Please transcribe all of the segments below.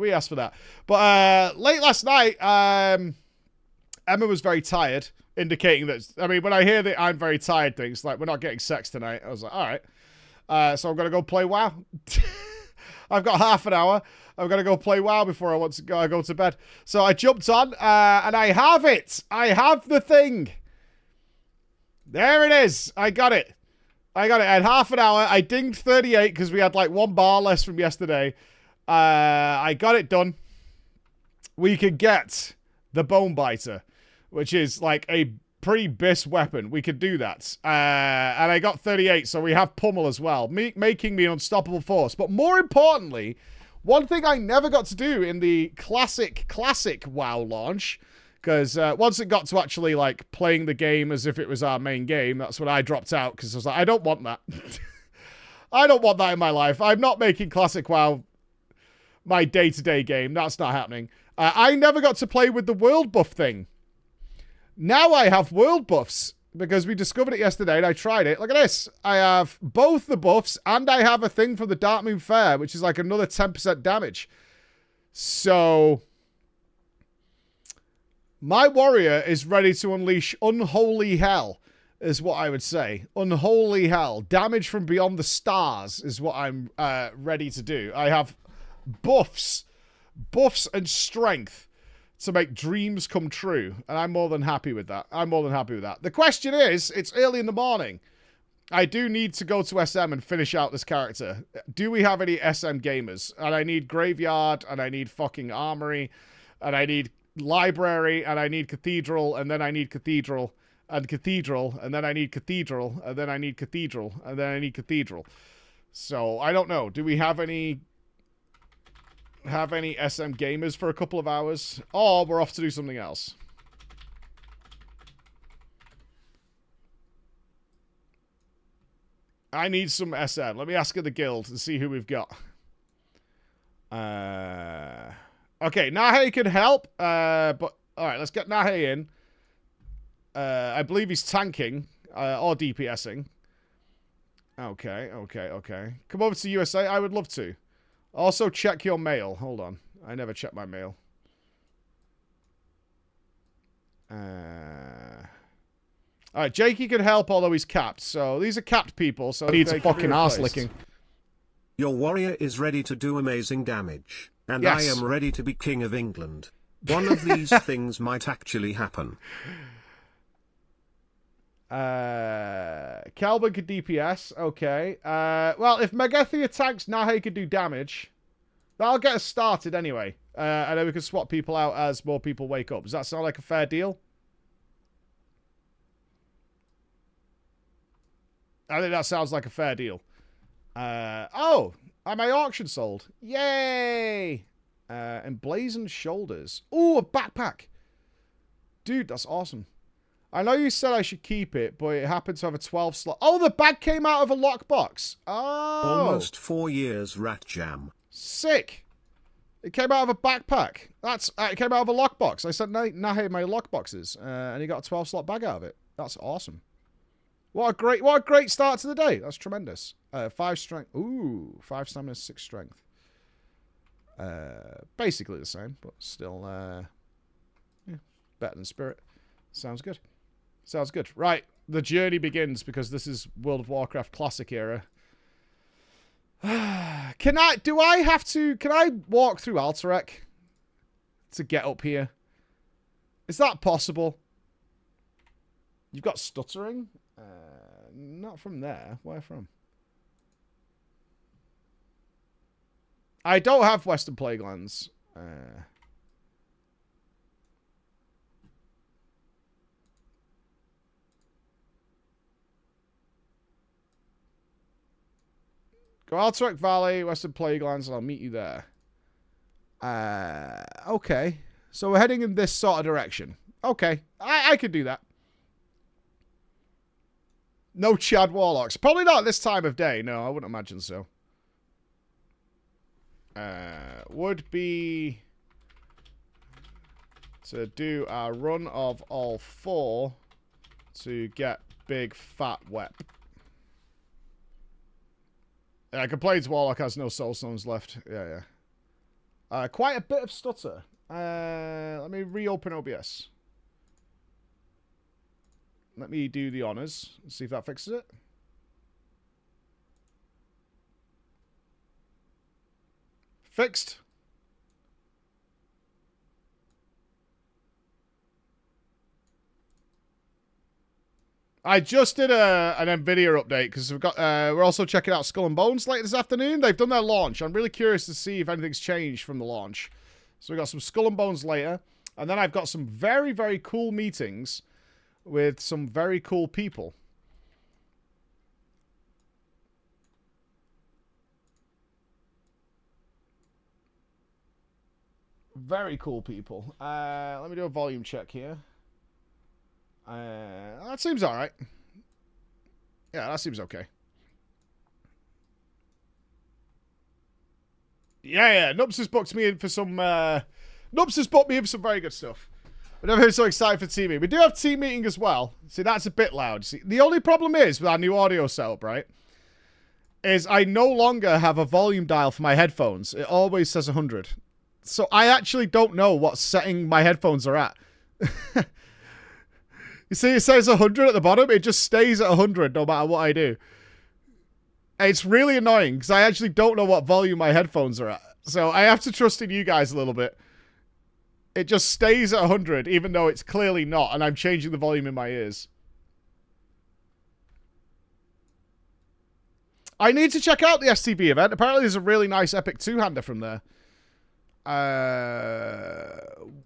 We asked for that. But late last night, Emma was very tired, indicating that, I mean, when I hear that I'm very tired things, like, we're not getting sex tonight, I was like, all right. So I'm going to go play WoW. I've got half an hour. I'm going to go play WoW before I want to go to bed. So I jumped on, and I have it. I have the thing. There it is. I got it. I had half an hour. I dinged 38 because we had like 1 bar less from yesterday. I got it done. We could get the Bone Biter, which is like a pretty bis weapon. We could do that. And I got 38, so we have Pummel as well, making me an unstoppable force. But more importantly, one thing I never got to do in the classic WoW launch, because once it got to actually like playing the game as if it was our main game, that's when I dropped out, because I was like, I don't want that. I don't want that in my life. I'm not making classic WoW my day-to-day game. That's not happening. I never got to play with the world buff thing. Now I have world buffs, because we discovered it yesterday and I tried it. Look at this. I have both the buffs and I have a thing from the Dark Moon Fair, which is like another 10% damage. So my warrior is ready to unleash unholy hell, is what I would say. Unholy hell. Damage from beyond the stars is what I'm ready to do. I have buffs and strength to make dreams come true, and I'm more than happy with that. The question is, it's early in the morning. I do need to go to SM and finish out this character. Do we have any SM gamers? And I need Graveyard, and I need fucking Armory, and I need Library, and I need Cathedral, and then I need Cathedral, and Cathedral, and then I need Cathedral, and then I need Cathedral, and then I need Cathedral. So, I don't know. Do we have any SM gamers for a couple of hours? Or we're off to do something else. I need some SM. Let me ask at the guild and see who we've got. Okay, Nahe can help. But alright, let's get Nahe in. I believe he's tanking. Or DPSing. Okay. Come over to USA. I would love to. Also, check your mail. Hold on. I never check my mail. Alright, Jakey can help, although he's capped. So, these are capped people, so needs fucking ass licking. Your warrior is ready to do amazing damage. And yes. I am ready to be king of England. One of these things might actually happen. Calvin could DPS. Okay. Well, if Megethia tanks, Nahe could do damage. That'll get us started anyway. And then we can swap people out as more people wake up. Does that sound like a fair deal? I think that sounds like a fair deal. Oh, and my auction sold. Yay! Emblazoned shoulders. Ooh, a backpack. Dude, that's awesome. I know you said I should keep it, but it happened to have a 12 slot. Oh, the bag came out of a lockbox. Oh. Almost 4 years, Rat Jam. Sick. It came out of a backpack. It came out of a lockbox. I sent Nahe my lockboxes, and he got a 12 slot bag out of it. That's awesome. What a great start to the day. That's tremendous. 5 strength. Ooh, 5 stamina, 6 strength. Basically the same, but still, yeah, better than spirit. Sounds good. Sounds good. Right, the journey begins because this is World of Warcraft Classic era. Can I walk through Alterac to get up here? Is that possible? You've got stuttering? Not from there. Where from? I don't have Western Plaguelands. Go Alterac Valley, Western Plaguelands, and I'll meet you there. Okay. So we're heading in this sort of direction. Okay. I could do that. No Chad Warlocks. Probably not at this time of day. No, I wouldn't imagine so. Would be to do a run of all 4 to get big fat wep. Complains Warlock has no soul stones left. Yeah. Quite a bit of stutter. Let me reopen OBS. Let me do the honors. See if that fixes it. Fixed. I just did an NVIDIA update because we're also checking out Skull and Bones later this afternoon. They've done their launch. I'm really curious to see if anything's changed from the launch. So we got some Skull and Bones later, and then I've got some very, very cool meetings with some very cool people. Very cool people. Let me do a volume check here. That seems all right. Yeah, that seems okay. Yeah. Nupps has booked me in for some. Nupps has booked me in for some very good stuff. I've never been so excited for team meeting. We do have team meeting as well. See, that's a bit loud. See, the only problem is with our new audio setup, right? Is I no longer have a volume dial for my headphones. It always says 100. So I actually don't know what setting my headphones are at. You see, it says 100 at the bottom. It just stays at 100 no matter what I do. It's really annoying because I actually don't know what volume my headphones are at. So I have to trust in you guys a little bit. It just stays at 100 even though it's clearly not, and I'm changing the volume in my ears. I need to check out the STV event. Apparently there's a really nice Epic two-hander from there.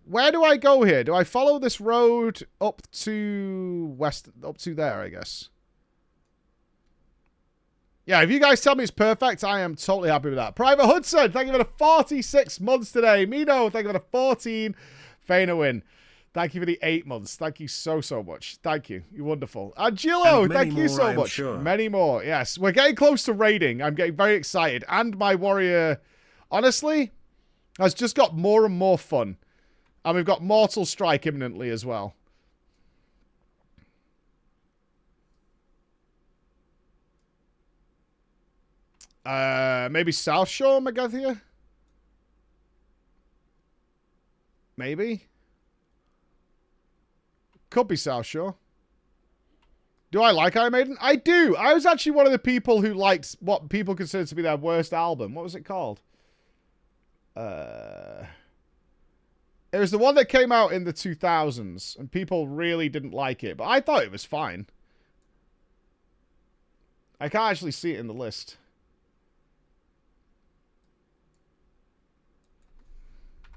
Where do I go here? Do I follow this road up to there, I guess? Yeah, if you guys tell me it's perfect, I am totally happy with that. Private Hudson, thank you for the 46 months today. Mino, thank you for the 14. Fainawin, thank you for the 8 months. Thank you so, so much. Thank you. You're wonderful. Angelo, thank you so much. Sure. Many more. Yes, we're getting close to raiding. I'm getting very excited. And my warrior, honestly, has just got more and more fun. And we've got Mortal Strike imminently as well. Maybe South Shore, Magathia? Maybe? Could be South Shore. Do I like Iron Maiden? I do. I was actually one of the people who liked what people consider to be their worst album. What was it called? It was the one that came out in the 2000s, and people really didn't like it, but I thought it was fine. I can't actually see it in the list.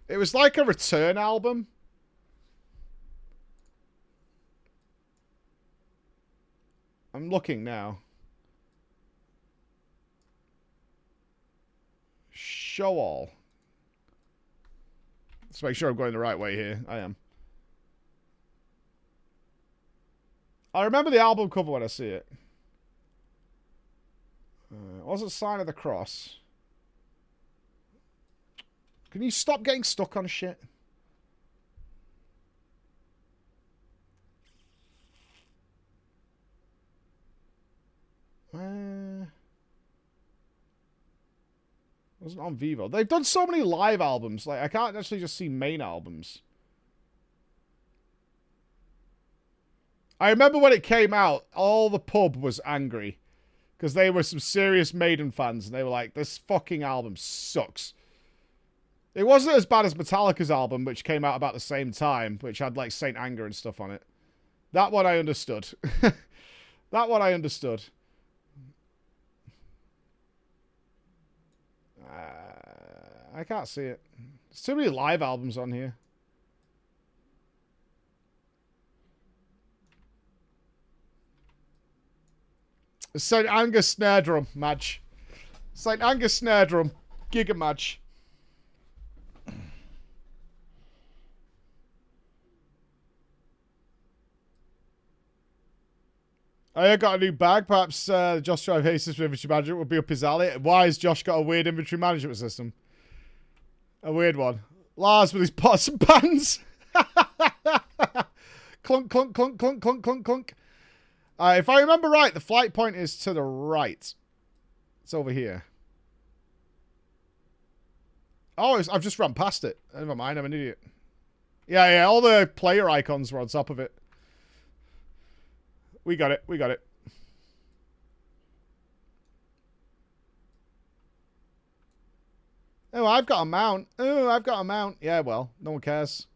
It was like a Return album. I'm looking now. Show all. Let's make sure I'm going the right way here. I am. I remember the album cover when I see it. Was it Sign of the Cross? Can you stop getting stuck on shit? Wasn't on Vivo. They've done so many live albums. Like, I can't actually just see main albums. I remember when it came out, all the pub was angry. Because they were some serious Maiden fans. And they were like, this fucking album sucks. It wasn't as bad as Metallica's album, which came out about the same time. Which had, like, Saint Anger and stuff on it. That one I understood. That one I understood. I can't see it. There's too many live albums on here. St. Angus Snare Drum match. St. Angus Snare Drum. Giga match. I got a new bag. Perhaps Josh Drive Haste for inventory management would be up his alley. Why has Josh got a weird inventory management system? A weird one. Lars with his pots and pans. Clunk, clunk, clunk, clunk, clunk, clunk, clunk. If I remember right, the flight point is to the right. It's over here. Oh, I've just run past it. Never mind, I'm an idiot. Yeah, all the player icons were on top of it. We got it. Oh, I've got a mount. Yeah, well, no one cares.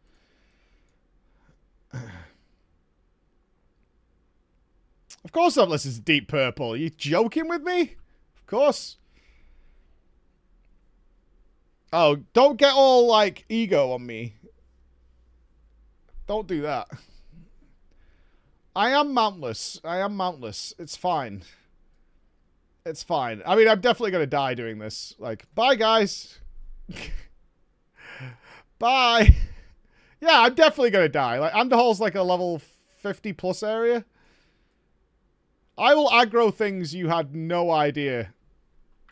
Of course I've listened to Deep Purple. Are you joking with me? Of course. Oh, don't get all, like, ego on me. Don't do that. I am mountless. It's fine. It's fine. I mean, I'm definitely going to die doing this. Like, bye, guys. Bye. Yeah, I'm definitely going to die. Like, Underhall's like a level 50 plus area. I will aggro things you had no idea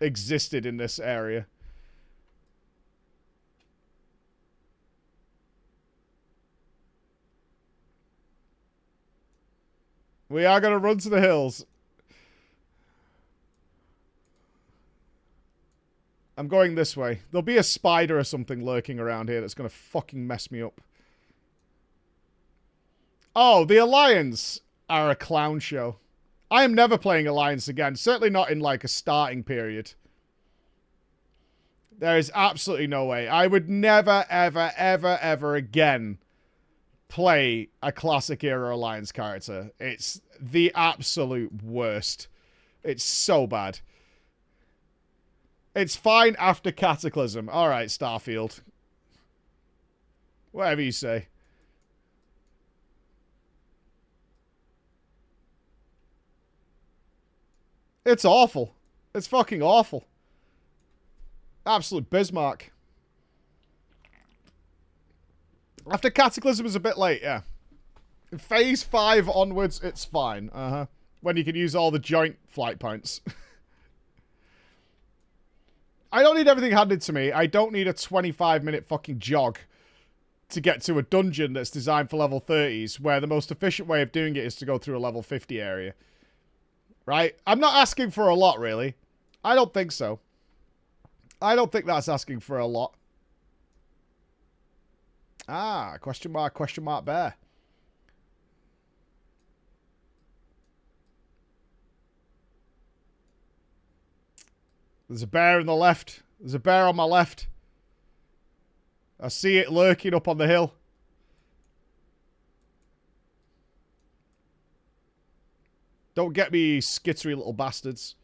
existed in this area. We are going to run to the hills. I'm going this way. There'll be a spider or something lurking around here that's going to fucking mess me up. Oh, the Alliance are a clown show. I am never playing Alliance again. Certainly not in, like, a starting period. There is absolutely no way. I would never, ever, ever, ever again play a classic era Alliance character. It's the absolute worst. It's so bad. It's fine after Cataclysm. Alright, Starfield. Whatever you say. It's awful. It's fucking awful. Absolute Bismarck. After Cataclysm is a bit late, yeah. In Phase 5 onwards, it's fine. When you can use all the joint flight points. I don't need everything handed to me. I don't need a 25-minute fucking jog to get to a dungeon that's designed for level 30s, where the most efficient way of doing it is to go through a level 50 area. Right? I'm not asking for a lot, really. I don't think so. I don't think that's asking for a lot. Ah, question mark, bear. There's a bear on the left. There's a bear on my left. I see it lurking up on the hill. Don't get me, skittery little bastards.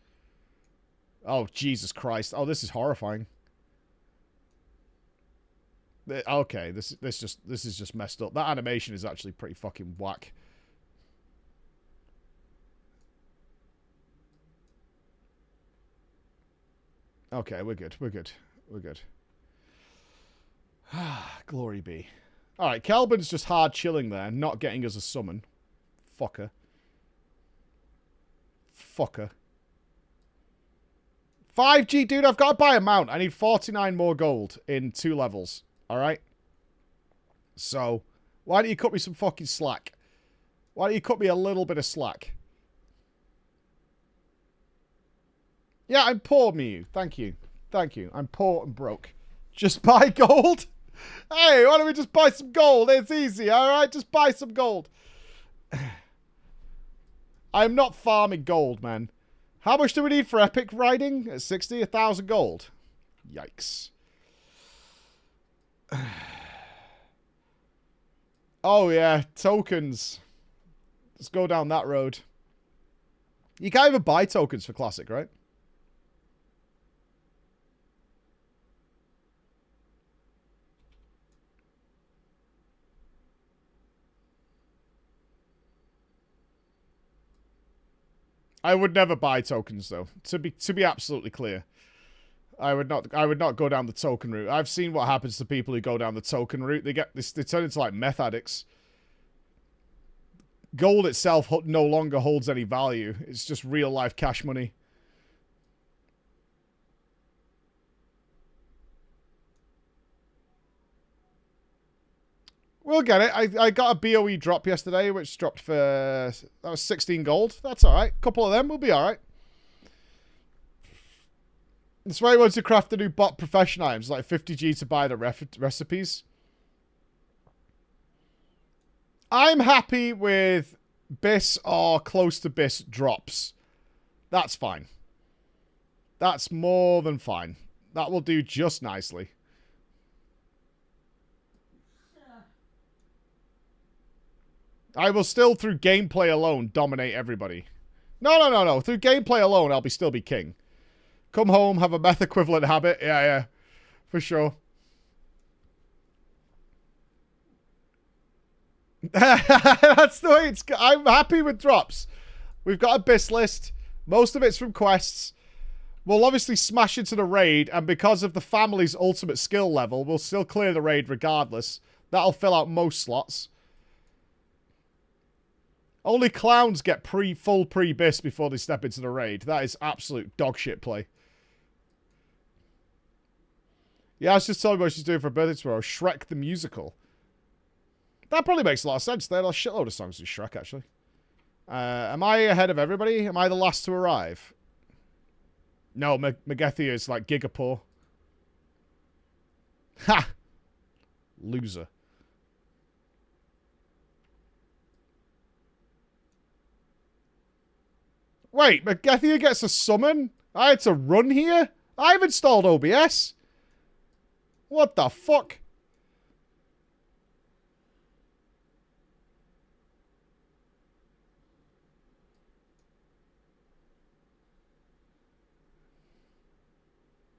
Oh, Jesus Christ. Oh, this is horrifying. Okay, this is just messed up. That animation is actually pretty fucking whack. Okay, we're good. Glory be. Alright, Kelbin's just hard chilling there, not getting us a summon. Fucker. 5G, dude, I've got to buy a mount. I need 49 more gold in 2 levels. Alright? So, why don't you cut me some fucking slack? Why don't you cut me a little bit of slack? Yeah, I'm poor, Mew. Thank you. I'm poor and broke. Just buy gold? Hey, why don't we just buy some gold? It's easy, alright? Just buy some gold. I'm not farming gold, man. How much do we need for epic riding? At 60? 1,000 gold. Yikes. Oh, yeah. Tokens. Let's go down that road. You can't even buy tokens for Classic, right? I would never buy tokens, though. To be absolutely clear, I would not go down the token route. I've seen what happens to people who go down the token route. They turn into like meth addicts. Gold itself no longer holds any value. It's just real life cash money. We'll get it. I got a BOE drop yesterday, which dropped for... That was 16 gold. That's alright. A couple of them will be alright. That's why he wants to craft the new bot profession items, like 50G to buy the recipes. I'm happy with BIS or close to BIS drops. That's fine. That's more than fine. That will do just nicely. I will still, through gameplay alone, dominate everybody. No. Through gameplay alone, I'll still be king. Come home, have a meth equivalent habit. Yeah. For sure. That's the way it's... I'm happy with drops. We've got a BIS list. Most of it's from quests. We'll obviously smash into the raid, and because of the family's ultimate skill level, we'll still clear the raid regardless. That'll fill out most slots. Only clowns get full pre-BIS before they step into the raid. That is absolute dogshit play. Yeah, I was just telling you what she's doing for her birthday tomorrow. Shrek the Musical. That probably makes a lot of sense. There are a shitload of songs in Shrek, actually. Am I ahead of everybody? Am I the last to arrive? No, Megethia is like Gigapoor. Ha! Loser. Wait, Megethia gets a summon? I had to run here? I've installed OBS. What the fuck?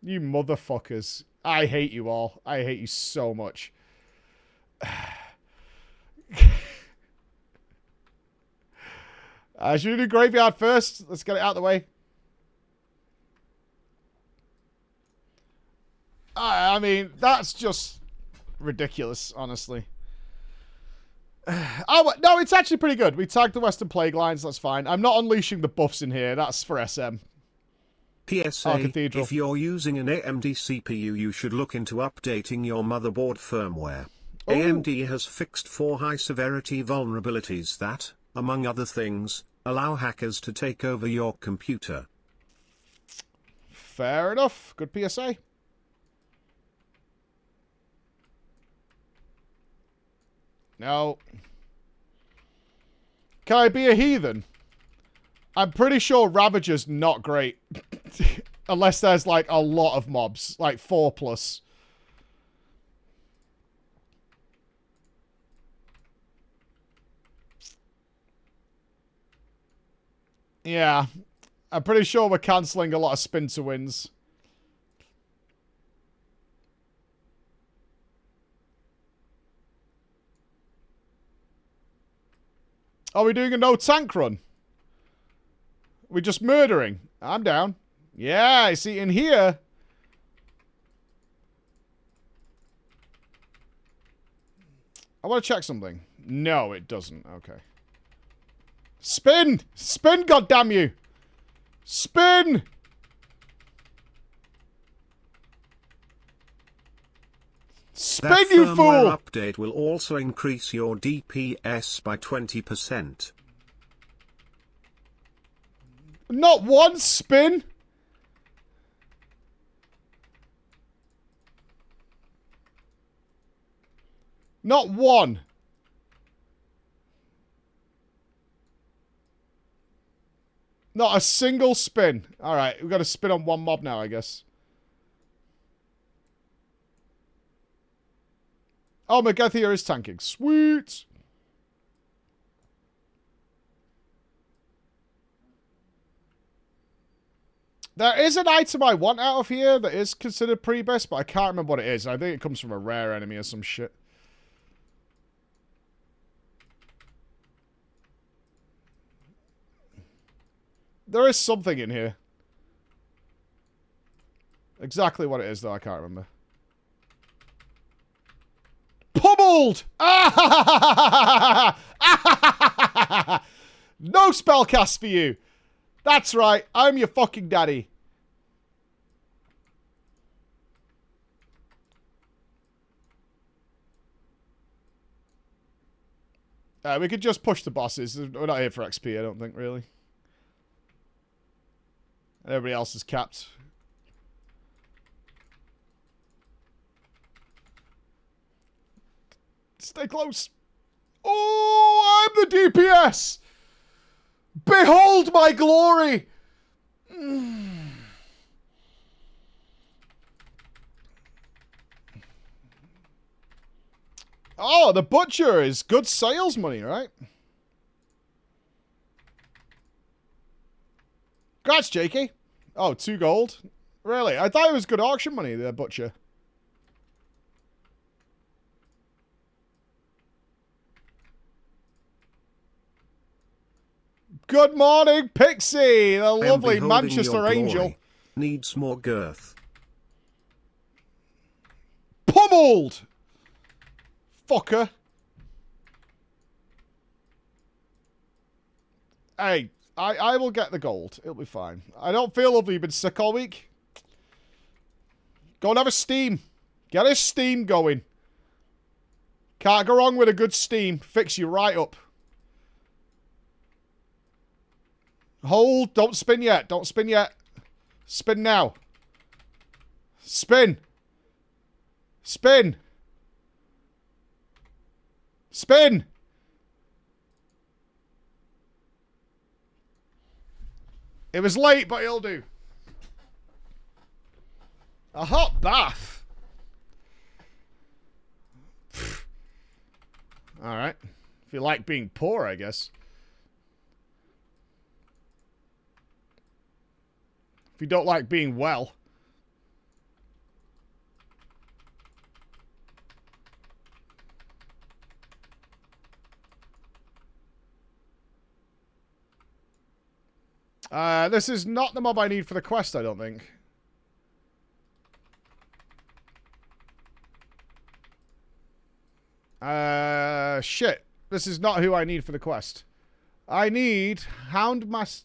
You motherfuckers. I hate you all. I hate you so much. Should we do Graveyard first? Let's get it out of the way. I mean, that's just ridiculous, honestly. Oh, no, it's actually pretty good. We tagged the Western Plague Lines. That's fine. I'm not unleashing the buffs in here. That's for SM. PSA, if you're using an AMD CPU, you should look into updating your motherboard firmware. Ooh. AMD has fixed 4 high-severity vulnerabilities that, among other things, allow hackers to take over your computer. Fair enough. Good PSA. No. Can I be a heathen? I'm pretty sure Ravager's not great. Unless there's, like, a lot of mobs. Like, 4+. Yeah. I'm pretty sure we're cancelling a lot of spin to wins. Are we doing a no tank run? We're just murdering. I'm down. Yeah, I see in here. I want to check something. No, it doesn't. Okay. Spin! Spin, goddammit you! Spin! Spin, that you fool! Update will also increase your DPS by 20%. Not one spin. Not one. Not a single spin. All right, we've got to spin on one mob now, I guess. Oh, Megethia is tanking. Sweet. There is an item I want out of here that is considered pre-best, but I can't remember what it is. I think it comes from a rare enemy or some shit. There is something in here. Exactly what it is, though, I can't remember. Pummeled! Ah! No spellcast for you. That's right. I'm your fucking daddy. We could just push the bosses. We're not here for XP, I don't think, really. Everybody else is capped. Stay close. Oh, I'm the DPS. Behold my glory. Oh, the butcher is good sales money, right? Congrats, Jakey. Oh, 2 gold? Really? I thought it was good auction money, the butcher. Good morning, Pixie, the lovely Manchester Angel. Needs more girth. Pummeled! Fucker. Hey, I will get the gold. It'll be fine. I don't feel lovely. You've been sick all week. Go and have a steam. Get a steam going. Can't go wrong with a good steam. Fix you right up. Hold. Don't spin yet. Don't spin yet. Spin now. Spin. Spin. Spin. It was late, but it'll do. A hot bath. Alright. If you like being poor, I guess. If you don't like being well. This is not the mob I need for the quest, I don't think. Shit. This is not who I need for the quest. I need Houndmaster...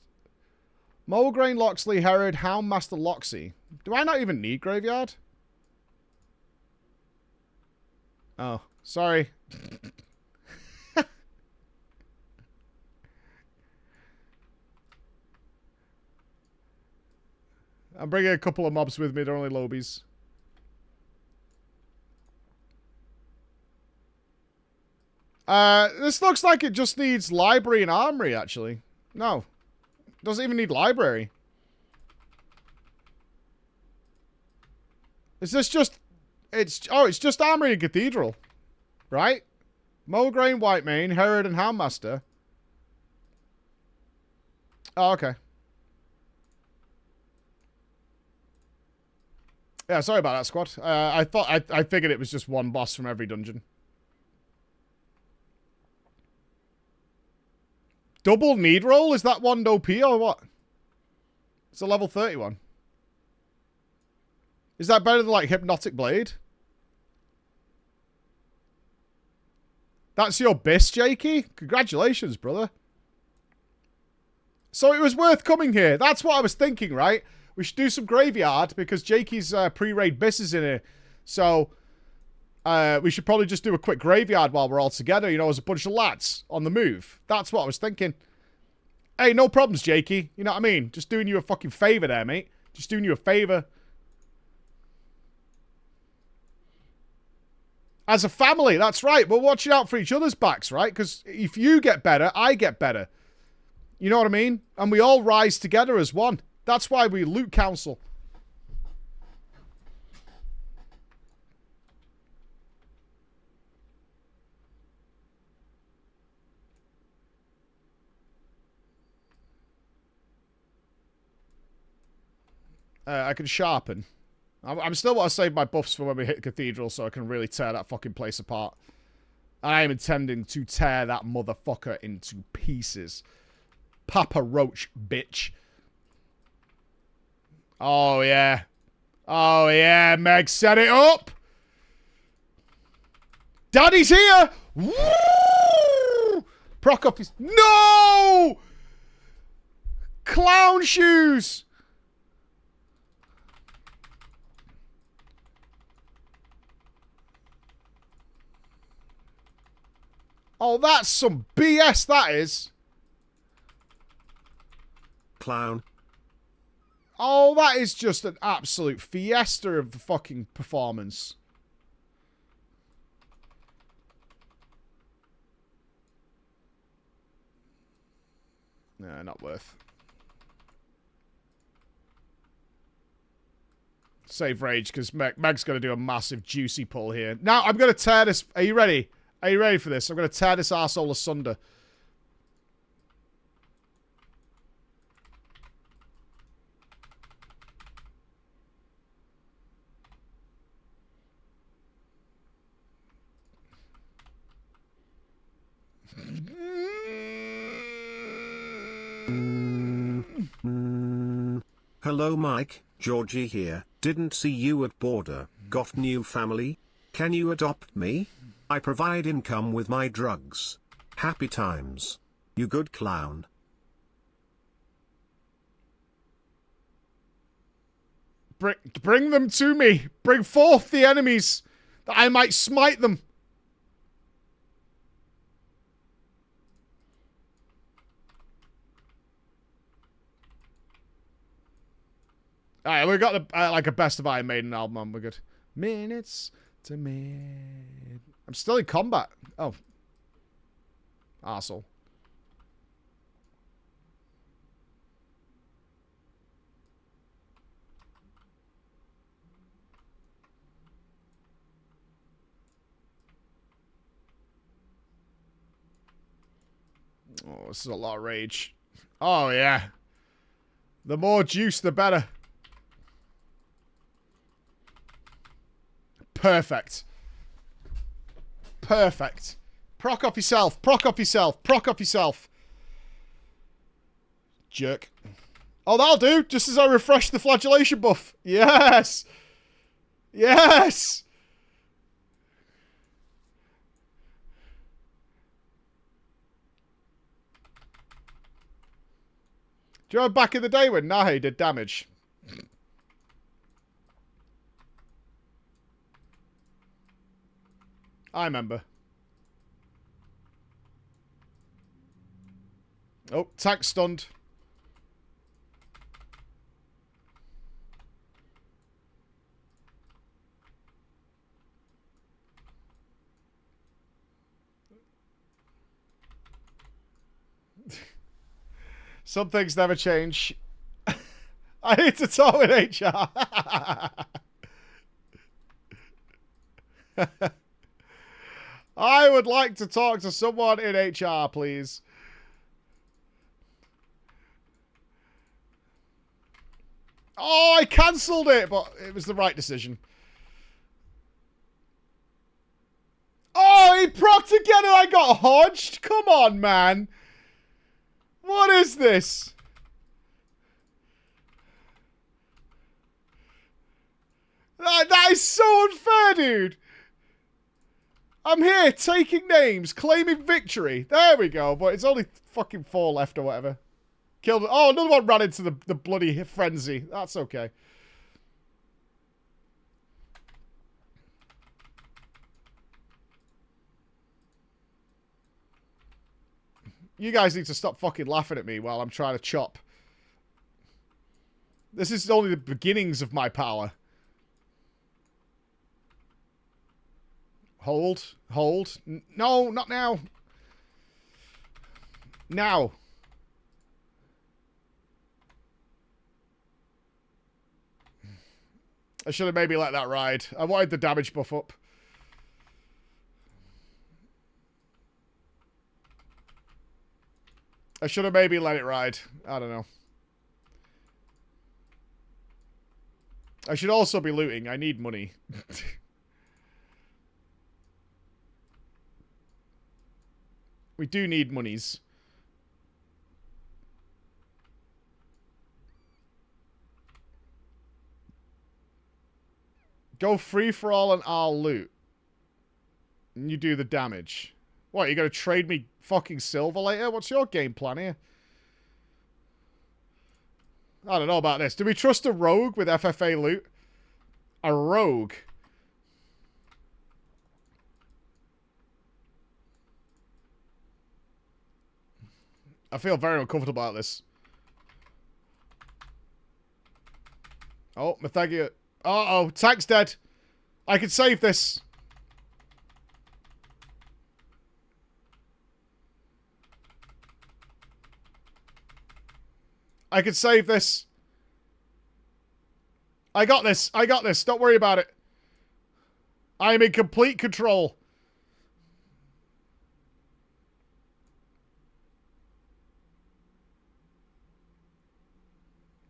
Mulgrain, Loxley, Herod, Houndmaster, Loxy. Do I not even need Graveyard? Oh, sorry. I'm bringing a couple of mobs with me. They're only lobies. This looks like it just needs library and armory, actually. No. Doesn't even need library. Is this just... it's just armory and cathedral. Right? Mulgrain, Whitemane, Herod, and Houndmaster. Oh, okay. Yeah, sorry about that, squad. I figured it was just one boss from every dungeon. Double need roll? Is that one OP or what? It's a level 31. Is that better than, like, Hypnotic Blade? That's your bis, Jakey? Congratulations, brother. So it was worth coming here. That's what I was thinking, right? We should do some graveyard because Jakey's pre-raid bis is in here. So we should probably just do a quick graveyard while we're all together, you know, as a bunch of lads on the move. That's what I was thinking. Hey, no problems, Jakey. You know what I mean? Just doing you a fucking favor there, mate. Just doing you a favor. As a family, that's right. We're watching out for each other's backs, right? Because if you get better, I get better. You know what I mean? And we all rise together as one. That's why we loot council. I can sharpen. I'm still want to save my buffs for when we hit Cathedral so I can really tear that fucking place apart. I am intending to tear that motherfucker into pieces. Papa Roach, bitch. Oh, yeah. Oh, yeah, Meg, set it up. Daddy's here. Woo! Prokop is... No! Clown shoes. Oh, that's some BS, that is. Clown. Oh, that is just an absolute fiesta of the fucking performance. Nah, not worth. Save rage, because Meg's going to do a massive juicy pull here. Now, I'm going to tear this... Are you ready? Are you ready for this? I'm going to tear this arsehole asunder. Hello Mike, Georgie here. Didn't see you at border. Got new family? Can you adopt me? I provide income with my drugs. Happy times. You good clown. Bring them to me. Bring forth the enemies, that I might smite them. Alright, we got the, like a best of Iron Maiden album on. We're good. Minutes to mid. I'm still in combat. Oh. Arsehole. Oh, this is a lot of rage. Oh, yeah. The more juice, the better. Perfect. Perfect. Proc off yourself. Proc off yourself. Proc off yourself. Jerk. Oh, that'll do. Just as I refresh the flagellation buff. Yes. Yes. Do you remember back in the day when Nahe did damage? I remember. Oh, tank stunned. Some things never change. I need to talk with HR. I would like to talk to someone in HR, please. Oh, I cancelled it, but it was the right decision. Oh, he procced again and I got hodged? Come on, man. What is this? That is so unfair, dude. I'm here taking names, claiming victory. There we go, but it's only fucking 4 left or whatever. Killed. Oh, another one ran into the bloody frenzy. That's okay. You guys need to stop fucking laughing at me while I'm trying to chop. This is only the beginnings of my power. Hold. Hold. No, not now. Now. I should have maybe let that ride. I wanted the damage buff up. I should have maybe let it ride. I don't know. I should also be looting. I need money. We do need monies. Go free for all and I'll loot. And you do the damage. What, you gonna trade me fucking silver later? What's your game plan here? I don't know about this. Do we trust a rogue with FFA loot? A rogue? I feel very uncomfortable about this. Oh, Methuzahla. Uh-oh, tank's dead. I can save this. I can save this. I got this. I got this. Don't worry about it. I am in complete control.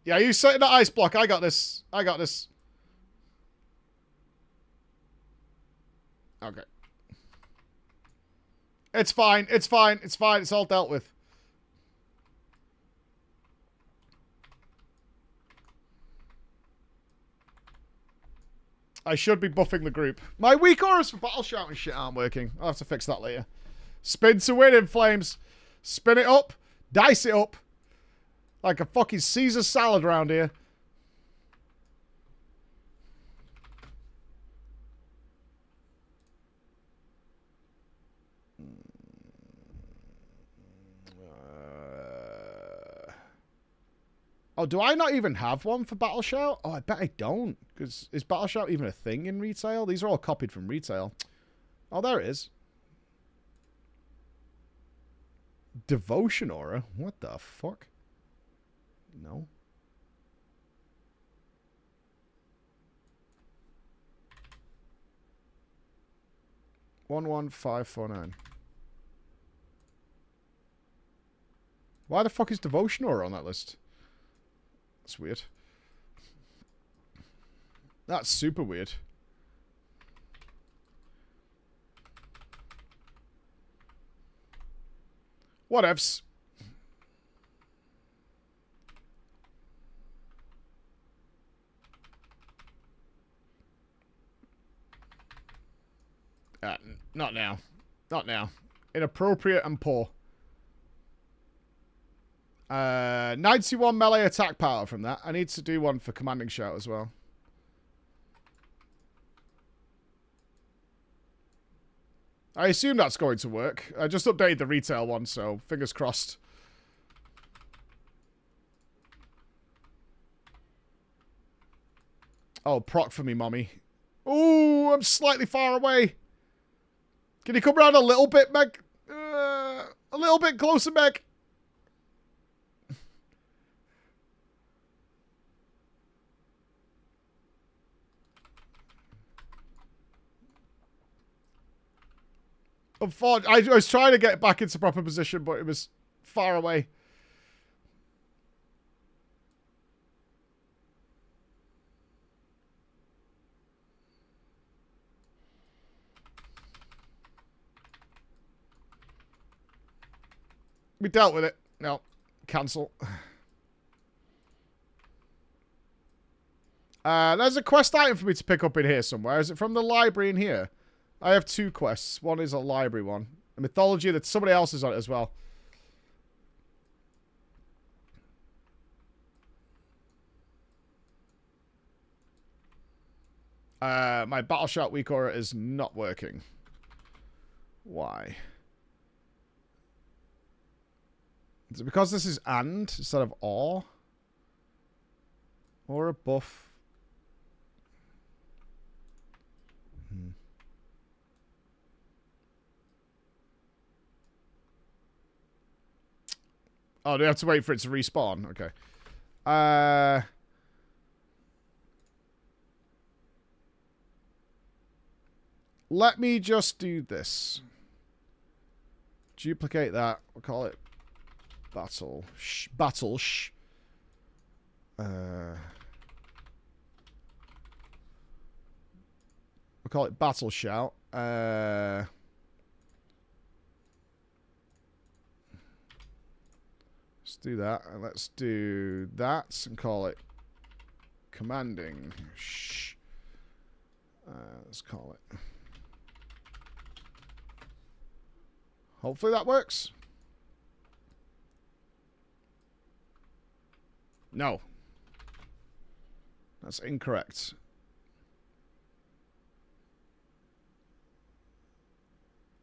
Yeah, you set in that ice block. I got this. I got this. Okay. It's fine. It's fine. It's fine. It's all dealt with. I should be buffing the group. My weak auras for battle shout and shit aren't working. I'll have to fix that later. Spin to win in flames. Spin it up. Dice it up. Like a fucking Caesar salad around here. Oh, do I not even have one for Battle Shout? Oh, I bet I don't. Because is Battle Shout even a thing in retail? These are all copied from retail. Oh, there it is. Devotion Aura? What the fuck? No. One 11549. Why the fuck is Devotion Aura on that list? That's weird. That's super weird. Whatevs. Not now. Not now. Inappropriate and poor. 91 melee attack power from that. I need to do one for commanding shout as well. I assume that's going to work. I just updated the retail one, so fingers crossed. Oh, proc for me, mommy. Ooh, I'm slightly far away. Can you come around a little bit, Meg? A little bit closer, Meg. Unfortunately, I was trying to get back into proper position, but it was far away. We dealt with it. No. Cancel. There's a quest item for me to pick up in here somewhere. Is it from the library in here? I have two quests. One is a library one. A mythology that somebody else is on it as well. My battle shout weak aura is not working. Why? Is it because this is and instead of or? Or a buff? Oh, do you have to wait for it to respawn? Okay. Let me just do this. Duplicate that. We'll call it battle. Battle. We'll call it battle shout. Let's do that, and let's do that and call it commanding. Let's call it. Hopefully that works. No. That's incorrect.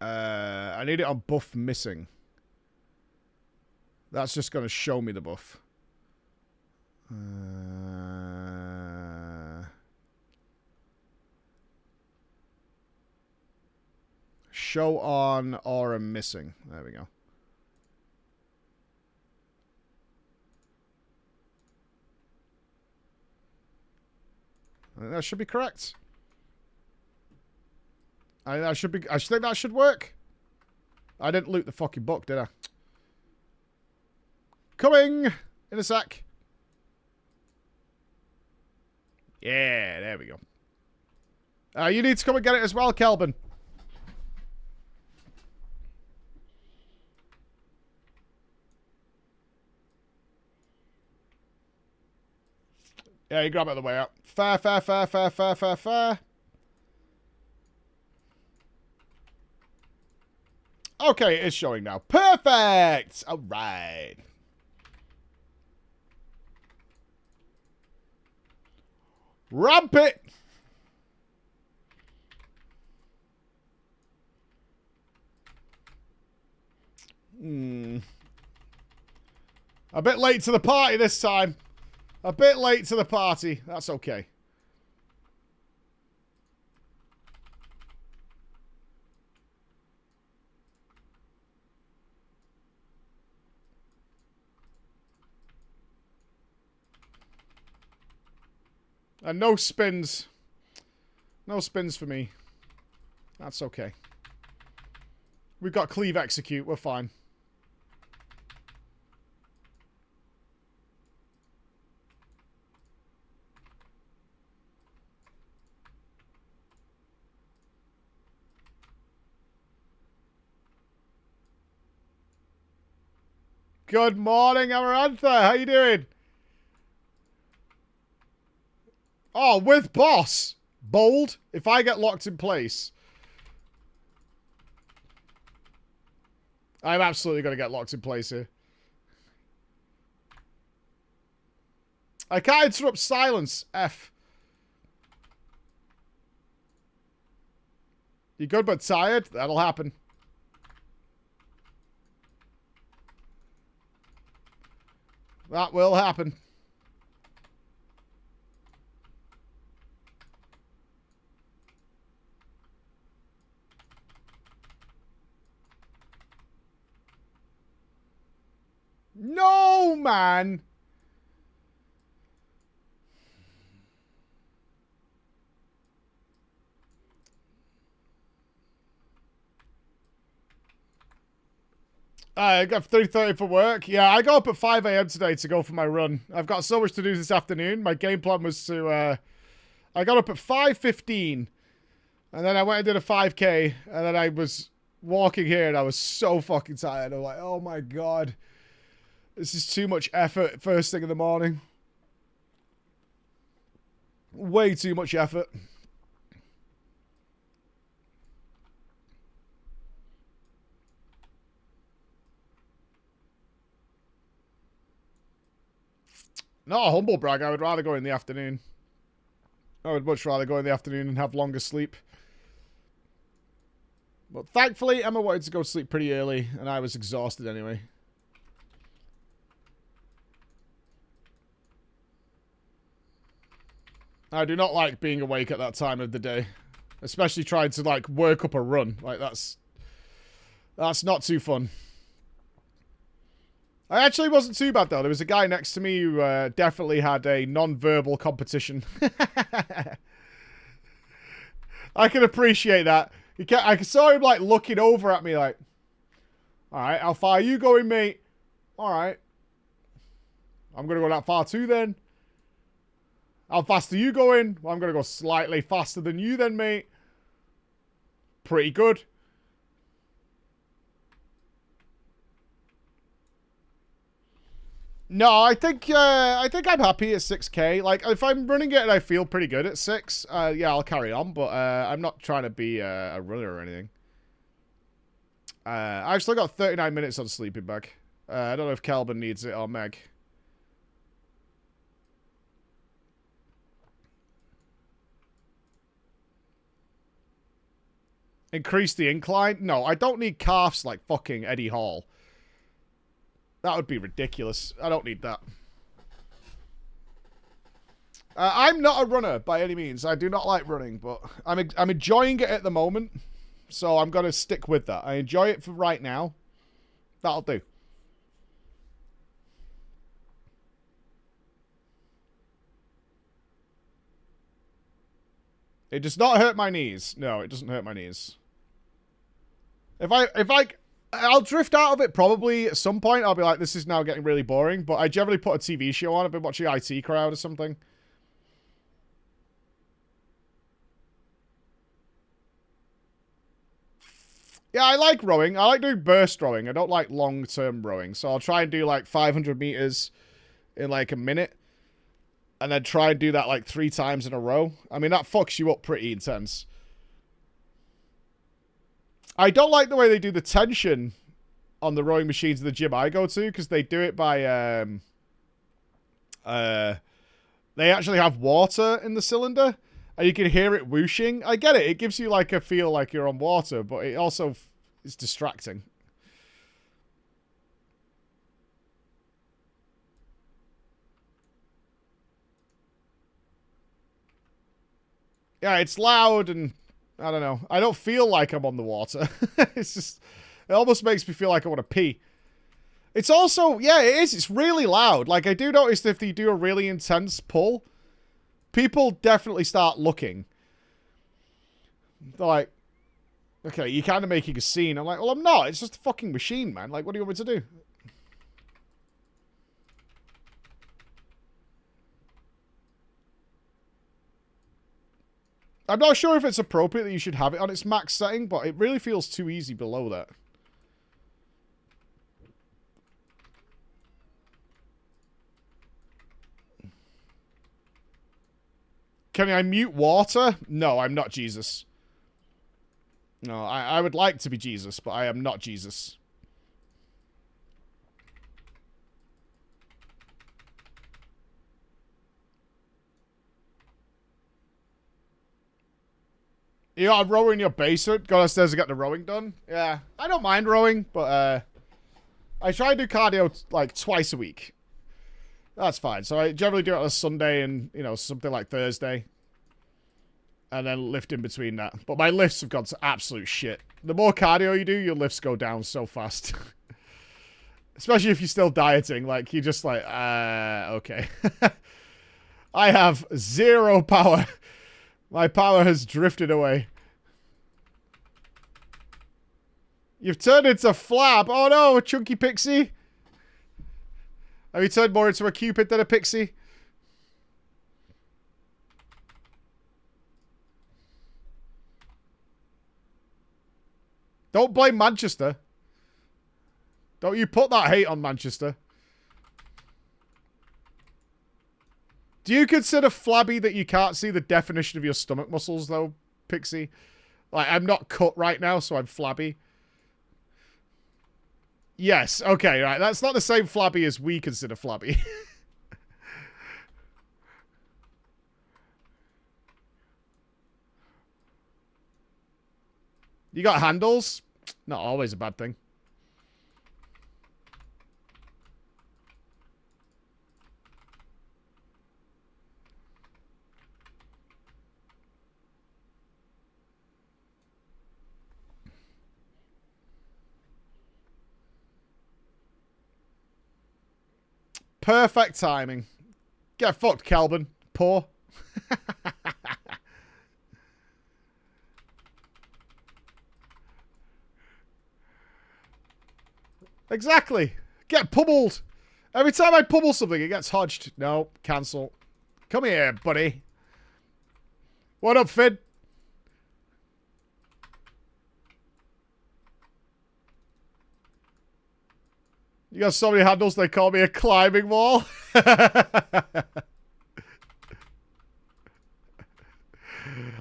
I need it on buff missing. That's just going to show me the buff. Show on aura missing. There we go. think that should be correct. I think that should work. I didn't loot the fucking book, did I? Coming in a sec. Yeah, there we go. You need to come and get it as well, Kelvin. Yeah, you grab it on the way up. Fair, fair, fair, fair, fair, fair, fair. Okay, it's showing now. Perfect! All right. Ramp it! A bit late to the party this time. A bit late to the party. That's okay. And no spins. No spins for me. That's okay. We've got cleave execute. We're fine. Good morning, Amarantha. How you doing? Oh, with boss. Bold. If I get locked in place. I'm absolutely going to get locked in place here. I can't interrupt silence. F. You good but tired? That'll happen. That will happen. No, man. I got 3:30 for work. Yeah, I got up at 5 a.m. today to go for my run. I've got so much to do this afternoon. My game plan was to... I got up at 5:15. And then I went and did a 5K. And then I was walking here and I was so fucking tired. I'm like, oh my God. This is too much effort first thing in the morning. Way too much effort. Not a humble brag. I would rather go in the afternoon. I would much rather go in the afternoon and have longer sleep. But thankfully, Emma wanted to go to sleep pretty early, and I was exhausted anyway. I do not like being awake at that time of the day. Especially trying to, like, work up a run. Like, that's not too fun. I actually wasn't too bad, though. There was a guy next to me who definitely had a non-verbal competition. I can appreciate that. I saw him, like, looking over at me, like, all right, how far are you going, mate? All right. I'm going to go that far too, then. How fast are you going? Well, I'm going to go slightly faster than you, then, mate. Pretty good. No, I think I'm happy at 6K. Like, if I'm running it and I feel pretty good at 6, yeah, I'll carry on. But I'm not trying to be a runner or anything. I've still got 39 minutes on sleeping bag. I don't know if Kelvin needs it or Meg. Increase the incline? No, I don't need calves like fucking Eddie Hall. That would be ridiculous. I don't need that. I'm not a runner by any means. I do not like running, but I'm enjoying it at the moment. So I'm going to stick with that. I enjoy it for right now. That'll do. It does not hurt my knees. No, it doesn't hurt my knees. I'll drift out of it probably at some point. I'll be like, this is now getting really boring. But I generally put a TV show on. I've been watching IT Crowd or something. Yeah, I like rowing. I like doing burst rowing. I don't like long-term rowing. So I'll try and do like 500 meters in like a minute. And then try and do that like 3 times in a row. I mean, that fucks you up pretty intense. I don't like the way they do the tension on the rowing machines in the gym I go to. Because they do it by... they actually have water in the cylinder. And you can hear it whooshing. I get it. It gives you like a feel like you're on water. But it also is distracting. Yeah, it's loud and... I don't know. I don't feel like I'm on the water. It's just... It almost makes me feel like I want to pee. It's also... Yeah, it is. It's really loud. Like, I do notice that if you do a really intense pull... People definitely start looking. They're like, okay, you're kind of making a scene. I'm like, well, I'm not. It's just a fucking machine, man. Like, what do you want me to do? I'm not sure if it's appropriate that you should have it on its max setting, but it really feels too easy below that. Can I mute water? No, I'm not Jesus. No, I would like to be Jesus, but I am not Jesus. You got a rower in your basement? Go downstairs and get the rowing done? Yeah, I don't mind rowing, but I try to do cardio like twice a week. That's fine. So I generally do it on a Sunday and, you know, something like Thursday. And then lift in between that. But my lifts have gone to absolute shit. The more cardio you do, your lifts go down so fast. Especially if you're still dieting. Like, you're just like, okay. I have 0 power. My power has drifted away. You've turned into Flab. Oh no, a chunky pixie. Have you turned more into a Cupid than a pixie? Don't blame Manchester. Don't you put that hate on Manchester. Do you consider flabby that you can't see the definition of your stomach muscles, though, Pixie? Like, I'm not cut right now, so I'm flabby. Yes, okay, right. That's not the same flabby as we consider flabby. You got handles? Not always a bad thing. Perfect timing. Get fucked, Calvin. Poor. Exactly. Get pummeled. Every time I pummel something, it gets hodged. No, cancel. Come here, buddy. What up, Finn? You got so many handles, they call me a climbing wall.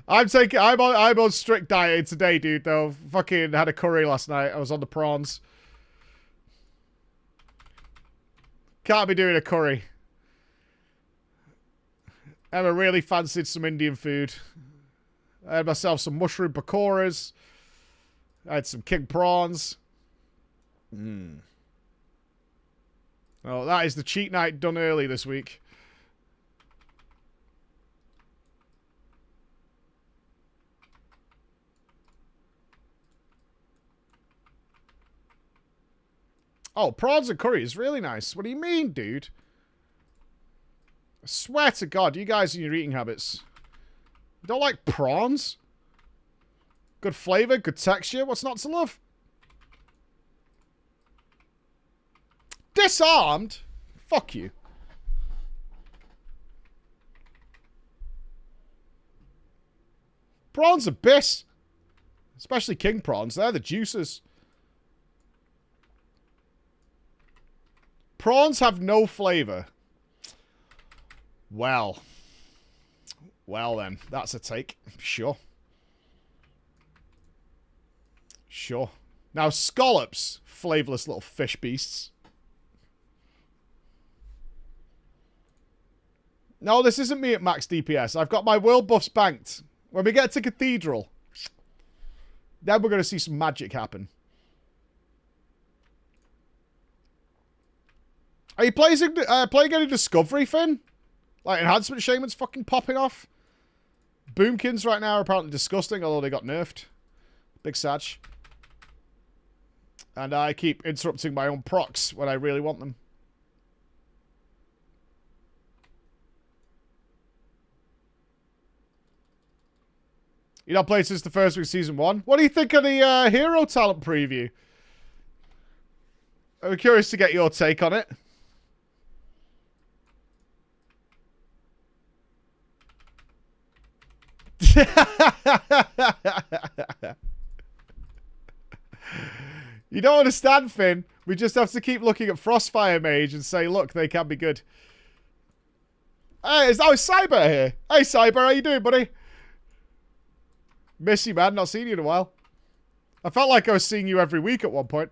I'm on strict diet today, dude, though. Fucking had a curry last night. I was on the prawns. Can't be doing a curry. Emma really fancied some Indian food. I had myself some mushroom pakoras. I had some king prawns. Oh, that is the cheat night done early this week. Oh, prawns and curry is really nice. What do you mean, dude? I swear to God, you guys and your eating habits. You don't like prawns? Good flavor, good texture. What's not to love? Disarmed? Fuck you. Prawns are biss. Especially king prawns. They're the juices. Prawns have no flavor. Well. Well then. That's a take. Sure. Sure. Now scallops. Flavorless little fish beasts. No, this isn't me at max DPS. I've got my world buffs banked. When we get to Cathedral, then we're going to see some magic happen. Are you playing any Discovery, Finn? Like, Enhancement Shaman's fucking popping off? Boomkins right now are apparently disgusting, although they got nerfed. Big Sag. And I keep interrupting my own procs when I really want them. You not played since the first week of Season 1? What do you think of the Hero Talent preview? I'm curious to get your take on it. You don't understand, Finn. We just have to keep looking at Frostfire Mage and say, look, they can be good. Hey, it's Cyber here. Hey, Cyber, how you doing, buddy? Miss you, man. Not seen you in a while. I felt like I was seeing you every week at one point.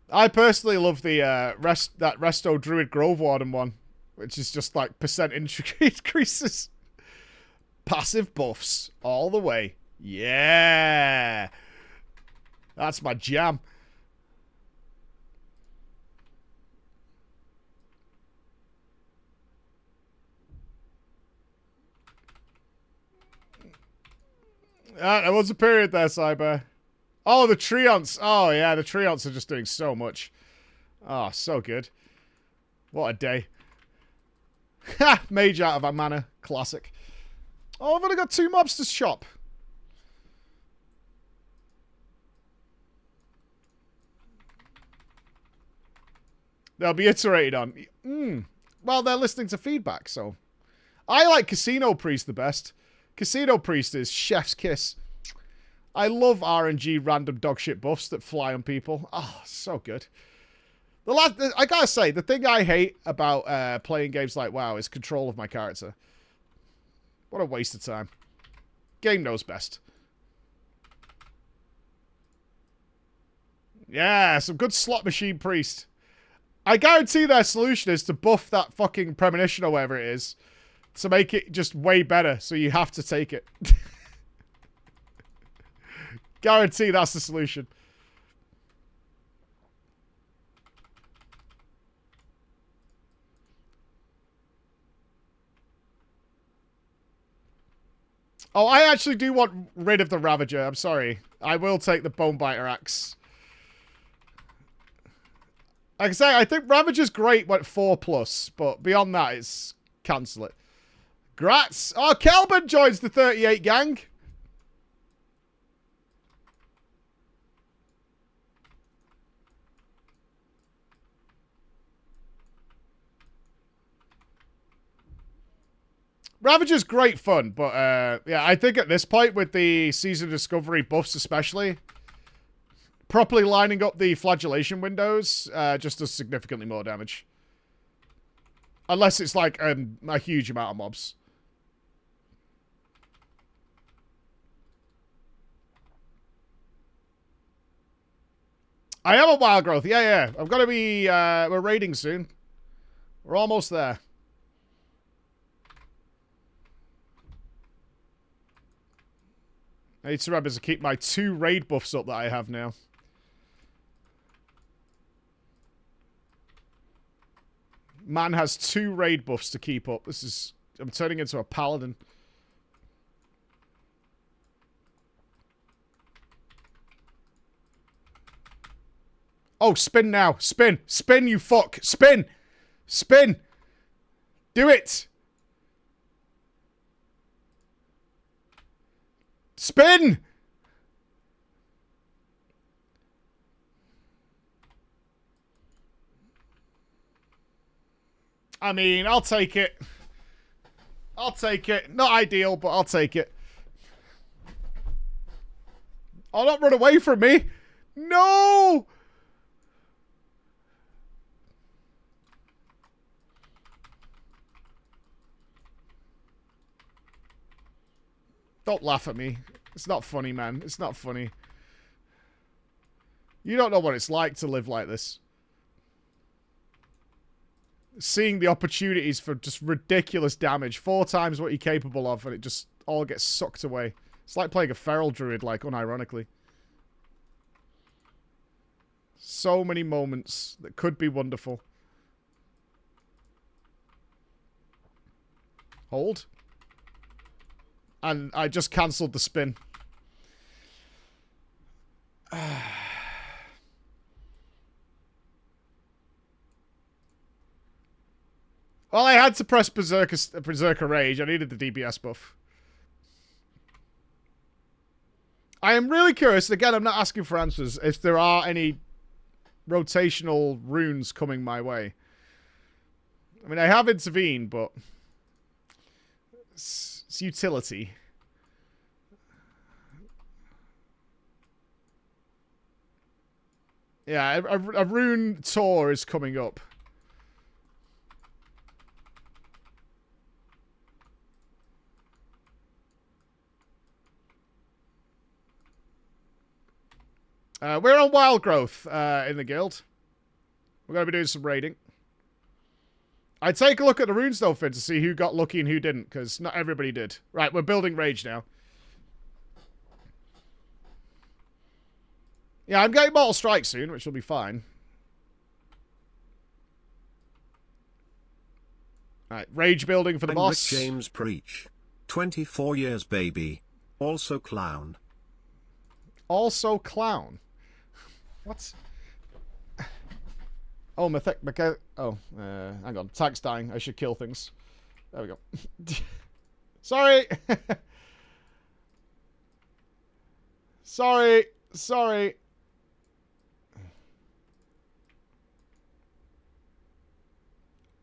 I personally love the that Resto Druid Grove Warden one, which is just like percent increases. Passive buffs all the way. Yeah. That's my jam. There was a period there, Cyber. Oh, the Treants. Oh, yeah, the Treants are just doing so much. Oh, so good. What a day. Ha! Mage out of a mana. Classic. Oh, I've only got 2 mobs to shop. They'll be iterated on. Well, they're listening to feedback, so... I like Casino Priest the best. Casino Priest is chef's kiss. I love RNG random dogshit buffs that fly on people. Oh, so good. I gotta say, the thing I hate about playing games like WoW is control of my character. What a waste of time. Game knows best. Yeah, some good slot machine priest. I guarantee their solution is to buff that fucking premonition or whatever it is to make it just way better, so you have to take it. Guarantee that's the solution. Oh, I actually do want rid of the Ravager. I'm sorry. I will take the Bonebiter Axe. Like I say, I think Ravager's great at 4+, but beyond that, it's cancel it. Grats. Oh, Kelvin joins the 38 gang. Ravager's great fun, but yeah, I think at this point with the Season Discovery buffs especially, properly lining up the flagellation windows just does significantly more damage. Unless it's like a huge amount of mobs. I am a wild growth. Yeah, yeah. I've got to be... we're raiding soon. We're almost there. I need to remember to keep my 2 raid buffs up that I have now. Man has 2 raid buffs to keep up. This is... I'm turning into a paladin. Oh, spin now. Spin. Spin, you fuck. Spin. Spin. Do it. Spin. I mean, I'll take it. I'll take it. Not ideal, but I'll take it. Oh, don't run away from me. No! Don't laugh at me. It's not funny, man. It's not funny. You don't know what it's like to live like this. Seeing the opportunities for just ridiculous damage. 4 times what you're capable of, and it just all gets sucked away. It's like playing a feral druid, like, unironically. So many moments that could be wonderful. Hold. And I just cancelled the spin. Well, I had to press Berserker Rage. I needed the DPS buff. I am really curious, again, I'm not asking for answers, if there are any rotational runes coming my way. I mean, I have intervened, but it's utility. Yeah, a rune tour is coming up. We're on Wild Growth in the guild. We're going to be doing some raiding. I'd take a look at the runes though, Finn, to see who got lucky and who didn't, because not everybody did. Right, we're building Rage now. Yeah, I'm getting Mortal Strike soon, which will be fine. Alright, Rage building for the boss. Rick James Preach. 24 years, baby. Also clown. Also clown? What? Oh, hang on. Tag's dying. I should kill things. There we go. Sorry. Sorry. Sorry.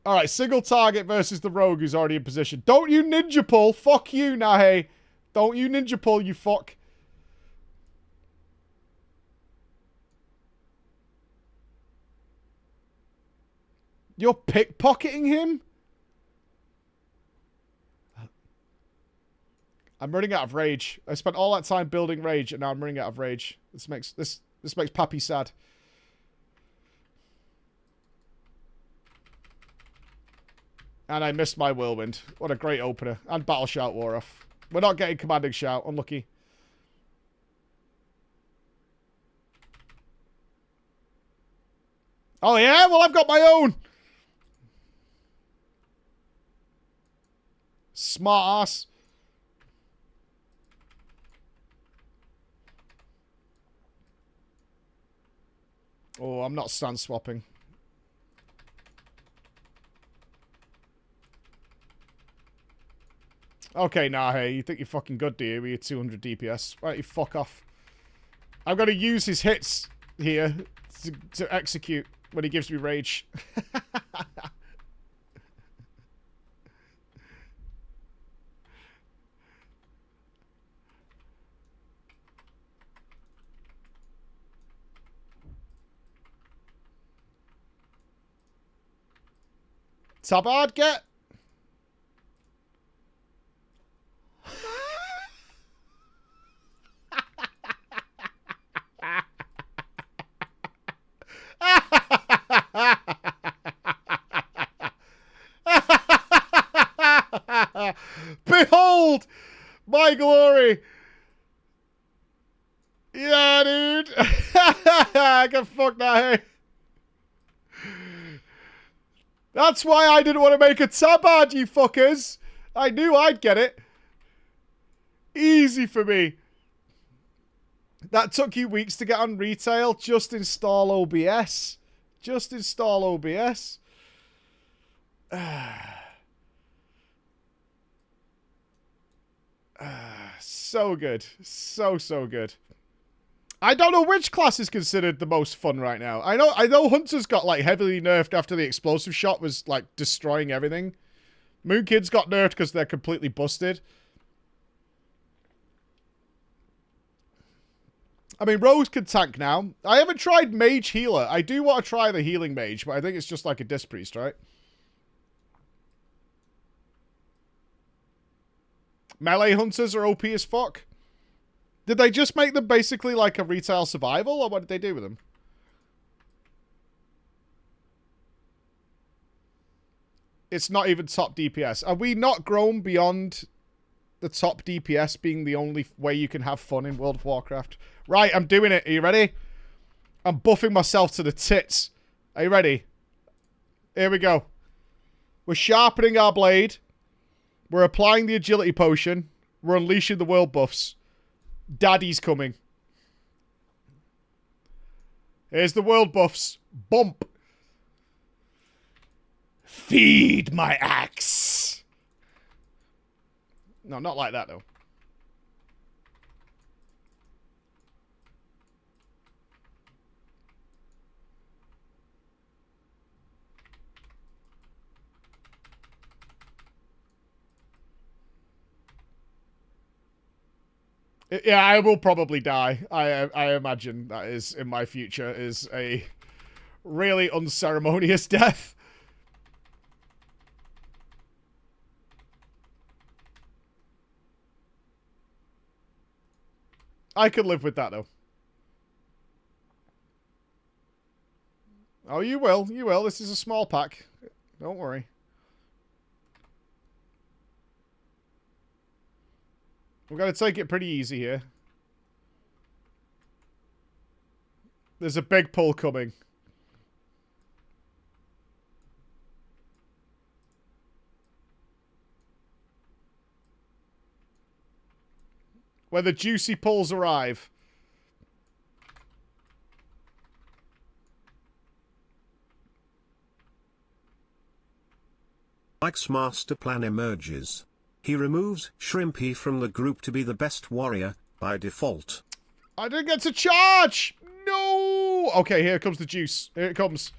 Alright, single target versus the rogue who's already in position. Don't you ninja pull. Fuck you, Nahe. Don't you ninja pull, you fuck. You're pickpocketing him? I'm running out of rage. I spent all that time building rage, and now I'm running out of rage. This makes Pappy sad. And I missed my whirlwind. What a great opener. And battle shout wore off. We're not getting commanding shout. Unlucky. Oh yeah? Well, I've got my own. Smart ass. Oh, I'm not stand swapping. Okay, nah, hey, you think you're fucking good, do you, with your 200 DPS? Why don't you fuck off? I'm going to use his hits here to execute when he gives me rage. Tabard, get. Behold my glory. Yeah, dude. I can fuck that. Hey. That's why I didn't want to make a tabard, you fuckers. I knew I'd get it. Easy for me. That took you weeks to get on retail. Just install OBS. Just install OBS. So good. So good. I don't know which class is considered the most fun right now. I know Hunter's got like heavily nerfed after the explosive shot was like destroying everything. Moon Kid's got nerfed because they're completely busted. I mean, Rose can tank now. I haven't tried Mage Healer. I do want to try the Healing Mage, but I think it's just like a Disc Priest, right? Melee Hunters are OP as fuck. Did they just make them basically like a retail survival, or what did they do with them? It's not even top DPS. Are we not grown beyond the top DPS being the only way you can have fun in World of Warcraft? Right, I'm doing it. Are you ready? I'm buffing myself to the tits. Are you ready? Here we go. We're sharpening our blade. We're applying the agility potion. We're unleashing the world buffs. Daddy's coming. Here's the world buffs. Bump. Feed my axe. No, not like that, though. Yeah, I will probably die. I imagine that is in my future is a really unceremonious death. I could live with that, though. Oh, you will. You will. This is a small pack. Don't worry. We're going to take it pretty easy here. There's a big pull coming. Where the juicy pulls arrive. Mike's master plan emerges. He removes Shrimpy from the group to be the best warrior, by default. I didn't get to charge! No! Okay, here comes the juice. Here it comes.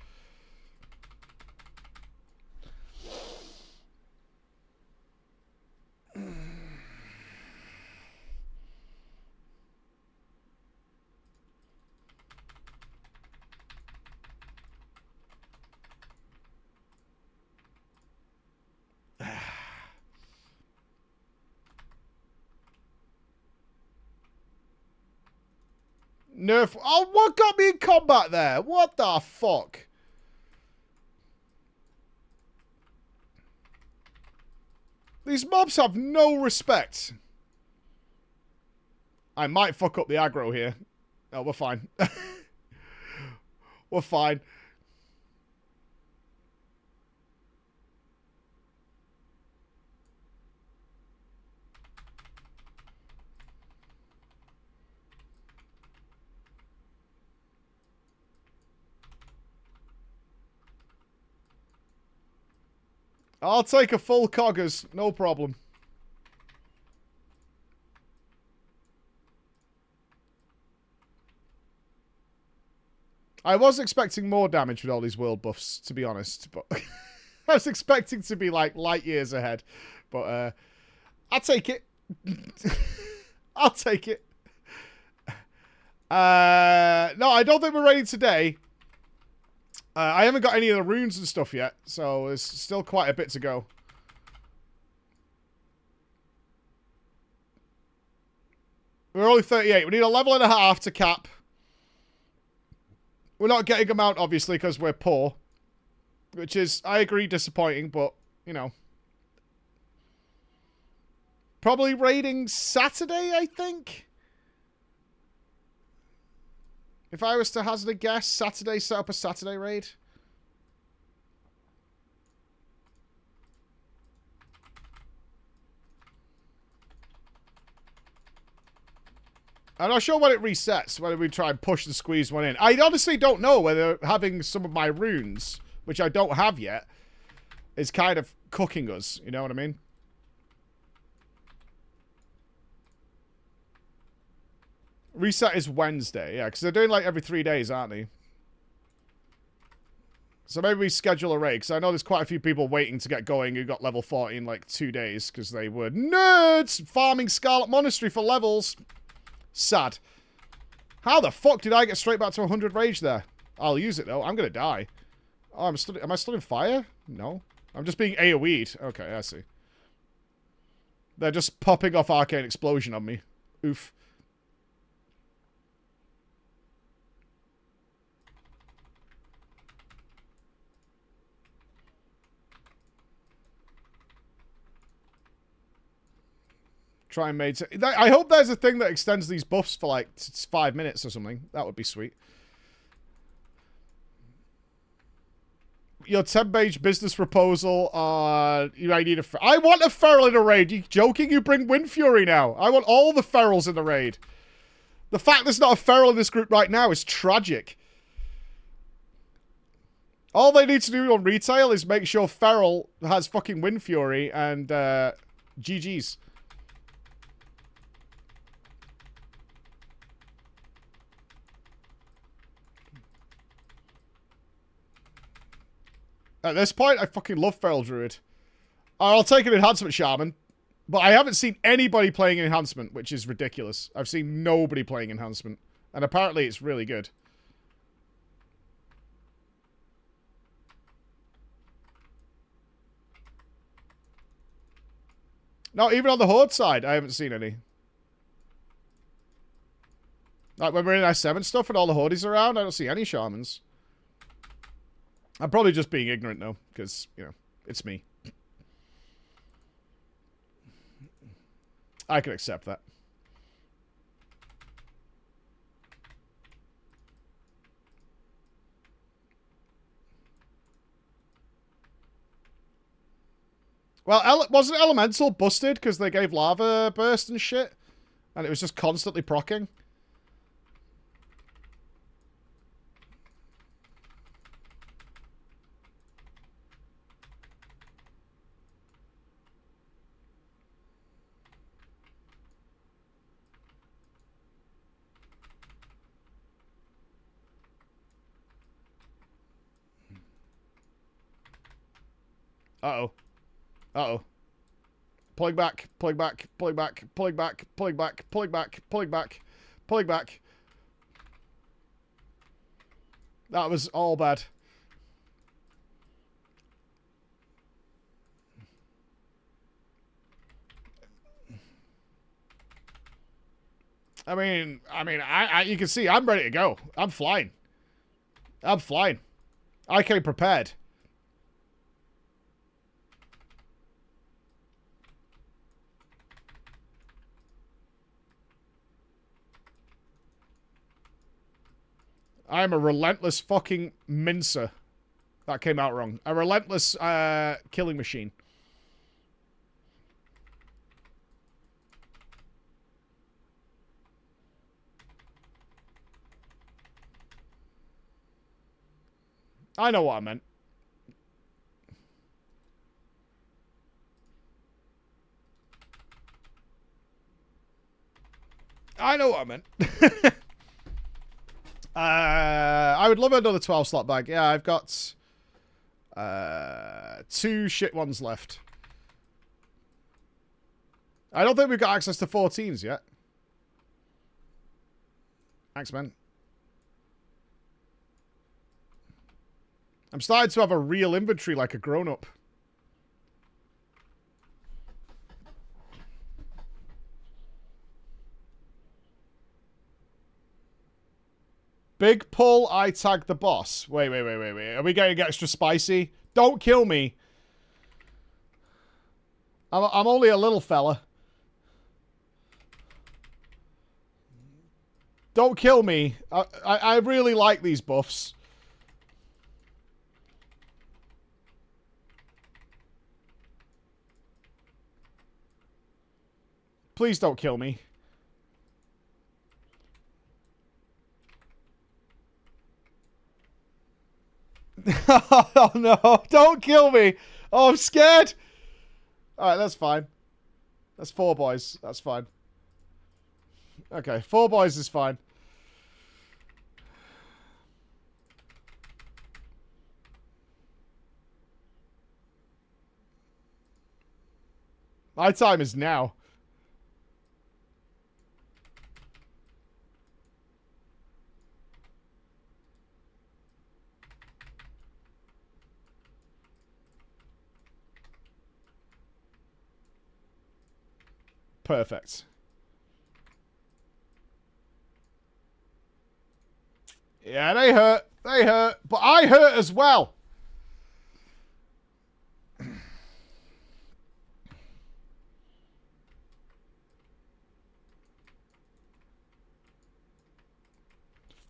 Nerf. Oh, what got me in combat there? What the fuck? These mobs have no respect. I might fuck up the aggro here. Oh, we're fine. We're fine. I'll take a full coggers, no problem. I was expecting more damage with all these world buffs, to be honest, but I was expecting to be like light years ahead. But I'll take it. I'll take it. No, I don't think we're ready today. I haven't got any of the runes and stuff yet, so there's still quite a bit to go. We're only 38. We need a level and a half to cap. We're not getting them out, obviously, because we're poor. Which is, I agree, disappointing, but, you know. Probably raiding Saturday, I think? If I was to hazard a guess, Saturday, set up a Saturday raid. I'm not sure when it resets, whether we try and push and squeeze one in. I honestly don't know whether having some of my runes, which I don't have yet, is kind of cooking us. You know what I mean? Reset is Wednesday, yeah, because they're doing like every 3 days, aren't they? So maybe we schedule a raid, because I know there's quite a few people waiting to get going who got level 40 in like 2 days, because they were nerds farming Scarlet Monastery for levels. Sad. How the fuck did I get straight back to 100 rage there? I'll use it, though. I'm going to die. Oh, am I still in fire? No. I'm just being AoE'd. Okay, I see. They're just popping off Arcane Explosion on me. Oof. Try and mate. I hope there's a thing that extends these buffs for like 5 minutes or something. That would be sweet. Your 10-page business proposal. You might need a. I want a feral in a raid. You joking? You bring Wind Fury now. I want all the ferals in the raid. The fact there's not a feral in this group right now is tragic. All they need to do on retail is make sure feral has fucking Wind Fury and GG's. At this point, I fucking love Feral Druid. I'll take an Enhancement Shaman. But I haven't seen anybody playing Enhancement, which is ridiculous. I've seen nobody playing Enhancement. And apparently it's really good. No, even on the Horde side, I haven't seen any. Like when we're in S7 stuff and all the Hordes around, I don't see any Shamans. I'm probably just being ignorant, though, because, you know, it's me. I can accept that. Well, wasn't Elemental busted because they gave lava burst and shit? And it was just constantly proccing? Uh-oh. Uh-oh. Pulling back, pulling back, pulling back, pulling back, pulling back, pulling back, pulling back, pulling back. That was all bad. I mean, you can see I'm ready to go. I'm flying. I'm flying. I came prepared. I'm a relentless fucking mincer. That came out wrong. A relentless killing machine. I know what I meant. I know what I meant. I would love another 12 slot bag. Yeah, I've got 2 shit ones left. I don't think we've got access to 14s yet. Thanks, man. I'm starting to have a real inventory like a grown-up. Big pull, I tag the boss. Wait. Are we getting extra spicy? Don't kill me. I'm only a little fella. Don't kill me. I really like these buffs. Please don't kill me. Oh, no. Don't kill me. Oh, I'm scared. All right, that's fine. That's 4 boys. That's fine. Okay, 4 boys is fine. My time is now. Perfect. Yeah, they hurt. They hurt. But I hurt as well.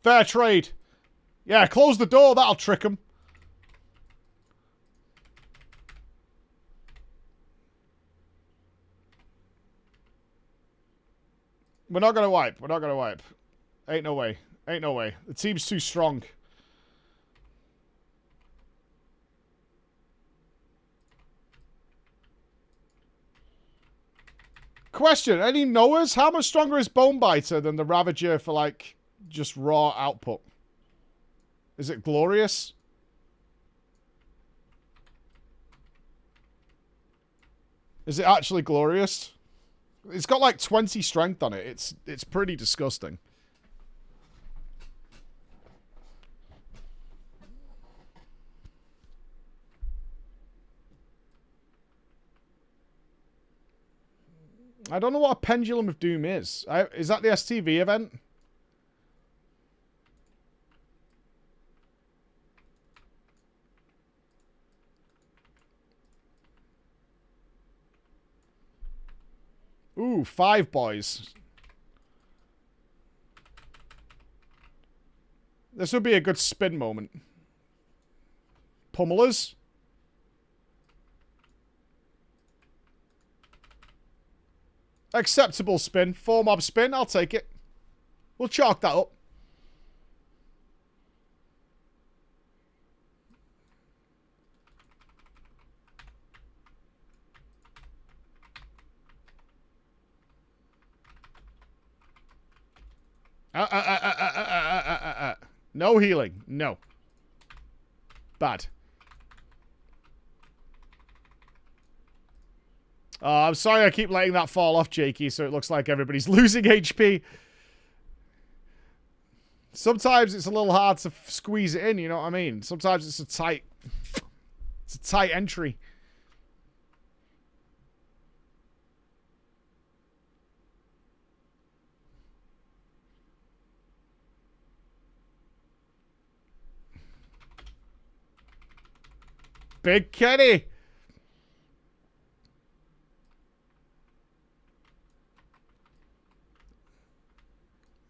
Fair trade. Yeah, close the door. That'll trick them. We're not going to wipe. We're not going to wipe. Ain't no way. Ain't no way. The team's too strong. Question. Any knowers? How much stronger is Bonebiter than the Ravager for, like, just raw output? Is it glorious? Is it actually glorious? It's got like 20 strength on it. It's pretty disgusting. I don't know what a Pendulum of Doom is. Is that the STV event? Ooh, 5 boys. This would be a good spin moment. Pummelers. Acceptable spin. 4 mob spin. I'll take it. We'll chalk that up. No healing. No. Bad. I'm sorry I keep letting that fall off, Jakey, so it looks like everybody's losing HP. Sometimes it's a little hard to squeeze it in, you know what I mean? Sometimes it's a tight entry. Big Kenny.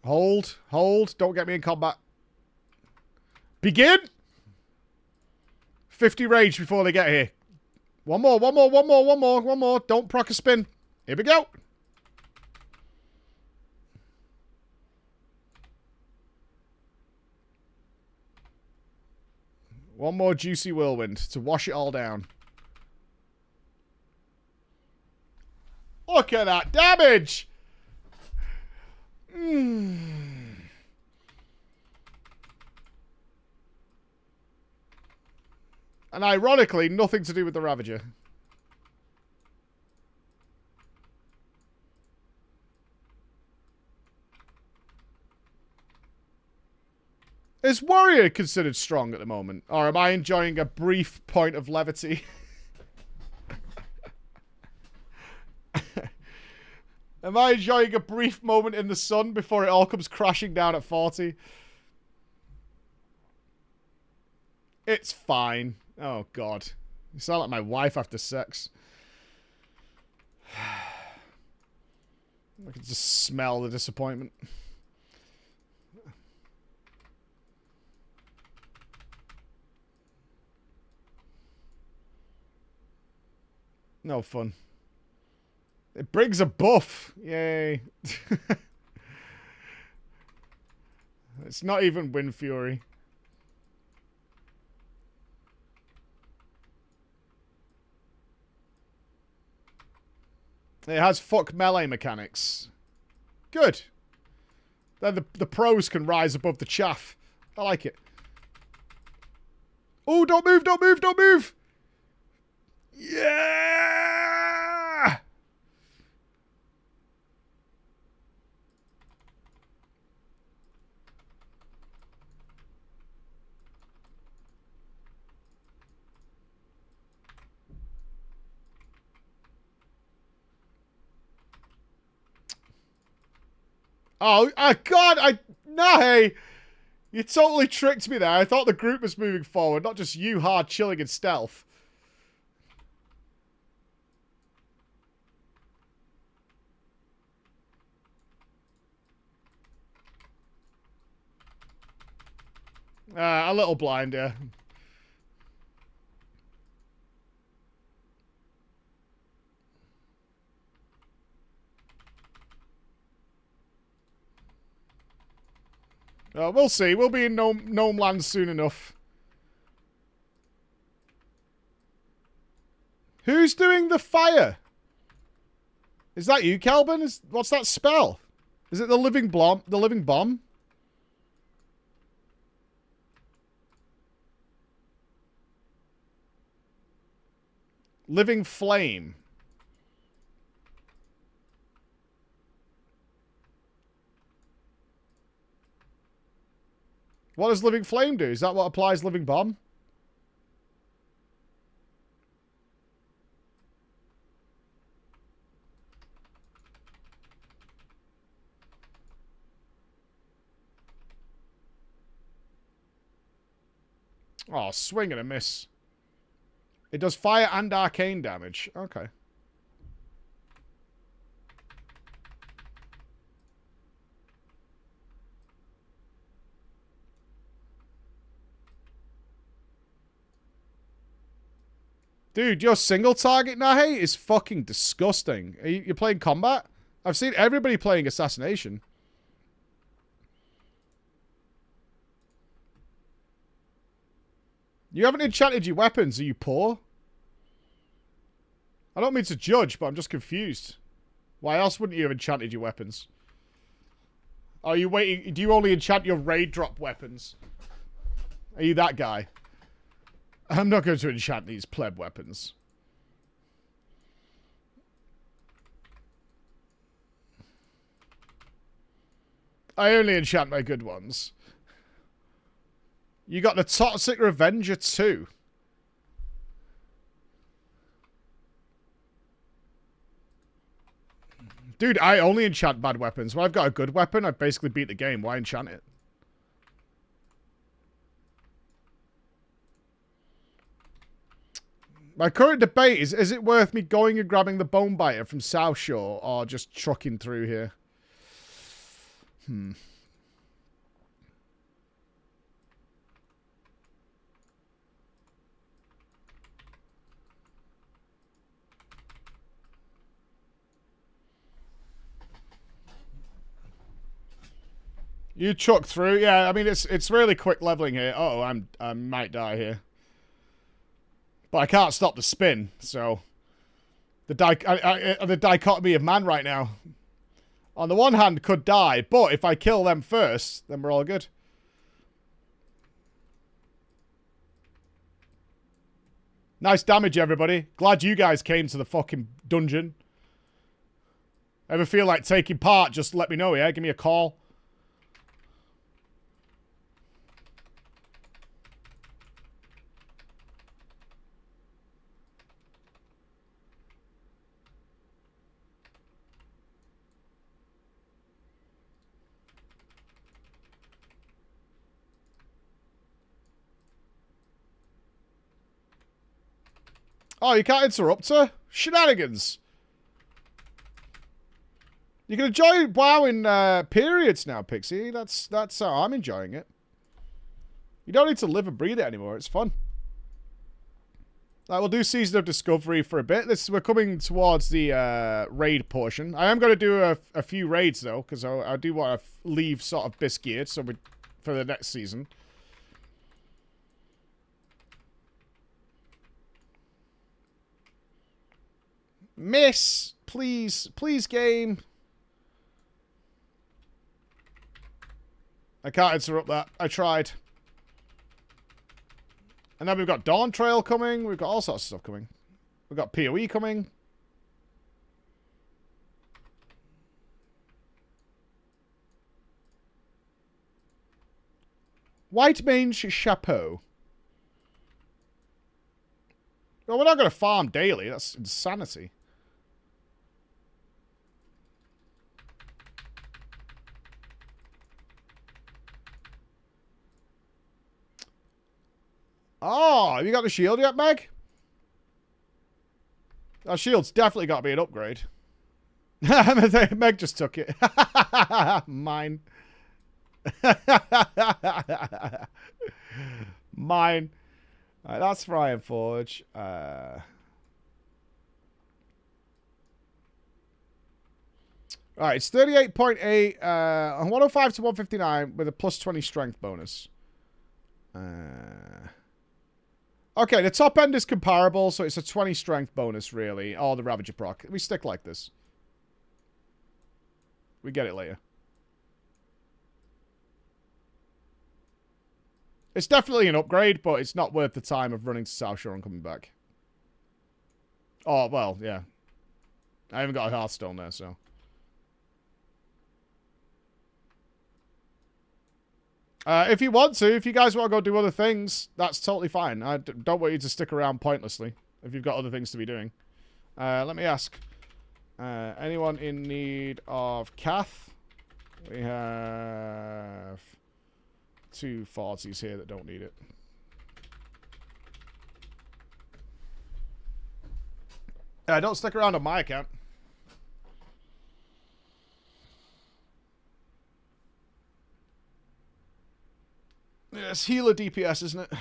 Hold. Hold. Don't get me in combat. Begin. 50 rage before they get here. One more. Don't proc a spin. Here we go. One more juicy whirlwind to wash it all down. Look at that damage! And ironically, nothing to do with the Ravager. Is Warrior considered strong at the moment? Or am I enjoying a brief point of levity? Am I enjoying a brief moment in the sun before it all comes crashing down at 40? It's fine. Oh, God. You sound like my wife after sex. I can just smell the disappointment. No fun. It brings a buff. Yay. It's not even Wind Fury. It has fuck melee mechanics. Good. Then the pros can rise above the chaff. I like it. Oh, don't move, don't move, don't move! Yeah! Oh, God, no, hey! You totally tricked me there. I thought the group was moving forward, not just you hard chilling in stealth. A little blind, yeah. We'll see. We'll be in Gnome Land soon enough. Who's doing the fire? Is that you, Kelvin? What's that spell? Is it the living bomb? The living bomb? Living flame. What does living flame do? Is that what applies living bomb? Oh, swing and a miss. It does fire and arcane damage. Okay. Dude, your single target Nahe is fucking disgusting. You're playing combat? I've seen everybody playing assassination. You haven't enchanted your weapons. Are you poor? I don't mean to judge, but I'm just confused. Why else wouldn't you have enchanted your weapons? Are you waiting? Do you only enchant your raid drop weapons? Are you that guy? I'm not going to enchant these pleb weapons. I only enchant my good ones. You got the Toxic Revenger too. Dude, I only enchant bad weapons. When I've got a good weapon, I've basically beat the game. Why enchant it? My current debate is it worth me going and grabbing the Bone Biter from South Shore or just trucking through here? You chuck through? Yeah, I mean, it's really quick leveling here. Uh oh, I might die here. But I can't stop the spin, so... The dichotomy of man right now. On the one hand, could die, but if I kill them first, then we're all good. Nice damage, everybody. Glad you guys came to the fucking dungeon. Ever feel like taking part, just let me know, yeah? Give me a call. Oh, you can't interrupt her? Shenanigans. You can enjoy WoW in periods now, Pixie. That's how I'm enjoying it. You don't need to live and breathe it anymore. It's fun. We'll do Season of Discovery for a bit. We're coming towards the raid portion. I am going to do a few raids, though, because I do want to leave sort of bis-geared for the next season. Miss. Please. Please, game. I can't interrupt that. I tried. And then we've got Dawn Trail coming. We've got all sorts of stuff coming. We've got PoE coming. White Mange Chapeau. Well, we're not going to farm daily. That's insanity. Oh, have you got the shield yet, Meg? Our shield's definitely got to be an upgrade. Meg just took it. Mine. Mine. Alright, that's Fry and Forge. Alright, it's 38.8 on 105 to 159 with a plus 20 strength bonus. Okay, the top end is comparable, so it's a 20 strength bonus, really. Oh, the Ravager proc. We stick like this. We get it later. It's definitely an upgrade, but it's not worth the time of running to South Shore and coming back. Oh, well, yeah. I haven't got a Hearthstone there, so. If you want to, if you guys want to go do other things, that's totally fine. I don't want you to stick around pointlessly if you've got other things to be doing. Let me ask. Anyone in need of Cath? We have 2 40s here that don't need it. Don't stick around on my account. Yeah, it's healer DPS, isn't it?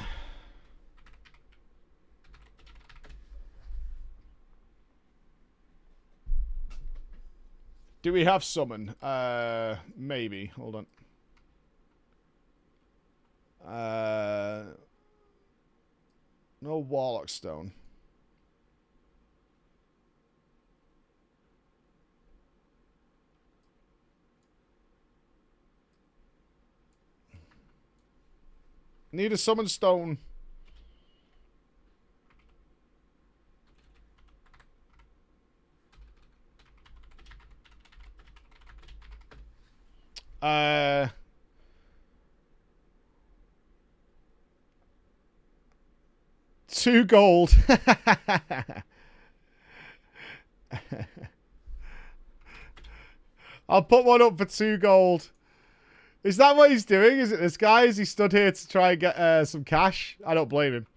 Do we have summon? Maybe. Hold on. No Warlock Stone. Need a summon stone. $2 gold. I'll put one up for 2 gold. Is that what he's doing? Is it this guy? Is he stood here to try and get some cash? I don't blame him.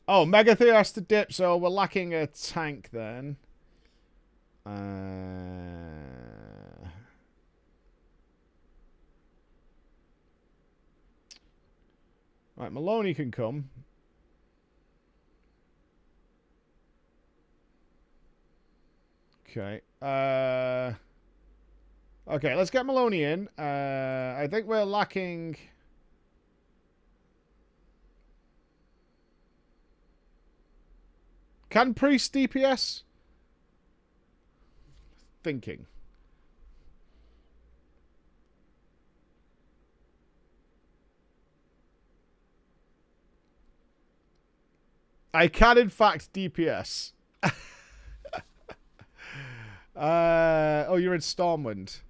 Oh, Megathea has to dip, so we're lacking a tank then. Right, Maloney can come. Okay. Okay, let's get Maloney in. I think we're lacking... Can Priest DPS? Thinking. I can, in fact, DPS. Oh, you're in Stormwind.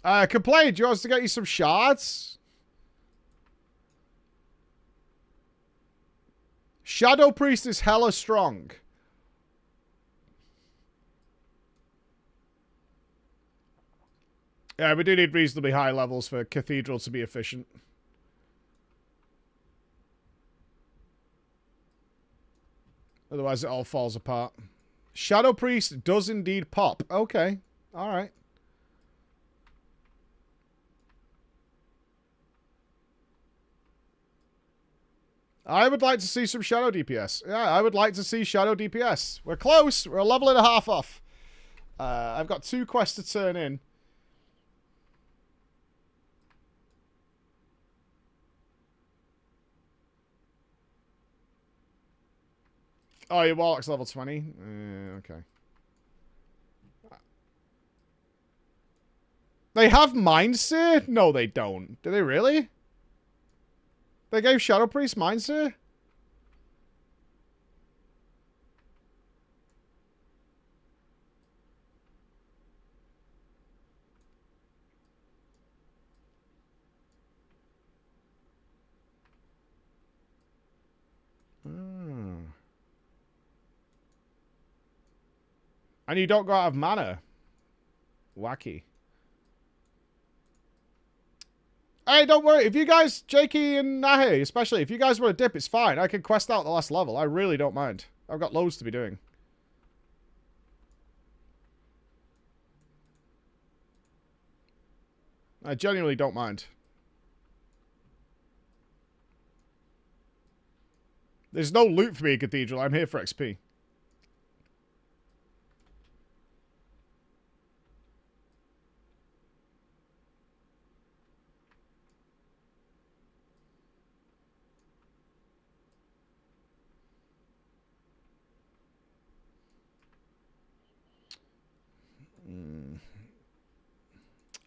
Complain, do you want us to get you some shards? Shadow Priest is hella strong. Yeah, we do need reasonably high levels for Cathedral to be efficient. Otherwise, it all falls apart. Shadow Priest does indeed pop. Okay. All right. I would like to see some Shadow DPS. Yeah, I would like to see Shadow DPS. We're close. We're a level and a half off. I've got 2 quests to turn in. Oh, your Warlock's level 20? Okay. They have Mindseer? No, they don't. Do they really? They gave Shadow Priest Mindseer? And you don't go out of mana. Wacky. Hey, don't worry. If you guys, Jakey and Nahe, especially, if you guys want to dip, it's fine. I can quest out the last level. I really don't mind. I've got loads to be doing. I genuinely don't mind. There's no loot for me in Cathedral. I'm here for XP.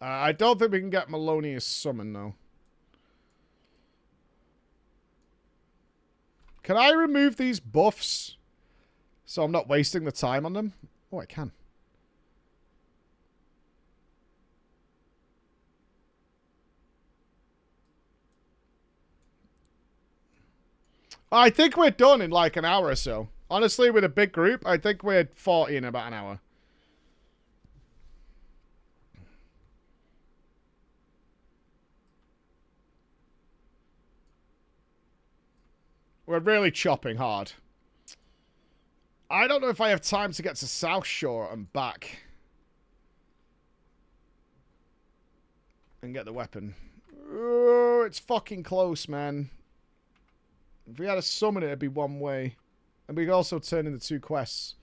I don't think we can get Melonius Summon, though. Can I remove these buffs so I'm not wasting the time on them? Oh, I can. I think we're done in like an hour or so. Honestly, with a big group, I think we're 40 in about an hour. We're really chopping hard. I don't know if I have time to get to South Shore and back. And get the weapon. Oh, it's fucking close, man. If we had a summon it, it'd be one way. And we could also turn in the 2 quests.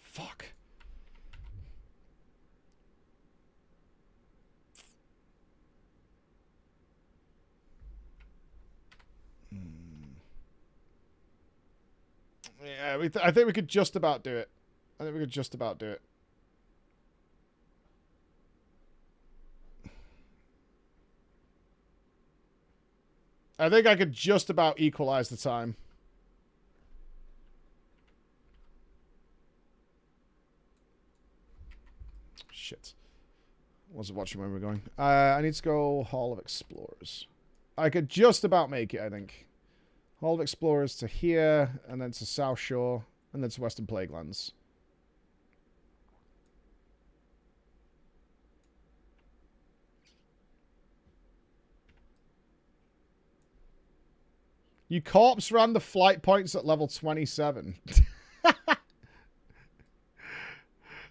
Fuck. Yeah, I think we could just about do it. I think we could just about do it. I think I could just about equalize the time. Shit. Wasn't watching where we were going. I need to go Hall of Explorers. I could just about make it, I think. Hall of Explorers to here, and then to South Shore, and then to Western Plaguelands. You corpse ran the flight points at level 27.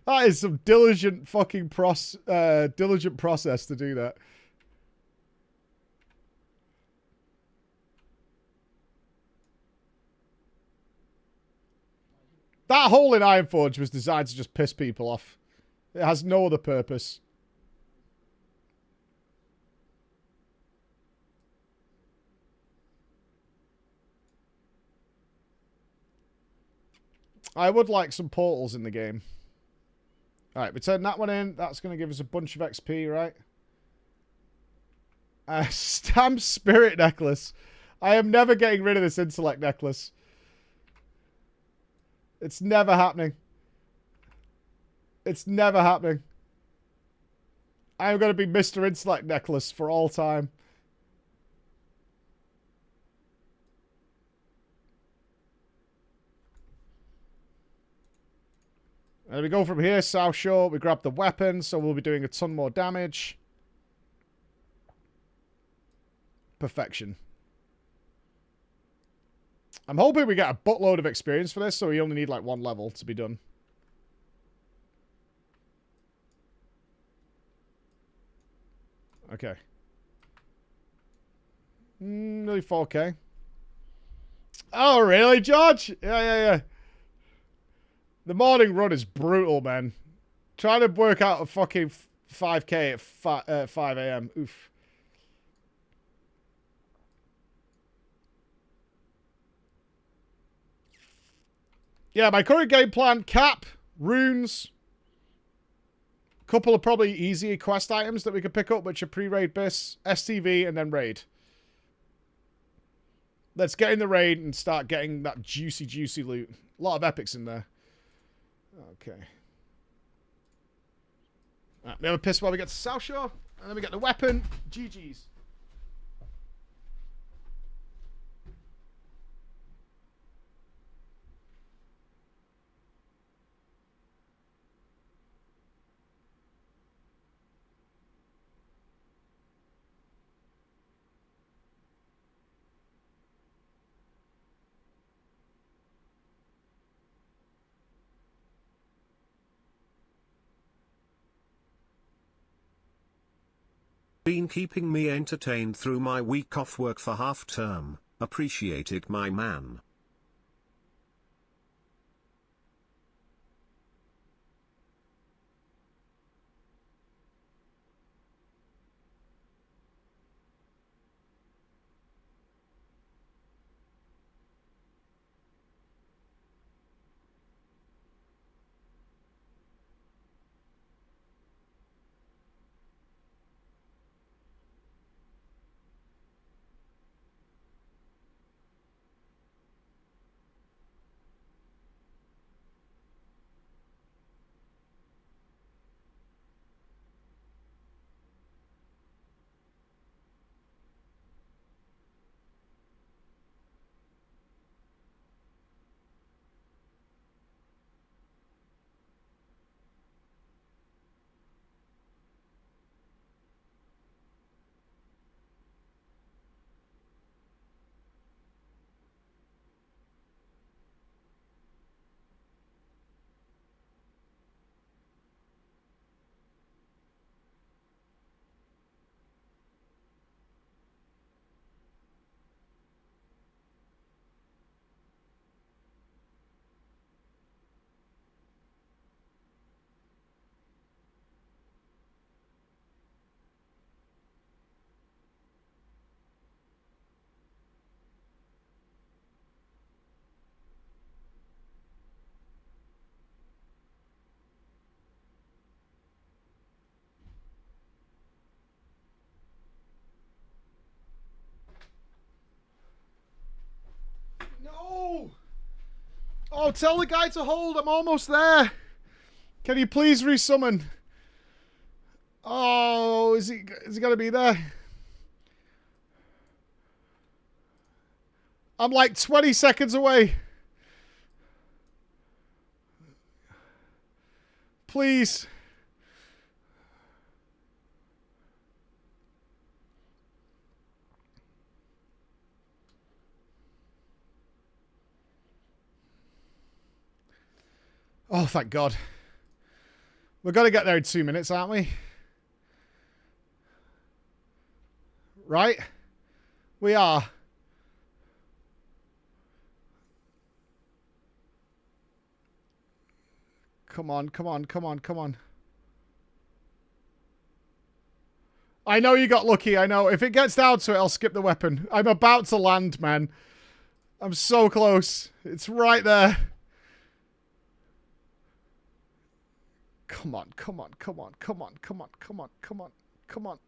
That is some diligent fucking diligent process to do that. That hole in Ironforge was designed to just piss people off. It has no other purpose. I would like some portals in the game. Alright, we turn that one in. That's going to give us a bunch of XP, right? Stamp Spirit Necklace. I am never getting rid of this Intellect Necklace. It's never happening. It's never happening. I'm going to be Mr. Intellect Necklace for all time. And we go from here, South Shore. We grab the weapon, so we'll be doing a ton more damage. Perfection. I'm hoping we get a buttload of experience for this, so we only need like 1 level to be done. Okay. Nearly 4K. Oh, really, George? Yeah. The morning run is brutal, man. Trying to work out a fucking 5K at 5 a.m. Oof. Yeah, my current game plan, cap, runes, couple of probably easier quest items that we could pick up, which are pre-raid bis, STV, and then raid. Let's get in the raid and start getting that juicy, juicy loot. A lot of epics in there. Okay. Right, we have a piss while we get to South Shore, and then we get the weapon. GG's. Been keeping me entertained through my week off work for half term. Appreciate it, my man. No! Oh, tell the guy to hold. I'm almost there. Can you please resummon? Oh, is he gonna be there? I'm like 20 seconds away. Please. Oh, thank God. We're going to get there in 2 minutes, aren't we? Right? We are. Come on, come on, come on, come on. I know you got lucky, I know. If it gets down to it, I'll skip the weapon. I'm about to land, man. I'm so close. It's right there. Come on, come on, come on, come on, come on, come on, come on, come on.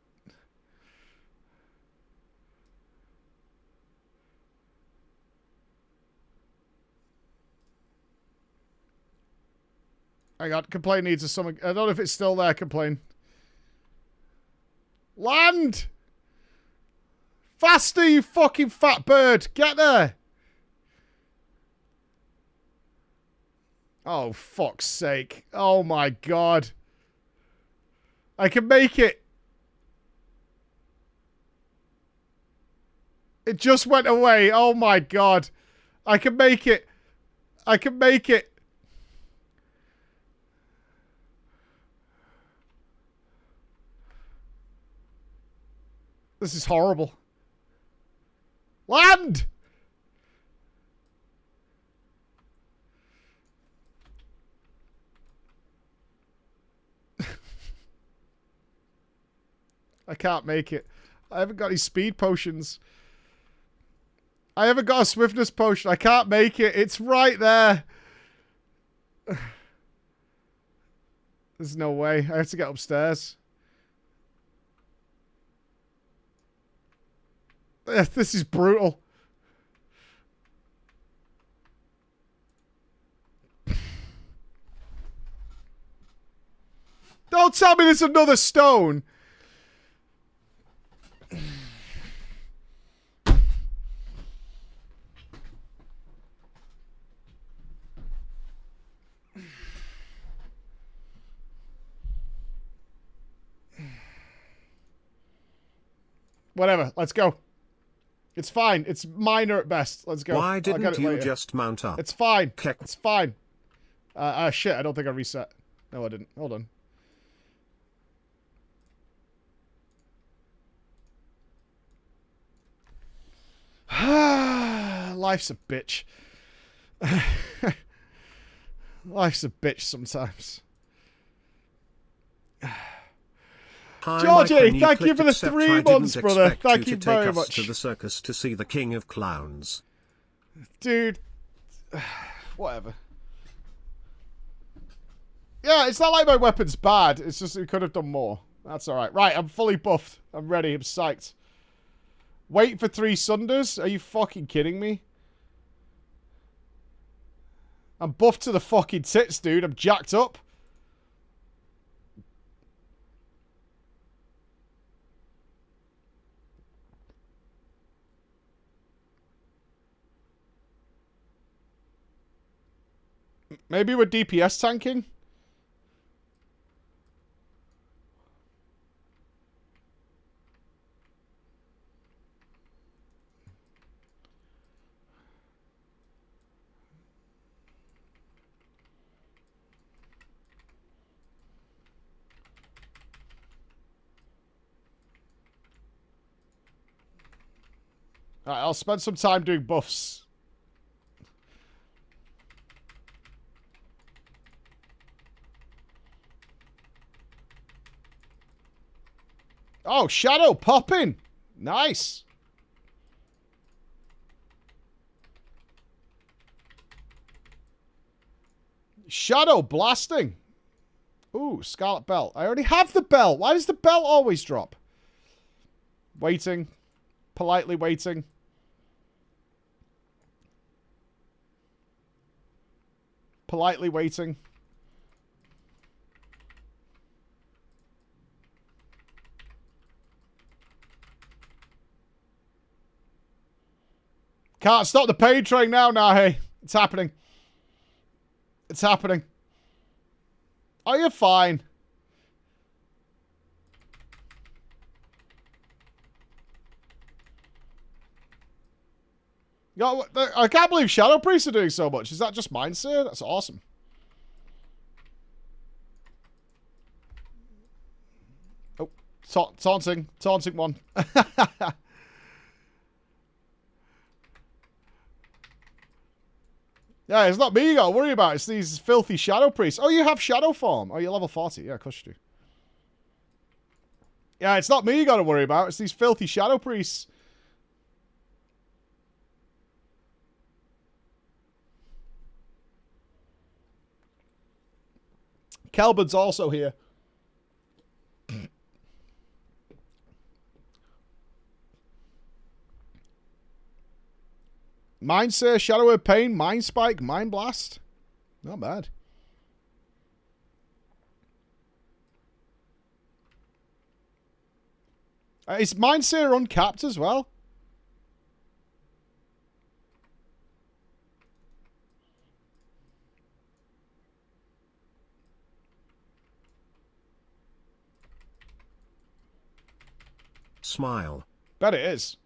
Hang on, complaint needs a summon. I don't know if it's still there, complaint. Land! Faster, you fucking fat bird! Get there! Oh, fuck's sake. Oh my God. I can make it. It just went away. Oh my God. I can make it. I can make it. This is horrible. Land! I can't make it. I haven't got any speed potions. I haven't got a swiftness potion. I can't make it. It's right there. There's no way. I have to get upstairs. This is brutal. Don't tell me there's another stone. Whatever. Let's go. It's fine. It's minor at best. Let's go. Why didn't you just mount up? It's fine. It's fine. Shit. I don't think I reset. No, I didn't. Hold on. Life's a bitch. Life's a bitch sometimes. Hi, Georgie, thank you for the 3 months, brother. Thank you very much. To the circus to see the king of clowns. Dude, whatever. Yeah, it's not like my weapon's bad. It's just we could have done more. That's all right. Right, I'm fully buffed. I'm ready. I'm psyched. Wait for 3 Sunders? Are you fucking kidding me? I'm buffed to the fucking tits, dude. I'm jacked up. Maybe we're DPS tanking? Alright, I'll spend some time doing buffs. Oh, Shadow popping. Nice. Shadow blasting. Ooh, Scarlet Belt. I already have the belt. Why does the belt always drop? Waiting. Politely waiting. Politely waiting. Can't stop the pain train now, Nahe. It's happening. It's happening. Oh, you're fine. I can't believe Shadow Priests are doing so much. Is that just Mindseer? That's awesome. Oh, taunting. Taunting one. Yeah, it's not me you gotta worry about. It's these filthy Shadow Priests. Oh, you have Shadow Form. Oh, you're level 40. Yeah, of course you do. Yeah, it's not me you gotta worry about. It's these filthy Shadow Priests. Kelbin's also here. Mindseer, Shadow of Pain, Mind Spike, Mind Blast. Not bad. Is Mindseer uncapped as well? Smile. Bet it is.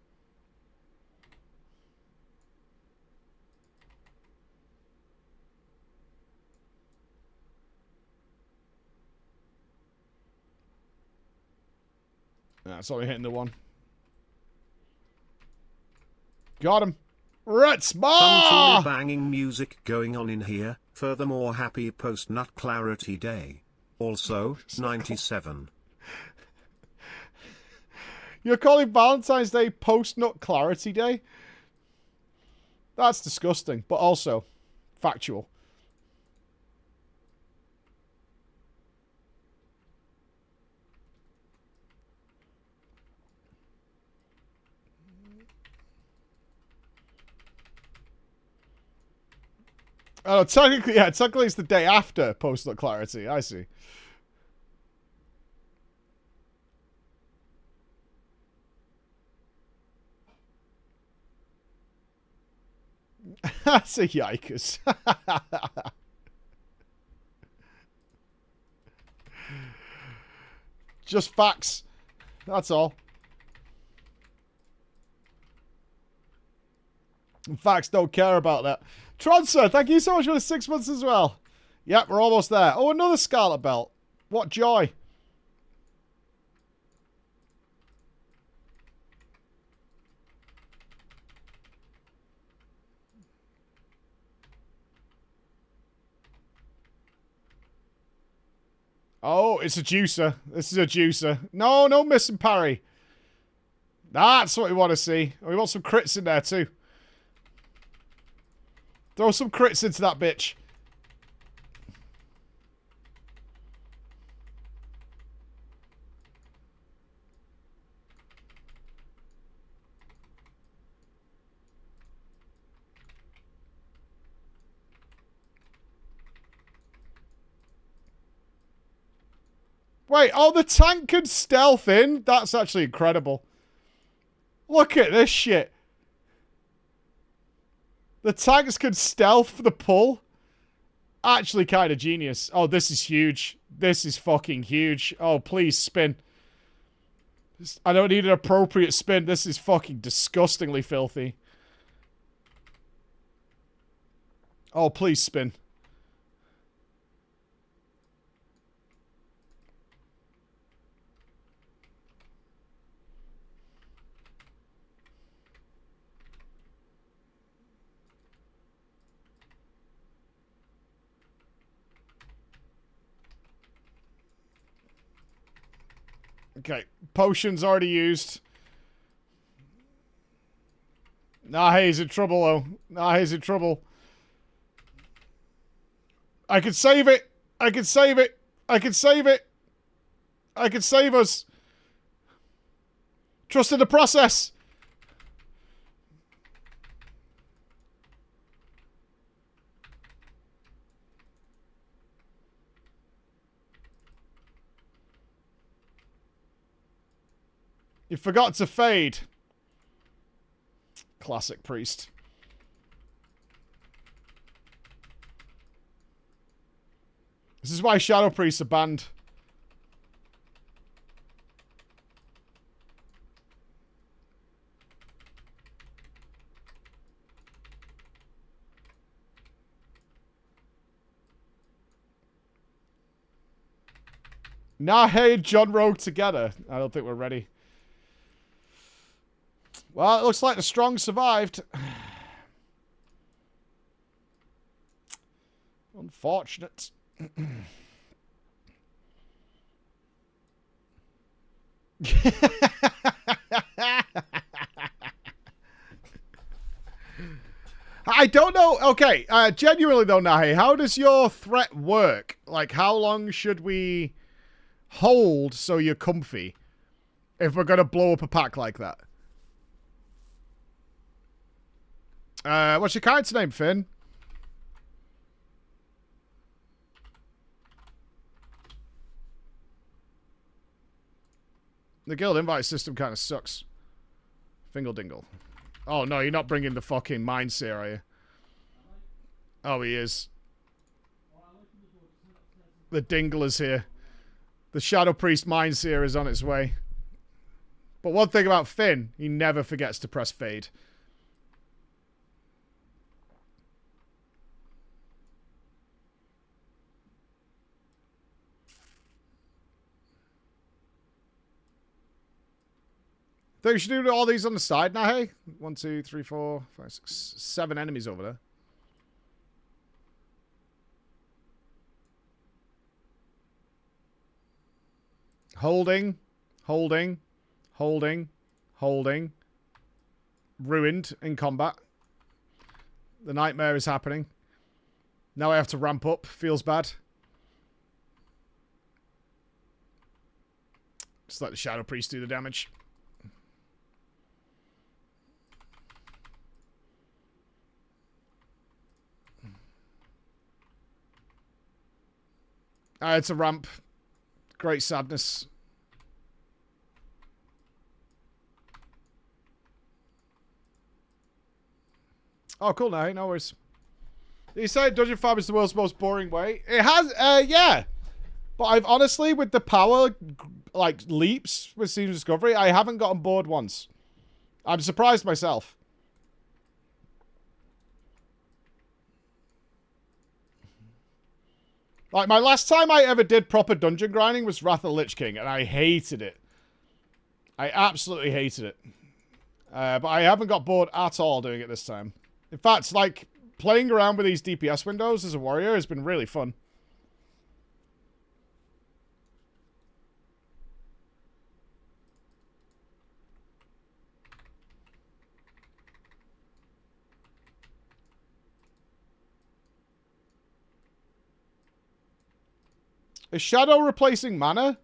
That's only hitting the one. Got him. Some banging music going on in here. Furthermore, happy post-nut clarity day. Also, 97. You're calling Valentine's Day post-nut clarity day? That's disgusting, but also factual. Oh, technically, yeah, technically it's the day after post-look clarity. I see. That's a yikers. Just facts. That's all. Facts don't care about that. Tronser, thank you so much for the 6 months as well. Yep, we're almost there. Oh, another Scarlet Belt. What joy. Oh, it's a juicer. This is a juicer. No, no missing parry. That's what we want to see. We want some crits in there too. Throw some crits into that bitch. Wait, oh, the tank can stealth in? That's actually incredible. Look at this shit. The tanks can stealth the pull. Actually kind of genius. Oh, this is huge. This is fucking huge. Oh, please spin. I don't need an appropriate spin. This is fucking disgustingly filthy. Oh, please spin. Okay, potion's already used. Nah, he's in trouble, though. Nah, he's in trouble. I can save it. I can save it. I can save it. I can save us. Trust in the process. You forgot to fade. Classic priest. This is why shadow priests are banned. Nahe and John Rogue together. I don't think we're ready. Well, it looks like the strong survived. Unfortunate. I don't know. Okay, genuinely though, Nahe, how does your threat work? Like, how long should we hold so you're comfy if we're going to blow up a pack like that? What's your character name, Finn? The guild invite system kind of sucks. Fingle dingle. Oh, no, you're not bringing the fucking mind seer, are you? Oh, he is. The dingle is here. The Shadow Priest mind seer is on its way. But one thing about Finn, he never forgets to press fade. Think we should do all these on the side now, hey? 1, 2, 3, 4, 5, 6, 7 enemies over there. Holding. Holding. Holding. Holding. Ruined in combat. The nightmare is happening. Now I have to ramp up. Feels bad. Just let the Shadow Priest do the damage. It's a ramp. Great sadness. Oh, cool, no, no worries. You say Dungeon Farm is the world's most boring way? It has, yeah. But I've honestly, with the power, like, leaps with Season Discovery, I haven't gotten bored once. I'm surprised myself. Like, my last time I ever did proper dungeon grinding was Wrath of the Lich King, and I hated it. I absolutely hated it. But I haven't got bored at all doing it this time. In fact, like, playing around with these DPS windows as a warrior has been really fun. Is Shadow replacing mana?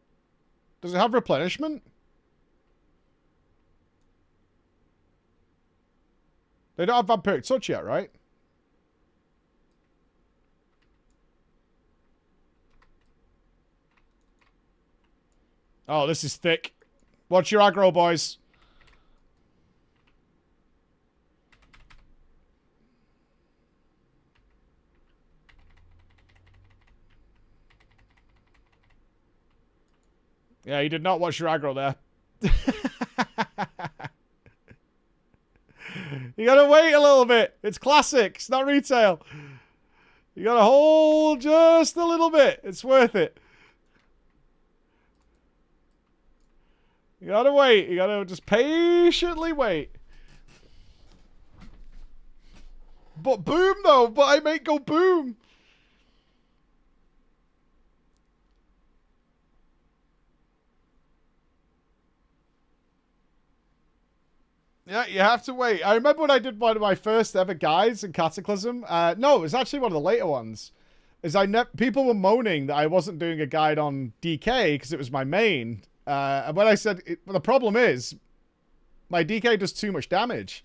Does it have replenishment? They don't have Vampiric Touch yet, right? Oh, this is thick. Watch your aggro, boys. Yeah, you did not watch your aggro there. You gotta wait a little bit. It's classic. It's not retail. You gotta hold just a little bit. It's worth it. You gotta wait. You gotta just patiently wait. But boom, though. But I make go boom. Yeah, you have to wait. I remember when I did one of my first ever guides in Cataclysm. No, it was actually one of the later ones. People were moaning that I wasn't doing a guide on DK because it was my main. And when I said, the problem is, my DK does too much damage.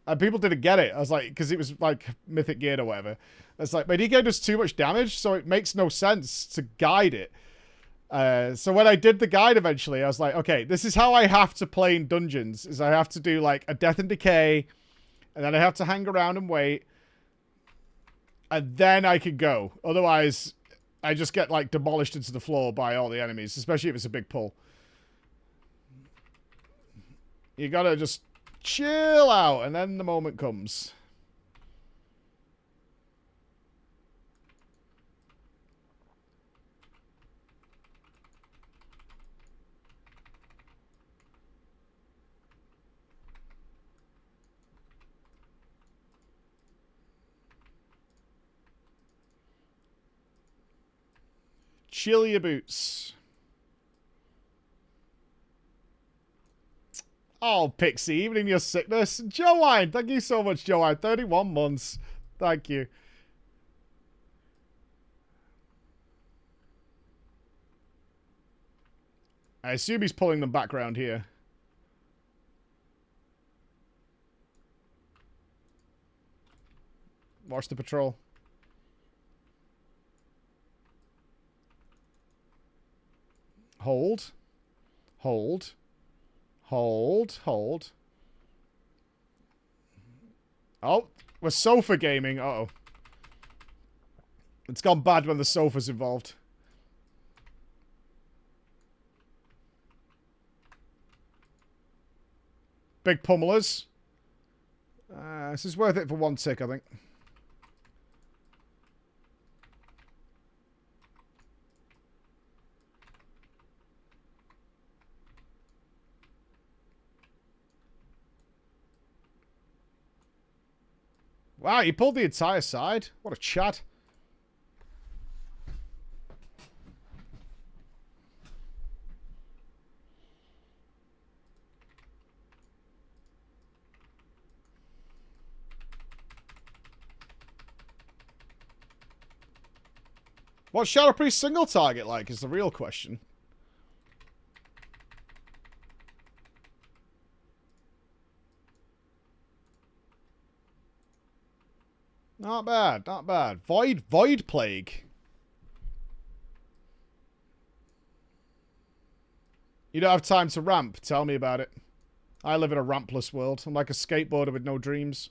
And people didn't get it. I was like, because it was like Mythic Geared or whatever. It's like, my DK does too much damage, so it makes no sense to guide it. So when I did the guide eventually, I was like, okay, this is how I have to play in dungeons, is I have to do like a Death and Decay, and then I have to hang around and wait, and then I can go. Otherwise, I just get like demolished into the floor by all the enemies, especially if it's a big pull. You gotta just chill out, and then the moment comes. Chill your boots. Oh, Pixie, even in your sickness. Joanne, thank you so much, Joanne. 31 months. Thank you. I assume he's pulling them back around here. Watch the patrol. Hold. Hold. Hold. Hold. Oh, we're sofa gaming. Uh-oh. It's gone bad when the sofa's involved. Big pummelers. This is worth it for one tick, I think. Wow, he pulled the entire side. What a chat. What's Shadow Priest single target like is the real question. Not bad, not bad. Void Plague. You don't have time to ramp. Tell me about it. I live in a rampless world. I'm like a skateboarder with no dreams.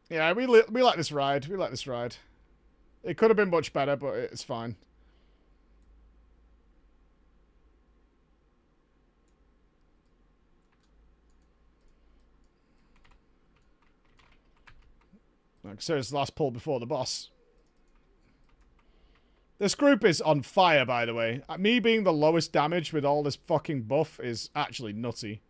Yeah, we like this ride. We like this ride. It could have been much better, but it's fine. So it's the last pull before the boss. This group is on fire, by the way. Me being the lowest damage with all this fucking buff is actually nutty.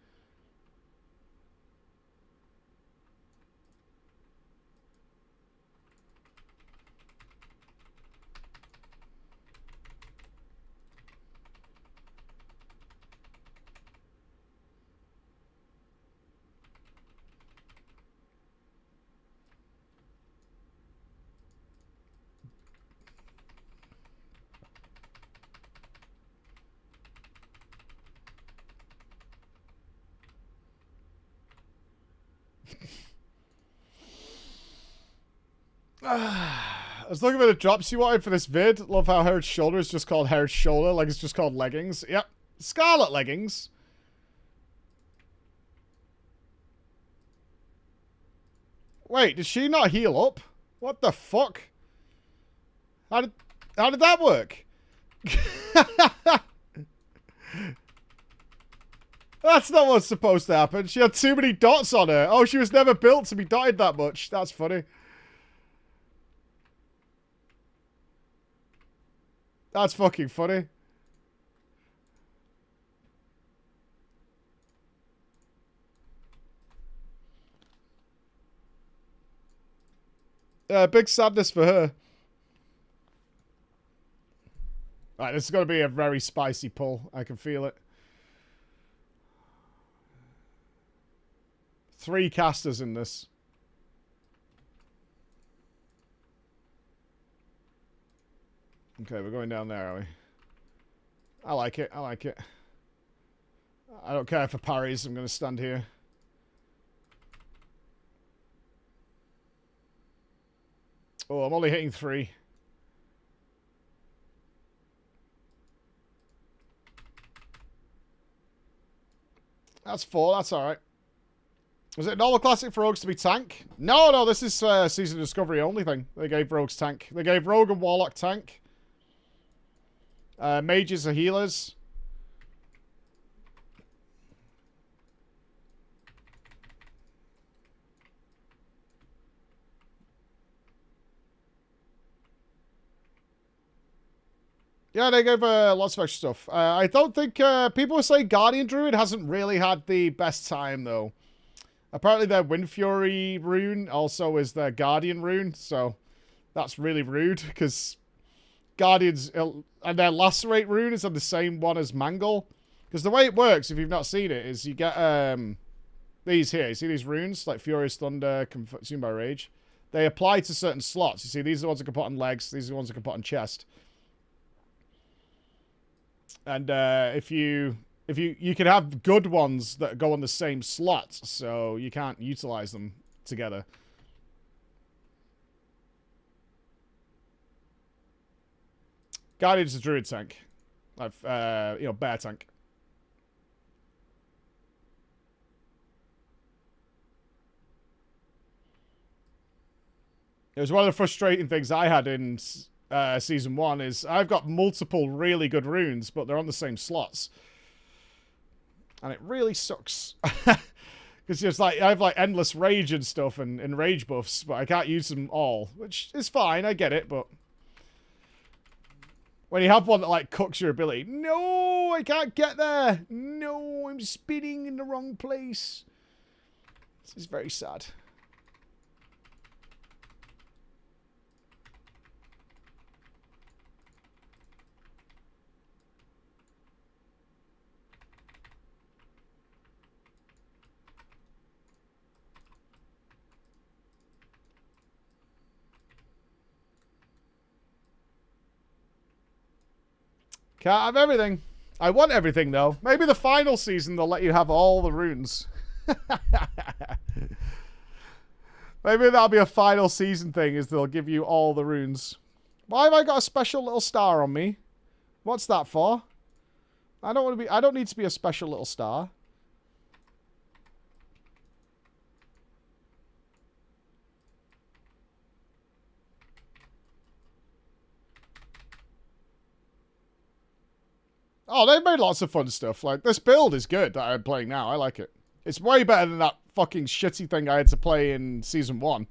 I was looking for the drops you wanted for this vid. Love how Herod's shoulder is just called Herod's shoulder, like it's just called leggings. Yep. Scarlet leggings. Wait, did she not heal up? What the fuck? How did that work? That's not what's supposed to happen. She had too many dots on her. Oh, she was never built to be dotted that much. That's funny. That's fucking funny. Big sadness for her. Alright, this is going to be a very spicy pull. I can feel it. 3 casters in this. Okay, we're going down there, are we? I like it. I like it. I don't care for parries. I'm going to stand here. Oh, I'm only hitting 3. That's 4. That's all right. Was it normal classic for rogues to be tank? No, this is season discovery only thing. They gave rogues tank. They gave rogue and warlock tank. Mages are healers. Yeah, they gave lots of extra stuff. I don't think people were saying Guardian Druid hasn't really had the best time, though. Apparently their Wind Fury rune also is their Guardian rune, so that's really rude, because Guardians, and their Lacerate rune is on the same one as Mangle. Because the way it works, if you've not seen it, is you get these here. You see these runes, like Furious Thunder, Consumed by Rage? They apply to certain slots. You see, these are the ones I can put on legs. These are the ones I can put on chest. And you can have good ones that go on the same slot, so you can't utilize them together. Guardian's a druid tank. Bear tank. It was one of the frustrating things I had in Season 1 is I've got multiple really good runes, but they're on the same slots. And it really sucks. Because it's like I have like endless rage and stuff and rage buffs, but I can't use them all. Which is fine, I get it, but when you have one that like cooks your ability, no, I can't get there. No, I'm spinning in the wrong place. This is very sad. Can't have everything. I want everything, though. Maybe the final season they'll let you have all the runes. Maybe that'll be a final season thing, is they'll give you all the runes. Why have I got a special little star on me? What's that for? I don't need to be a special little star. Oh, they've made lots of fun stuff. Like, this build is good that I'm playing now. I like it. It's way better than that fucking shitty thing I had to play in Season 1.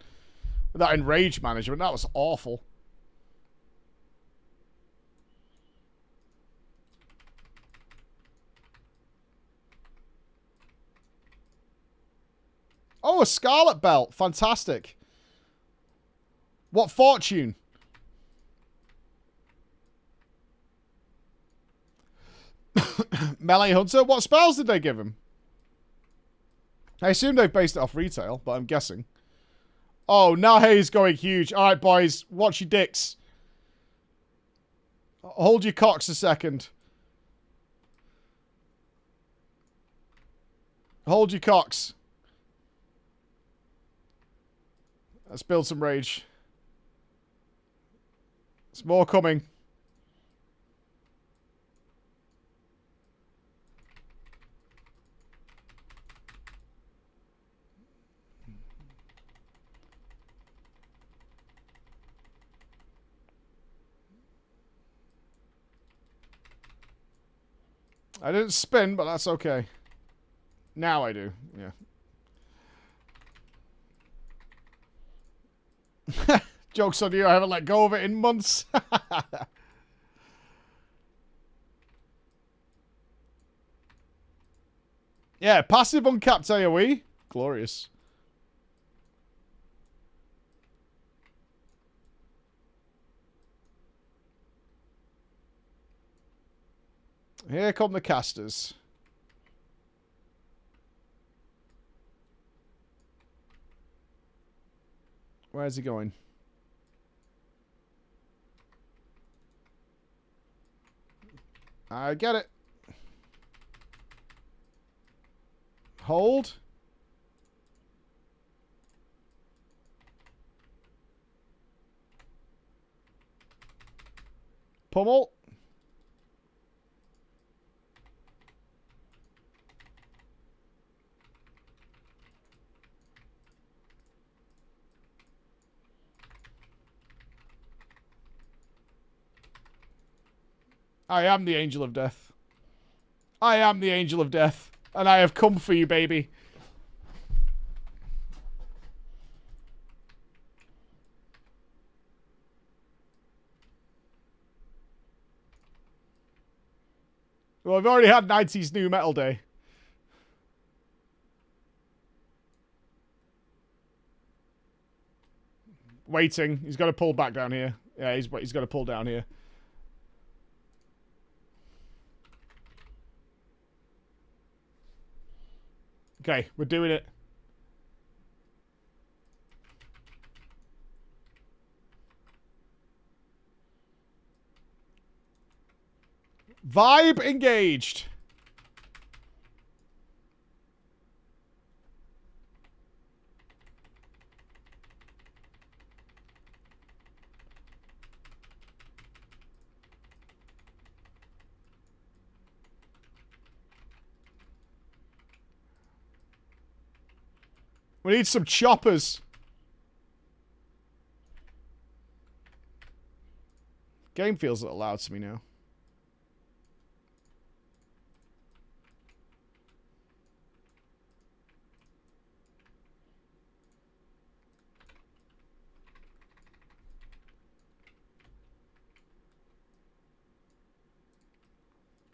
With that enrage management. That was awful. Oh, a Scarlet Belt. Fantastic. What fortune? Melee Hunter? What spells did they give him? I assume they've based it off retail, but I'm guessing. Oh, Nahe's going huge. All right, boys. Watch your dicks. Hold your cocks a second. Hold your cocks. Let's build some rage. There's more coming. I didn't spin, but that's okay. Now I do, yeah. Joke's on you, I haven't let go of it in months. Yeah, passive uncapped AoE. Glorious. Here come the casters. Where's he going? I get it. Hold. Pummel. I am the angel of death. I am the angel of death. And I have come for you, baby. Well, I've already had 90s New Metal Day. Waiting. He's got to pull back down here. Yeah, he's got to pull down here. Okay, we're doing it. Vibe engaged. We need some choppers. Game feels a little loud to me now.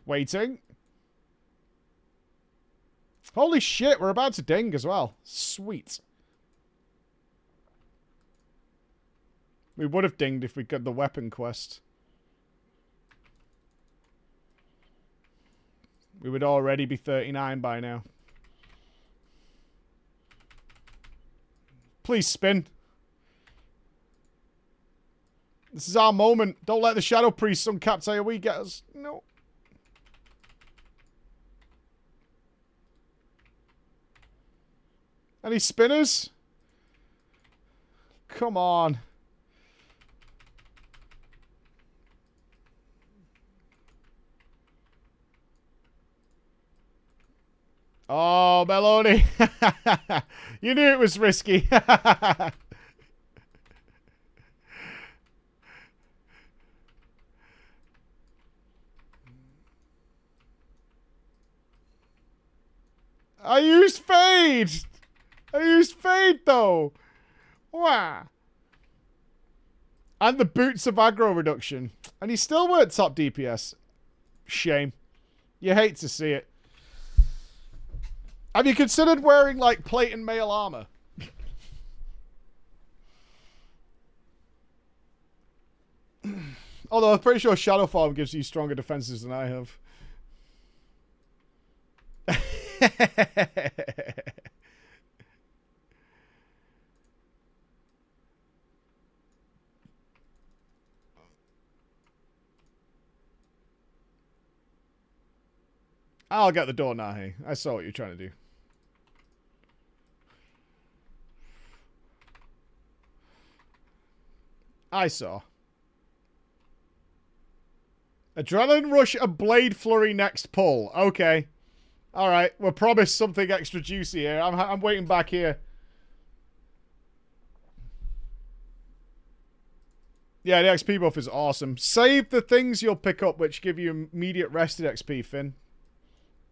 Waiting. Holy shit, we're about to ding as well. Sweet. We would have dinged if we got the weapon quest. We would already be 39 by now. Please spin. This is our moment. Don't let the Shadow Priest Suncapped AoE get us. No. Any spinners? Come on. Oh, Meloni. You knew it was risky. I used Fade. I used Fade, though. Wow. And the Boots of aggro reduction. And he still weren't top DPS. Shame. You hate to see it. Have you considered wearing, like, plate and mail armor? Although I'm pretty sure Shadow Farm gives you stronger defenses than I have. I'll get the door now, hey. I saw what you're trying to do. I saw. Adrenaline Rush and Blade Flurry next pull. Okay. Alright, we're promised something extra juicy here. I'm waiting back here. Yeah, the XP buff is awesome. Save the things you'll pick up which give you immediate rested XP, Finn.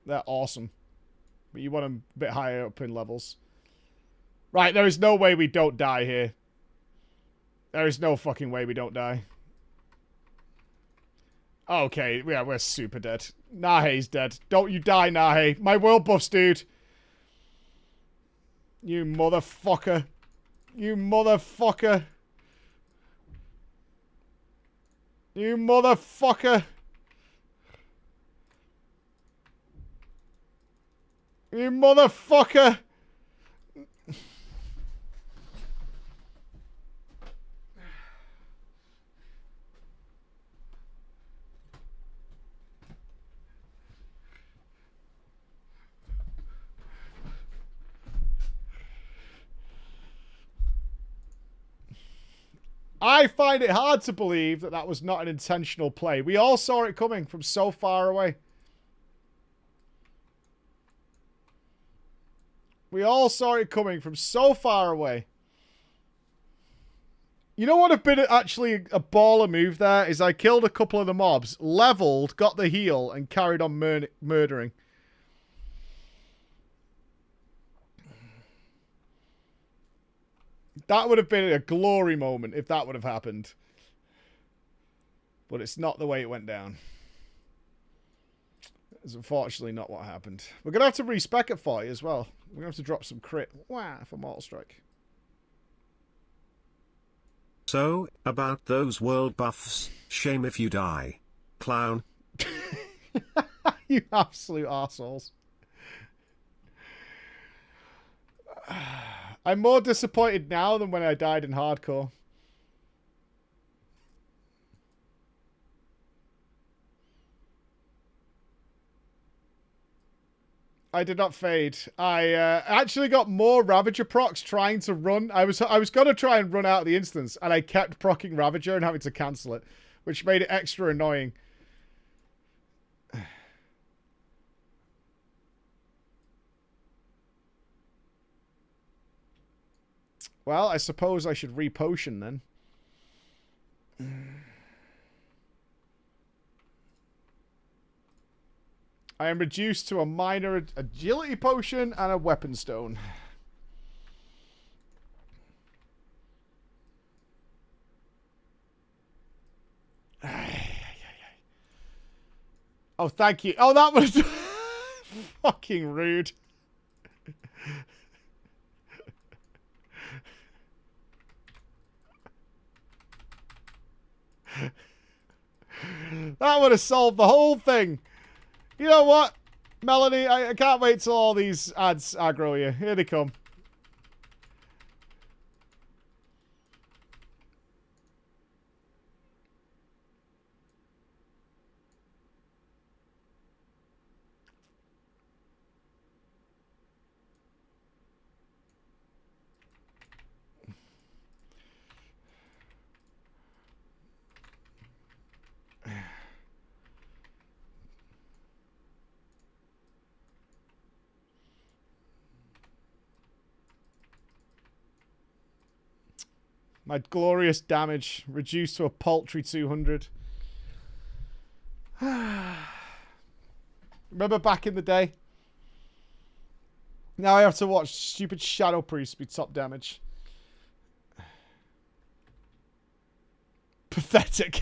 They're awesome. But you want them a bit higher up in levels. Right, there is no way we don't die here. There is no fucking way we don't die. Okay, yeah, we're super dead. Nahe's dead. Don't you die, Nahe. My world buffs, dude. You motherfucker. You motherfucker. You motherfucker. You motherfucker. I find it hard to believe that that was not an intentional play. We all saw it coming from so far away. We all saw it coming from so far away. You know what would have been actually a baller move there? Is I killed a couple of the mobs, leveled, got the heal, and carried on murdering. That would have been a glory moment if that would have happened. But it's not the way it went down. It's unfortunately not what happened. We're going to have to respec it for you as well. We're going to have to drop some crit. Wow, for Mortal Strike. So, about those world buffs, shame if you die. Clown. You absolute arseholes. I'm more disappointed now than when I died in hardcore. I did not fade. I actually got more Ravager procs trying to run. I was going to try and run out of the instance, and I kept proccing Ravager and having to cancel it, which made it extra annoying. Well, I suppose I should repotion then. I am reduced to a minor agility potion and a weapon stone. Oh, thank you. Oh, that was fucking rude. That would have solved the whole thing. You know what, Melanie? I can't wait till all these ads aggro you. Here they come. My glorious damage reduced to a paltry 200. Remember back in the day? Now I have to watch stupid Shadow Priest be top damage. Pathetic.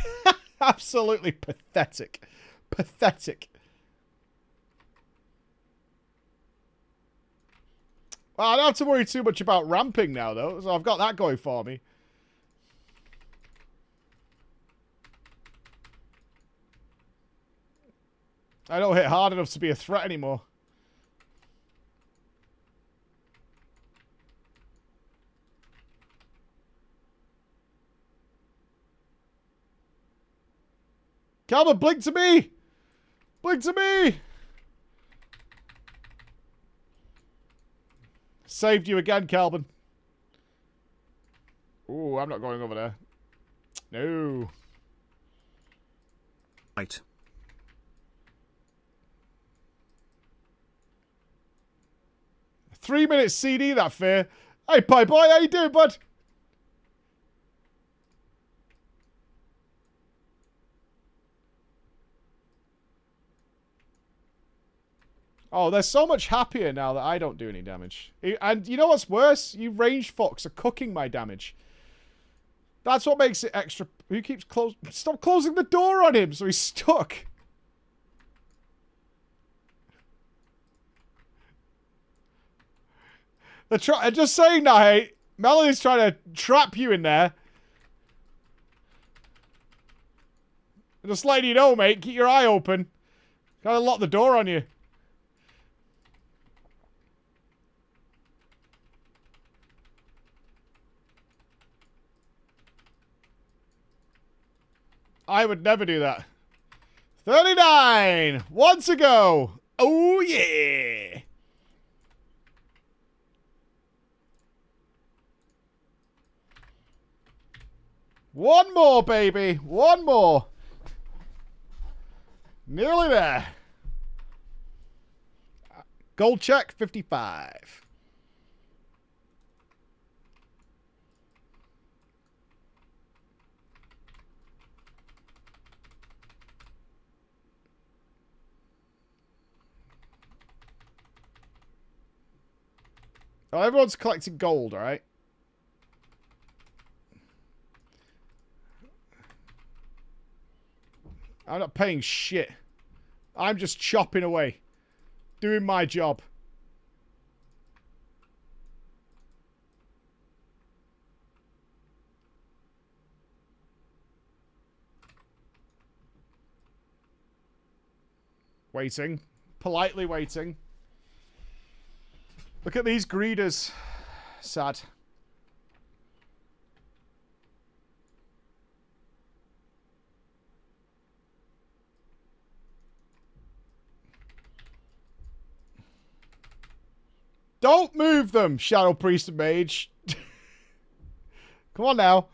Absolutely pathetic. Pathetic. Well, I don't have to worry too much about ramping now, though. So I've got that going for me. I don't hit hard enough to be a threat anymore. Calvin, blink to me! Blink to me! Saved you again, Calvin. Ooh, I'm not going over there. No. Right. Three-minute CD, that fair. Hey, Pie Boy, how you doing, bud? Oh, they're so much happier now that I don't do any damage. And you know what's worse? You range fucks are cooking my damage. That's what makes it extra... Who keeps closing... Stop closing the door on him so he's stuck. I'm just saying now, hey. Melody's trying to trap you in there. Just letting you know, mate. Keep your eye open. Gotta lock the door on you. I would never do that. 39! One to go! Oh, yeah! One more, baby! One more! Nearly there. Gold check, 55. Oh, everyone's collecting gold, alright? I'm not paying shit. I'm just chopping away. Doing my job. Waiting. Politely waiting. Look at these greeders. Sad. Don't move them, Shadow Priest and Mage. Come on now.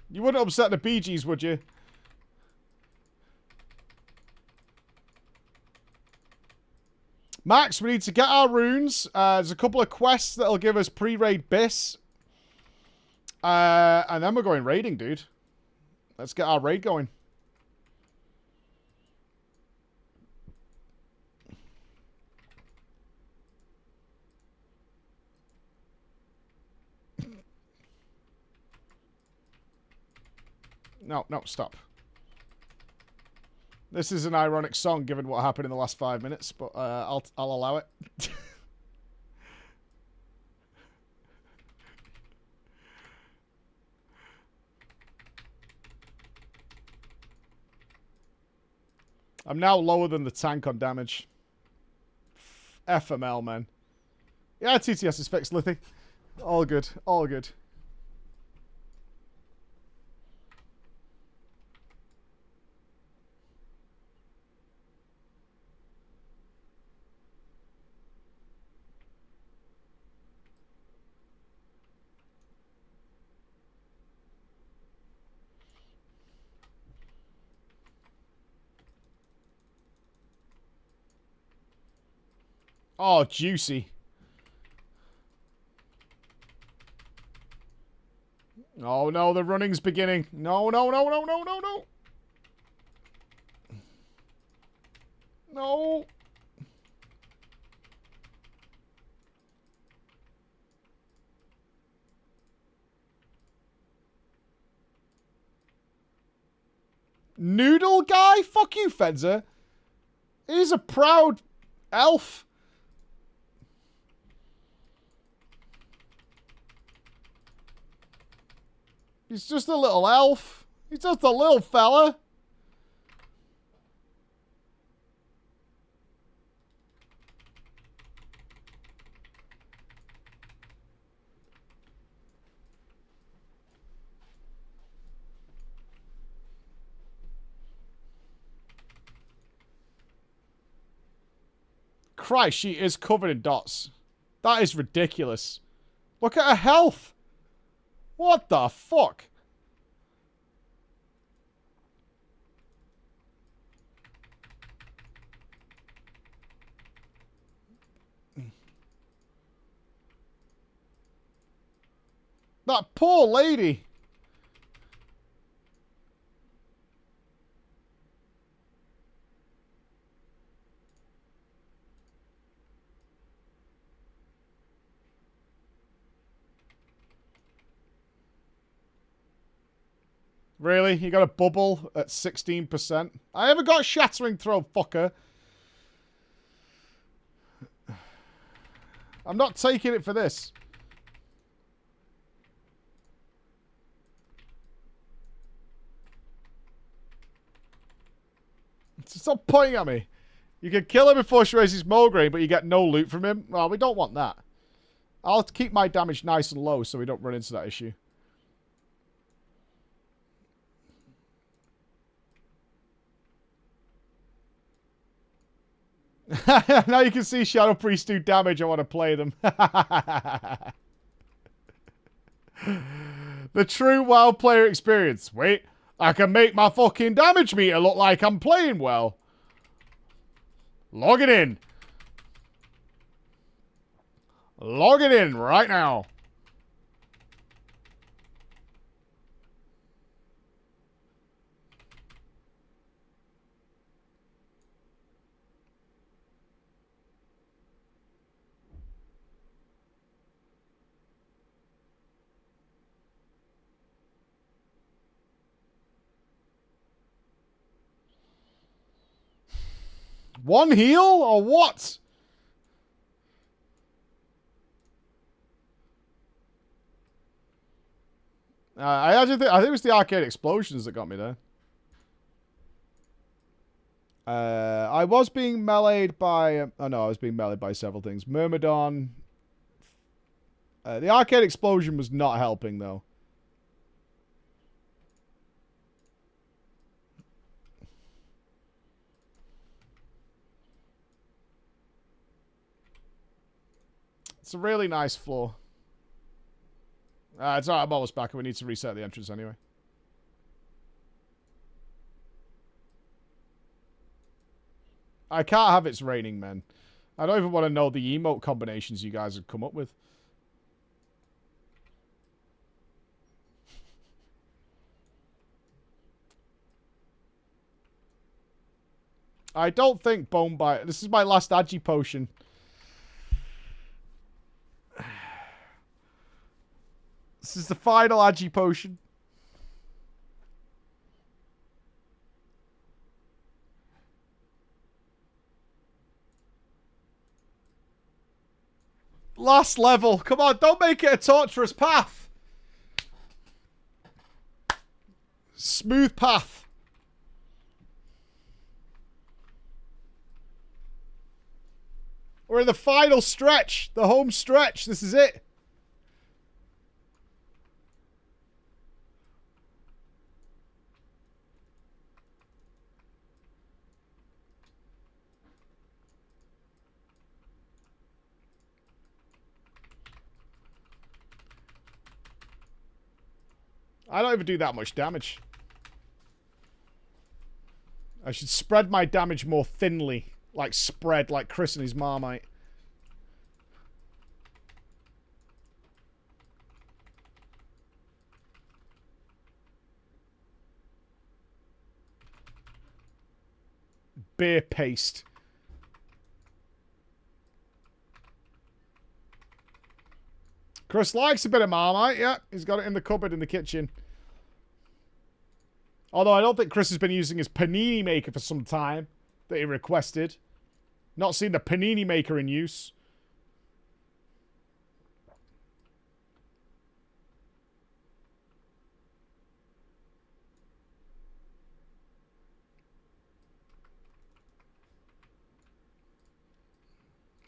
You wouldn't upset the Bee Gees, would you? Max, we need to get our runes. There's a couple of quests that'll give us pre-raid bis. And then we're going raiding, dude. Let's get our raid going. No, stop. This is an ironic song given what happened in the last 5 minutes, but I'll allow it. I'm now lower than the tank on damage. FML, man. Yeah, TTS is fixed, Lithy. All good, all good. Oh, juicy. Oh no, the running's beginning. No, no, no, no, no, no, no. No. Noodle guy? Fuck you, Fenzer. He's a proud elf. He's just a little elf. He's just a little fella. Christ, she is covered in dots. That is ridiculous. Look at her health. What the fuck? That poor lady. Really? You got a bubble at 16%? I haven't got shattering throw, fucker. I'm not taking it for this. Stop pointing at me. You can kill her before she raises Mulgrain, but you get no loot from him. Well, we don't want that. I'll keep my damage nice and low so we don't run into that issue. Now you can see Shadow Priest do damage. I want to play them. The true WoW player experience. Wait, I can make my fucking damage meter look like I'm playing well. Log it in. Log it in right now. One heal or what? I think it was the arcade explosions that got me there. I was being meleeed by... oh no, I was being meleeed by several things. Myrmidon. The arcade explosion was not helping though. It's a really nice floor. It's alright, I'm almost back. We need to reset the entrance anyway. I can't have it's raining men. I don't even want to know the emote combinations you guys have come up with. I don't think Bone Bite... this is my last Agi potion. This is the final Agi potion. Last level. Come on, don't make it a torturous path. Smooth path. We're in the final stretch. The home stretch. This is it. I don't even do that much damage. I should spread my damage more thinly. Like spread, like Chris and his Marmite. beer paste. Chris likes a bit of Marmite. Yeah, he's got it in the cupboard in the kitchen. Although I don't think Chris has been using his panini maker for some time that he requested. Not seen the panini maker in use.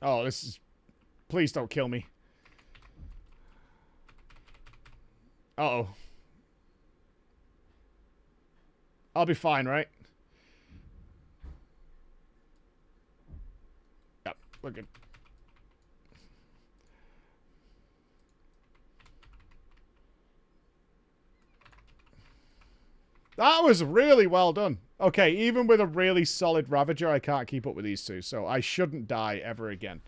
Oh, this is... Please don't kill me. Uh-oh. I'll be fine, right? Yep, we're good. That was really well done. Okay, even with a really solid Ravager, I can't keep up with these two, so I shouldn't die ever again.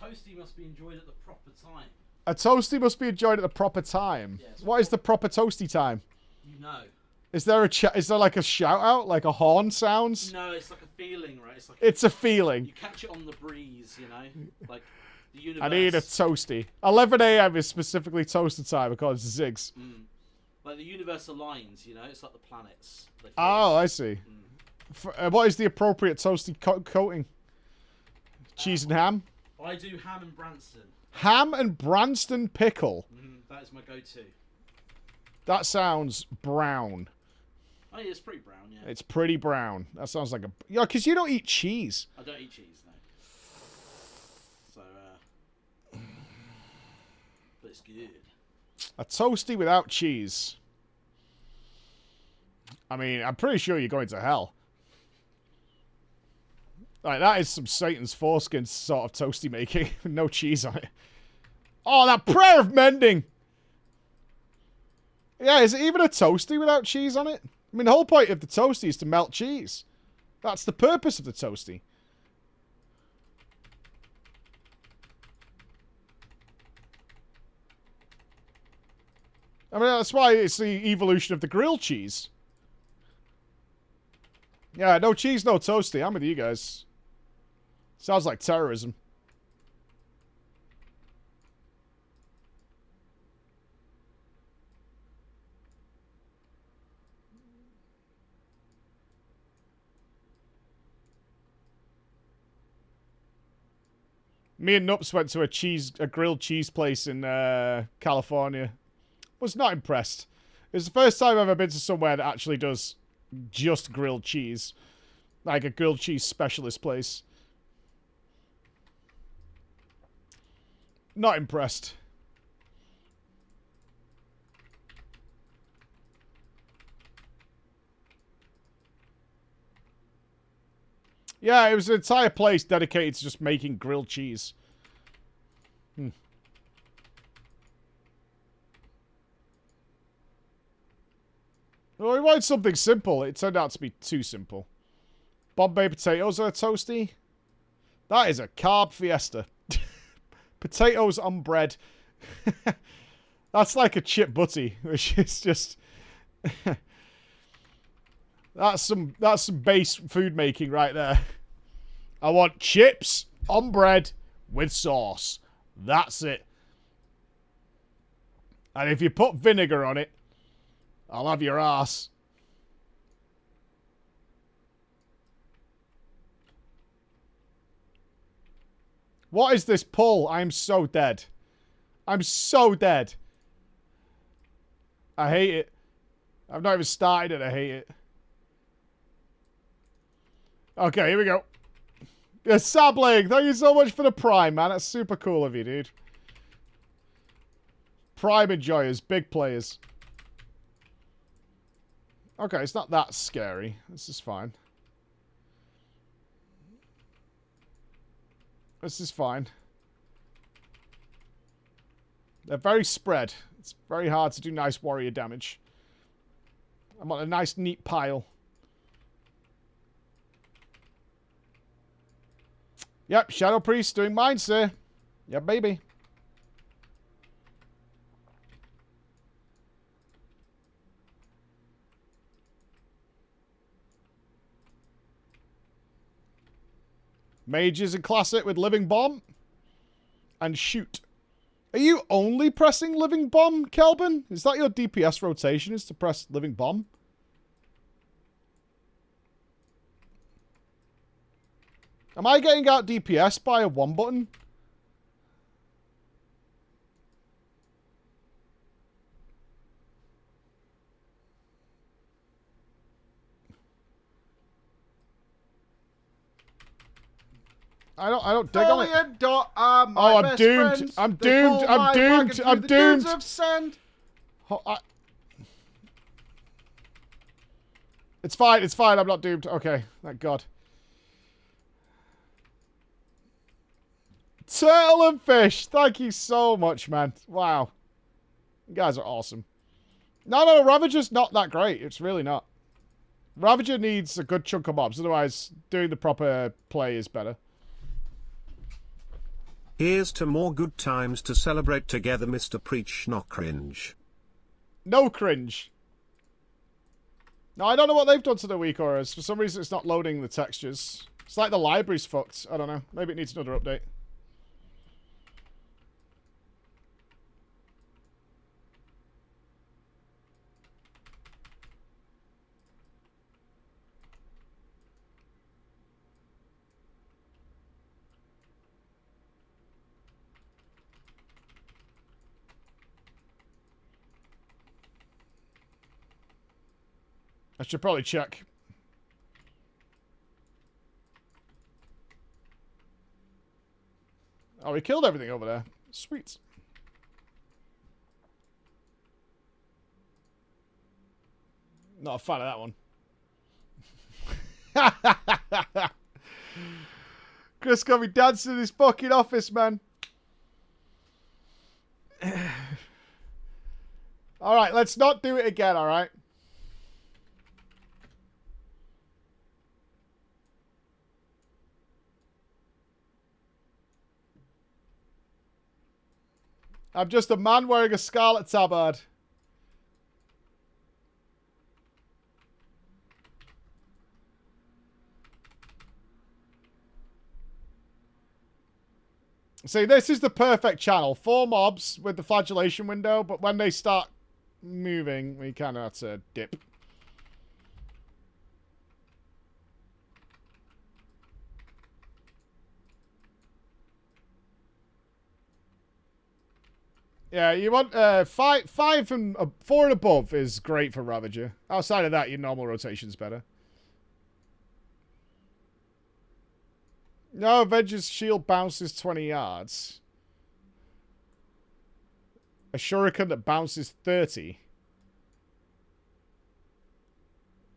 Toasty must be enjoyed at the proper time. A toasty must be enjoyed at the proper time. Yeah, what is the proper toasty time? You know. Is there like a shout out, like a horn sounds? No, it's like a feeling, right? It's a feeling. You catch it on the breeze, you know, like the universe. I need a toasty. 11 a.m. is specifically toaster time according to Ziggs. Like the universe aligns, you know. It's like the planets. Oh, I see. What is the appropriate toasty coating? Cheese and ham. I do ham and Branston. Ham and Branston pickle. That is my go-to. That sounds brown. Oh, yeah, it's pretty brown, yeah. It's pretty brown. That sounds like a... Yeah, because you don't eat cheese. I don't eat cheese, no. So, but it's good. A toasty without cheese. I mean, I'm pretty sure you're going to hell. Like, that is some Satan's foreskin sort of toasty making. No cheese on it. Oh, that prayer of mending! Yeah, is it even a toasty without cheese on it? I mean, the whole point of the toasty is to melt cheese. That's the purpose of the toasty. I mean, that's why it's the evolution of the grilled cheese. Yeah, no cheese, no toasty. I'm with you guys. Sounds like terrorism. Me and Nupps went to a grilled cheese place in California. Was not impressed. It's the first time I've ever been to somewhere that actually does just grilled cheese. Like a grilled cheese specialist place. Not impressed. Yeah, it was an entire place dedicated to just making grilled cheese. Well, we wanted something simple. It turned out to be too simple. Bombay potatoes are a toasty. That is a carb fiesta. Potatoes on bread. That's like a chip butty, which is just... that's some base food making right there. I want chips on bread with sauce. That's it. And if you put vinegar on it, I'll have your ass. What is this pull? I'm so dead. I'm so dead. I hate it. I've not even started it. I hate it. Okay, here we go. Yeah, Sabling, thank you so much for the Prime, man. That's super cool of you, dude. Prime enjoyers, big players. Okay, it's not that scary. This is fine. This is fine. They're very spread. It's very hard to do nice warrior damage. I want a nice, neat pile. Yep, Shadow Priest doing mine, sir. Yeah, baby. Mages and Classic with Living Bomb. And shoot. Are you only pressing Living Bomb, Kelvin? Is that your DPS rotation, is to press Living Bomb? Am I getting out DPS by a 1 button? I don't dig on it. Oh, I'm doomed. I'm doomed. I'm doomed. I'm doomed. It's fine. It's fine. I'm not doomed. Okay. Thank God. Turtle and fish. Thank you so much, man. Wow. You guys are awesome. No, Ravager's not that great. It's really not. Ravager needs a good chunk of mobs. Otherwise, doing the proper play is better. Here's to more good times to celebrate together, Mr. Preach No Cringe. No cringe. No, I don't know what they've done to the weak auras. For some reason, it's not loading the textures. It's like the library's fucked. I don't know. Maybe it needs another update. I should probably check. Oh, we killed everything over there. Sweet. Not a fan of that one. Chris got me dancing in his fucking office, man. Alright, let's not do it again, alright? I'm just a man wearing a scarlet tabard. See, this is the perfect channel. 4 mobs with the flagellation window, but when they start moving, we kind of have to dip. Yeah, you want 4 and above is great for Ravager. Outside of that, your normal rotation's better. No, Avenger's shield bounces 20 yards. A shuriken that bounces 30.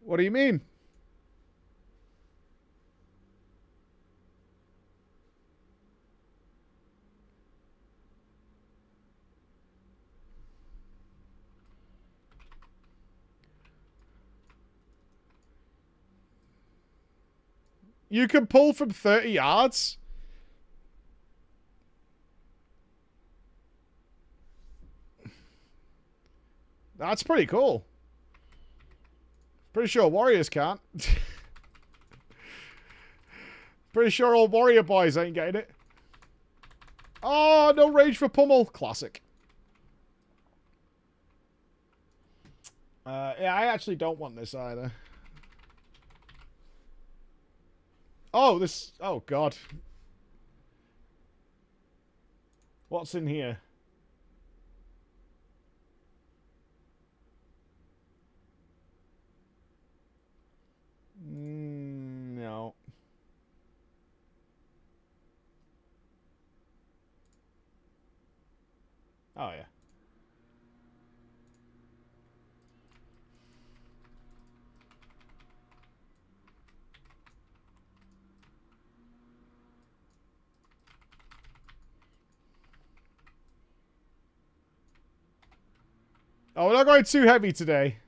What do you mean? You can pull from 30 yards? That's pretty cool. Pretty sure warriors can't. Pretty sure all warrior boys ain't getting it. Oh, no rage for pummel. Classic. Yeah, I actually don't want this either. Oh, this... Oh, God. What's in here? No. Oh, yeah. Oh, we're not going too heavy today.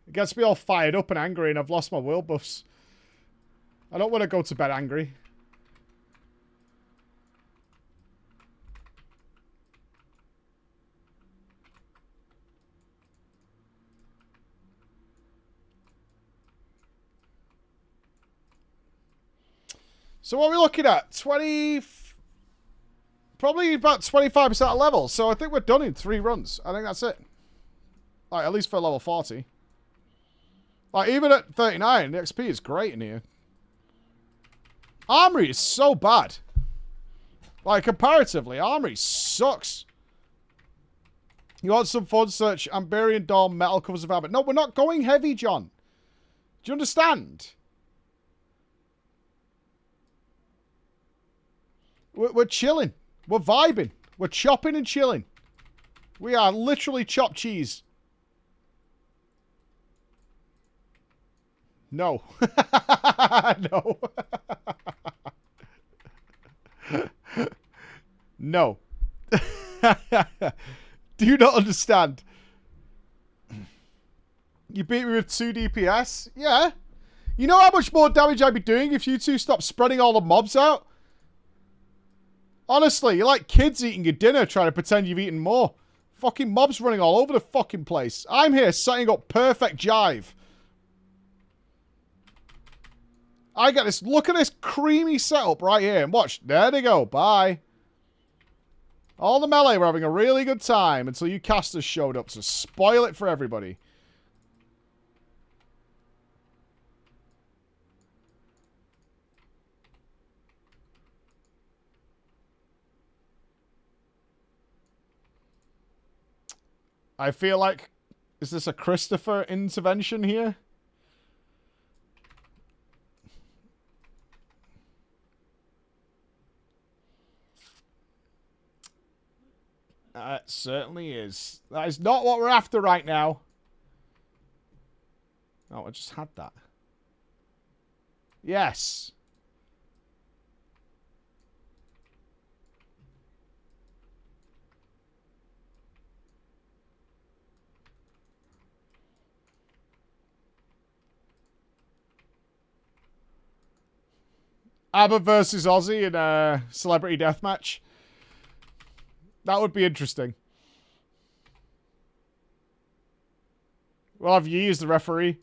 It gets me all fired up and angry and I've lost my world buffs. I don't want to go to bed angry. So what are we looking at? 20... Probably about 25% of levels. So I think we're done in 3 runs. I think that's it. Like, at least for level 40. Like, even at 39, the XP is great in here. Armory is so bad. Like, comparatively, Armory sucks. You want some fun? Search Amberian Dawn metal covers of armor. No, we're not going heavy, John. Do you understand? We're chilling. We're vibing. We're chopping and chilling. We are literally chopped cheese. No. No. No. Do you not understand? You beat me with 2 DPS? Yeah. You know how much more damage I'd be doing if you two stopped spreading all the mobs out? Honestly, you're like kids eating your dinner trying to pretend you've eaten more. Fucking mobs running all over the fucking place. I'm here setting up perfect jive. I got this. Look at this creamy setup right here. And watch. There they go. Bye. All the melee were having a really good time until you casters showed up to spoil it for everybody. I feel like... Is this a Christopher intervention here? It certainly is. That is not what we're after right now. Oh, I just had that. Yes. ABBA versus Ozzy in a celebrity deathmatch. That would be interesting. We'll have Yi as the referee.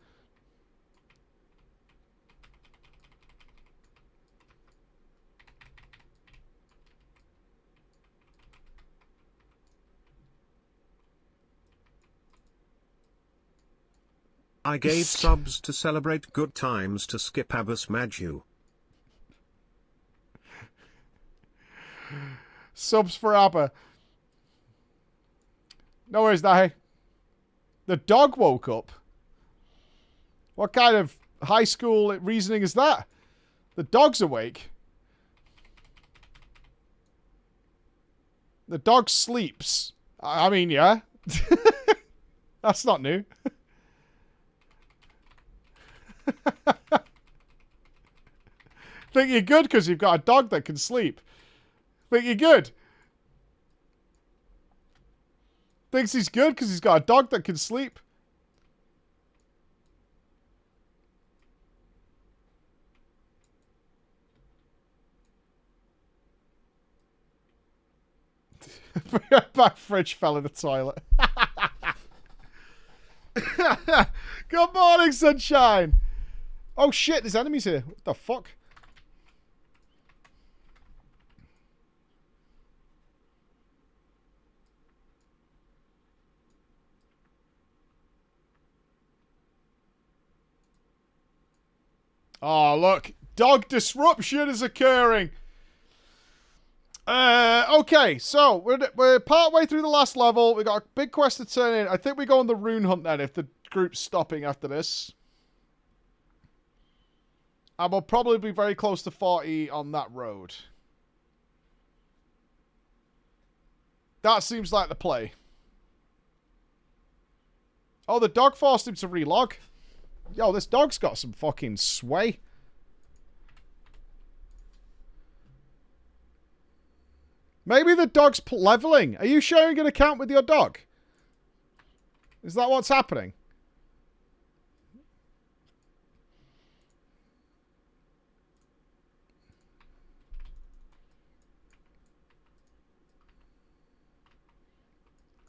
I gave subs to celebrate good times to skip Abbas Maju. Subs for ABBA. No worries, Dahi. The dog woke up. What kind of high school reasoning is that? The dog's awake. The dog sleeps. I mean, yeah. That's not new. Think you're good because you've got a dog that can sleep. Think you're good. Thinks he's good because he's got a dog that can sleep. My fridge fell in the toilet. Good morning, sunshine. Oh shit, there's enemies here. What the fuck? Oh, look. Dog disruption is occurring. Okay, so we're partway through the last level. We got a big quest to turn in. I think we go on the rune hunt then if the group's stopping after this. And we'll probably be very close to 40 on that road. That seems like the play. Oh, the dog forced him to relog. Yo, this dog's got some fucking sway. Maybe the dog's leveling. Are you sharing an account with your dog? Is that what's happening?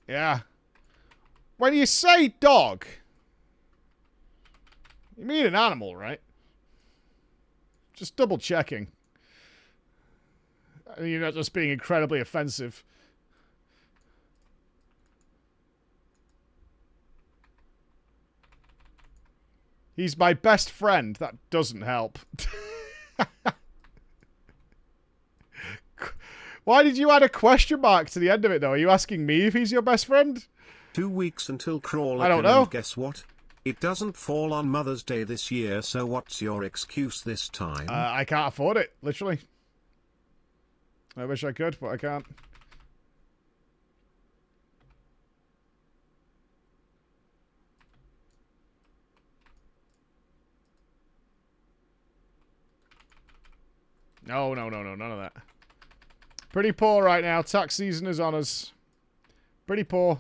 Yeah. When you say dog, you mean an animal, right? Just double checking. You're not just being incredibly offensive. He's my best friend. That doesn't help. Why did you add a question mark to the end of it, though? Are you asking me if he's your best friend? 2 weeks until Crawler. I don't know. And guess what? It doesn't fall on Mother's Day this year, so what's your excuse this time? I can't afford it, literally. I wish I could, but I can't. No, none of that. Pretty poor right now. Tax season is on us. Pretty poor.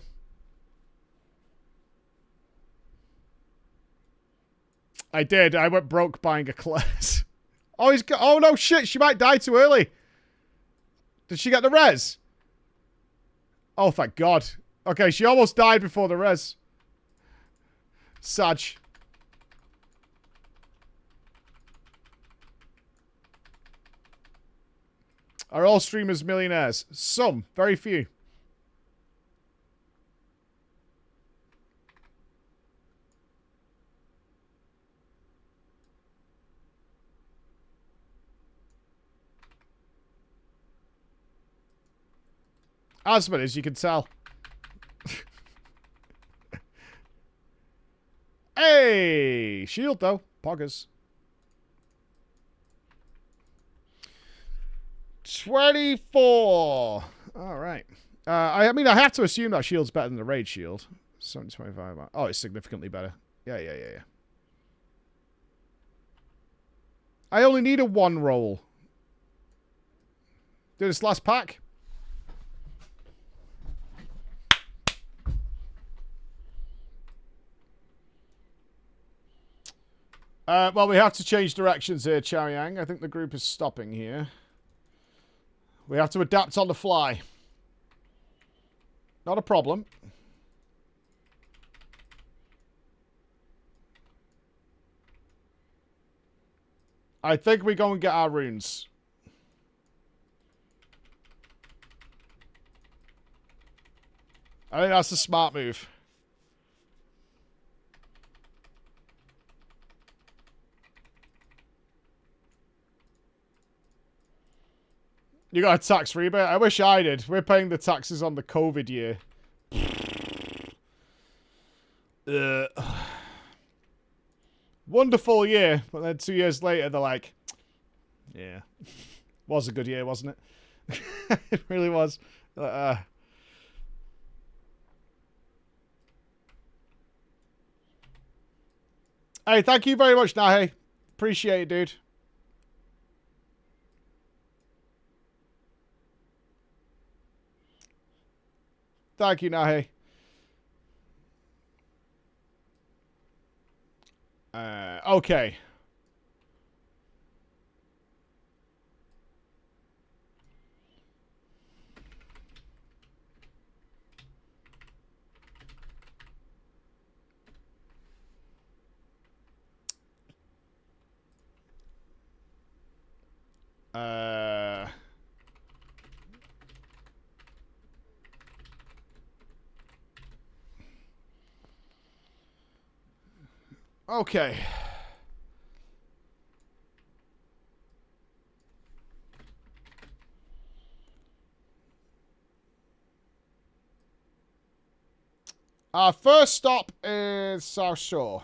I did. I went broke buying a class. Oh, he's got... Oh, no, shit. She might die too early. Did she get the res? Oh, thank God. Okay, she almost died before the res. Sag. Are all streamers millionaires? Some. Very few. Asmon, as you can tell. Hey! Shield, though. Poggers. 24. All right. I mean, I have to assume that shield's better than the raid shield. 725. Oh, it's significantly better. Yeah. I only need a 1 roll. Do this last pack. Well, we have to change directions here, Chow Yang. I think the group is stopping here. We have to adapt on the fly. Not a problem. I think we go and get our runes. I think that's a smart move. You got a tax rebate? I wish I did. We're paying the taxes on the COVID year. Wonderful year. But then 2 years later, they're like, yeah. Was a good year, wasn't it? It really was. Hey, thank you very much, Nahe. Appreciate it, dude. Thank you, Nahe. Okay. Okay. Our first stop is South Shore.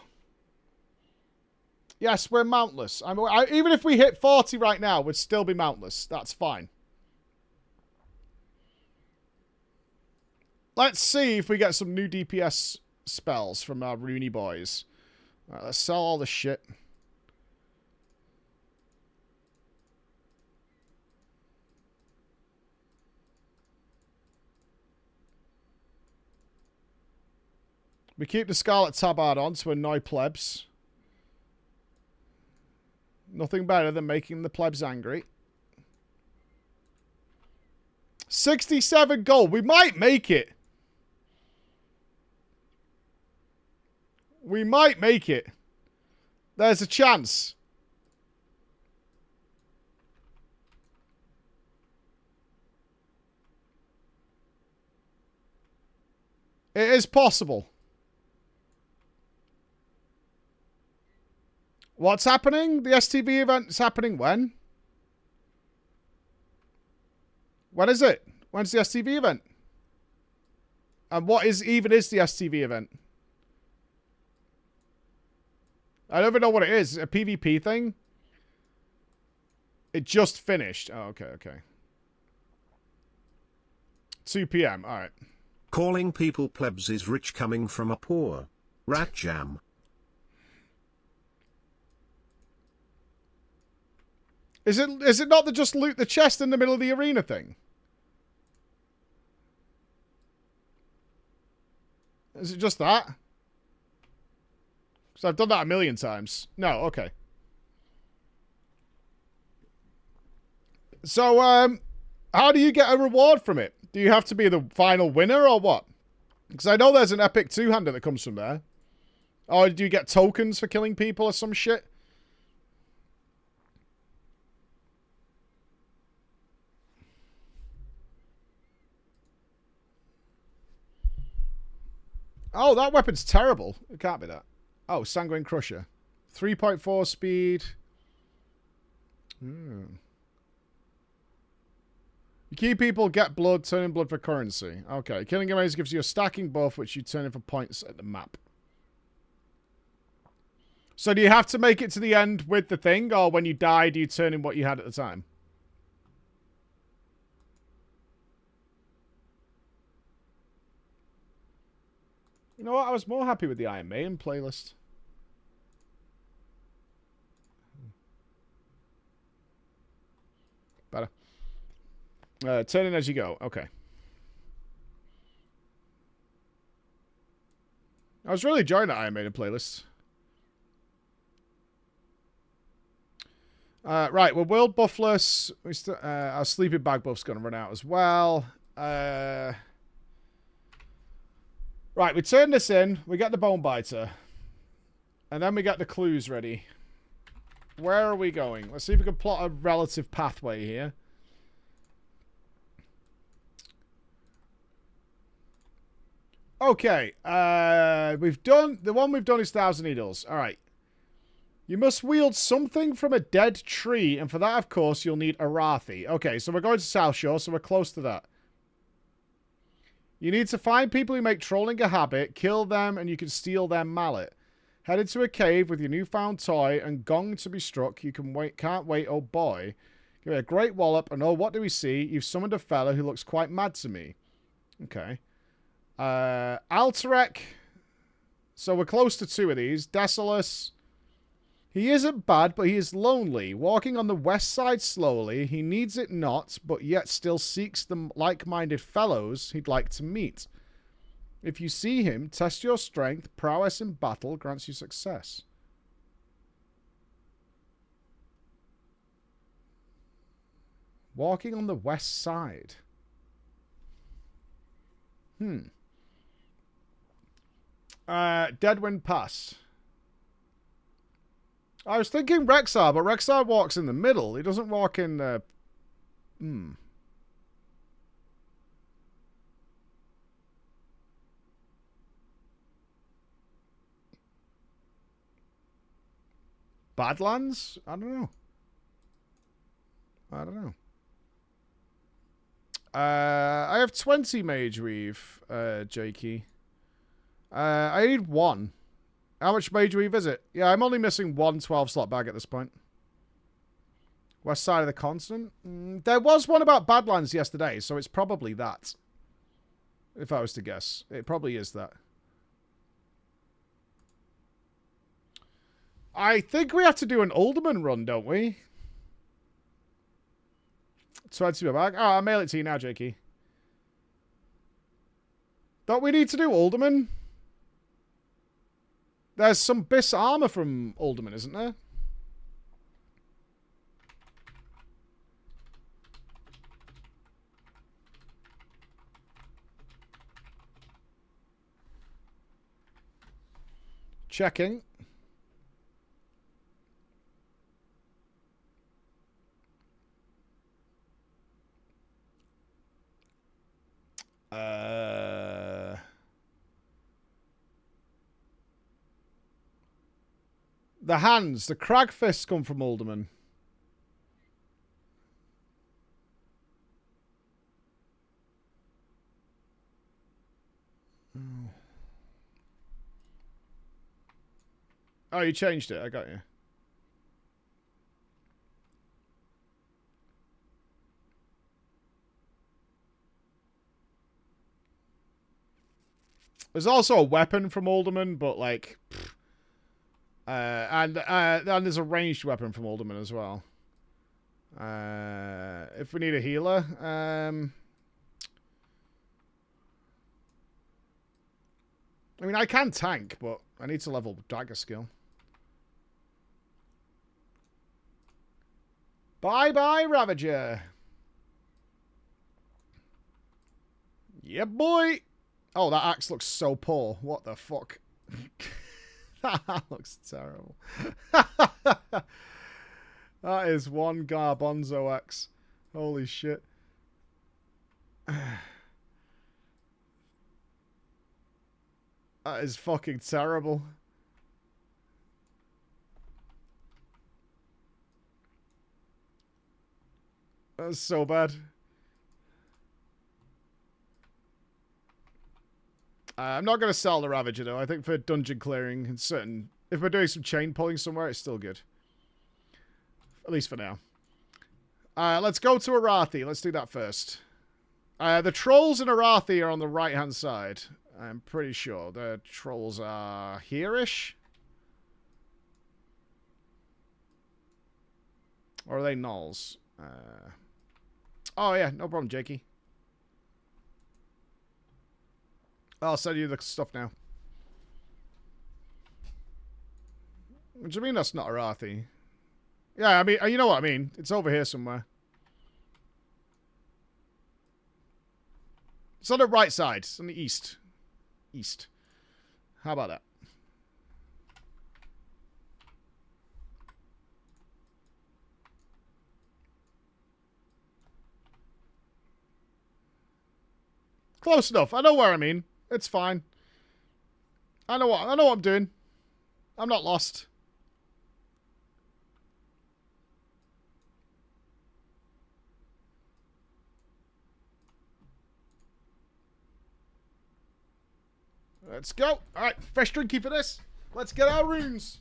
Yes, we're mountless. Even if we hit 40 right now, we'd still be mountless. That's fine. Let's see if we get some new DPS spells from our Rooney boys. All right, let's sell all the shit. We keep the Scarlet Tabard on to annoy plebs. Nothing better than making the plebs angry. 67 gold. We might make it. We might make it. There's a chance. It is possible. What's happening? The STV event's happening when? When is it? When's the STV event? And what is the STV event? I don't even know what it is. A PvP thing? It just finished. Oh, okay, okay. 2 p.m. All right. Calling people plebs is rich coming from a poor. Rat jam. Is it not the just loot the chest in the middle of the arena thing? Is it just that? Because I've done that a million times. No, okay. So, how do you get a reward from it? Do you have to be the final winner or what? Because I know there's an epic two-hander that comes from there. Or do you get tokens for killing people or some shit? Oh, that weapon's terrible. It can't be that. Oh, Sanguine Crusher. 3.4 speed. You key people get blood, turn in blood for currency. Okay. Killing enemies gives you a stacking buff, which you turn in for points at the map. So do you have to make it to the end with the thing, or when you die, do you turn in what you had at the time? You know what? I was more happy with the Iron Maiden playlist. Better. Turn in as you go. Okay. I was really enjoying the Iron Maiden playlist. Right, we're world buffless. Our sleeping bag buff's going to run out as well. Right, we turn this in. We get the bone biter. And then we get the clues ready. Where are we going? Let's see if we can plot a relative pathway here. Okay, we've done... The one we've done is 1,000 Needles. All right. You must wield something from a dead tree, and for that, of course, you'll need Arathi. Okay, so we're going to South Shore, so we're close to that. You need to find people who make trolling a habit, kill them, and you can steal their mallet. Head into a cave with your newfound toy and gong to be struck. You can't wait, oh boy. Give it a great wallop, and oh, what do we see? You've summoned a fella who looks quite mad to me. Okay. Alterek. So we're close to 2 of these. Desolus. He isn't bad, but he is lonely. Walking on the west side slowly, he needs it not, but yet still seeks the like-minded fellows he'd like to meet. If you see him, test your strength. Prowess in battle grants you success. Walking on the west side. Deadwind Pass. I was thinking Rexar, but Rexar walks in the middle. He doesn't walk in the... Badlands? I don't know. I have 20 Mage Weave, Jakey. I need 1. How much Mage Weave is it? Yeah, I'm only missing 1 12-slot bag at this point. West side of the continent? There was one about Badlands yesterday, so it's probably that. If I was to guess. It probably is that. I think we have to do an Alderman run, don't we? 20 bag. Oh, I'll mail it to you now, Jakey. Don't we need to do Alderman? There's some Biss armor from Alderman, isn't there? Checking. The hands. The crag fists come from Alderman. Oh, you changed it. I got you. There's also a weapon from Alderman, but like... and there's a ranged weapon from Alderman as well. If we need a healer... I mean, I can tank, but I need to level dagger skill. Bye-bye, Ravager. Yeah, boy. Oh, that axe looks so poor. What the fuck? That looks terrible. That is one Garbonzo axe. Holy shit. That is fucking terrible. That's so bad. I'm not going to sell the Ravager, though. I think for dungeon clearing and certain... If we're doing some chain pulling somewhere, it's still good. At least for now. Let's go to Arathi. Let's do that first. The trolls in Arathi are on the right-hand side. I'm pretty sure. The trolls are here-ish? Or are they gnolls? Oh, yeah. No problem, Jakey. I'll send you the stuff now. What do you mean that's not Arathi? Yeah, I mean, you know what I mean. It's over here somewhere. It's on the right side. It's on the east. East. How about that? Close enough. I know where I mean. It's fine. I know what I'm doing. I'm not lost. Let's go. Alright, fresh drinky for this. Let's get our runes.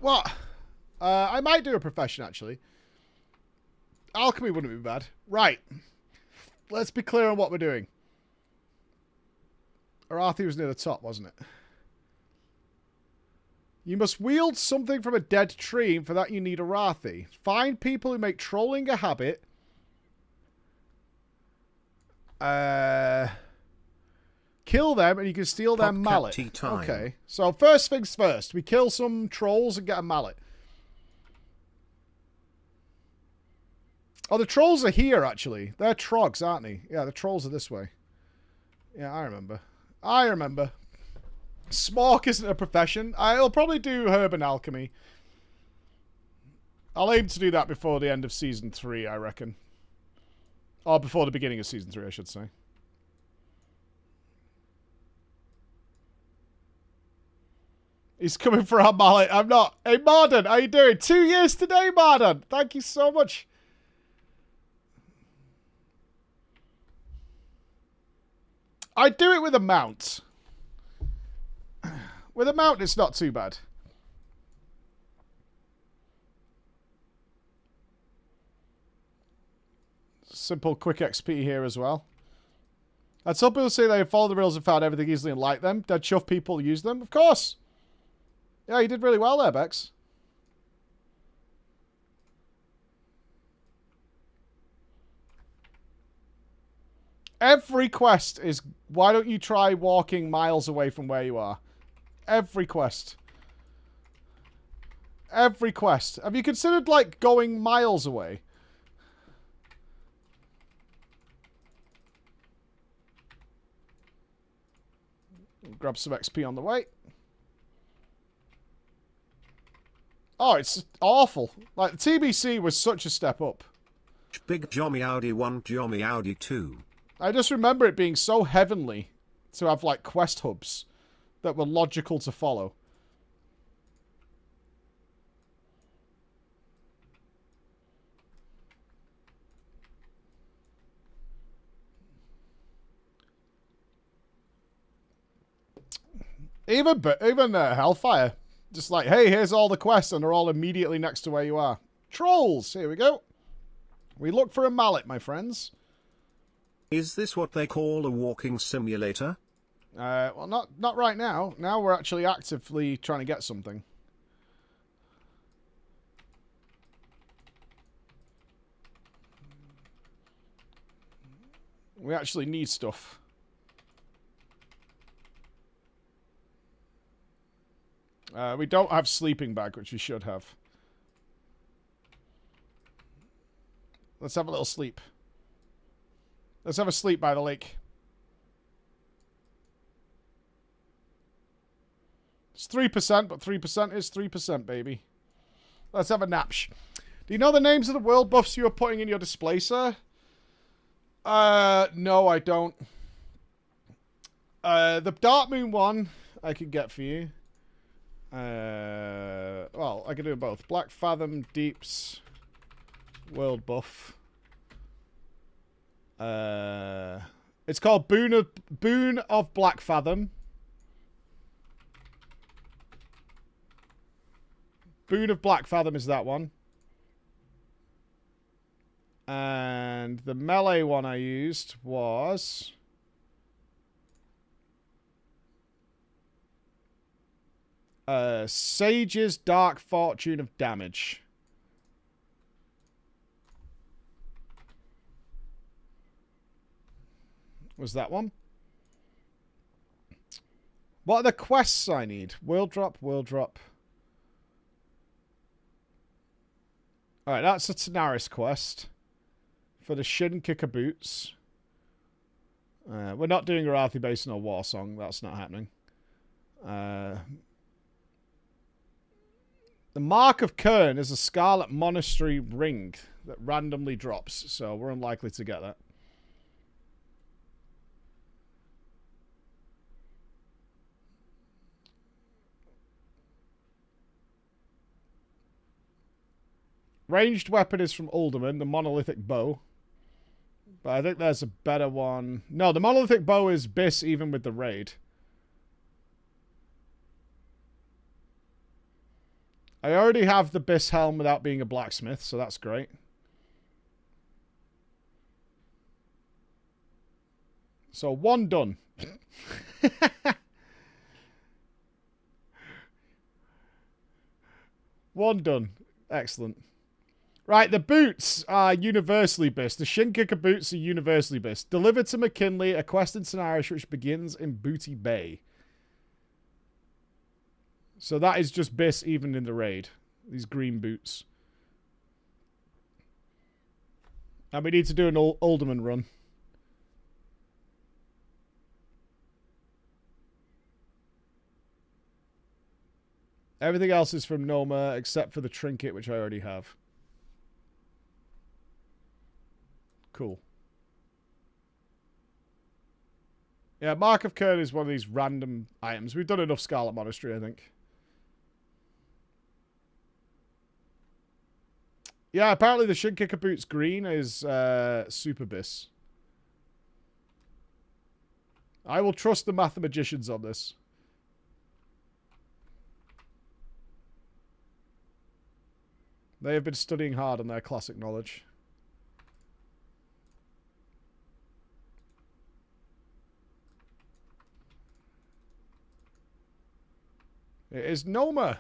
What? I might do a profession, actually. Alchemy wouldn't be bad. Right. Let's be clear on what we're doing. Arathi was near the top, wasn't it? You must wield something from a dead tree, and for that you need Arathi. Find people who make trolling a habit. Kill them, and you can steal their mallet. Okay. So first things first. We kill some trolls and get a mallet. Oh, the trolls are here, actually. They're trogs, aren't they? Yeah, the trolls are this way. Yeah, I remember. I remember. Smork isn't a profession. I'll probably do herb and alchemy. I'll aim to do that before the end of Season 3, I reckon. Or before the beginning of Season 3, I should say. He's coming for our mallet. I'm not. Hey, Marden, how you doing? 2 years today, Marden. Thank you so much. I'd do it with a mount. With a mount, it's not too bad. Simple, quick XP here as well. And some people say they follow the rules and found everything easily and like them. Dead chuff people use them. Of course. Yeah, you did really well there, Bex. Every quest is, why don't you try walking miles away from where you are? Every quest. Every quest. Have you considered, like, going miles away? Grab some XP on the way. Oh, it's awful. Like, the TBC was such a step up. Big Jommy Audi 1, Jommy Audi 2. I just remember it being so heavenly to have, like, quest hubs that were logical to follow. Even Hellfire. Just like, hey, here's all the quests, and they're all immediately next to where you are. Trolls! Here we go. We look for a mallet, my friends. Is this what they call a walking simulator? Well, not right now. Now we're actually actively trying to get something. We actually need stuff. We don't have sleeping bag, which we should have. Let's have a little sleep. Let's have a sleep by the lake. It's 3%, but 3% is 3%, baby. Let's have a napsh. Do you know the names of the world buffs you are putting in your display, sir? No, I don't. The Dark Moon one, I could get for you. Well, I can do both. Black Fathom, Deeps, world buff. It's called Boon of Black Fathom. Boon of Black Fathom is that one. And the melee one I used was... Sage's Dark Fortune of Damage. Was that one? What are the quests I need? World drop, world drop. Alright, that's a Tanaris quest. For the Shin Kicker Boots. We're not doing Arathi Basin or War Song. That's not happening. The Mark of Kern is a Scarlet Monastery ring that randomly drops, so we're unlikely to get that. Ranged weapon is from Alderman, the monolithic bow. But I think there's a better one. No, the monolithic bow is Biss even with the raid. I already have the Biss helm without being a blacksmith, so that's great. So 1 done. One done. Excellent. Right, the boots are universally Biss. The shin kicker boots are universally Biss. Delivered to McKinley, a quest in Scenario which begins in Booty Bay. So that is just Biss even in the raid. These green boots. And we need to do an Alderman run. Everything else is from Noma except for the trinket, which I already have. Cool. Yeah, Mark of Kern is one of these random items. We've done enough Scarlet Monastery, I think. Yeah, apparently the Shin Kicker Boots green is Super Biss. I will trust the mathematicians on this. They have been studying hard on their classic knowledge. It is Noma.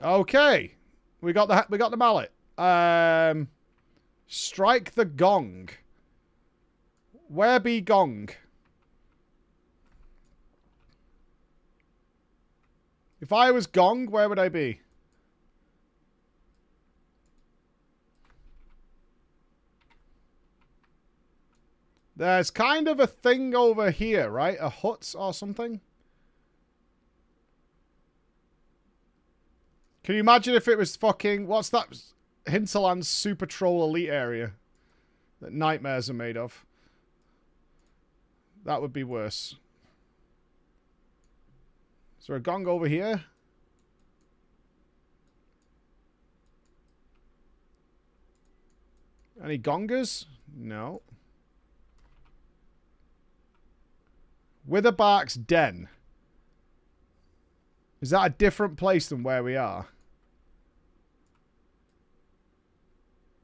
Okay. We got the mallet. Strike the gong. Where be gong? If I was gong, where would I be? There's kind of a thing over here, right? A hut or something? Can you imagine if it was fucking... What's that? Hinterland's Super Troll Elite area that nightmares are made of. That would be worse. Is there a gong over here? Any gongers? No. Witherbark's Den. Is that a different place than where we are?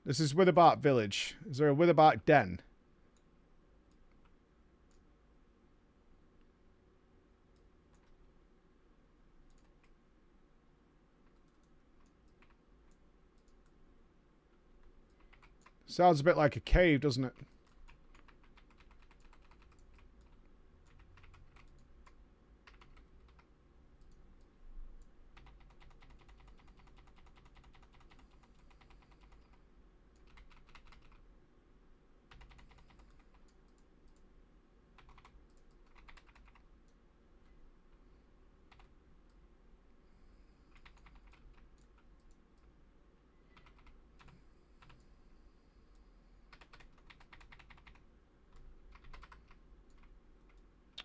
This is Witherbark Village. Is there a Witherbark Den? Sounds a bit like a cave, doesn't it?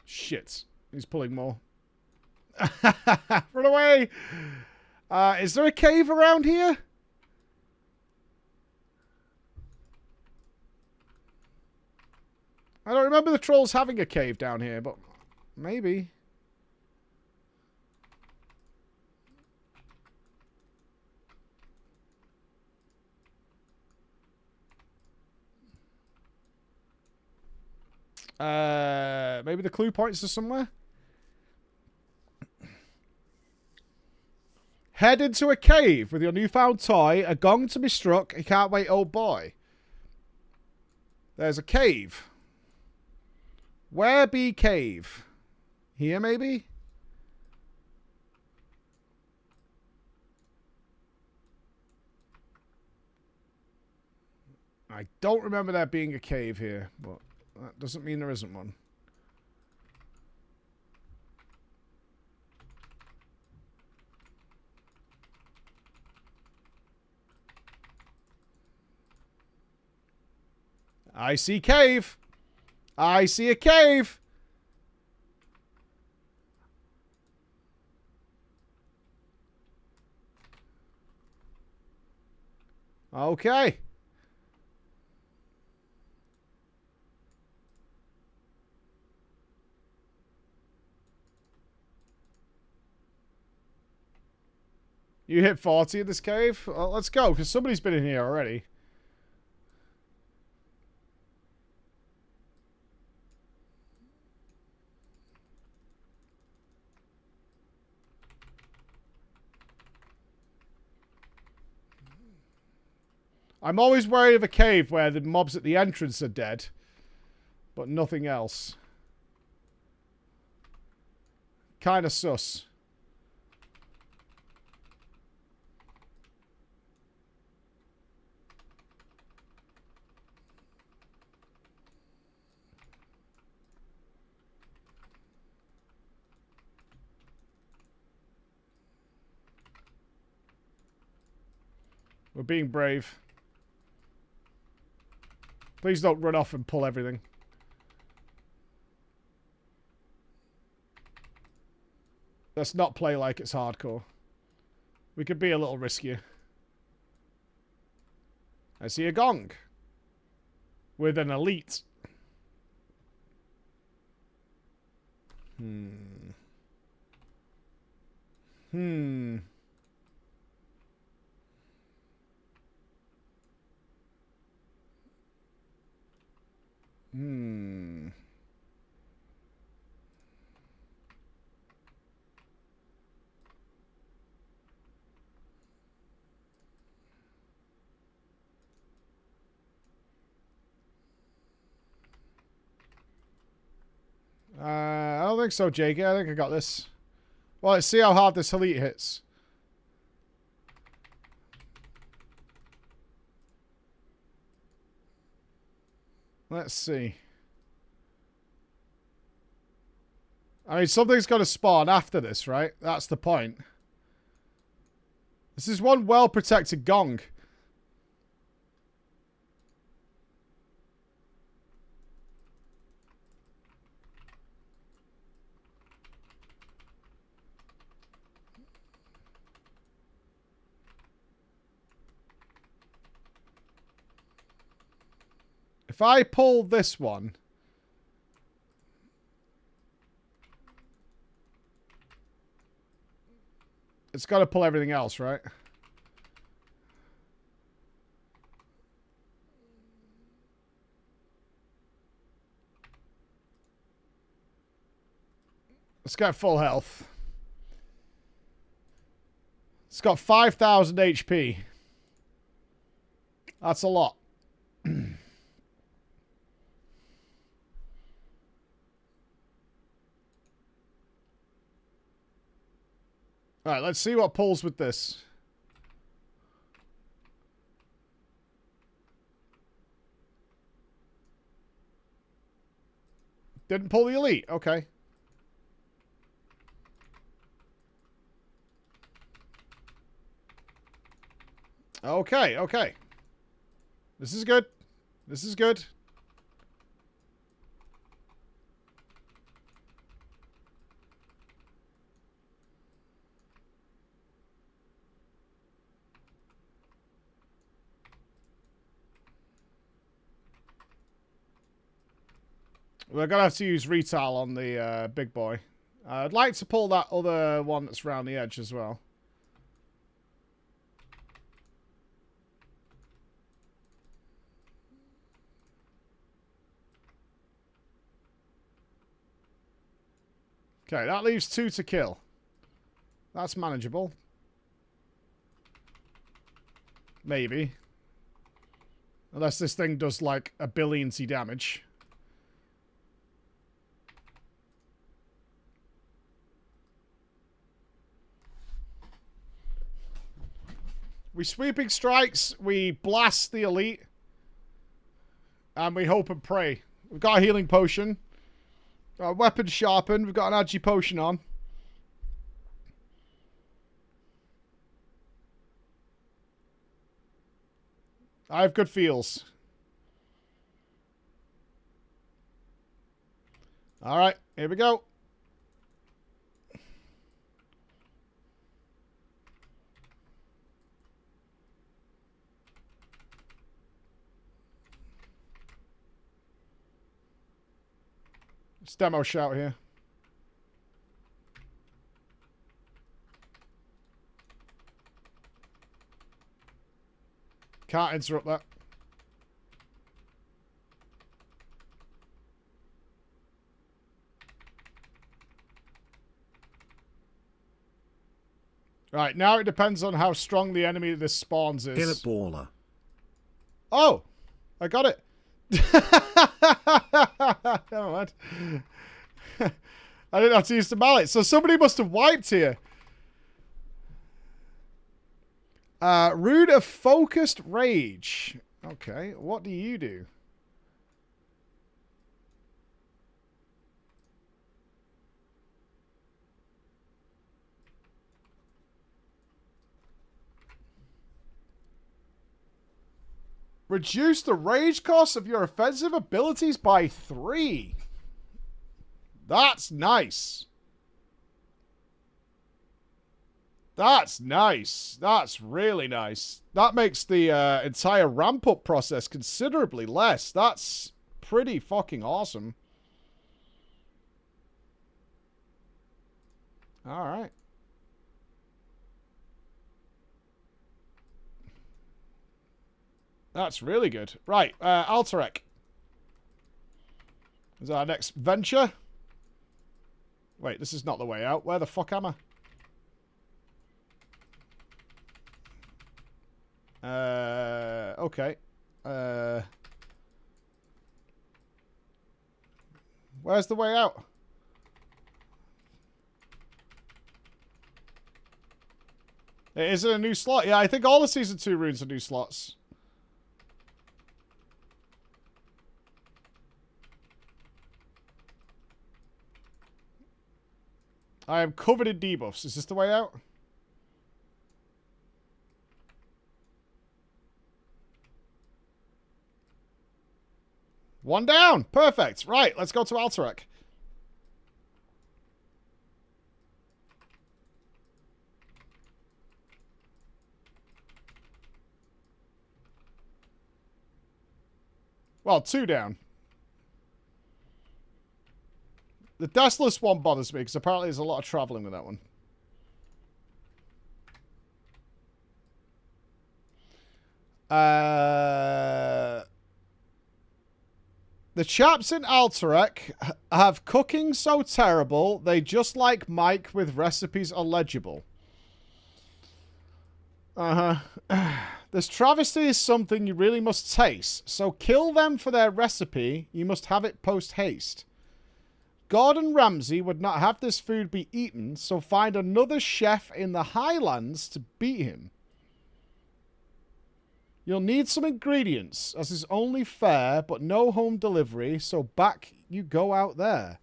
Shit. He's pulling more. Run away! Is there a cave around here? I don't remember the trolls having a cave down here, but maybe. Maybe the clue points to somewhere? Head into a cave with your newfound toy, a gong to be struck, you can't wait, oh boy. There's a cave. Where be cave? Here, maybe? I don't remember there being a cave here, but that doesn't mean there isn't one. I see cave. I see a cave. Okay. You hit 40 in this cave? Well, let's go, because somebody's been in here already. I'm always worried of a cave where the mobs at the entrance are dead, but nothing else. Kind of sus. We're being brave. Please don't run off and pull everything. Let's not play like it's hardcore. We could be a little riskier. I see a gong. With an elite. Hmm. I don't think so, Jake. I think I got this. Well, let's see how hard this elite hits. Let's see. I mean, something's got to spawn after this, right? That's the point. This is one well-protected gong. If I pull this one... It's got to pull everything else, right? It's got full health. It's got 5,000 HP. That's a lot. Alright, let's see what pulls with this. Didn't pull the elite. Okay. Okay, okay. This is good. This is good. We're going to have to use retail on the big boy. I'd like to pull that other one that's around the edge as well. Okay, that leaves 2 to kill. That's manageable. Maybe. Unless this thing does like a billion-y damage. We sweeping strikes, we blast the elite, and we hope and pray. We've got a healing potion. Our weapon sharpened. We've got an agi potion on. I have good feels. Alright, here we go. It's demo shout here. Can't interrupt that. Right, now it depends on how strong the enemy that this spawns is. Kill a baller. Oh! I got it. Never mind. I didn't have to use the mallet. So somebody must have wiped here. Rune of Focused Rage. Okay, what do you do? Reduce the rage cost of your offensive abilities by 3. That's nice. That's nice. That's really nice. That makes the entire ramp-up process considerably less. That's pretty fucking awesome. All right. That's really good. Right, Alterac. Is our next venture? Wait, this is not the way out. Where the fuck am I? Okay. Where's the way out? Is it a new slot? Yeah, I think all the Season 2 runes are new slots. I am covered in debuffs. Is this the way out? One down. Perfect. Right, let's go to Alterac. Well, 2 down. The Deathless one bothers me, because apparently there's a lot of traveling with that one. The chaps in Alterac have cooking so terrible, they just like Mike with recipes illegible. This travesty is something you really must taste, so kill them for their recipe, you must have it post-haste. Gordon Ramsay would not have this food be eaten, so find another chef in the Highlands to beat him. You'll need some ingredients, as is only fair, but no home delivery, so back you go out there.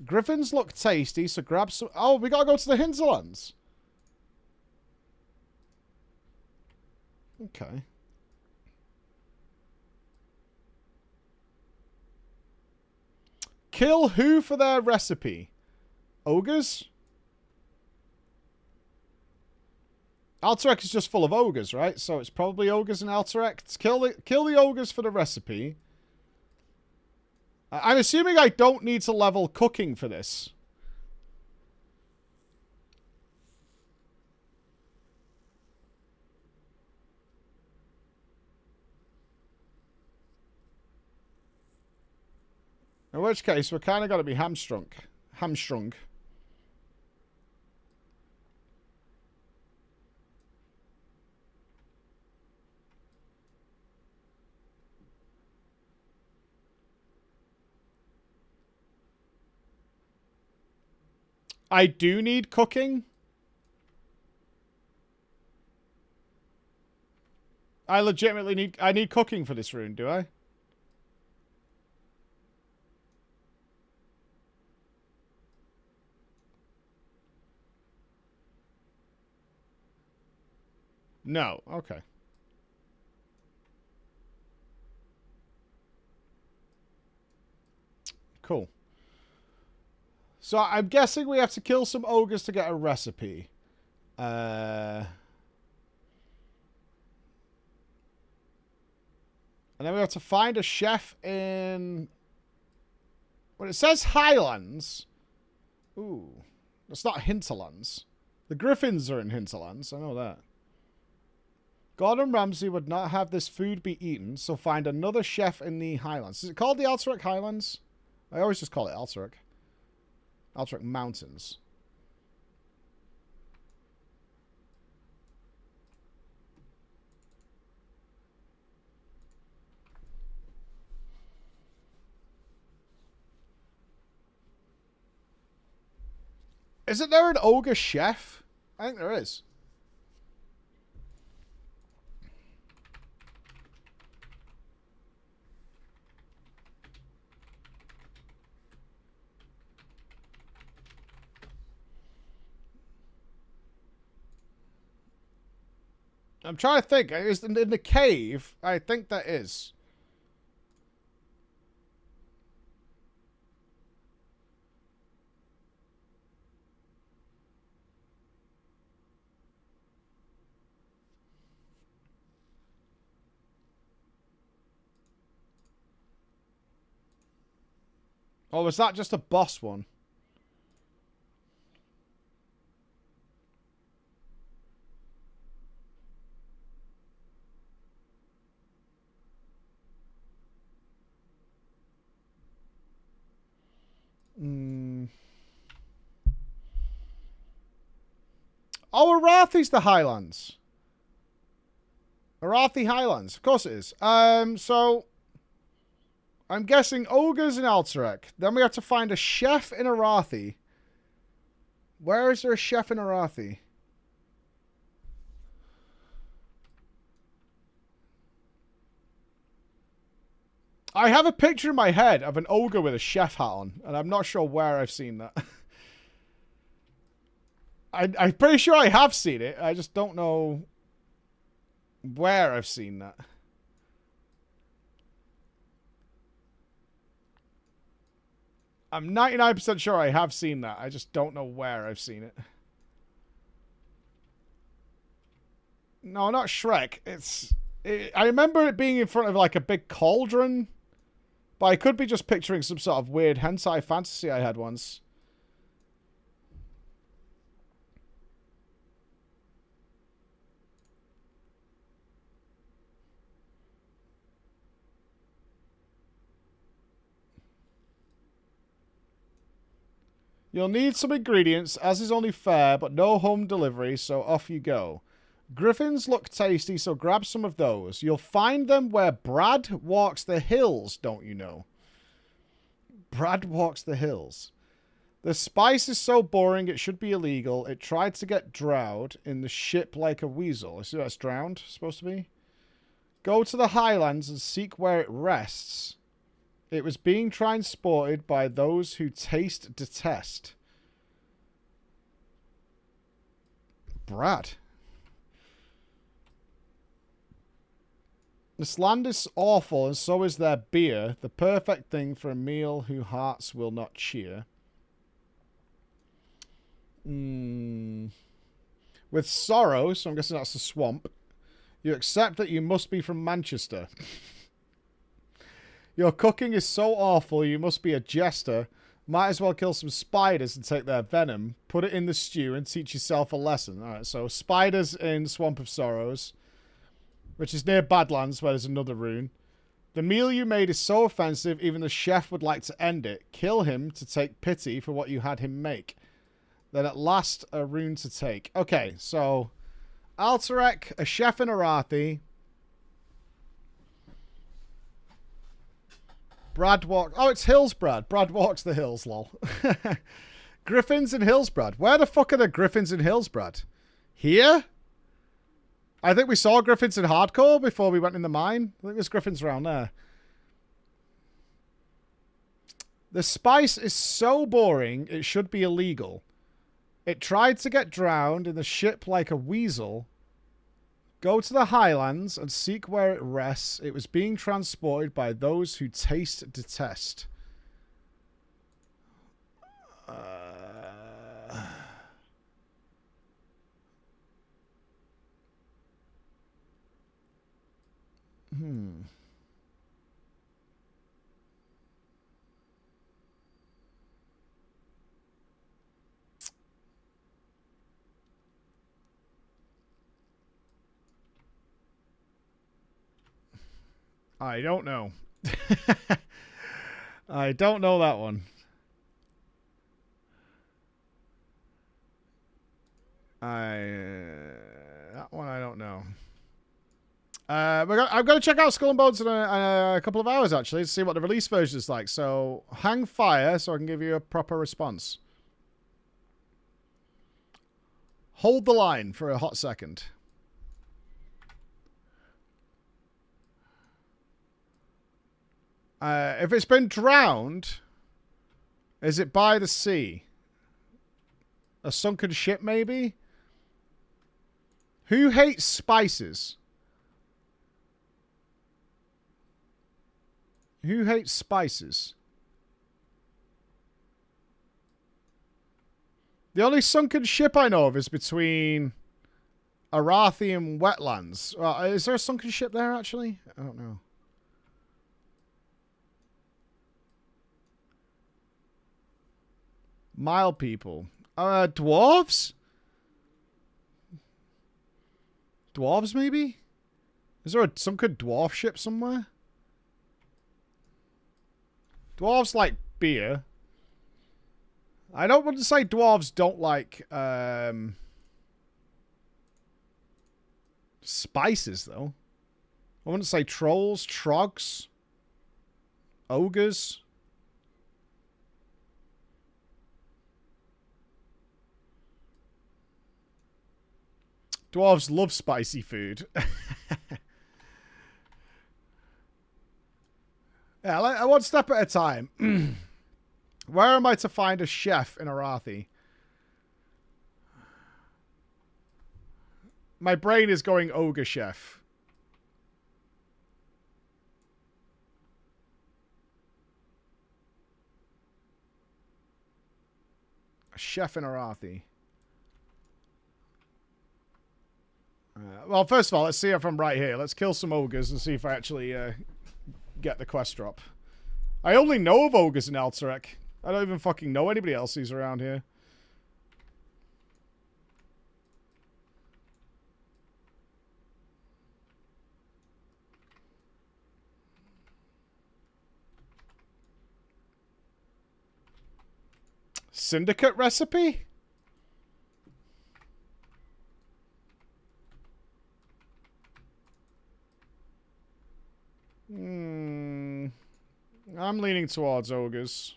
Griffins look tasty, so grab some... Oh, we gotta go to the hinterlands. Okay. Kill who for their recipe? Ogres? Alterac is just full of ogres, right? So it's probably ogres in Alterac. Kill the ogres for the recipe. I'm assuming I don't need to level cooking for this. In which case, we're kind of got to be hamstrung. Hamstrung. I do need cooking. I legitimately need... I need cooking for this rune, do I? No. Okay. Cool. So I'm guessing we have to kill some ogres to get a recipe. And then we have to find a chef in... Well, it says Highlands. Ooh. It's not Hinterlands. The Griffins are in Hinterlands. I know that. Gordon Ramsay would not have this food be eaten, so find another chef in the Highlands. Is it called the Alterac Highlands? I always just call it Alterac. Alterac Mountains. Isn't there an ogre chef? I think there is. I'm trying to think. Is in the cave? I think that is. Or was that just a boss one? Oh, Arathi's the Highlands. Arathi Highlands. Of course it is. So I'm guessing ogres in Alterac. Then we have to find a chef in Arathi. Where is there a chef in Arathi? I have a picture in my head of an ogre with a chef hat on, and I'm not sure where I've seen that. I'm pretty sure I have seen it. I just don't know where I've seen that. I'm 99% sure I have seen that. I just don't know where I've seen it. No, not Shrek. I remember it being in front of like a big cauldron. But I could be just picturing some sort of weird hentai fantasy I had once. You'll need some ingredients, as is only fair, but no home delivery, so off you go. Griffins look tasty, so grab some of those. You'll find them where Brad walks the hills, don't you know? Brad walks the hills. The spice is so boring it should be illegal. It tried to get drowned in the ship like a weasel. I see that's drowned, supposed to be. Go to the Highlands and seek where it rests. It was being transported by those who taste detest. Brad. This land is awful, and so is their beer, the perfect thing for a meal whose hearts will not cheer. With sorrow, so I'm guessing that's the swamp, you accept that you must be from Manchester. Your cooking is so awful, you must be a jester. Might as well kill some spiders and take their venom. Put it in the stew and teach yourself a lesson. Alright, so spiders in Swamp of Sorrows, which is near Badlands, where there's another rune. The meal you made is so offensive, even the chef would like to end it. Kill him to take pity for what you had him make. Then at last, a rune to take. Okay, so Alterac, a chef in Arathi. Brad walks... Oh, it's Hillsbrad. Brad walks the hills, lol. Griffins in Hillsbrad. Where the fuck are the Griffins in Hillsbrad? Here? I think we saw Griffins in Hardcore before we went in the mine. I think there's Griffins around there. The spice is so boring, it should be illegal. It tried to get drowned in the ship like a weasel. Go to the Highlands and seek where it rests. It was being transported by those who taste detest. I don't know. I don't know that one. That one I don't know. I'm going to check out Skull and Bones in a couple of hours, actually, to see what the release version is like. So, hang fire so I can give you a proper response. Hold the line for a hot second. If it's been drowned, is it by the sea? A sunken ship, maybe? Who hates spices? Who hates spices? The only sunken ship I know of is between Arathi and Wetlands. Is there a sunken ship there, actually? I don't know. Mild people. Dwarves? Dwarves, maybe? Is there a sunken dwarf ship somewhere? Dwarves like beer. I don't want to say dwarves don't like spices, though. I wouldn't say trolls, trogs, ogres. Dwarves love spicy food. Yeah, one step at a time. Where am I to find a chef in Arathi? My brain is going ogre chef. A chef in Arathi. Well, first of all, let's see if I'm right here. Let's kill some ogres and see if I actually get the quest drop. I only know of ogres in Alterac. I don't even fucking know anybody else who's around here. Syndicate recipe? I'm leaning towards ogres.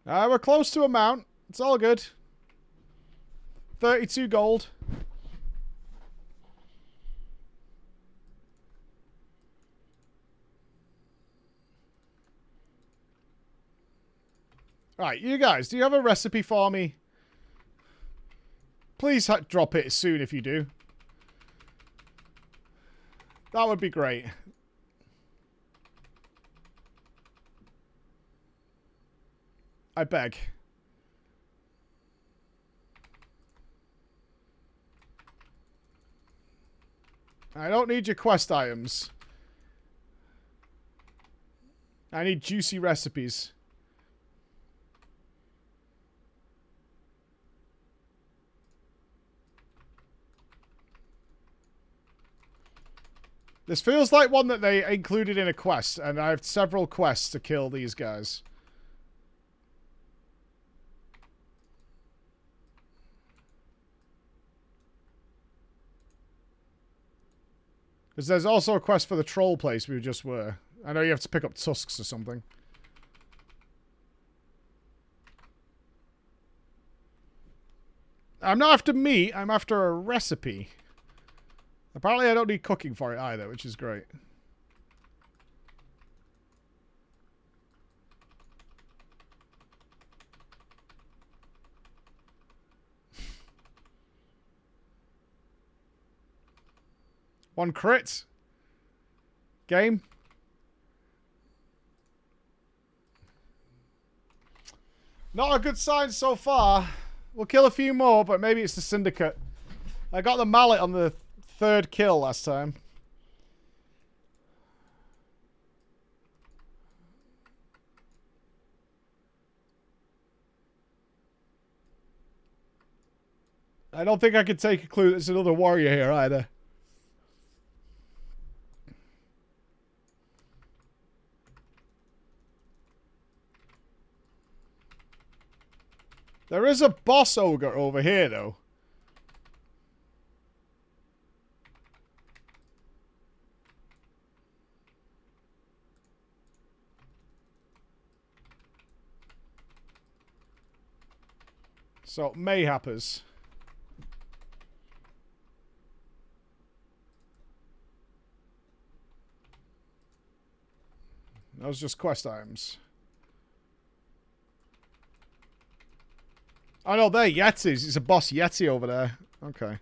We're close to a mount. It's all good. 32 gold. Right, you guys, do you have a recipe for me? Please drop it soon if you do. That would be great. I beg. I don't need your quest items. I need juicy recipes. This feels like one that they included in a quest, and I have several quests to kill these guys. Because there's also a quest for the troll place we just were. I know you have to pick up tusks or something. I'm not after meat, I'm after a recipe. Apparently I don't need cooking for it either, which is great. One crit. Game. Not a good sign so far. We'll kill a few more, but maybe it's the syndicate. I got the mallet on the third kill last time. I don't think I could take a clue there's another warrior here either. There is a boss ogre over here, though. So, mayhappers. Those just quest items. Oh no, they're Yetis. It's a boss Yeti over there. Okay.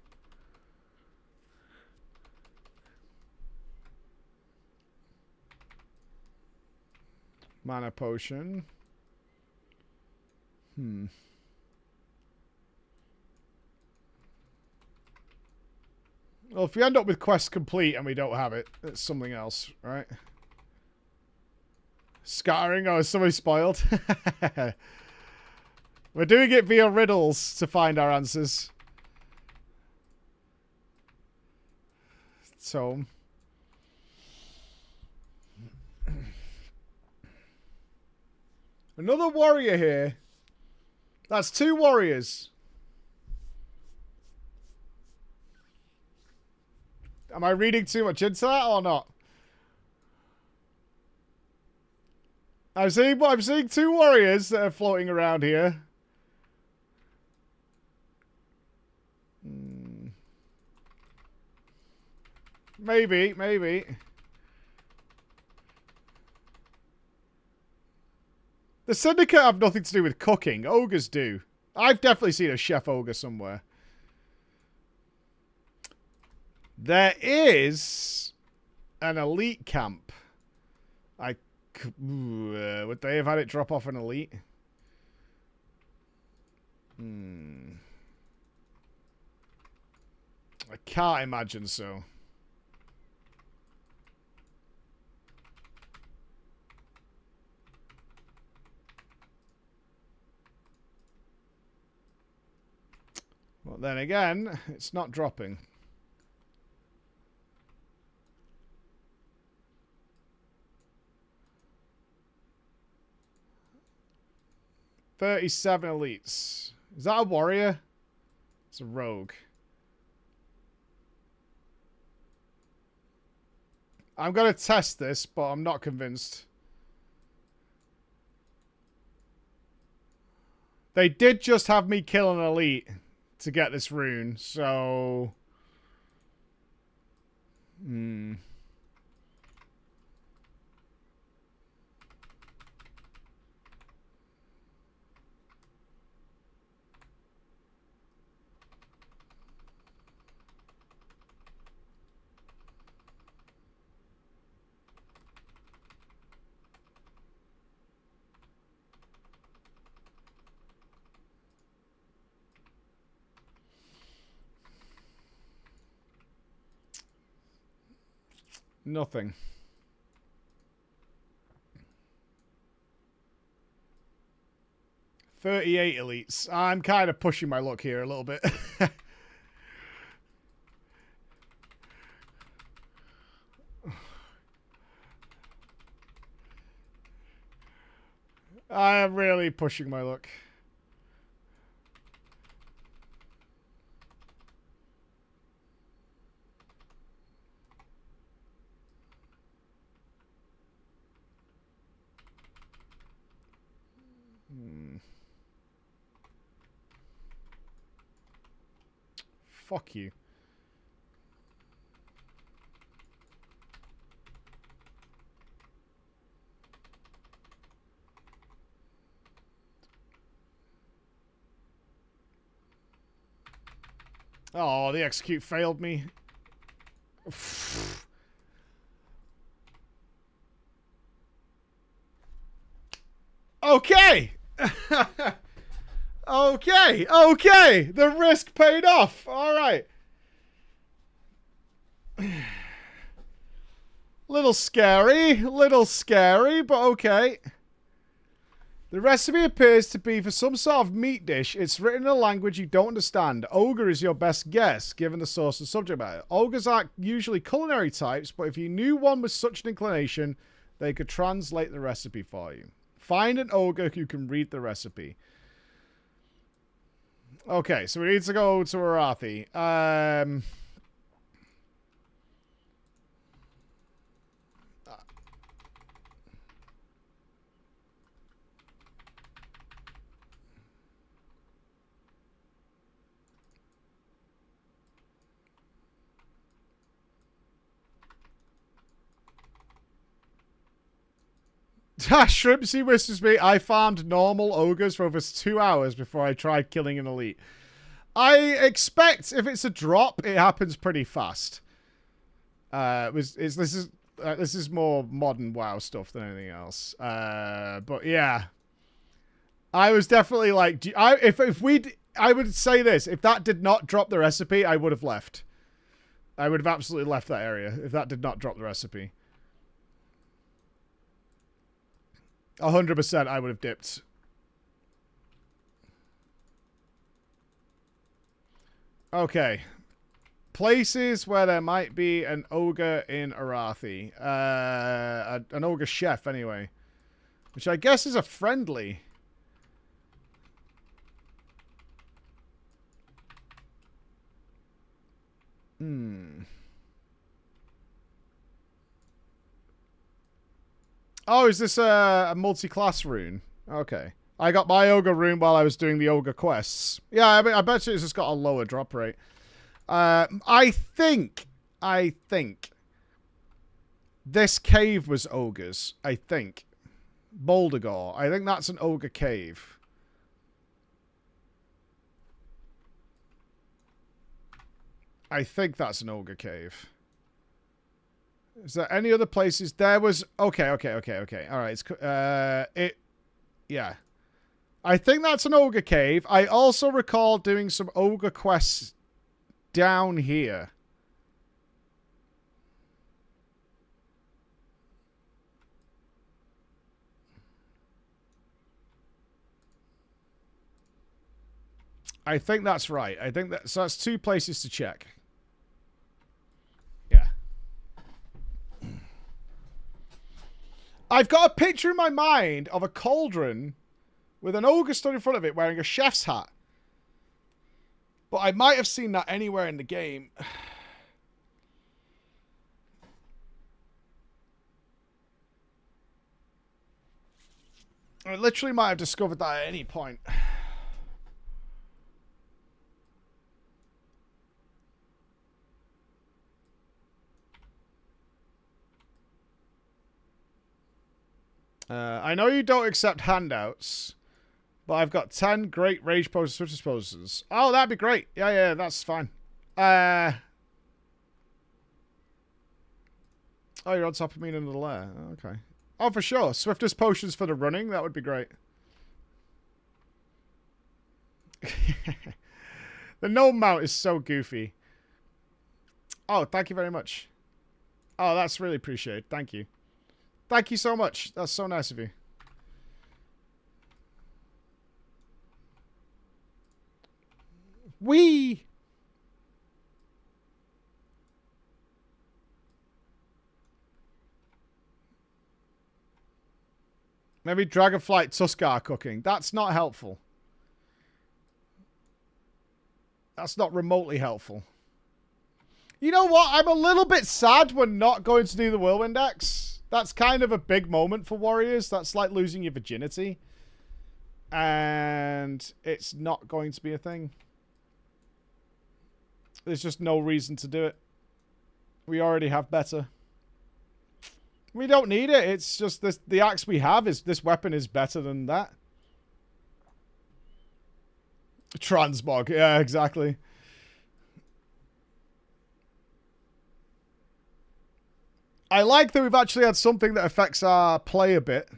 Mana potion. Well, if we end up with quest complete and we don't have it, it's something else, right? Scattering? Oh, is somebody spoiled? We're doing it via riddles to find our answers. So... Another warrior here. That's 2 warriors. Am I reading too much into that or not? I'm seeing 2 warriors that are floating around here. Maybe. The Syndicate have nothing to do with cooking. Ogres do. I've definitely seen a chef ogre somewhere. There is an elite camp. Would they have had it drop off an elite? I can't imagine so. Well, then again, it's not dropping. $37 elites. Is that a warrior? It's a rogue. I'm going to test this, but I'm not convinced. They did just have me kill an elite to get this rune, so... Nothing. $38 elites. I'm kind of pushing my luck here a little bit. I am really pushing my luck. Fuck you. Oh, the execute failed me. Okay. Okay. The risk paid off. All right. Little scary, but okay. The recipe appears to be for some sort of meat dish. It's written in a language you don't understand. Ogre is your best guess, given the source and subject matter. Ogres aren't usually culinary types, but if you knew one with such an inclination, they could translate the recipe for you. Find an ogre who can read the recipe. Okay, so we need to go to Arathi. Shrimpsy wishes me I farmed normal ogres for over 2 hours before I tried killing an elite. I expect if it's a drop, it happens pretty fast. This is more modern WoW stuff than anything else. But yeah, I was definitely like, I would say this: if that did not drop the recipe, I would have left. I would have absolutely left that area if that did not drop the recipe. 100% I would have dipped. Okay. Places where there might be an ogre in Arathi. An ogre chef, anyway. Which I guess is a friendly. Oh, is this a multi-class rune? Okay. I got my ogre rune while I was doing the ogre quests. Yeah, I bet you it's just got a lower drop rate. I think this cave was ogres. I think. Bouldergore. I think that's an ogre cave. I think that's an ogre cave. Is there any other places? There was... Okay. All right. Yeah. I think that's an ogre cave. I also recall doing some ogre quests down here. I think that's right. I think that... So that's 2 places to check. Yeah. I've got a picture in my mind of a cauldron with an ogre stood in front of it wearing a chef's hat. But I might have seen that anywhere in the game. I literally might have discovered that at any point. I know you don't accept handouts, but I've got 10 great rage poses, switch poses. Oh, that'd be great. Yeah, that's fine. Oh, you're on top of me in another layer. Okay. Oh, for sure. Swiftest potions for the running. That would be great. The gnome mount is so goofy. Oh, thank you very much. Oh, that's really appreciated. Thank you. Thank you so much. That's so nice of you. Whee! Maybe Dragonflight Tuskar cooking. That's not helpful. That's not remotely helpful. You know what? I'm a little bit sad we're not going to do the Whirlwind Axe. That's kind of a big moment for warriors. That's like losing your virginity. And it's not going to be a thing. There's just no reason to do it. We already have better. We don't need it. It's just this, the axe we have is... This weapon is better than that. Transmog. Yeah, exactly. I like that we've actually had something that affects our play a bit.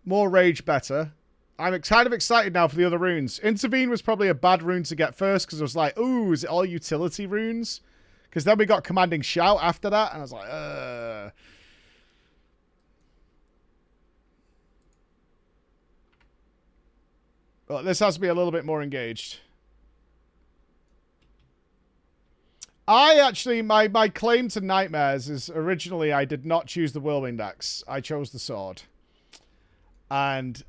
More rage, better. I'm kind of excited now for the other runes. Intervene was probably a bad rune to get first because I was like, ooh, is it all utility runes? Because then we got Commanding Shout after that, and I was like, Well, this has to be a little bit more engaged. I actually, my claim to Nightmares is originally I did not choose the Whirlwind Axe. I chose the sword. And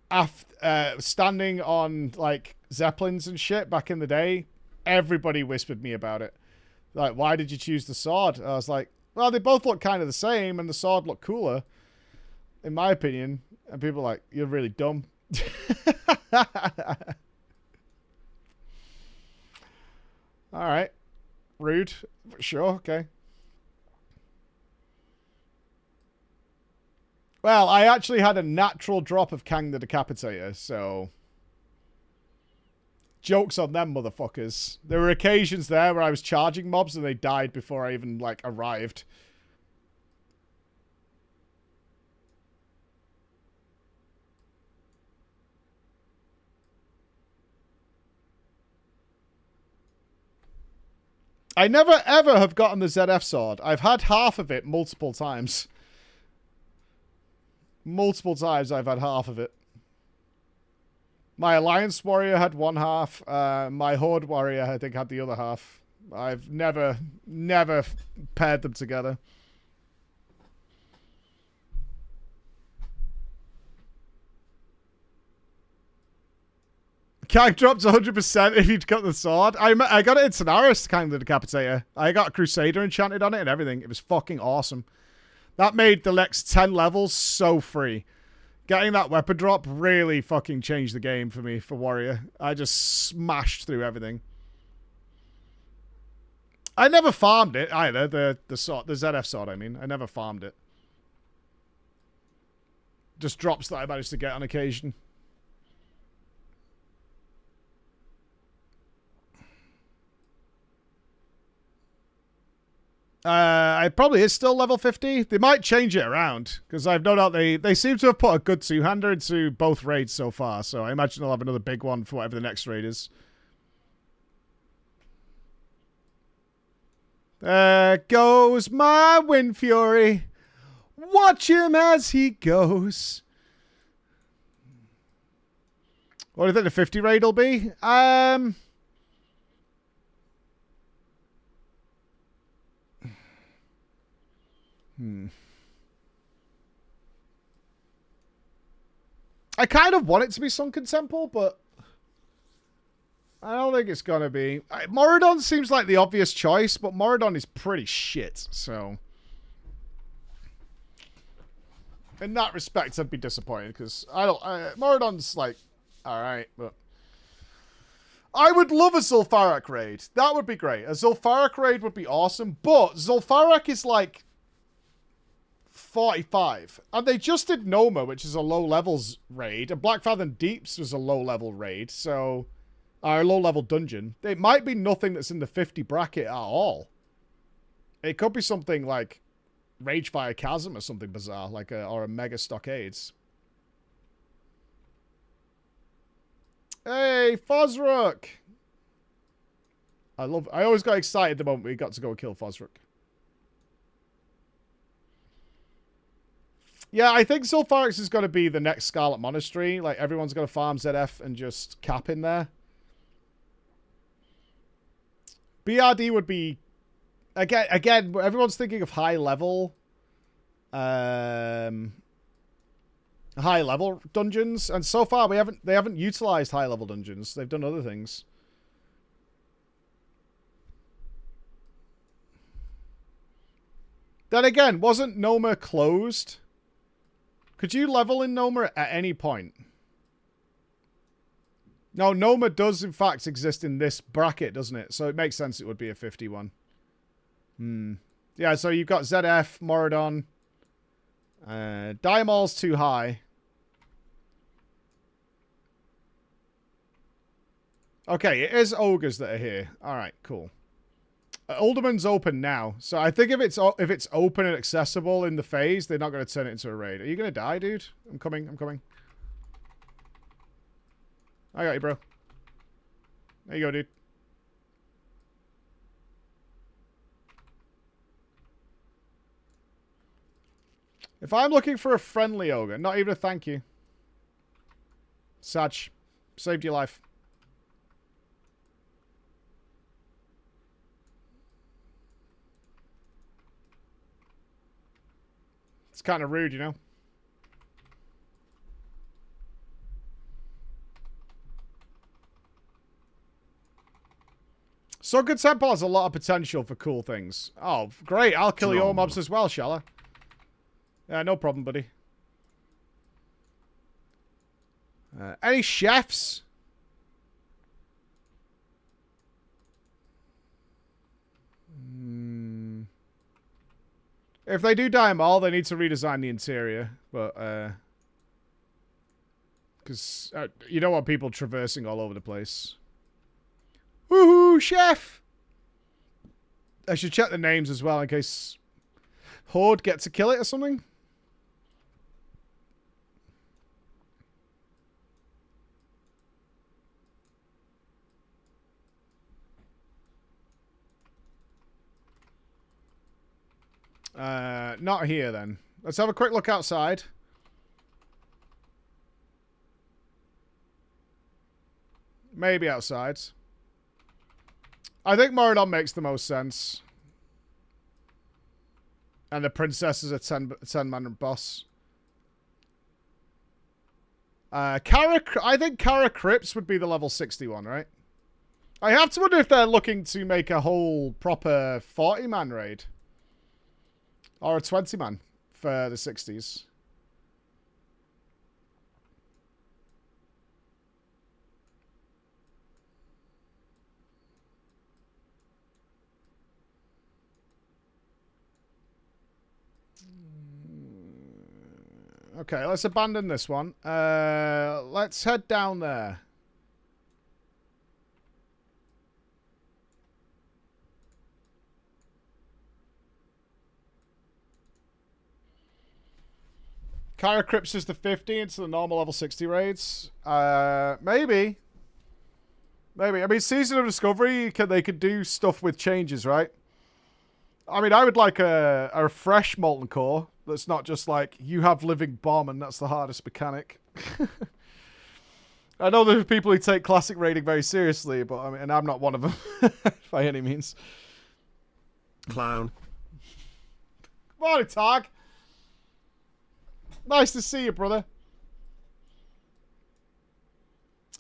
after standing on, like, Zeppelins and shit back in the day, everybody whispered me about it. Like, why did you choose the sword? I was like, well, they both look kind of the same, and the sword looked cooler, in my opinion. And people are like, you're really dumb. All right. Rude. Sure, okay. Well, I actually had a natural drop of Kang the Decapitator, so... Joke's on them, motherfuckers. There were occasions there where I was charging mobs and they died before I even, like, arrived. I never ever have gotten the ZF sword. I've had half of it multiple times. Multiple times I've had half of it. My Alliance Warrior had one half. My Horde Warrior, I think, had the other half. I've never paired them together. Kang drops 100% if you'd got the sword. I got it in Sonaris, Kang the Decapitator. I got a Crusader enchanted on it and everything. It was fucking awesome. That made the next 10 levels so free. Getting that weapon drop really fucking changed the game for me, for Warrior. I just smashed through everything. I never farmed it either, the sword, the ZF sword, I mean. I never farmed it. Just drops that I managed to get on occasion. It probably is still level 50. They might change it around, because I've no doubt they seem to have put a good two-hander into both raids so far, so I imagine they'll have another big one for whatever the next raid is. There goes my Wind Fury. Watch him as he goes. What do you think the 50 raid will be? I kind of want it to be Sunken Temple, but I don't think it's going to be. Moradon seems like the obvious choice, but Moradon is pretty shit, so... In that respect, I'd be disappointed, because Moradon's, like, alright, but... I would love a Zul'Farrak raid. That would be great. A Zul'Farrak raid would be awesome, but Zul'Farrak is, like... 45. And they just did Noma, which is a low levels raid. And Black Fathom Deeps was a low level raid, so... a low level dungeon. It might be nothing that's in the 50 bracket at all. It could be something like Ragefire Chasm or something bizarre, like or a Mega Stockades. Hey, Fosrook! I always got excited the moment we got to go kill Fosrook. Yeah, I think Zul'Farrak is going to be the next Scarlet Monastery. Like, everyone's going to farm ZF and just cap in there. BRD would be... Again, everyone's thinking of high level... high level dungeons. And so far, they haven't utilized high level dungeons. They've done other things. Then again, wasn't Noma closed? Could you level in Noma at any point? No, Noma does in fact exist in this bracket, doesn't it? So it makes sense it would be a 51. Yeah, so you've got ZF, Moradon. Diamol's too high. Okay, it is ogres that are here. Alright, cool. Alderman's open now, so I think if it's open and accessible in the phase, they're not going to turn it into a raid. Are you going to die, dude? I'm coming. I got you, bro. There you go, dude. If I'm looking for a friendly ogre, not even a thank you. Sag Saved your life. It's kind of rude, you know? So Good Temple has a lot of potential for cool things. Oh, great. I'll kill your mobs as well, shall I? Yeah, no problem, buddy. Any chefs? If they do die them all, they need to redesign the interior. But, because you don't want people traversing all over the place. Woohoo, chef! I should check the names as well in case Horde gets to kill it or something. Not here then. Let's have a quick look outside. Maybe outside. I think Moradon makes the most sense. And the princess is a 10-man boss. I think Kara Crypts would be the level 61, right? I have to wonder if they're looking to make a whole proper 40-man raid. Or a 20-man for the 60s. Okay, let's abandon this one. Let's head down there. Kyra Crypts is the 50 into the normal level 60 raids. Maybe. Maybe. I mean, Season of Discovery, they could do stuff with changes, right? I mean, I would like a fresh Molten Core that's not just like, you have Living Bomb and that's the hardest mechanic. I know there are people who take classic raiding very seriously, but I mean, and I'm not one of them by any means. Clown. Morning, Tog. Nice to see you, brother.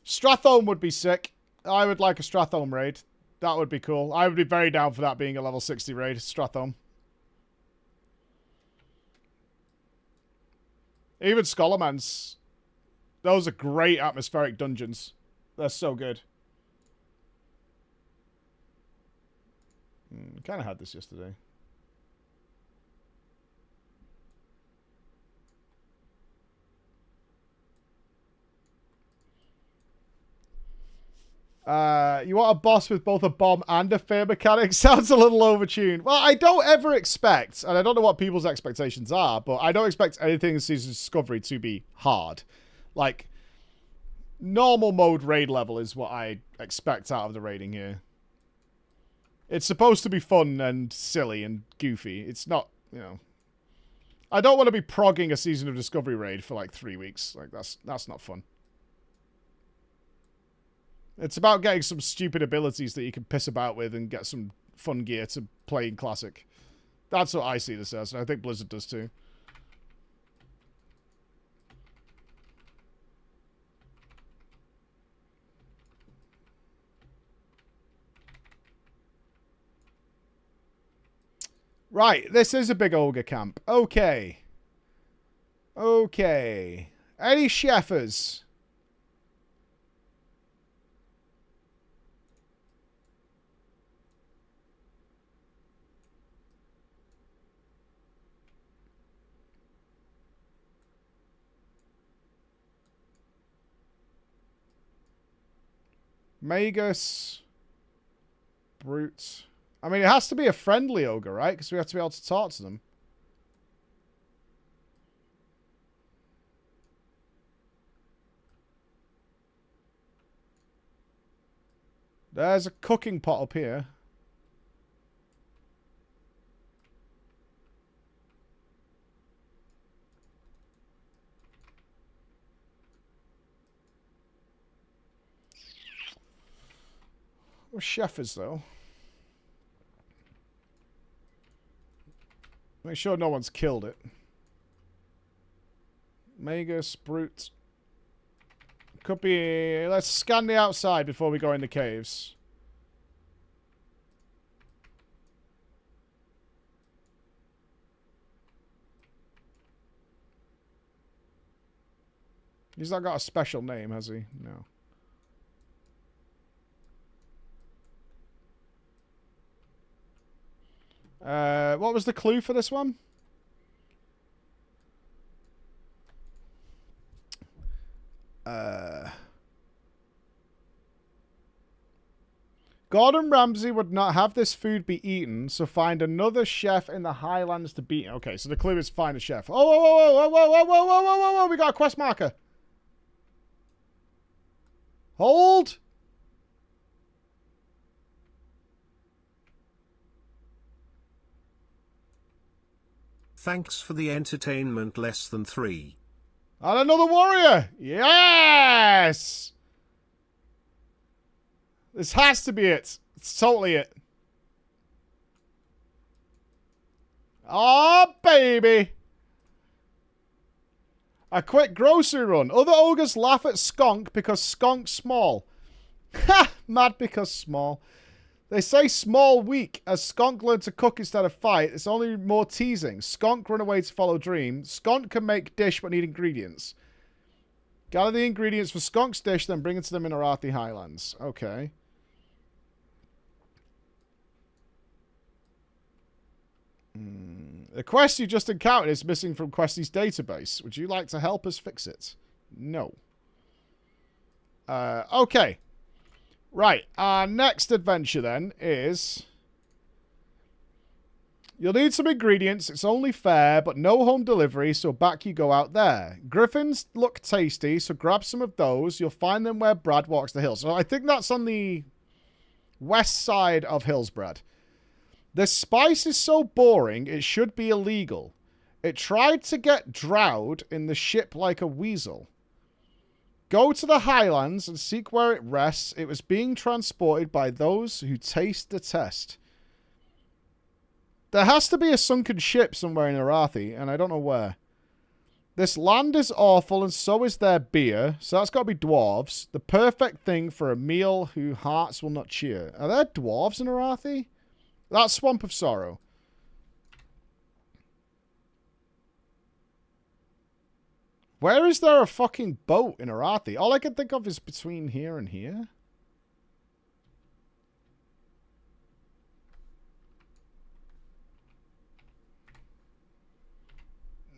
Strathome would be sick. I would like a Strathome raid. That would be cool. I would be very down for that being a level 60 raid, Strathome. Even Scholarman's. Those are great atmospheric dungeons. They're so good. Kind of had this yesterday. You want a boss with both a bomb and a fear mechanic? Sounds a little overtuned. Well, I don't ever expect, and I don't know what people's expectations are, but I don't expect anything in Season of Discovery to be hard. Like, normal mode raid level is what I expect out of the raiding here. It's supposed to be fun and silly and goofy. It's not, you know... I don't want to be progging a Season of Discovery raid for like 3 weeks. Like, that's not fun. It's about getting some stupid abilities that you can piss about with and get some fun gear to play in Classic. That's what I see this as, and I think Blizzard does too. Right, this is a big ogre camp. Okay. Okay. Any chefers? Magus. Brute. I mean, it has to be a friendly ogre, right? Because we have to be able to talk to them. There's a cooking pot up here. What chef is, though? Make sure no one's killed it. Magus, Brute. Could be... Let's scan the outside before we go in the caves. He's not got a special name, has he? No. What was the clue for this one? Gordon Ramsay would not have this food be eaten, so find another chef in the Highlands to beat. Okay, so the clue is find a chef. Oh, whoa, whoa, whoa, whoa, whoa, whoa, whoa, whoa, whoa, we got a quest marker. Hold. Thanks for the entertainment, less than 3. And another warrior. Yes. This has to be it. It's totally it. Oh, baby. A quick grocery run. Other ogres laugh at Skunk because Skunk's small. Ha! Mad because small. They say small weak, as Skunk learned to cook instead of fight. It's only more teasing. Skunk run away to follow dream. Skunk can make dish but need ingredients. Gather the ingredients for Skunk's dish, then bring it to them in Arathi Highlands. Okay. The quest you just encountered is missing from Questy's database. Would you like to help us fix it? No. Okay. Right. Our next adventure then is... You'll need some ingredients. It's only fair, but no home delivery, so back you go out there. Griffins look tasty, so grab some of those. You'll find them where Brad walks the hills. So I think that's on the west side of Hillsbrad. This spice is so boring, it should be illegal. It tried to get drowned in the ship like a weasel. Go to the Highlands and seek where it rests. It was being transported by those who taste the test. There has to be a sunken ship somewhere in Arathi, and I don't know where. This land is awful, and so is their beer. So that's got to be dwarves. The perfect thing for a meal whose hearts will not cheer. Are there dwarves in Arathi? That's Swamp of Sorrow. Where is there a fucking boat in Arathi? All I can think of is between here and here.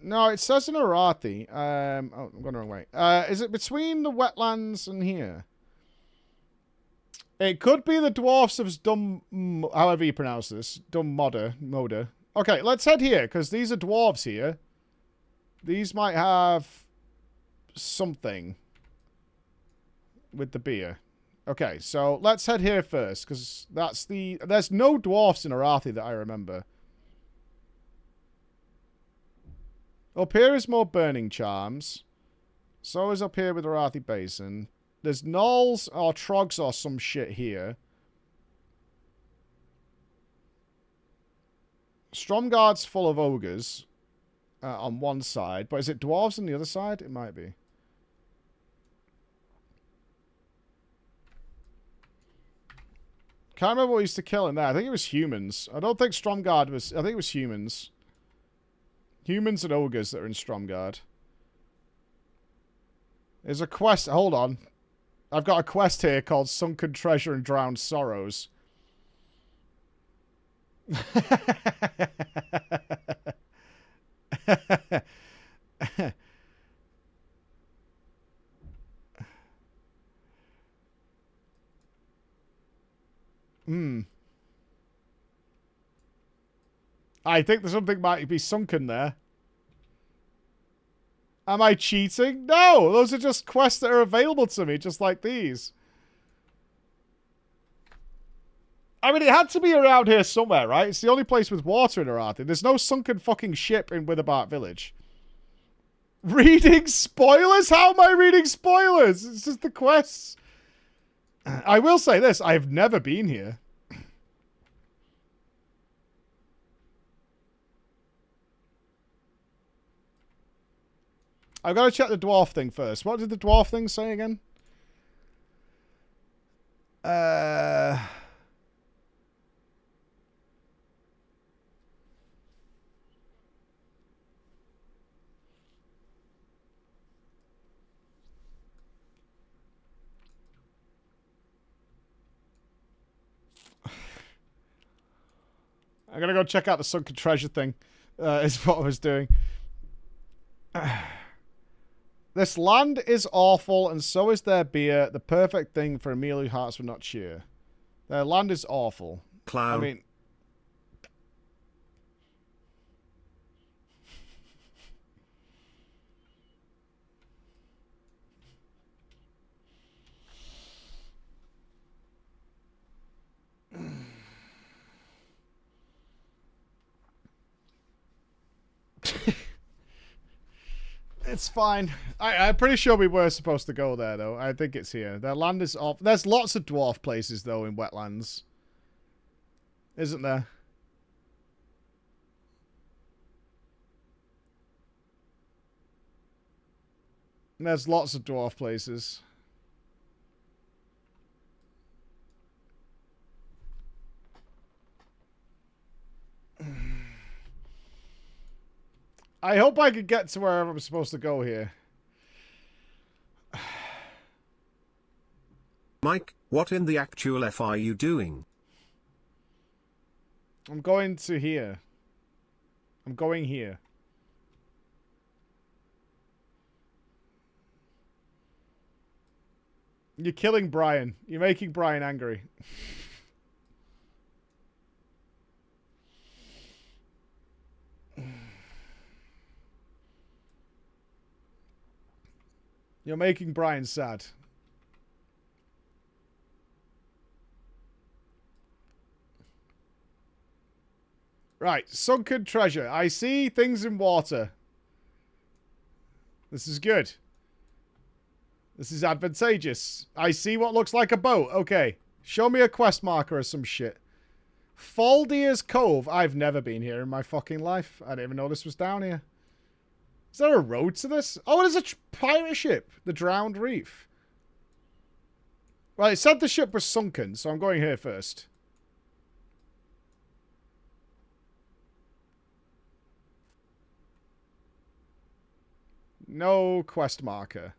No, it says in Arathi. Oh, I'm going the wrong way. Is it between the wetlands and here? It could be the dwarfs of however you pronounce this. Moda. Okay, let's head here, because these are dwarves here. These might have something with the beer. Okay, so let's head here first, because that's the... There's no dwarfs in Arathi that I remember. Up here is more burning charms. So is up here with Arathi Basin. There's gnolls or trogs or some shit here. Stromgarde's full of ogres on one side. But is it dwarves on the other side? It might be. Can't remember what we used to kill in there. I think it was humans. I don't think Stromgarde was... I think it was humans. Humans and ogres that are in Stromgarde. There's a quest... Hold on. I've got a quest here called Sunken Treasure and Drowned Sorrows. I think there's something might be sunken there. Am I cheating? No! Those are just quests that are available to me, just like these. I mean, it had to be around here somewhere, right? It's the only place with water in Arathi. There's no sunken fucking ship in Witherbark Village. Reading spoilers? How am I reading spoilers? It's just the quests. I will say this. I've never been here. I've got to check the dwarf thing first. What did the dwarf thing say again? I'm going to go check out the sunken treasure thing. Is what I was doing. This land is awful, and so is their beer. The perfect thing for a meal whose hearts will not cheer. Their land is awful. Clown. I mean... It's fine. I'm pretty sure we were supposed to go there, though. I think it's here. Their land is off. There's lots of dwarf places, though, in wetlands. Isn't there? There's lots of dwarf places. I hope I could get to wherever I'm supposed to go here. Mike, what in the actual F are you doing? I'm going to here. I'm going here. You're killing Brian. You're making Brian angry. You're making Brian sad. Right, sunken treasure. I see things in water. This is good. This is advantageous. I see what looks like a boat. Okay. Show me a quest marker or some shit. Faldeer's Cove. I've never been here in my fucking life. I didn't even know this was down here. Is there a road to this? Oh, there's a pirate ship. The Drowned Reef. Well, it said the ship was sunken, so I'm going here first. No quest marker.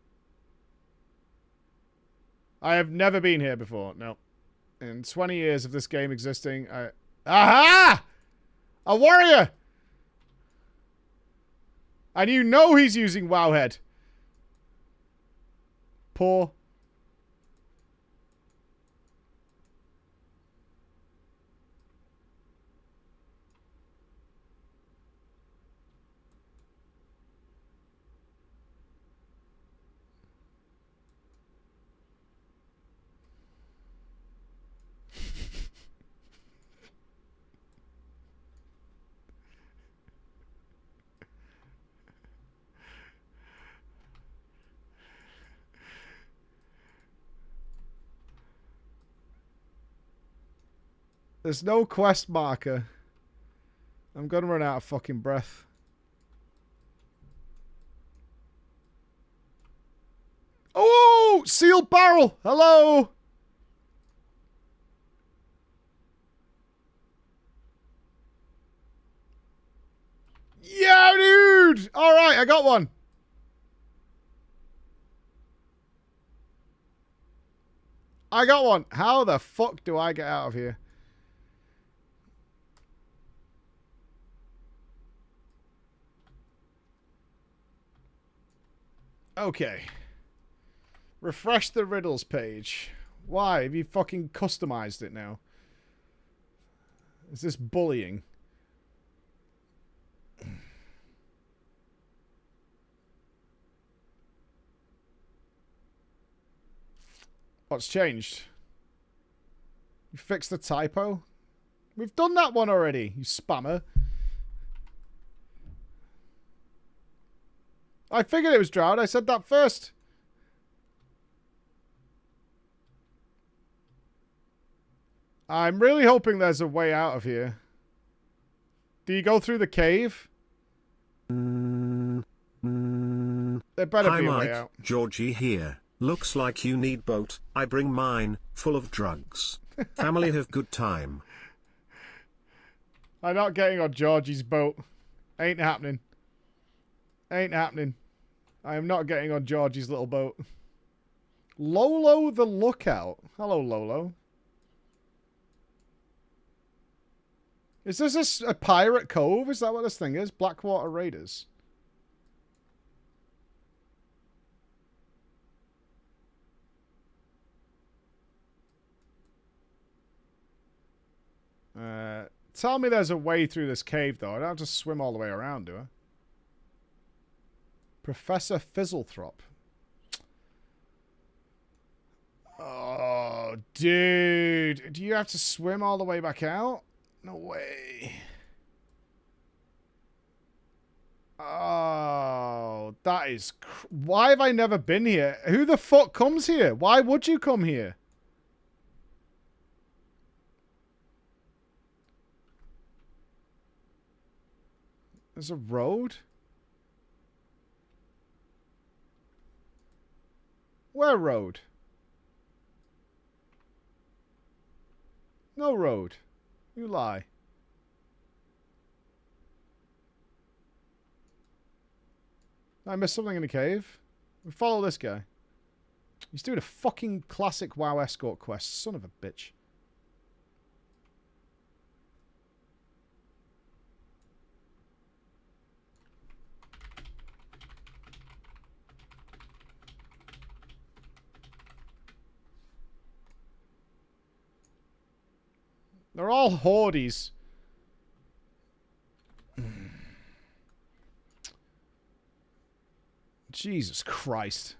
I have never been here before. No. In 20 years of this game existing, Aha! A warrior! And you know he's using Wowhead. Poor. There's no quest marker. I'm gonna run out of fucking breath. Oh! Sealed barrel! Hello! Yeah, dude! Alright, I got one. I got one. How the fuck do I get out of here? Okay. Refresh the riddles page. Why? Have you fucking customized it now? Is this bullying? What's changed? You fixed the typo? We've done that one already, you spammer. I figured it was drowned. I said that first. I'm really hoping there's a way out of here. Do you go through the cave? There better Hi be a Mike, way out. Georgie here. Looks like you need boat. I bring mine, full of drugs. Family have good time. I'm not getting on Georgie's boat. Ain't happening. Ain't happening. I am not getting on Georgie's little boat. Lolo the Lookout. Hello, Lolo. Is this a pirate cove? Is that what this thing is? Blackwater Raiders. Tell me there's a way through this cave, though. I don't have to swim all the way around, do I? Professor Fizzlethrop. Oh, dude. Do you have to swim all the way back out? No way. Oh, that is... Why have I never been here? Who the fuck comes here? Why would you come here? There's a road? Where road? No road. You lie. I missed something in the cave. We follow this guy. He's doing a fucking classic WoW escort quest. Son of a bitch. They're all hordes. Jesus Christ.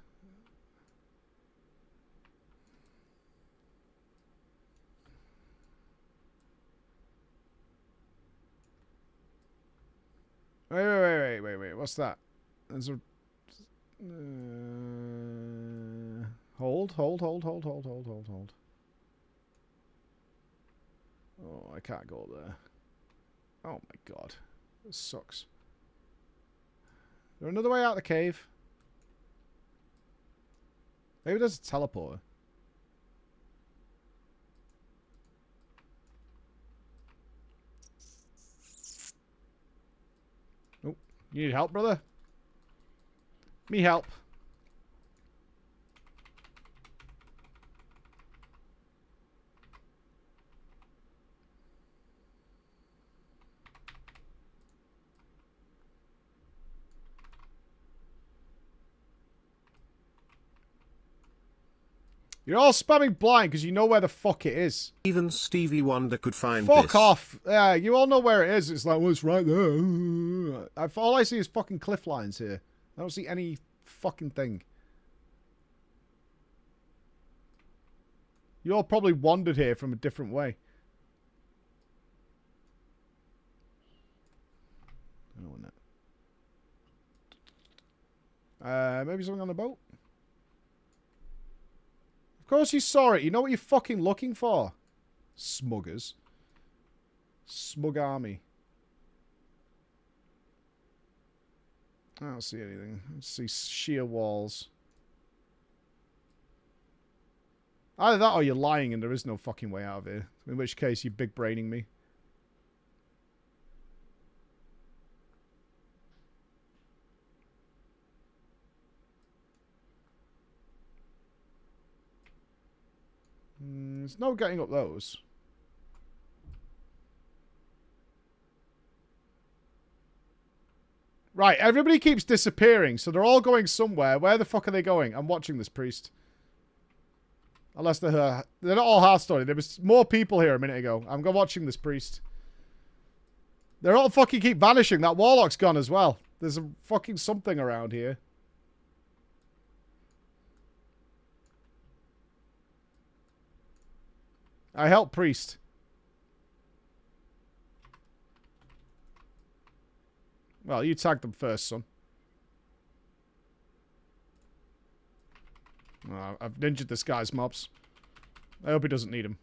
Wait. What's that? There's a... Hold. Oh, I can't go there. Oh my god. This sucks. Is there another way out of the cave? Maybe there's a teleporter. Oh, you need help, brother? Me help. You're all spamming blind because you know where the fuck it is. Even Stevie Wonder could find fuck this. Fuck off. Yeah, you all know where it is. It's like, well, it's right there. All I see is fucking cliff lines here. I don't see any fucking thing. You all probably wandered here from a different way. Oh, no. Maybe something on the boat? Of course you saw it. You know what you're fucking looking for. Smuggers. Smug army. I don't see anything. I see sheer walls. Either that or you're lying and there is no fucking way out of here. In which case you're big braining me. There's no getting up those. Right, everybody keeps disappearing, so they're all going somewhere. Where the fuck are they going? I'm watching this priest. Unless they're not all Hearthstone. There was more people here a minute ago. I'm watching this priest. They're all fucking keep vanishing. That warlock's gone as well. There's a fucking something around here. I help priest. Well, you tagged them first, son. Oh, I've ninja'd this guy's mobs. I hope he doesn't need him.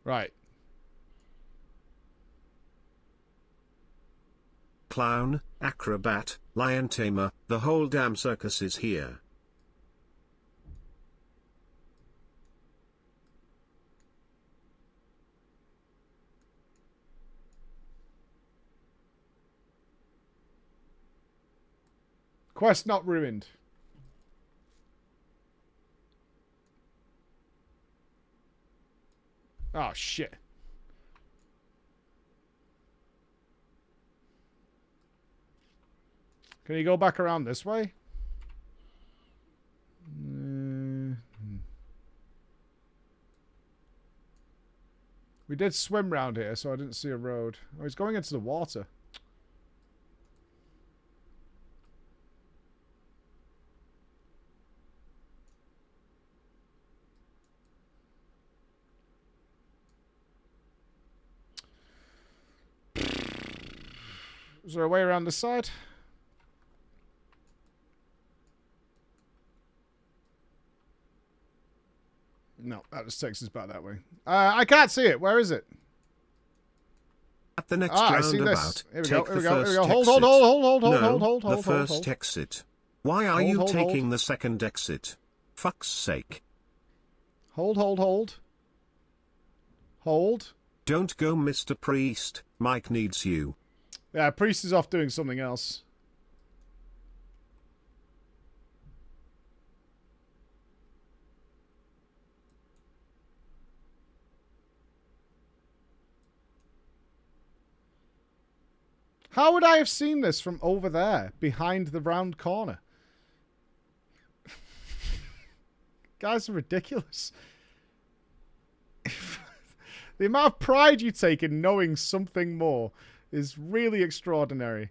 Right. Clown, acrobat, lion tamer, the whole damn circus is here. Quest not ruined. Oh, shit. Can you go back around this way? We did swim round here, so I didn't see a road. Oh, he's going into the water. Is there a way around this side? No, that just takes us back that way. I can't see it. Where is it? At the next I see roundabout, this. take the first Here we go. exit. Hold. The first exit. Why are you taking the second exit? Fuck's sake. Hold. Hold. Don't go, Mr. Priest. Mike needs you. Yeah, Priest is off doing something else. How would I have seen this from over there, behind the round corner? Guys are ridiculous. The amount of pride you take in knowing something more is really extraordinary.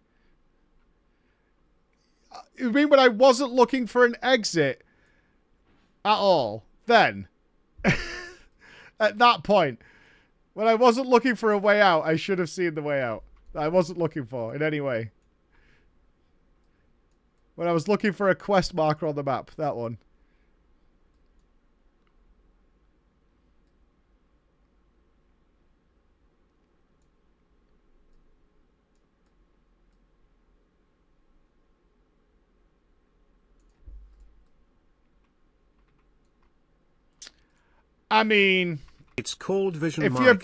You mean when I wasn't looking for an exit at all? Then, at that point, when I wasn't looking for a way out, I should have seen the way out. I wasn't looking for in any way. When I was looking for a quest marker on the map, that one. I mean, it's called vision. If Mike. your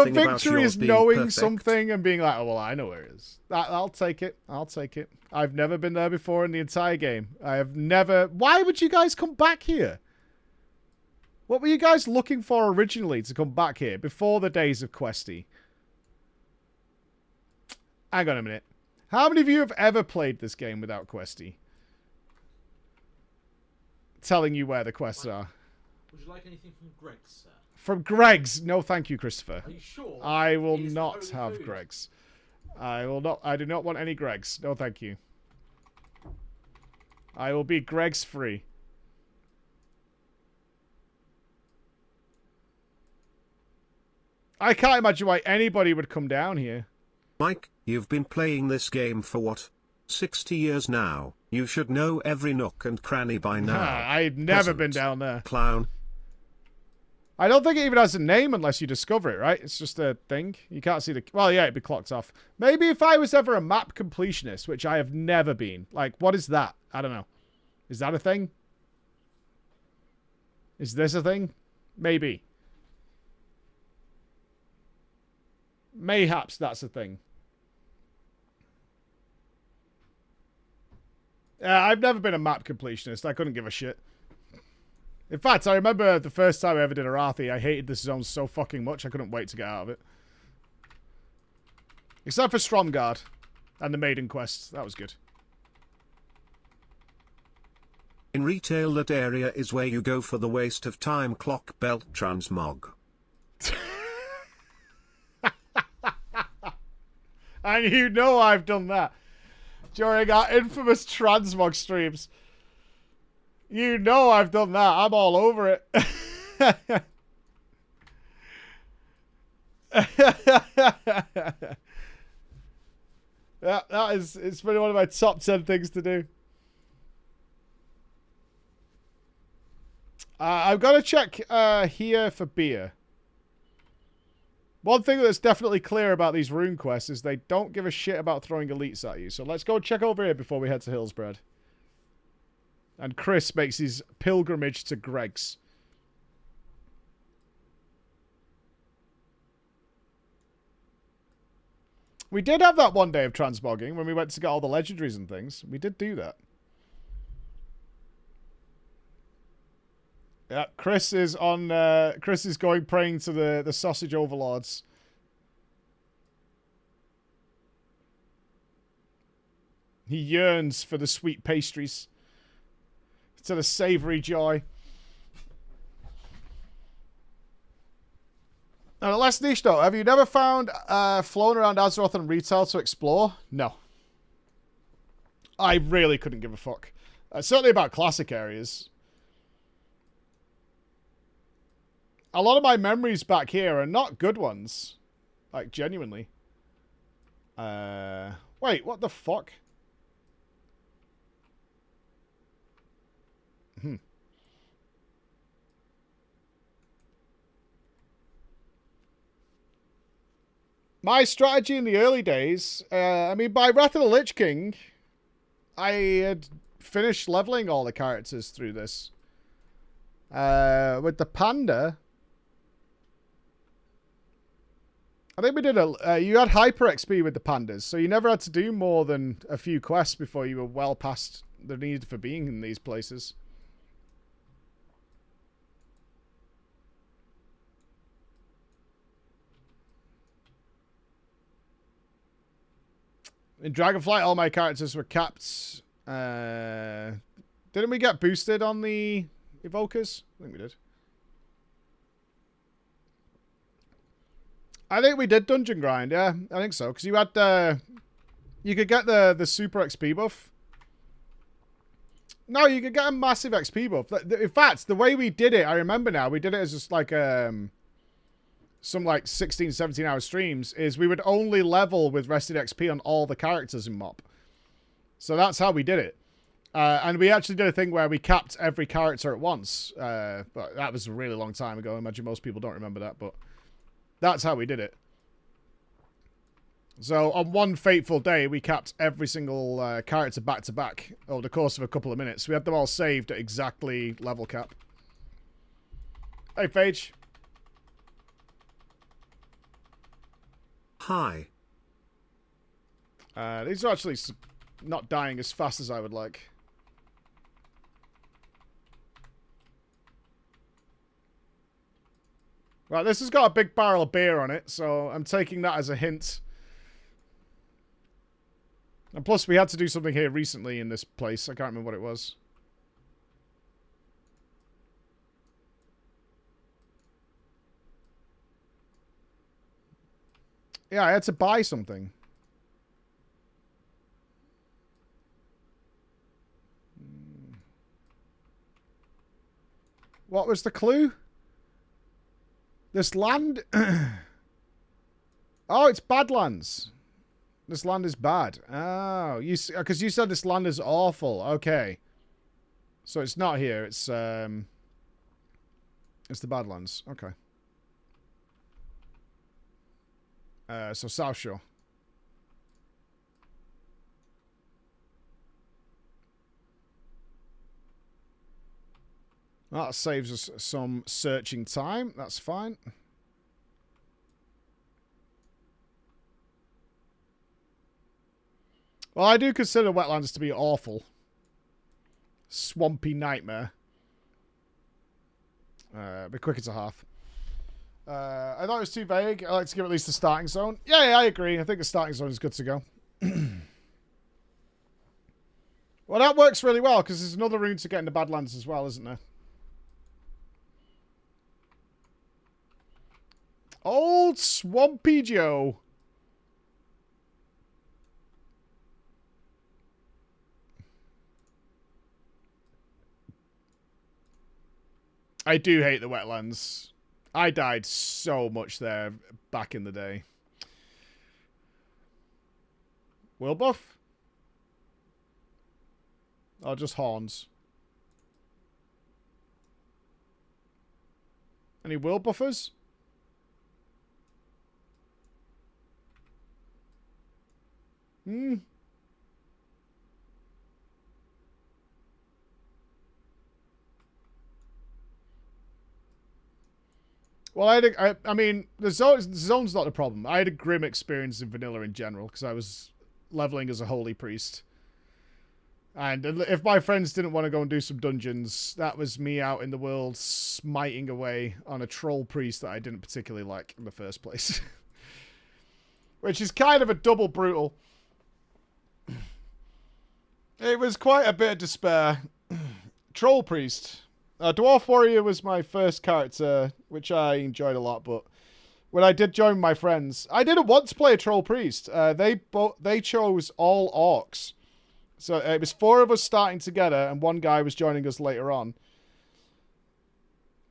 victory is knowing perfect. Something and being like, oh well, I know where it is. I'll take it. I'll take it. I've never been there before in the entire game. I have never. Why would you guys come back here? What were you guys looking for originally to come back here before the days of Questy? Hang on a minute. How many of you have ever played this game without Questy telling you where the quests are? Would you like anything from Greg's, sir? From Greg's? No, thank you, Christopher. Are you sure? I will not have Greg's. I will not. I do not want any Greg's. No, thank you. I will be Greg's free. I can't imagine why anybody would come down here. Mike, you've been playing this game for what? 60 years now. You should know every nook and cranny by now. I've never been down there. Clown. I don't think it even has a name unless you discover it, right? It's just a thing. You can't see the... Well, yeah, it'd be clocked off. Maybe if I was ever a map completionist, which I have never been. Like, what is that? I don't know. Is that a thing? Is this a thing? Maybe. Mayhaps that's a thing. I've never been a map completionist. I couldn't give a shit. In fact, I remember the first time I ever did Arathi, I hated this zone so fucking much, I couldn't wait to get out of it. Except for Stromgard and the Maiden Quest. That was good. In retail, that area is where you go for the waste of time clock belt transmog. And you know I've done that during our infamous transmog streams. You know I've done that. I'm all over it. Yeah, it's been one of my top 10 things to do. I've got to check here for beer. One thing that's definitely clear about these rune quests is they don't give a shit about throwing elites at you. So let's go check over here before we head to Hillsbred. And Chris makes his pilgrimage to Greg's. We did have that one day of transmogging when we went to get all the legendaries and things. We did do that. Yeah, Chris is on. Chris is going praying to the sausage overlords. He yearns for the sweet pastries. To the savoury joy. Now, last niche though, have you never found flown around Azeroth and retail to explore? No. I really couldn't give a fuck. Certainly about classic areas. A lot of my memories back here are not good ones. Like, genuinely. Wait, what the fuck? My strategy in the early days, I mean, by Wrath of the Lich King, I had finished leveling all the characters through this. With the Panda, I think we did you had hyper XP with the Pandas, so you never had to do more than a few quests before you were well past the need for being in these places. In Dragonflight, all my characters were capped. Didn't we get boosted on the Evokers? I think we did. I think we did dungeon grind, yeah. I think so. Because you had you could get the super XP buff. No, you could get a massive XP buff. In fact, the way we did it, I remember now, we did it as just like some like 16, 17 hour streams, is we would only level with rested XP on all the characters in MoP. So that's how we did it. And we actually did a thing where we capped every character at once. But that was a really long time ago. I imagine most people don't remember that, but that's how we did it. So on one fateful day, we capped every single character back to back over the course of a couple of minutes. We had them all saved at exactly level cap. Hey, Phage. Hi. These are actually not dying as fast as I would like. Right, this has got a big barrel of beer on it, so I'm taking that as a hint. And plus, we had to do something here recently in this place. I can't remember what it was. Yeah, I had to buy something. What was the clue? This land... Oh, it's Badlands. This land is bad. Oh, because you said this land is awful. Okay. So it's not here. It's the Badlands. Okay. So South Shore. That saves us some searching time. That's fine. Well, I do consider wetlands to be awful. Swampy nightmare. Be quicker to half. I thought it was too vague. I like to give at least the starting zone. Yeah, I agree. I think the starting zone is good to go. Well, that works really well, because there's another route to get into Badlands as well, isn't there? Old Swampy Joe. I do hate the wetlands. I died so much there back in the day. Will buff? Or just horns? Any will buffers? Hmm. Well, I mean, the zone's not the problem. I had a grim experience in vanilla in general because I was leveling as a holy priest. And if my friends didn't want to go and do some dungeons, that was me out in the world smiting away on a troll priest that I didn't particularly like in the first place. Which is kind of a double brutal. It was quite a bit of despair. Troll priest. Dwarf Warrior was my first character, which I enjoyed a lot, but when I did join my friends, I didn't want to play a troll priest. They chose all orcs. So it was 4 of us starting together, and 1 guy was joining us later on.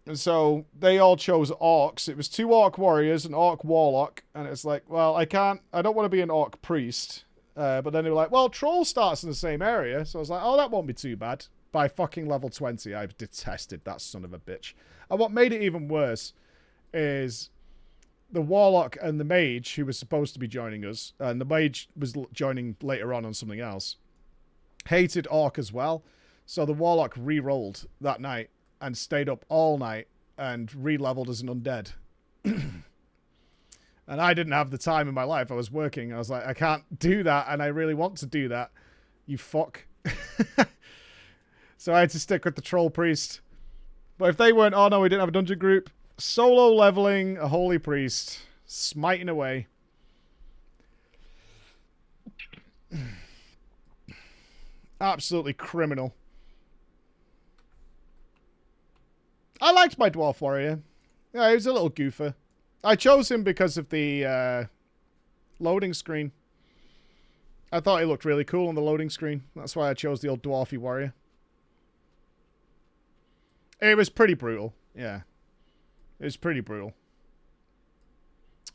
And so they all chose orcs. It was 2 orc warriors, an orc warlock, and it's like, well, I don't want to be an orc priest. But then they were like, well, troll starts in the same area. So I was like, oh, that won't be too bad. By fucking level 20, I detested that son of a bitch. And what made it even worse is the warlock and the mage, who was supposed to be joining us, and the mage was joining later on something else, hated orc as well. So the warlock re-rolled that night and stayed up all night and re-leveled as an undead. And I didn't have the time in my life. I was working. I was like, I can't do that, and I really want to do that. You fuck. So I had to stick with the troll priest. But if they weren't, oh no, we didn't have a dungeon group. Solo leveling a holy priest. Smiting away. Absolutely criminal. I liked my dwarf warrior. Yeah, he was a little goofer. I chose him because of the loading screen. I thought he looked really cool on the loading screen. That's why I chose the old dwarfy warrior. It was pretty brutal. Yeah. It was pretty brutal.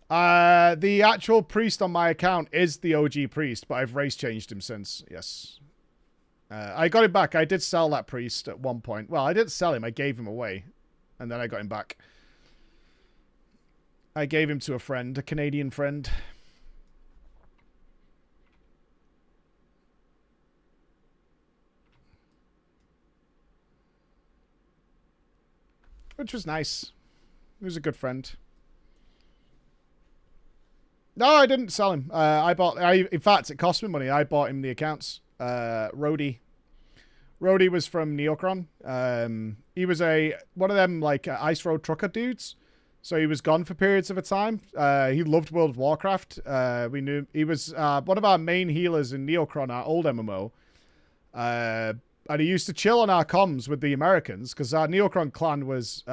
The actual priest on my account is the OG priest, but I've race changed him since. Yes. I got him back. I did sell that priest at one point. Well, I didn't sell him. I gave him away. And then I got him back. I gave him to a friend, a Canadian friend. Which was nice. He was a good friend. No, I didn't sell him. In fact, it cost me money. I bought him the accounts. Rhodey. Rhodey was from Neocron. He was one of them like Ice Road trucker dudes. So he was gone for periods of a time. He loved World of Warcraft. We knew he was one of our main healers in Neocron, our old MMO. And he used to chill on our comms with the Americans because our Neocron clan was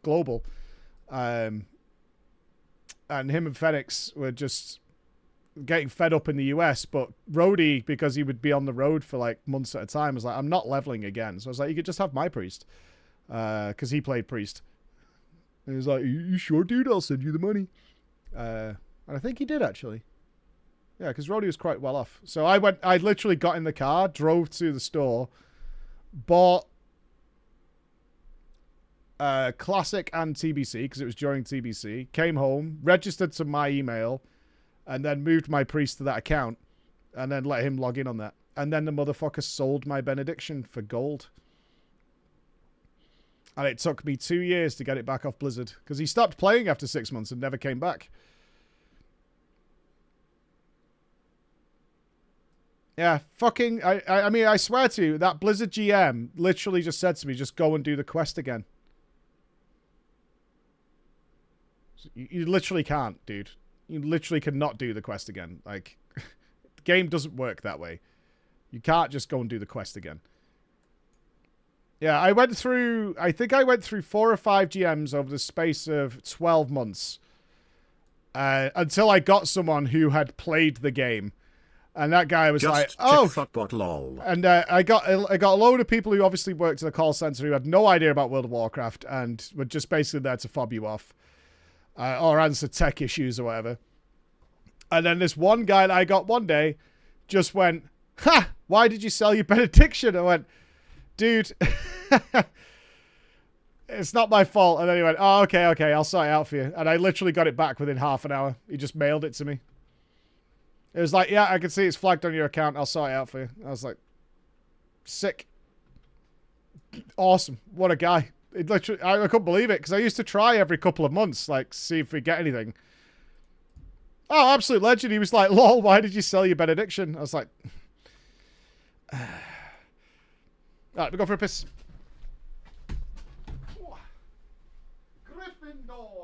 global. And him and Phoenix were just getting fed up in the US. But Rhodey, because he would be on the road for like months at a time, was like, I'm not leveling again. So I was like, you could just have my priest. Because he played priest. And he was like, you sure, dude? I'll send you the money. And I think he did, actually. Yeah, because Rhodey was quite well off. So I literally got in the car, drove to the store, bought Classic and TBC, because it was during TBC, came home, registered to my email, and then moved my priest to that account, and then let him log in on that. And then the motherfucker sold my benediction for gold. And it took me 2 years to get it back off Blizzard, because he stopped playing after 6 months and never came back. Yeah, fucking, I mean, I swear to you, that Blizzard GM literally just said to me, just go and do the quest again. You literally can't, dude. You literally cannot do the quest again. Like, the game doesn't work that way. You can't just go and do the quest again. Yeah, I think I went through 4 or 5 GMs over the space of 12 months. Until I got someone who had played the game. And that guy was like, "Oh, fuckbot lol." And I got a load of people who obviously worked at the call center who had no idea about World of Warcraft and were just basically there to fob you off, or answer tech issues or whatever. And then this one guy that I got one day just went, "Ha! Why did you sell your benediction?" I went, "Dude, it's not my fault." And then he went, "Oh, okay, I'll sort it out for you." And I literally got it back within half an hour. He just mailed it to me. It was like, yeah, I can see it's flagged on your account. I'll sort it out for you. I was like, sick. Awesome. What a guy. It literally, I couldn't believe it because I used to try every couple of months, like, see if we get anything. Oh, absolute legend. He was like, lol, why did you sell your benediction? I was like, alright, we go for a piss. Gryffindor.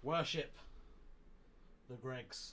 Worship the Gregs.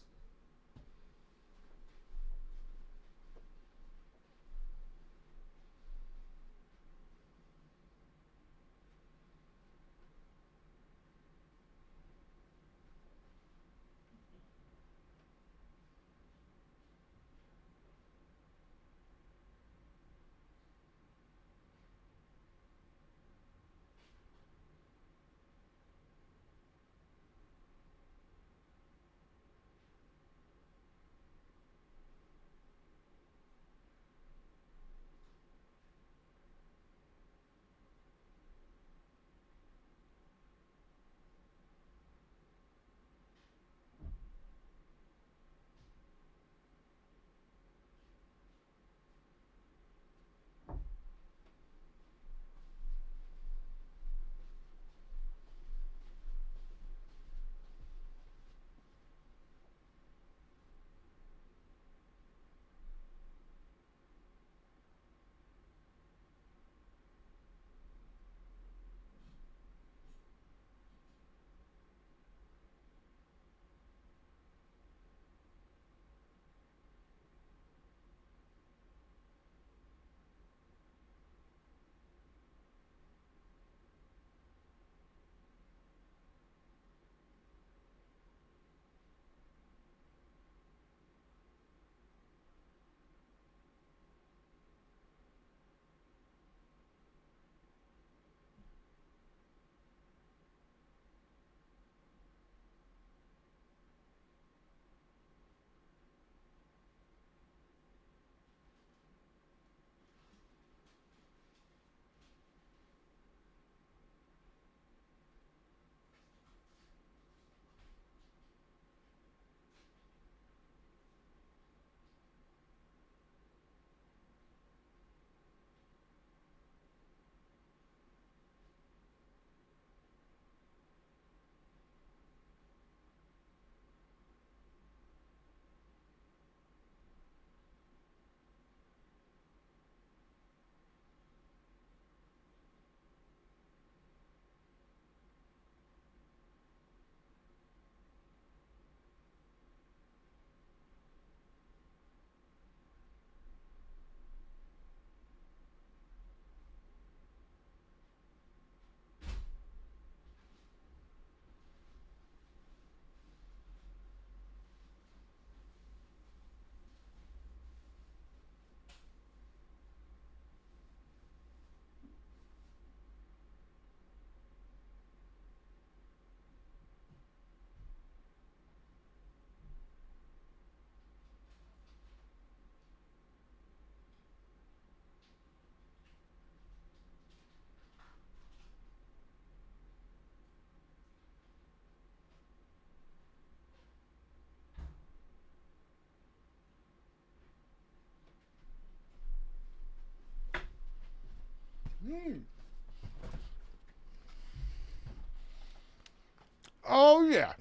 Oh, yeah.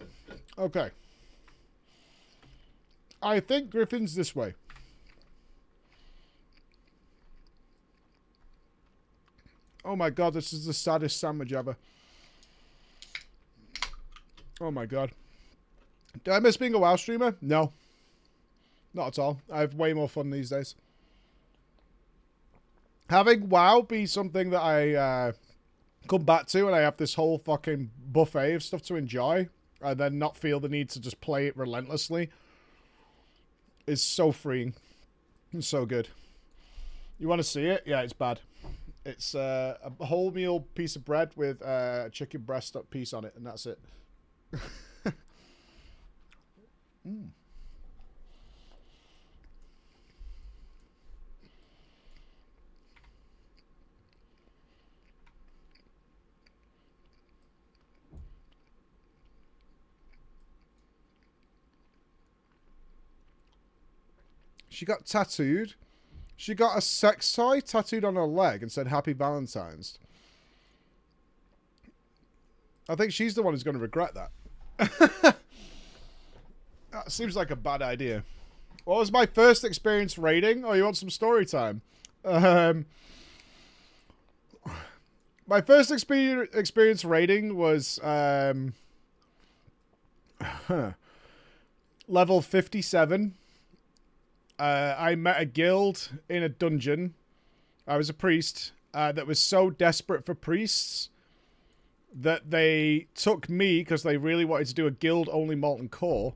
Okay. I think Griffin's this way. Oh my god, this is the saddest sandwich ever. Oh my god. Do I miss being a WoW streamer? No. Not at all. I have way more fun these days. Having WoW be something that I come back to and I have this whole fucking buffet of stuff to enjoy and then not feel the need to just play it relentlessly is so freeing. It's so good. You want to see it? Yeah, it's bad. It's a wholemeal piece of bread with a chicken breast piece on it, and that's it. Mm. She got tattooed. She got a sex toy tattooed on her leg and said Happy Valentine's. I think she's the one who's going to regret that. That seems like a bad idea. What was my first experience raiding? Oh, you want some story time? My first experience raiding was level 57. I met a guild in a dungeon. I was a priest that was so desperate for priests that they took me because they really wanted to do a guild-only molten core.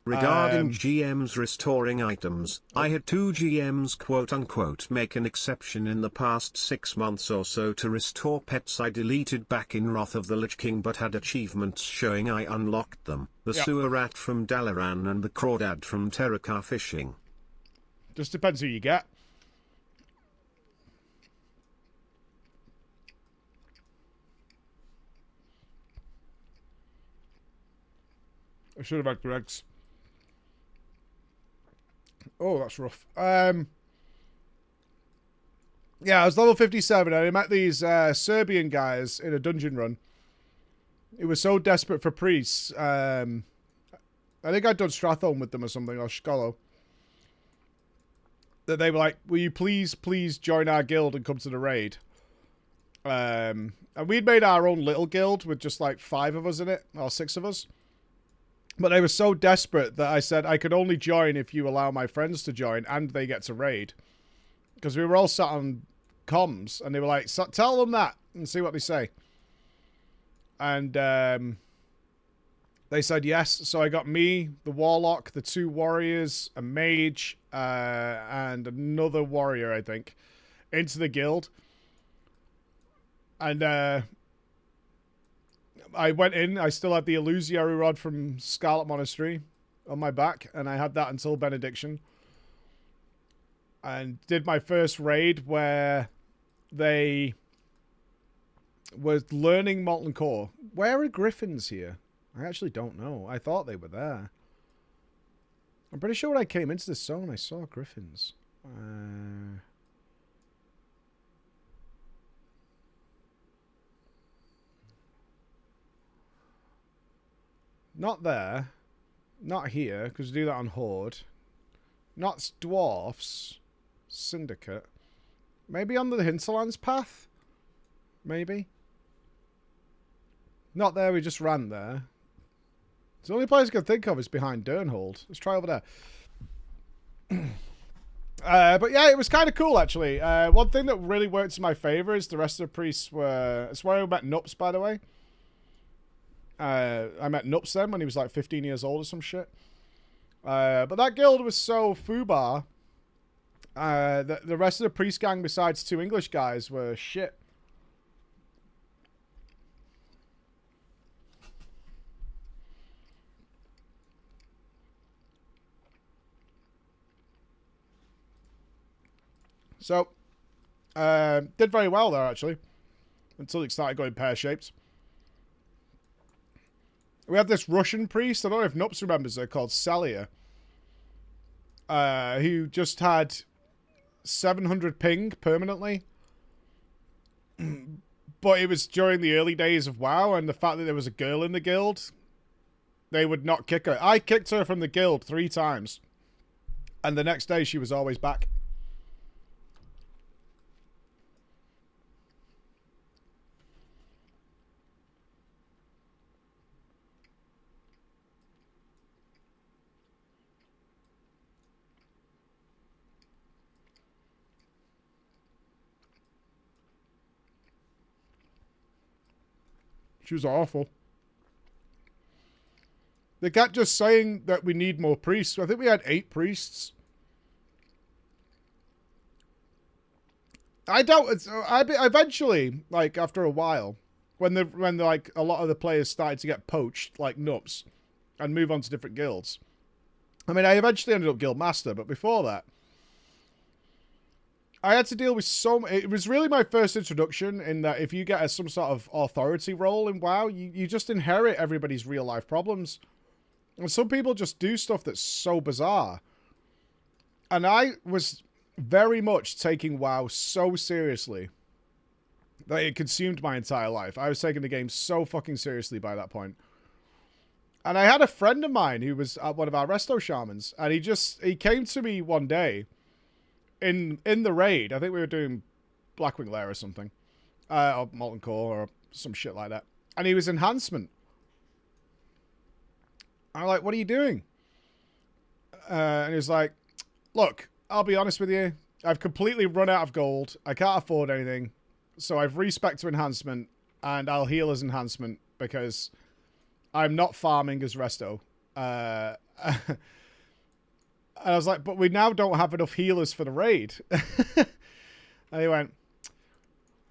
Regarding GMs restoring items, I had 2 GMs quote-unquote make an exception in the past 6 months or so to restore pets I deleted back in Wrath of the Lich King but had achievements showing I unlocked them, the sewer rat from Dalaran and the crawdad from Terracar Fishing. Just depends who you get. I should have had Greg's. Oh, that's rough. Yeah, I was level 57 and I met these Serbian guys in a dungeon run. It was so desperate for priests. I think I'd done Stratholme with them or something, or Skolo. That they were like, will you please join our guild and come to the raid? And we'd made our own little guild with just like 5 of us in it, or 6 of us. But they were so desperate that I said I could only join if you allow my friends to join and they get to raid. Because we were all sat on comms and they were like, tell them that and see what they say. And they said yes. So I got me, the warlock, the 2 warriors, a mage, and another warrior, I think, into the guild. And I went in, I still had the illusory rod from Scarlet Monastery on my back, and I had that until Benediction. And did my first raid where they was learning Molten Core. Where are griffins here? I actually don't know. I thought they were there. I'm pretty sure when I came into this zone, I saw griffins. Not there. Not here, because we do that on Horde. Not Dwarfs. Syndicate. Maybe on the Hinterlands path? Maybe. Not there, we just ran there. The only place I can think of is behind Durnhold. Let's try over there. But yeah, it was kind of cool, actually. One thing that really worked in my favor is the rest of the priests were... It's where I met Nupss, by the way. I met Nupss then when he was like 15 years old or some shit. But that guild was so foobar. The rest of the priest gang, besides 2 English guys, were shit. So, did very well there, actually. Until it started going pear-shaped. We had this Russian priest, I don't know if Nupps remembers her, called Celia. Who just had 700 ping permanently. But it was during the early days of WoW, and the fact that there was a girl in the guild, they would not kick her. I kicked her from the guild 3 times. And the next day she was always back. She was awful. They kept just saying that we need more priests. I think we had 8 priests. I doubt it's... eventually, like, after a while, when like, a lot of the players started to get poached, like Nupps, and move on to different guilds. I mean, I eventually ended up guild master, but before that, I had to deal with it was really my first introduction in that if you get some sort of authority role in WoW, you just inherit everybody's real life problems. And some people just do stuff that's so bizarre. And I was very much taking WoW so seriously that it consumed my entire life. I was taking the game so fucking seriously by that point. And I had a friend of mine who was one of our resto shamans, and he came to me one day in the raid. I think we were doing Blackwing Lair or something. Or Molten Core or some shit like that. And he was enhancement. I'm like, what are you doing? And he was like, look, I'll be honest with you. I've completely run out of gold. I can't afford anything. So I've respec to enhancement, and I'll heal as enhancement because I'm not farming as resto. And I was like, but we now don't have enough healers for the raid. And he went,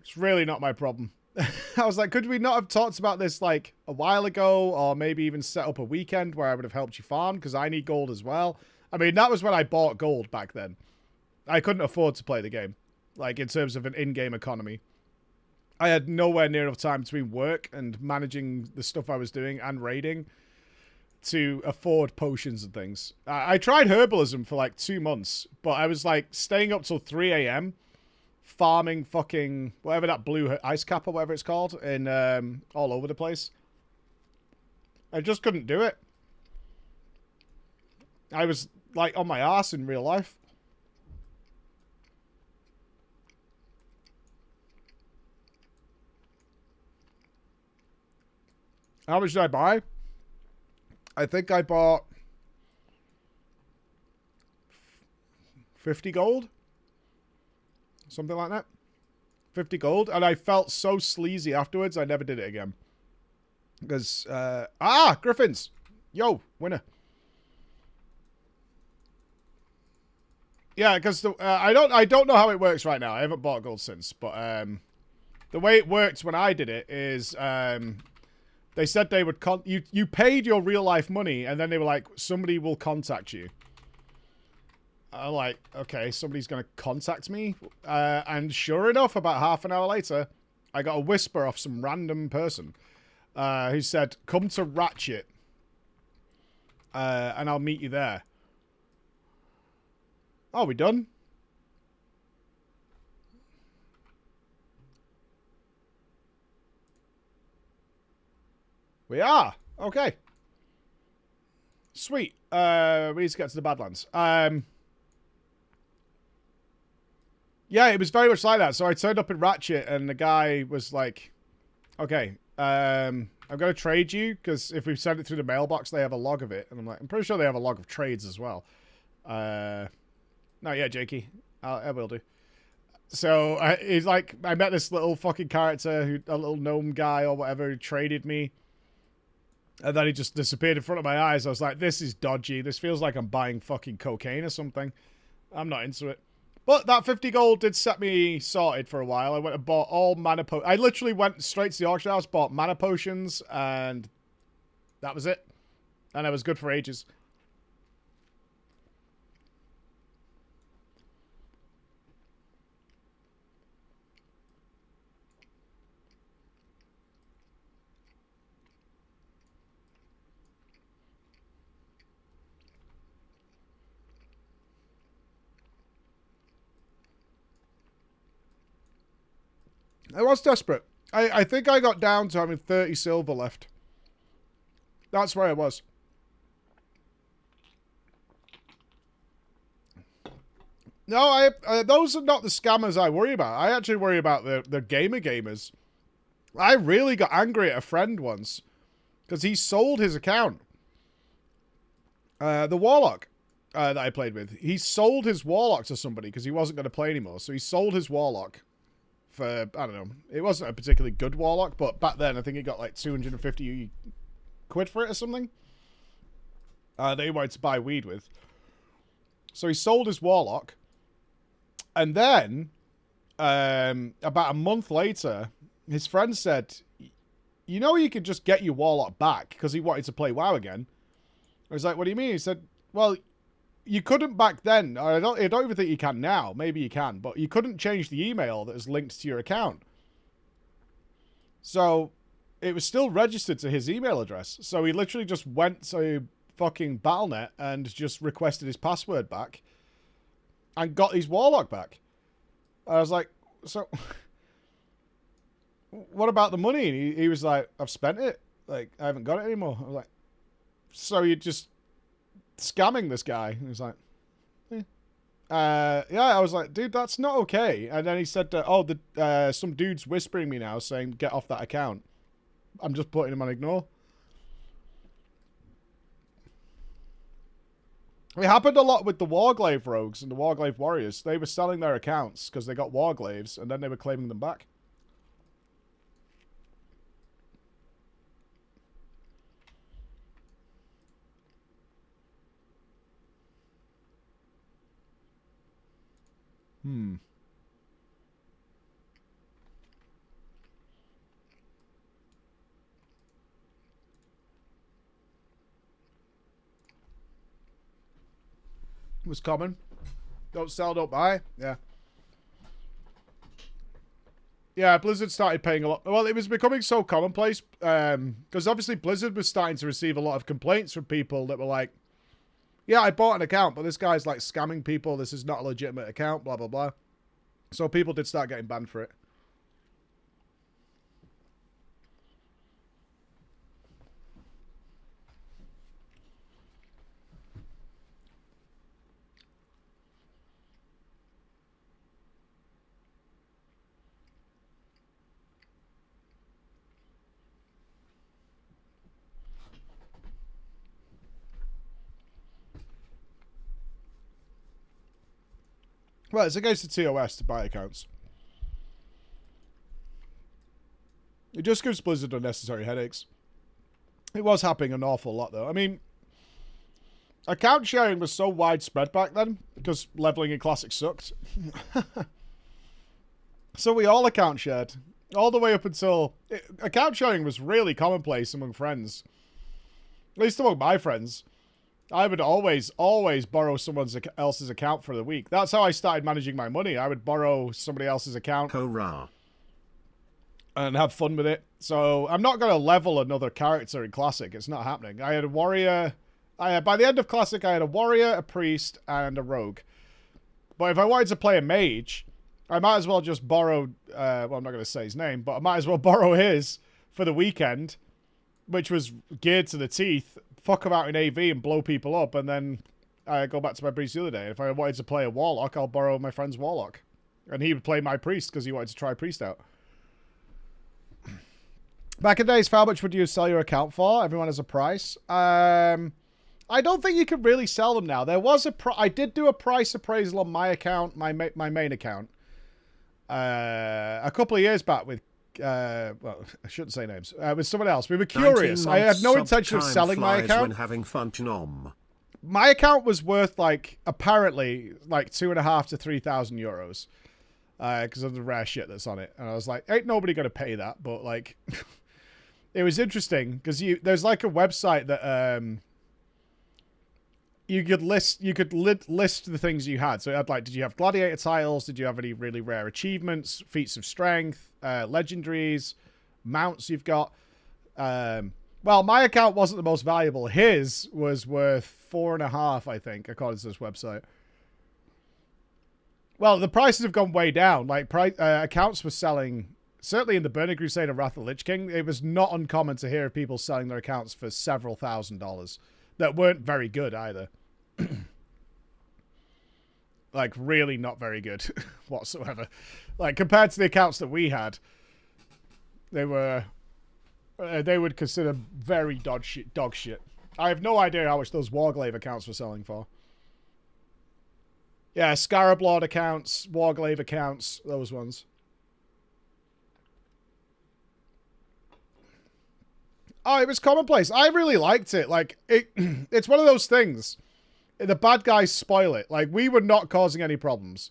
it's really not my problem. I was like, could we not have talked about this like a while ago, or maybe even set up a weekend where I would have helped you farm because I need gold as well? I mean, that was when I bought gold back then. I couldn't afford to play the game, like in terms of an in-game economy. I had nowhere near enough time between work and managing the stuff I was doing and raiding to afford potions and things. I tried herbalism for like 2 months, but I was like staying up till 3 a.m. farming fucking whatever that blue ice cap or whatever it's called in all over the place. I just couldn't do it. I was like on my ass in real life. How much did I buy? I think I bought 50 gold. Something like that. 50 gold. And I felt so sleazy afterwards, I never did it again. Because, Griffins! Yo, winner. Yeah, because I don't know how it works right now. I haven't bought gold since. But the way it worked when I did it is... they said they would you paid your real life money, and then they were like, somebody will contact you. I'm like, okay, somebody's going to contact me. And sure enough, about half an hour later, I got a whisper off some random person who said, come to Ratchet, and I'll meet you there. Oh, we done? We are. Okay. Sweet. We need to get to the Badlands. Yeah, it was very much like that. So I turned up in Ratchet, and the guy was like, okay, I'm going to trade you, because if we send it through the mailbox, they have a log of it. And I'm like, I'm pretty sure they have a log of trades as well. No, yeah, Jakey. I will do. So he's like, I met this little fucking character, a little gnome guy or whatever, who traded me. And then he just disappeared in front of my eyes. I was like, this is dodgy. This feels like I'm buying fucking cocaine or something. I'm not into it. But that 50 gold did set me sorted for a while. I went and bought all mana potions. I literally went straight to the auction house, bought mana potions, and that was it. And I was good for ages. I was desperate. I think I got down to having 30 silver left. That's where I was. No, those are not the scammers I worry about. I actually worry about the gamers. I really got angry at a friend once because he sold his account. The Warlock that I played with. He sold his Warlock to somebody because he wasn't going to play anymore. So he sold his Warlock for, I don't know, it wasn't a particularly good Warlock, but back then I think he got like 250 quid for it or something. that he wanted to buy weed with. So he sold his Warlock. And then, about a month later, his friend said, you know you could just get your Warlock back, because he wanted to play WoW again. I was like, what do you mean? He said, well, you couldn't back then. I don't even think you can now. Maybe you can, but you couldn't change the email that is linked to your account. So it was still registered to his email address. So he literally just went to fucking Battle.net and just requested his password back and got his Warlock back. I was like, so what about the money? And he was like, I've spent it. Like, I haven't got it anymore. I was like, so you're just scamming this guy? He was like, yeah, I was like, dude, that's not okay. And then he said, some dude's whispering me now saying, get off that account. I'm just putting him on ignore. It happened a lot with the Warglaive rogues and the Warglaive warriors. They were selling their accounts because they got Warglaives, and then they were claiming them back. It was common. Don't sell, don't buy. Yeah. Yeah, Blizzard started paying a lot. Well, it was becoming so commonplace because obviously Blizzard was starting to receive a lot of complaints from people that were like, yeah, I bought an account, but this guy's like scamming people. This is not a legitimate account, blah, blah, blah. So people did start getting banned for it. Well, it's against the TOS to buy accounts. It just gives Blizzard unnecessary headaches. It was happening an awful lot, though. I mean, account sharing was so widespread back then because leveling in Classic sucked. So we all account shared. All the way up until... account sharing was really commonplace among friends. At least among my friends. I would always borrow someone else's account for the week. That's how I started managing my money. I would borrow somebody else's account. Hurrah. And have fun with it. So I'm not going to level another character in Classic. It's not happening. I had a warrior. By the end of Classic, I had a warrior, a priest, and a rogue. But if I wanted to play a mage, I might as well just borrow... well, I'm not going to say his name, but I might as well borrow his for the weekend, which was geared to the teeth. Fuck them out in AV and blow people up, and then I go back to my priest the other day. If I wanted to play a warlock, I'll borrow my friend's warlock. And he would play my priest because he wanted to try priest out. Back in days, how much would you sell your account for? Everyone has a price. I don't think you could really sell them now. There was I did do a price appraisal on my account, my main account, a couple of years back with well, I shouldn't say names. With someone else. We were curious. I had no intention of selling my account. When having fun, my account was worth apparently 2,500 to 3,000 euros. Because of the rare shit that's on it. And I was like, ain't nobody gonna pay that, but it was interesting because there's a website that you could list the things you had. So it had did you have gladiator tiles? Did you have any really rare achievements, feats of strength, legendaries, mounts you've got? Well, my account wasn't the most valuable. His was worth 4.5, I think, according to this website. Well, the prices have gone way down. Accounts were selling, certainly in the Burning Crusade and Wrath of the Lich King, it was not uncommon to hear of people selling their accounts for several $1,000s that weren't very good either. Really not very good whatsoever. Compared to the accounts that we had, they would consider very dog shit. I have no idea how much those Warglaive accounts were selling for. Yeah, Scarab Lord accounts, Warglaive accounts, those ones. Oh, it was commonplace. I really liked it. Like, it's one of those things. The bad guys spoil it. Like, we were not causing any problems.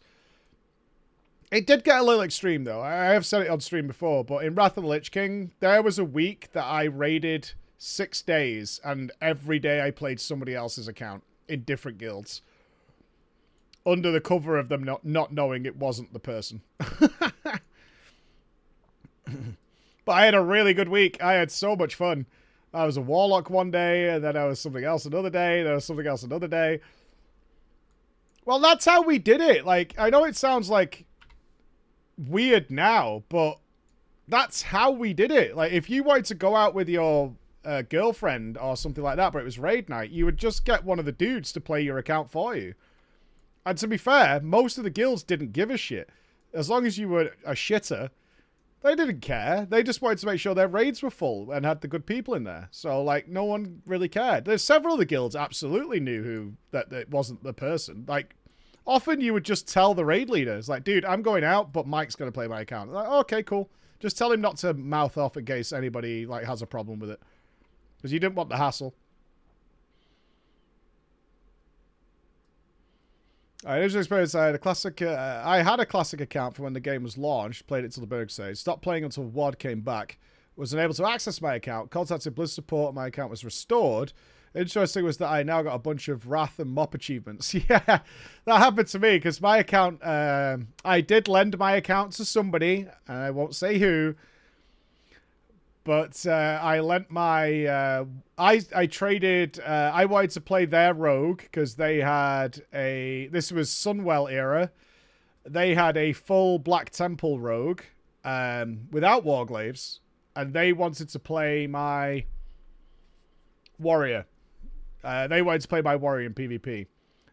It did get a little extreme, though. I have said it on stream before, but in Wrath of the Lich King, there was a week that I raided 6 days, and every day I played somebody else's account in different guilds. Under the cover of them not knowing it wasn't the person. But I had a really good week. I had so much fun. I was a warlock one day, and then I was something else another day, then I was something else another day. Well, that's how we did it. Like, I know it sounds like weird now, but that's how we did it. Like, if you wanted to go out with your girlfriend or something like that, but it was raid night, you would just get one of the dudes to play your account for you. And to be fair, most of the guilds didn't give a shit. As long as you were a shitter, they didn't care. They just wanted to make sure their raids were full and had the good people in there. So, like, no one really cared. There's several of the guilds absolutely knew that it wasn't the person. Like, often you would just tell the raid leaders, like, dude, I'm going out, but Mike's going to play my account. Like, okay, cool. Just tell him not to mouth off in case anybody, like, has a problem with it. Because you didn't want the hassle. I initially experienced I had a classic account for when the game was launched, played it till the Berg stage, stopped playing until WoD came back, was unable to access my account, contacted Blizz support, my account was restored. Interesting was that I now got a bunch of Wrath and Mop achievements. Yeah, that happened to me because my account, I did lend my account to somebody, and I won't say who, but I lent my, I traded, I wanted to play their rogue because they had this was Sunwell era. They had a full Black Temple rogue without Warglaves, and they wanted to play my warrior. They wanted to play my warrior in PvP.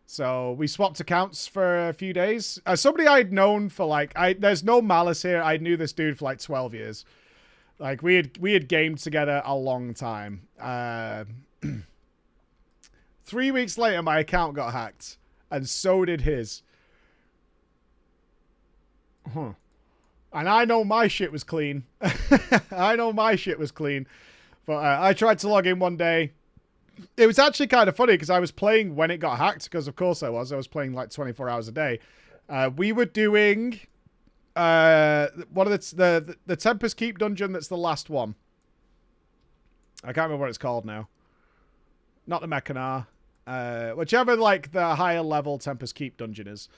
So we swapped accounts for a few days. Somebody I'd known for like, there's no malice here. I knew this dude for like 12 years. Like, we had gamed together a long time. 3 weeks later, my account got hacked. And so did his. Huh. And I know my shit was clean. I know my shit was clean. But I tried to log in one day. It was actually kind of funny because I was playing when it got hacked. Because, of course, I was. I was playing like 24 hours a day. We were doing... one of the Tempest Keep dungeon that's the last one. I can't remember what it's called now. Not the Mechanar. Whichever, like, the higher level Tempest Keep dungeon is.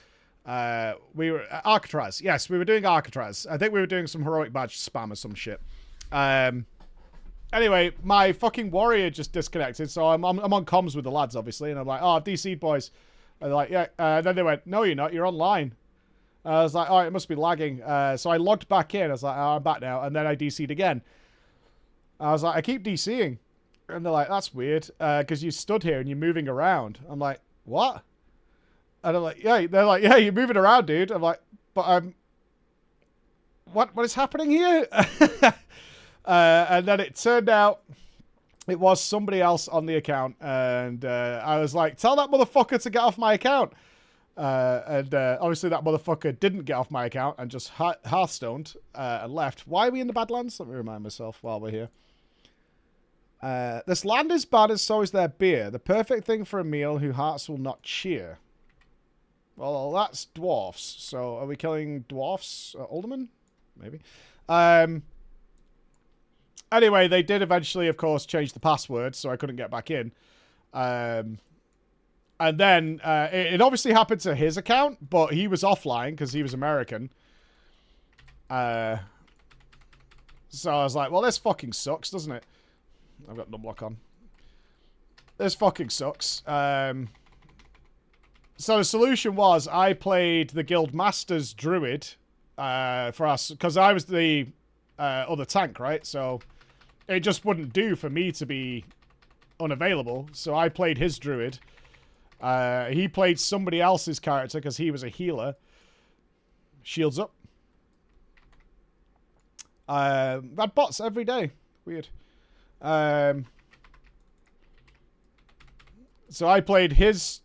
We were... Arcatraz. Yes, we were doing Arcatraz. I think we were doing some heroic badge spam or some shit. Anyway, my fucking warrior just disconnected, so I'm on comms with the lads, obviously, and I'm like, oh, I've DC'd, boys. And they're like, yeah. Then they went, no, you're not. You're online. I was like, oh, it must be lagging. So I logged back in. I was like, oh, I'm back now. And then I DC'd again. I was like, I keep DCing. And they're like, that's weird. Because you stood here and you're moving around. I'm like, what? And I'm like, yeah. They're like, yeah, you're moving around, dude. I'm like, but I'm... What is happening here? And then it turned out it was somebody else on the account. And I was like, tell that motherfucker to get off my account. And obviously that motherfucker didn't get off my account and just hearthstoned and left. Why are we in the Badlands? Let me remind myself while we're here. This land is bad, and so is their beer. The perfect thing for a meal whose hearts will not cheer. Well, that's dwarfs. So are we killing dwarfs? Alderman? Maybe. Anyway, they did eventually, of course, change the password, so I couldn't get back in. And then it obviously happened to his account, but he was offline because he was American. So I was like, well, this fucking sucks, doesn't it? I've got numlock on. This fucking sucks. So the solution was I played the Guild Master's Druid for us because I was the other tank, right? So it just wouldn't do for me to be unavailable. So I played his Druid. He played somebody else's character because he was a healer. Shields up. Had bots every day. Weird. So I played his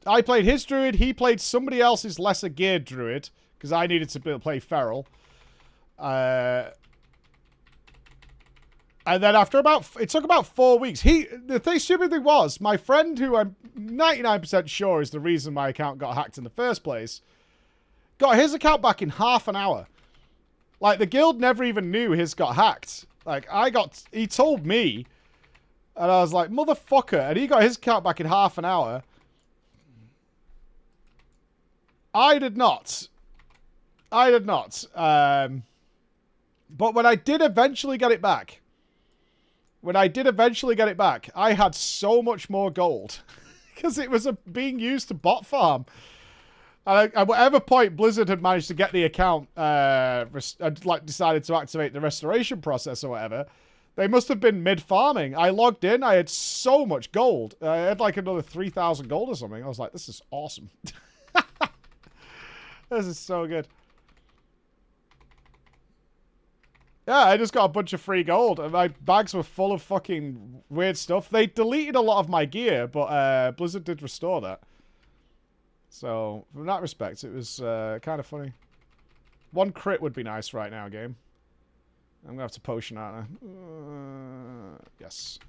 druid. He played somebody else's lesser geared druid because I needed to play feral. And then after it took about 4 weeks. The stupid thing was, my friend, who I'm 99% sure is the reason my account got hacked in the first place, got his account back in half an hour. Like, the guild never even knew his got hacked. Like, he told me, and I was like, motherfucker, and he got his account back in half an hour. I did not. But when I did eventually get it back, I had so much more gold because it was being used to bot farm. And at whatever point Blizzard had managed to get the account, decided to activate the restoration process or whatever, they must have been mid-farming. I logged in, I had so much gold. I had like another 3,000 gold or something. I was like, this is awesome. This is so good. Yeah, I just got a bunch of free gold, and my bags were full of fucking weird stuff. They deleted a lot of my gear, but Blizzard did restore that. So, from that respect, it was kind of funny. One crit would be nice right now, game. I'm going to have to potion, aren't I? Yes.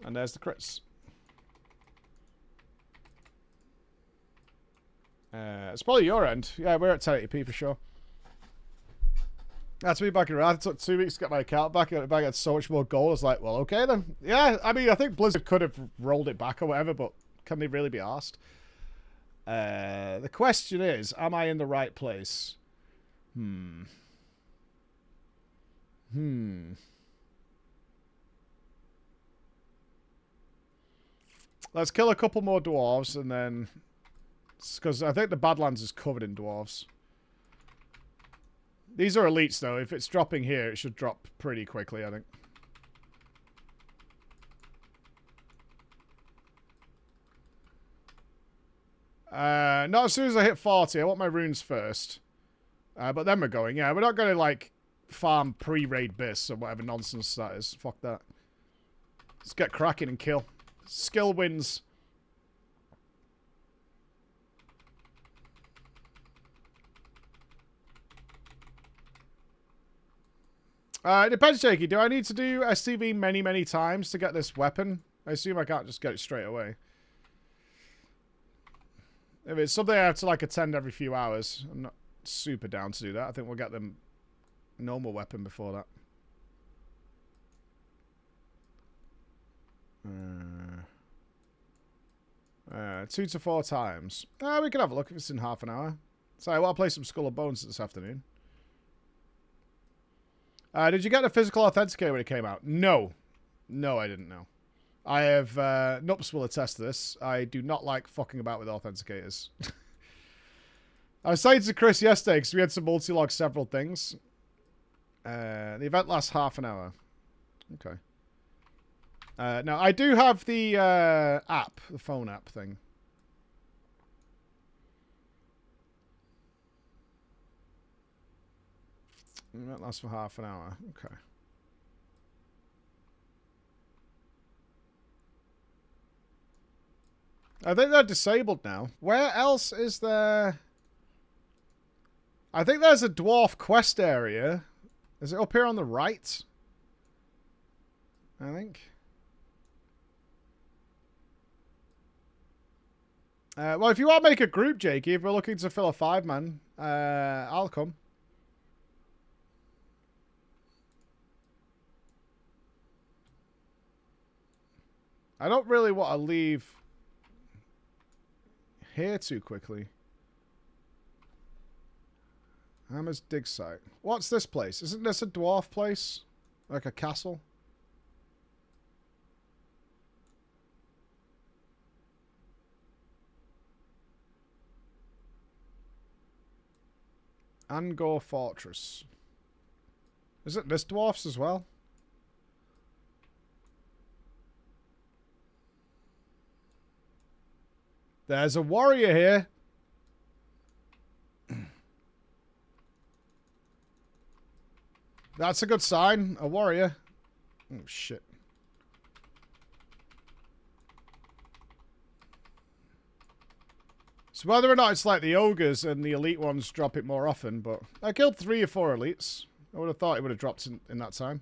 And there's the crits. It's probably your end. Yeah, we're at 1080p for sure. That's me back around. It took 2 weeks to get my account back. I got it back. I had so much more gold. I was like, well, okay then. Yeah, I mean, I think Blizzard could have rolled it back or whatever, but can they really be asked? The question is, am I in the right place? Let's kill a couple more dwarves and then... Because I think the Badlands is covered in dwarves. These are elites, though. If it's dropping here, it should drop pretty quickly, I think. Not as soon as I hit 40. I want my runes first. But then we're going. Yeah, we're not going to, like, farm pre-raid bis or whatever nonsense that is. Fuck that. Let's get cracking and kill. Skill wins. It depends, Jakey. Do I need to do SCV many, many times to get this weapon? I assume I can't just get it straight away. If it's something I have to, like, attend every few hours, I'm not super down to do that. I think we'll get them normal weapon before that. 2 to 4 times. We can have a look if it's in half an hour. So I want to play some Skull and Bones this afternoon. Did you get the physical authenticator when it came out? No. No, I didn't know. I have... Nupps will attest to this. I do not like fucking about with authenticators. I was saying to Chris yesterday, because we had to multi-log several things. The event lasts half an hour. Okay. Now, I do have the app, the phone app thing. That lasts for half an hour. Okay. I think they're disabled now. Where else is there... I think there's a dwarf quest area. Is it up here on the right? I think. Well, if you want to make a group, Jakey, if we're looking to fill a 5-man, I'll come. I don't really want to leave here too quickly. Hammer's dig site. What's this place? Isn't this a dwarf place? Like a castle? Angor Fortress. Is it this dwarfs as well? There's a warrior here. That's a good sign. A warrior. Oh, shit. So whether or not it's like the ogres and the elite ones drop it more often, but I killed 3 or 4 elites. I would have thought it would have dropped in that time.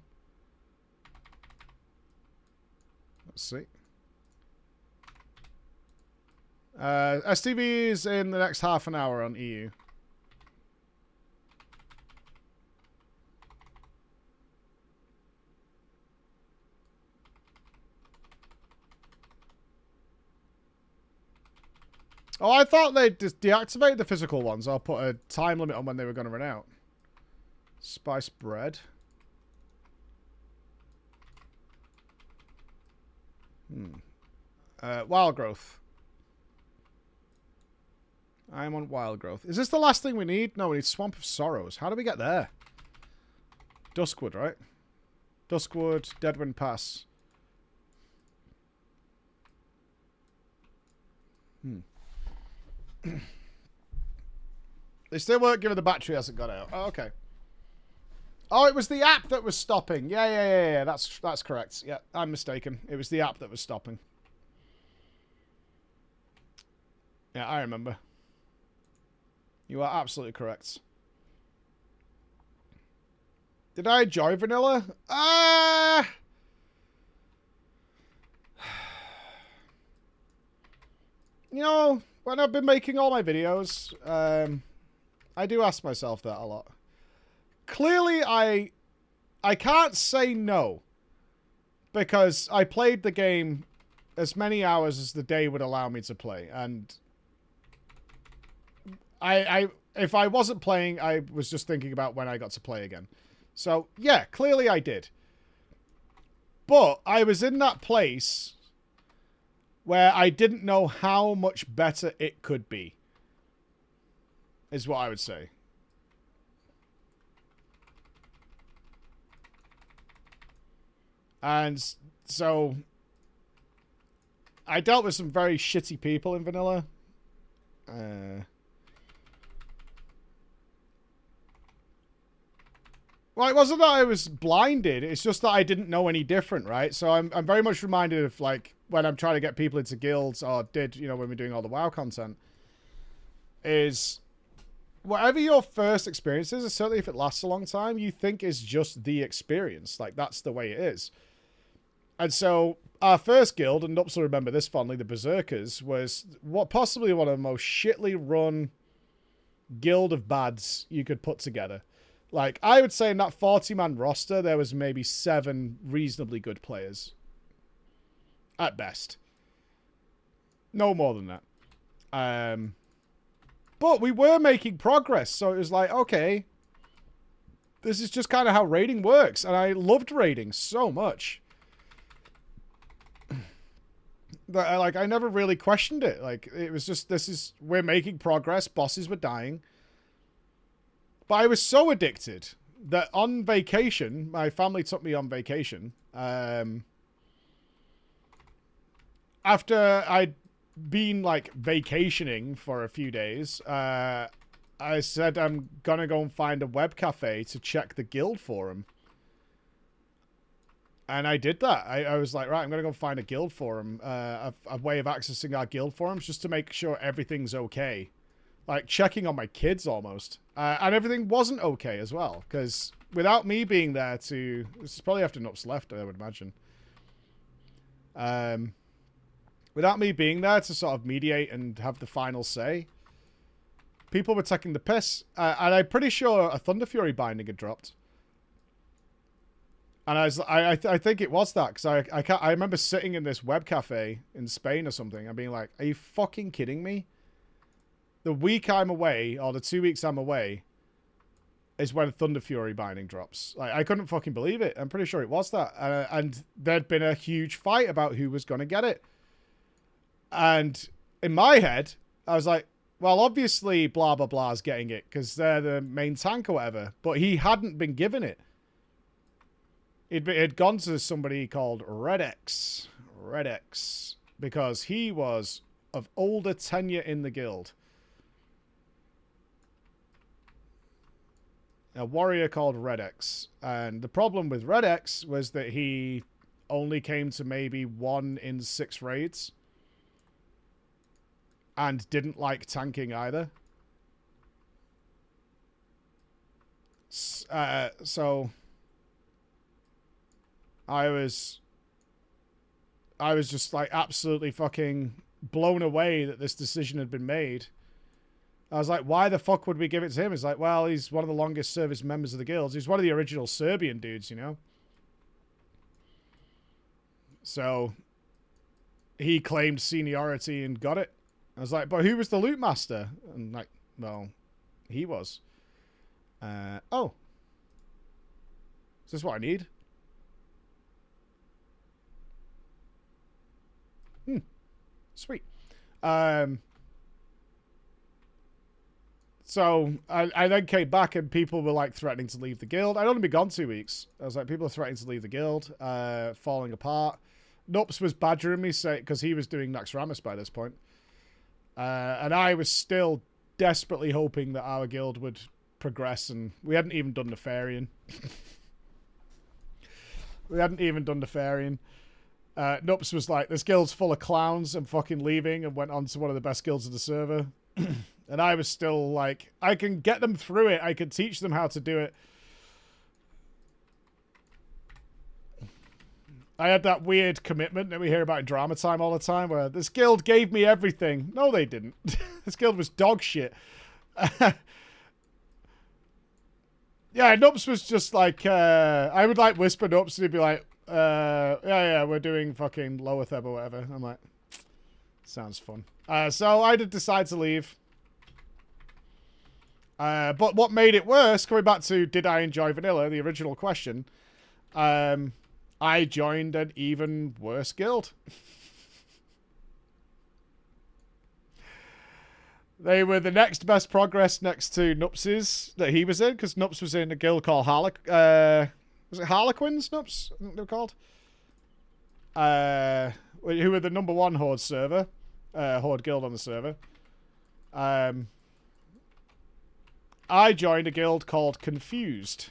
Let's see. STV is in the next half an hour on EU. Oh, I thought they'd just deactivate the physical ones. I'll put a time limit on when they were going to run out. Spice bread. Wild growth. I'm on wild growth. Is this the last thing we need? No, we need Swamp of Sorrows. How do we get there? Duskwood, right? Duskwood, Deadwind Pass. They still weren't given the battery hasn't got out. Oh, okay. Oh, it was the app that was stopping. Yeah. That's correct. Yeah, I'm mistaken. It was the app that was stopping. Yeah, I remember. You are absolutely correct. Did I enjoy vanilla? You know, when I've been making all my videos, I do ask myself that a lot. Clearly, I can't say no, because I played the game as many hours as the day would allow me to play, and if I wasn't playing, I was just thinking about when I got to play again. So, yeah, clearly I did. But I was in that place where I didn't know how much better it could be, is what I would say. And so I dealt with some very shitty people in vanilla. Well, it wasn't that I was blinded. It's just that I didn't know any different, right? So I'm very much reminded of, like, when I'm trying to get people into guilds, or did, you know, when we're doing all the WoW content, is whatever your first experience is, certainly if it lasts a long time, you think is just the experience. Like, that's the way it is. And so our first guild, and Nupps will remember this fondly, the Berserkers, was possibly one of the most shitly run guild of bads you could put together. Like, I would say in that 40-man roster, there was maybe 7 reasonably good players. At best. No more than that. But we were making progress, so it was like, okay, this is just kind of how raiding works. And I loved raiding so much. That, like, I never really questioned it. Like, it was just, we're making progress, bosses were dying. But I was so addicted that on vacation, my family took me on vacation. After I'd been, like, vacationing for a few days, I said I'm going to go and find a web cafe to check the guild forum. And I did that. I was like, right, I'm going to go find a guild forum, a way of accessing our guild forums just to make sure everything's okay. Like, checking on my kids almost. And everything wasn't okay as well. Because without me being there to... This is probably after Nupps left, I would imagine. Without me being there to sort of mediate and have the final say, people were taking the piss. And I'm pretty sure a Thunder Fury binding had dropped. And I think it was that. Because I remember sitting in this web cafe in Spain or something and being like, are you fucking kidding me? The week I'm away, or the 2 weeks I'm away, is when Thunder Fury binding drops. Like, I couldn't fucking believe it. I'm pretty sure it was that. And there'd been a huge fight about who was going to get it. And in my head, I was like, well, obviously blah, blah, blah is getting it because they're the main tank or whatever. But he hadn't been given it. It'd gone to somebody called Redex. Because he was of older tenure in the guild. A warrior called Redex. And the problem with Redex was that he only came to maybe 1 in 6 raids. And didn't like tanking either. So I was just like absolutely fucking blown away that this decision had been made. I was like, why the fuck would we give it to him? It's like, well, he's one of the longest service members of the guilds. He's one of the original Serbian dudes, you know? So he claimed seniority and got it. I was like, but who was the loot master? And like, well, he was. Oh. Is this what I need? Sweet. So I then came back and people were like threatening to leave the guild. I'd only been gone 2 weeks. I was like, people are threatening to leave the guild, falling apart. Nupps was badgering me because he was doing Naxxramas by this point. And I was still desperately hoping that our guild would progress, and we hadn't even done Nefarian. Nupps was like, this guild's full of clowns, and fucking leaving, and went on to one of the best guilds of the server. And I was still like, I can get them through it. I can teach them how to do it. I had that weird commitment that we hear about in Drama Time all the time, where this guild gave me everything. No, they didn't. This guild was dog shit. Yeah, Nupps was just like, I would like whisper Nupps and he'd be like, yeah, we're doing fucking Lowertheb or whatever. I'm like, sounds fun. So I did decide to leave. But what made it worse, coming back to did I enjoy vanilla, the original question, I joined an even worse guild. They were the next best progress next to Nupps's that he was in, because Nupps was in a guild called was it Harlequins, Nupps? I think they were called. Who were the #1 Horde server, Horde guild on the server. I joined a guild called Confused.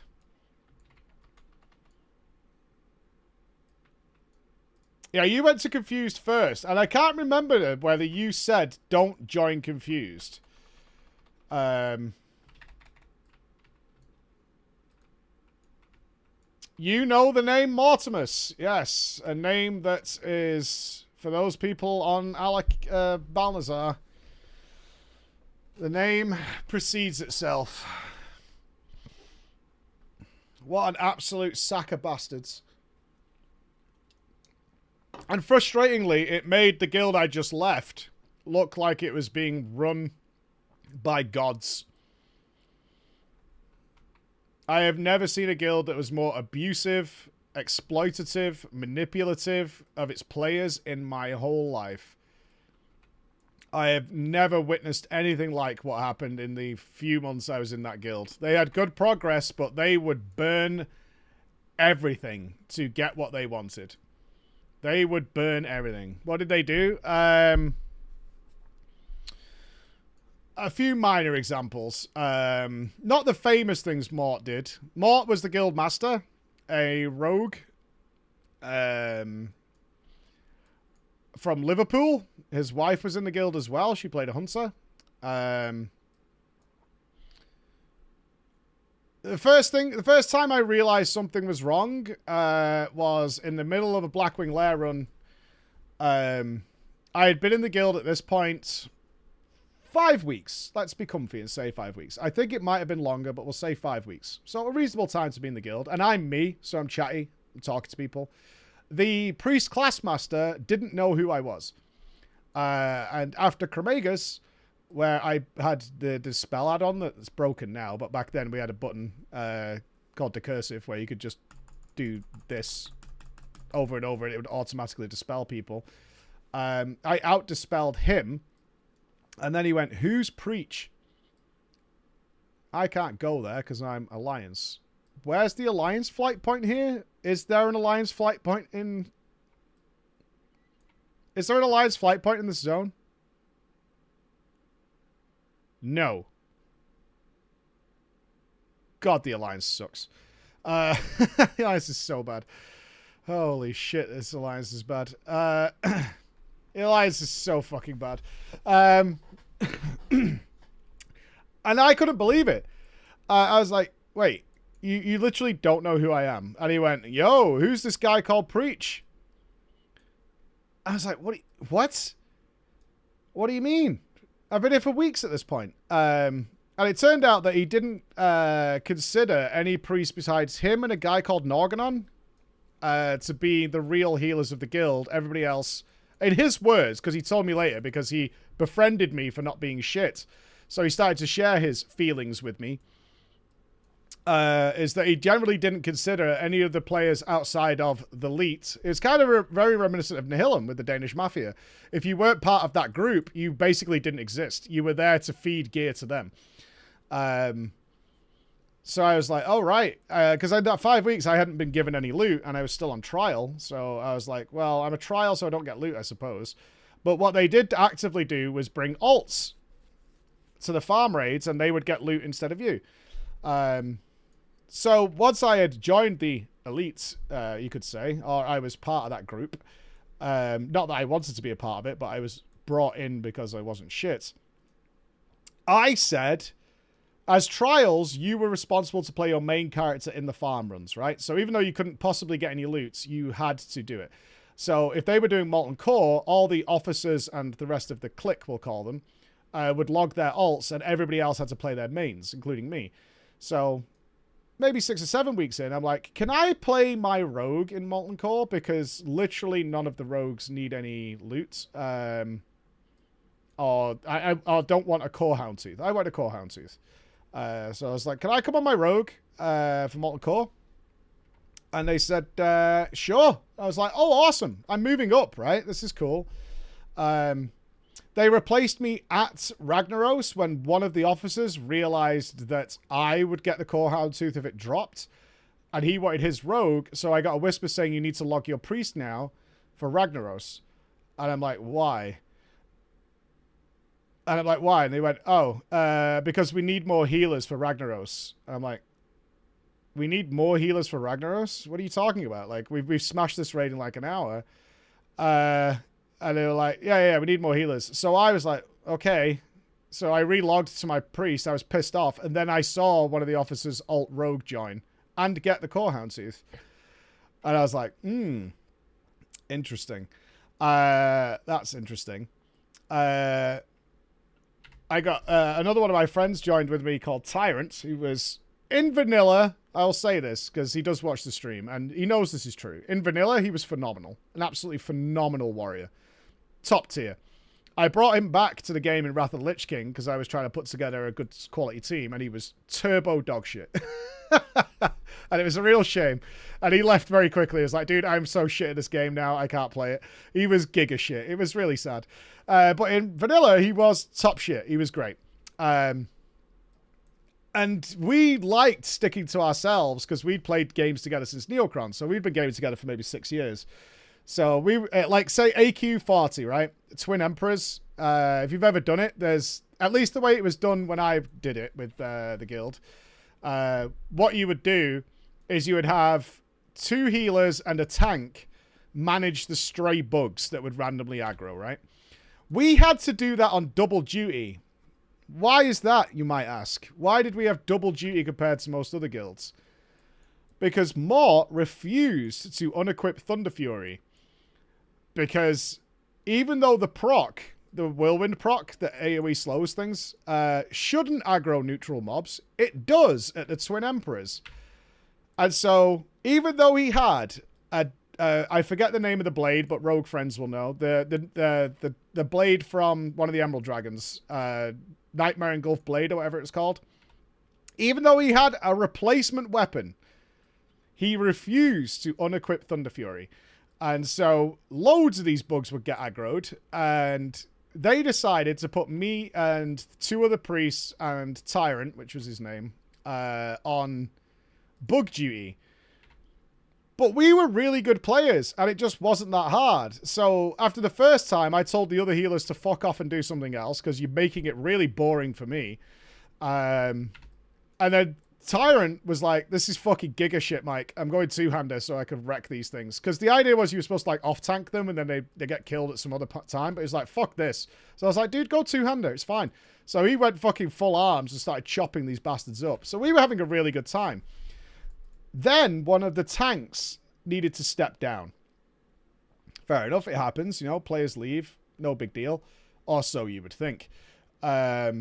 Yeah, you went to Confused first, and I can't remember whether you said don't join Confused. You know the name Mortimus. Yes, a name that is, for those people on Alec Balnazar, the name precedes itself. What an absolute sack of bastards. And frustratingly, it made the guild I just left look like it was being run by gods. I have never seen a guild that was more abusive, exploitative, manipulative of its players in my whole life. I have never witnessed anything like what happened in the few months I was in that guild. They had good progress, but they would burn everything to get what they wanted. They would burn everything. What did they do? A few minor examples. Not the famous things Mort did. Mort was the guild master, a rogue from Liverpool. His wife was in the guild as well. She played a hunter. The first time I realized something was wrong was in the middle of a Blackwing Lair run. I had been in the guild at this point 5 weeks. Let's be comfy and say 5 weeks. I think it might have been longer, but we'll say 5 weeks. So a reasonable time to be in the guild. And I'm me, so I'm chatty and talking to people. The priest classmaster didn't know who I was. And after Cremagus, where I had the spell add-on that's broken now, but back then we had a button called Decursive where you could just do this over and over and it would automatically dispel people. I out-dispelled him, and then he went, who's Preach? I can't go there because I'm Alliance. Where's the Alliance flight point here? Is there an Alliance flight point in... Is there an Alliance flight point in this zone? No. God, the Alliance sucks. The Alliance is so bad. Holy shit, this Alliance is bad. The Alliance is so fucking bad. And I couldn't believe it. I was like, wait, you literally don't know who I am. And he went, yo, who's this guy called Preach? I was like, what? What do you mean? I've been here for weeks at this point. And it turned out that he didn't consider any priest besides him and a guy called Norganon to be the real healers of the guild. Everybody else, in his words, because he told me later, because he befriended me for not being shit. So he started to share his feelings with me. Is that he generally didn't consider any of the players outside of the elite. It's kind of very reminiscent of Nihilum with the Danish Mafia. If you weren't part of that group, you basically didn't exist. You were there to feed gear to them. So I was like, oh, right. Because in that 5 weeks, I hadn't been given any loot, and I was still on trial. So I was like, well, I'm a trial, so I don't get loot, I suppose. But what they did actively do was bring alts to the farm raids, and they would get loot instead of you. So once I had joined the elites, you could say, or I was part of that group, not that I wanted to be a part of it, but I was brought in because I wasn't shit. I said, as trials, you were responsible to play your main character in the farm runs, right? So even though you couldn't possibly get any loot, you had to do it. So if they were doing Molten Core, all the officers and the rest of the clique, we'll call them, would log their alts, and everybody else had to play their mains, including me. So maybe 6 or 7 weeks in, I'm like, can I play my rogue in Molten Core? Because literally none of the rogues need any loot. Or I don't want a Core Houndtooth. I want a Core Houndtooth. So I was like, can I come on my rogue for Molten Core? And they said, sure. I was like, oh, awesome. I'm moving up, right? This is cool. They replaced me at Ragnaros when one of the officers realized that I would get the Core Houndtooth if it dropped. And he wanted his rogue. So I got a whisper saying, you need to log your priest now for Ragnaros. And I'm like, why? And I'm like, why? And they went, oh, because we need more healers for Ragnaros. And I'm like, we need more healers for Ragnaros? What are you talking about? Like, we've smashed this raid in like an hour. And they were like, yeah, we need more healers. So I was like, okay. So I relogged to my priest. I was pissed off. And then I saw one of the officers alt rogue join and get the Core Houndtooth. And I was like, interesting. That's interesting. I got another one of my friends joined with me called Tyrant, who was in vanilla. I'll say this because he does watch the stream and he knows this is true. In vanilla, he was phenomenal. An absolutely phenomenal warrior. Top tier. I brought him back to the game in Wrath of the Lich King because I was trying to put together a good quality team and he was turbo dog shit. And it was a real shame. And he left very quickly. He was like, dude, I'm so shit at this game now. I can't play it. He was giga shit. It was really sad. But in vanilla, he was top shit. He was great. And we liked sticking to ourselves because we'd played games together since Neocron. So we'd been gaming together for maybe 6 years. So we, like, say AQ40, right? Twin Emperors. If you've ever done it, there's, at least the way it was done when I did it with the guild. What you would do is you would have 2 healers and a tank manage the stray bugs that would randomly aggro, right? We had to do that on double duty. Why is that, you might ask? Why did we have double duty compared to most other guilds? Because Mort refused to unequip Thunder Fury. Because even though the proc, the Whirlwind proc that AoE slows things, shouldn't aggro neutral mobs, it does at the Twin Emperors. And so, even though he had a I forget the name of the blade, but Rogue friends will know. The blade from one of the Emerald Dragons, Nightmare Engulf Blade or whatever it's called. Even though he had a replacement weapon, he refused to unequip Thunder Fury. And so loads of these bugs would get aggroed, and they decided to put me and 2 other priests and Tyrant, which was his name, on bug duty. But we were really good players, and it just wasn't that hard. So after the first time, I told the other healers to fuck off and do something else, because you're making it really boring for me. And then Tyrant was like, this is fucking giga shit, Mike. I'm going 2-hander so I could wreck these things. Because the idea was you were supposed to like off-tank them, and then they get killed at some other time. But he's like, fuck this. So I was like, dude, go 2-hander. It's fine. So he went fucking full arms and started chopping these bastards up. So we were having a really good time. Then one of the tanks needed to step down. Fair enough, it happens. You know, players leave. No big deal. Or so you would think. So,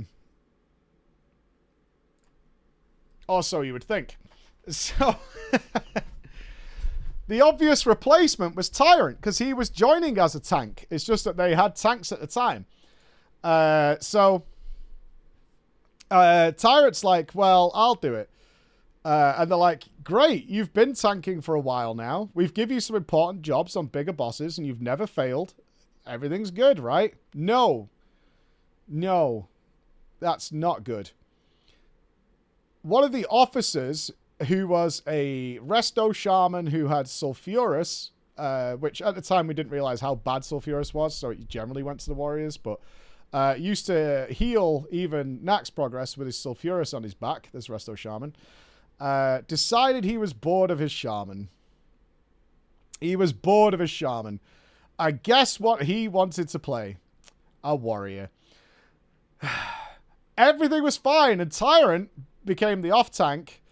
the obvious replacement was Tyrant, because he was joining as a tank. It's just that they had tanks at the time. Tyrant's like, well, I'll do it. And they're like, great, you've been tanking for a while now. We've given you some important jobs on bigger bosses, and you've never failed. Everything's good, right? No, that's not good. One of the officers, who was a resto shaman who had sulfurous, which at the time we didn't realize how bad sulfurous was, so it generally went to the warriors, but used to heal even Nax progress with his sulfurous on his back, this resto shaman, decided he was bored of his shaman. And guess what he wanted to play? A warrior. Everything was fine, and Tyrant became the off-tank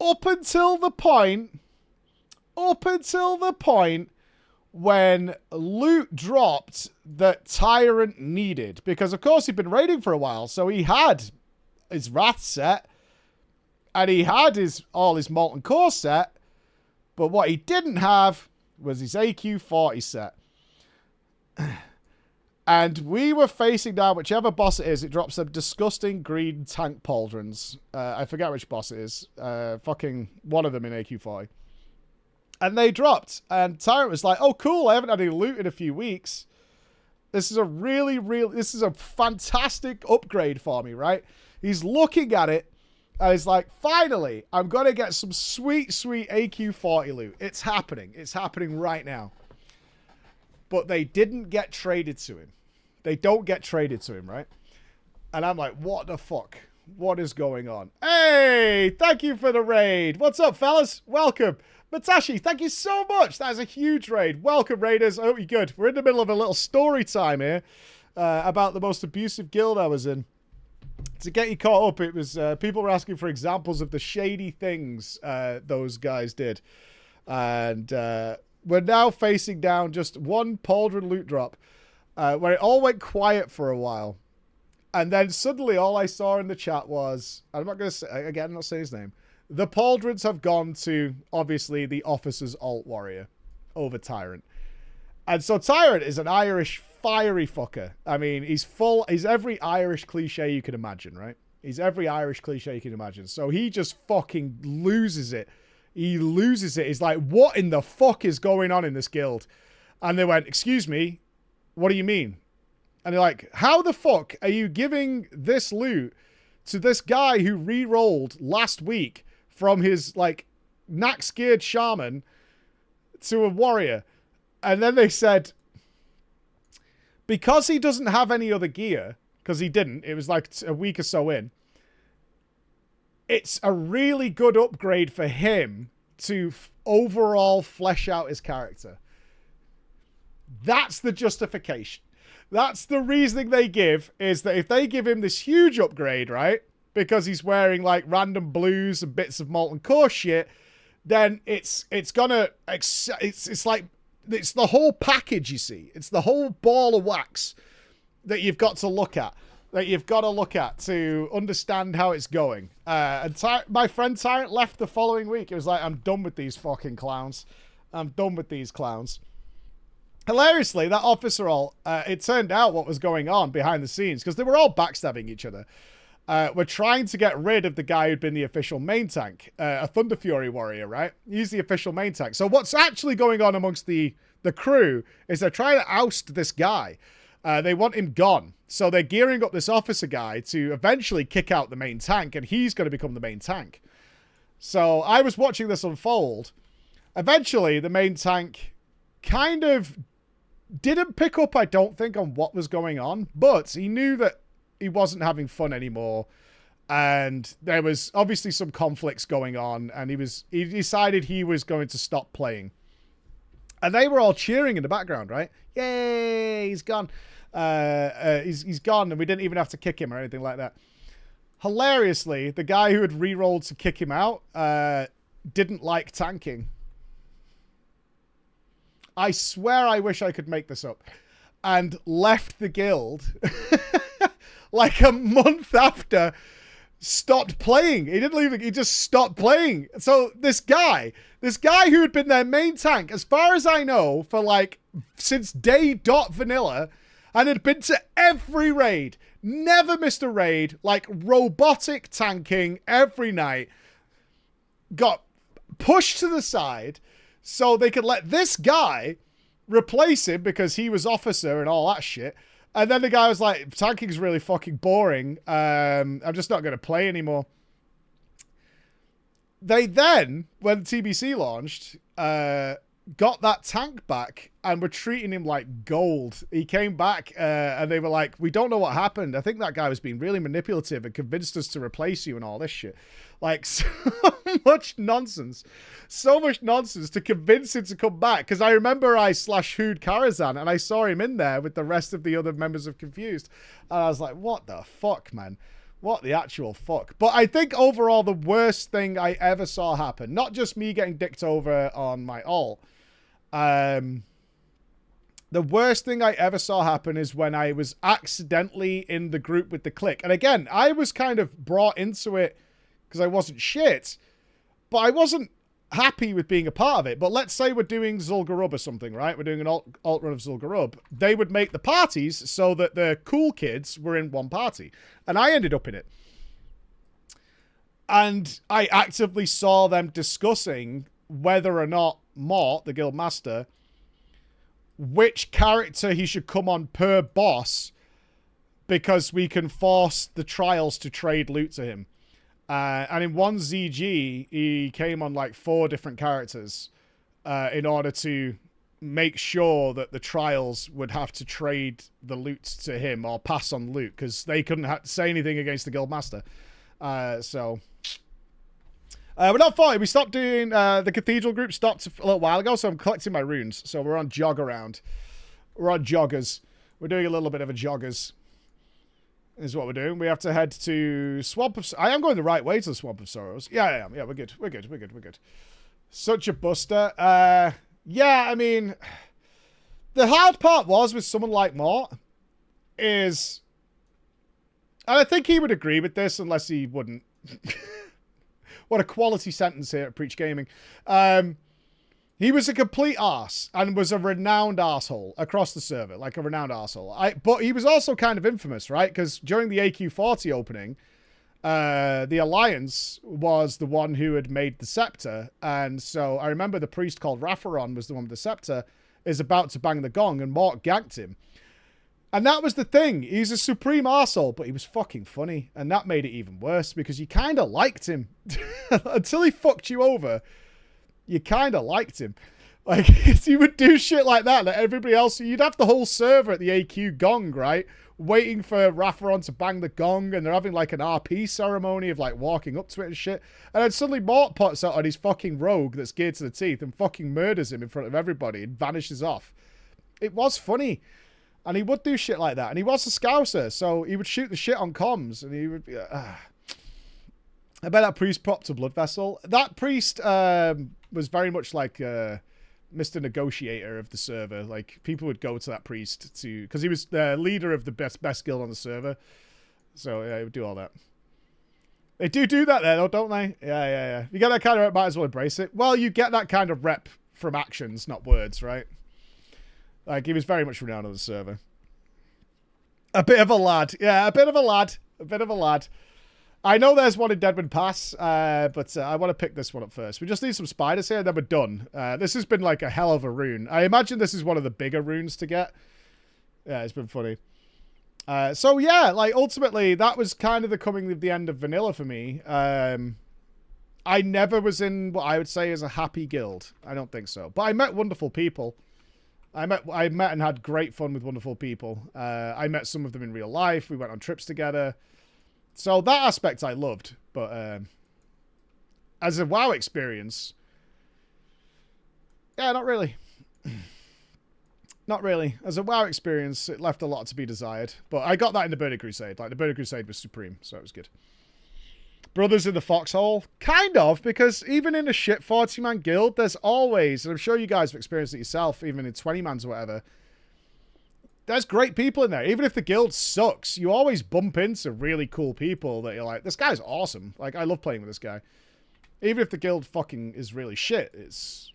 up until the point when loot dropped that Tyrant needed. Because, of course, he'd been raiding for a while, so he had his Wrath set, and he had all his Molten Core set, but what he didn't have was his AQ40 set. And we were facing down whichever boss it is. It drops some disgusting green tank pauldrons. I forget which boss it is. Fucking one of them in AQ40. And they dropped. And Tyrant was like, oh, cool. I haven't had any loot in a few weeks. This is this is a fantastic upgrade for me, right? He's looking at it. And he's like, finally, I'm going to get some sweet, sweet AQ40 loot. It's happening. It's happening right now. But they didn't get traded to him. They don't get traded to him, right? And I'm like, what the fuck? What is going on? Hey, thank you for the raid. What's up, fellas? Welcome. Matashi, thank you so much. That is a huge raid. Welcome, raiders. I hope you're good. We're in the middle of a little story time here about the most abusive guild I was in. To get you caught up, it was people were asking for examples of the shady things those guys did. And we're now facing down just one pauldron loot drop where it all went quiet for a while. And then suddenly all I saw in the chat was, I'm not going to say, again, I'm not saying his name. The pauldrons have gone to, obviously, the officer's alt warrior over Tyrant. And so Tyrant is an Irish fiery fucker. I mean, he's every Irish cliche you can imagine, right? He's every Irish cliche you can imagine. So he just fucking loses it. He loses it. He's like, what in the fuck is going on in this guild? And they went, excuse me, what do you mean? And they're like, how the fuck are you giving this loot to this guy who re-rolled last week from his, like, knack-scared shaman to a warrior? And then they said, because he doesn't have any other gear, because he didn't, it was like a week or so in, it's a really good upgrade for him to overall flesh out his character. That's the justification. That's the reasoning they give, is that if they give him this huge upgrade, right, because he's wearing like random blues and bits of Molten Core shit, then it's the whole package, you see. It's the whole ball of wax that you've got to look at. To understand how it's going. And my friend Tyrant left the following week. It was like, I'm done with these fucking clowns. I'm done with these clowns. Hilariously, that officer it turned out what was going on behind the scenes, because they were all backstabbing each other. We're trying to get rid of the guy who'd been the official main tank, a Thunder Fury warrior, right? He's the official main tank. So what's actually going on amongst the crew is they're trying to oust this guy. They want him gone. So they're gearing up this officer guy to eventually kick out the main tank, and he's going to become the main tank. So I was watching this unfold. Eventually, the main tank kind of didn't pick up, I don't think, on what was going on, but he knew that he wasn't having fun anymore. And there was obviously some conflicts going on, and he decided he was going to stop playing. And they were all cheering in the background, right? Yay, he's gone. He's gone, and we didn't even have to kick him or anything like that. Hilariously, the guy who had re-rolled to kick him out didn't like tanking. I swear I wish I could make this up. And left the guild like a month after, stopped playing. He didn't leave, he just stopped playing. So this guy who had been their main tank, as far as I know, for like since day dot vanilla, and had been to every raid, never missed a raid, like robotic tanking every night, got pushed to the side so they could let this guy replace him because he was officer and all that shit. And then the guy was like, tanking's really fucking boring. I'm just not going to play anymore. They then, when TBC launched, got that tank back and were treating him like gold. He came back and they were like, we don't know what happened. I think that guy was being really manipulative and convinced us to replace you and all this shit. Like, so much nonsense. So much nonsense to convince him to come back. Because I remember I /hooed Karazhan and I saw him in there with the rest of the other members of Confused. And I was like, what the fuck, man? What the actual fuck? But I think overall the worst thing I ever saw happen, not just me getting dicked over on my alt, the worst thing I ever saw happen is when I was accidentally in the group with the clique. And again, I was kind of brought into it because I wasn't shit, but I wasn't happy with being a part of it. But let's say we're doing Zul'Gurub or something, right? We're doing an alt run of Zul'Gurub. They would make the parties so that the cool kids were in one party. And I ended up in it. And I actively saw them discussing whether or not Mort, the guild master, which character he should come on per boss, because we can force the trials to trade loot to him. And in one ZG, he came on like 4 different characters in order to make sure that the trials would have to trade the loot to him or pass on loot, because they couldn't say anything against the guild master. We're not fighting. We stopped doing the cathedral group stopped a little while ago, so I'm collecting my runes. So we're on jog around. We're on joggers. We're doing a little bit of a joggers. Is what we're doing. We have to head to Swamp of... I am going the right way to the Swamp of Sorrows. Yeah, I am. Yeah, we're good. We're good. Such a buster. Yeah, I mean... The hard part was with someone like Mort is... And I think he would agree with this unless he wouldn't. What a quality sentence here at Preach Gaming. He was a complete arse and was a renowned arsehole across the server, like a renowned arsehole. But he was also kind of infamous, right? Because during the AQ40 opening, the Alliance was the one who had made the scepter. And so I remember the priest called Rapharon was the one with the scepter, is about to bang the gong, and Mort ganked him. And that was the thing. He's a supreme arsehole, but he was fucking funny. And that made it even worse because you kind of liked him. Until he fucked you over, you kind of liked him. Like, he would do shit like that. Like everybody else, you'd have the whole server at the AQ gong, right? Waiting for Rapharon to bang the gong, and they're having like an RP ceremony of like walking up to it and shit. And then suddenly Mort pops out on his fucking rogue that's geared to the teeth and fucking murders him in front of everybody and vanishes off. It was funny. And he would do shit like that. And he was a scouser, so he would shoot the shit on comms. And he would be... I bet that priest popped a blood vessel. That priest was very much like Mr. Negotiator of the server. Like, people would go to that priest to... Because he was the leader of the best guild on the server. So, yeah, he would do all that. They do that there, though, don't they? Yeah. You get that kind of rep, might as well embrace it. Well, you get that kind of rep from actions, not words, right? Like, he was very much renowned on the server. A bit of a lad. Yeah, a bit of a lad. I know there's one in Deadman Pass, but I want to pick this one up first. We just need some spiders here, and then we're done. This has been, like, a hell of a rune. I imagine this is one of the bigger runes to get. Yeah, it's been funny. So, yeah, like, ultimately, that was kind of the coming of the end of vanilla for me. I never was in what I would say is a happy guild. I don't think so. But I met wonderful people. I met and had great fun with wonderful people. I met some of them in real life. We went on trips together. So that aspect I loved. But as a WoW experience, yeah, not really. Not really. As a WoW experience, it left a lot to be desired. But I got that in the Burning Crusade. Like, the Burning Crusade was supreme, so it was good. Brothers in the foxhole? Kind of, because even in a shit 40-man guild, there's always, and I'm sure you guys have experienced it yourself, even in 20-mans or whatever, there's great people in there. Even if the guild sucks, you always bump into really cool people that you're like, this guy's awesome. Like, I love playing with this guy. Even if the guild fucking is really shit, it's...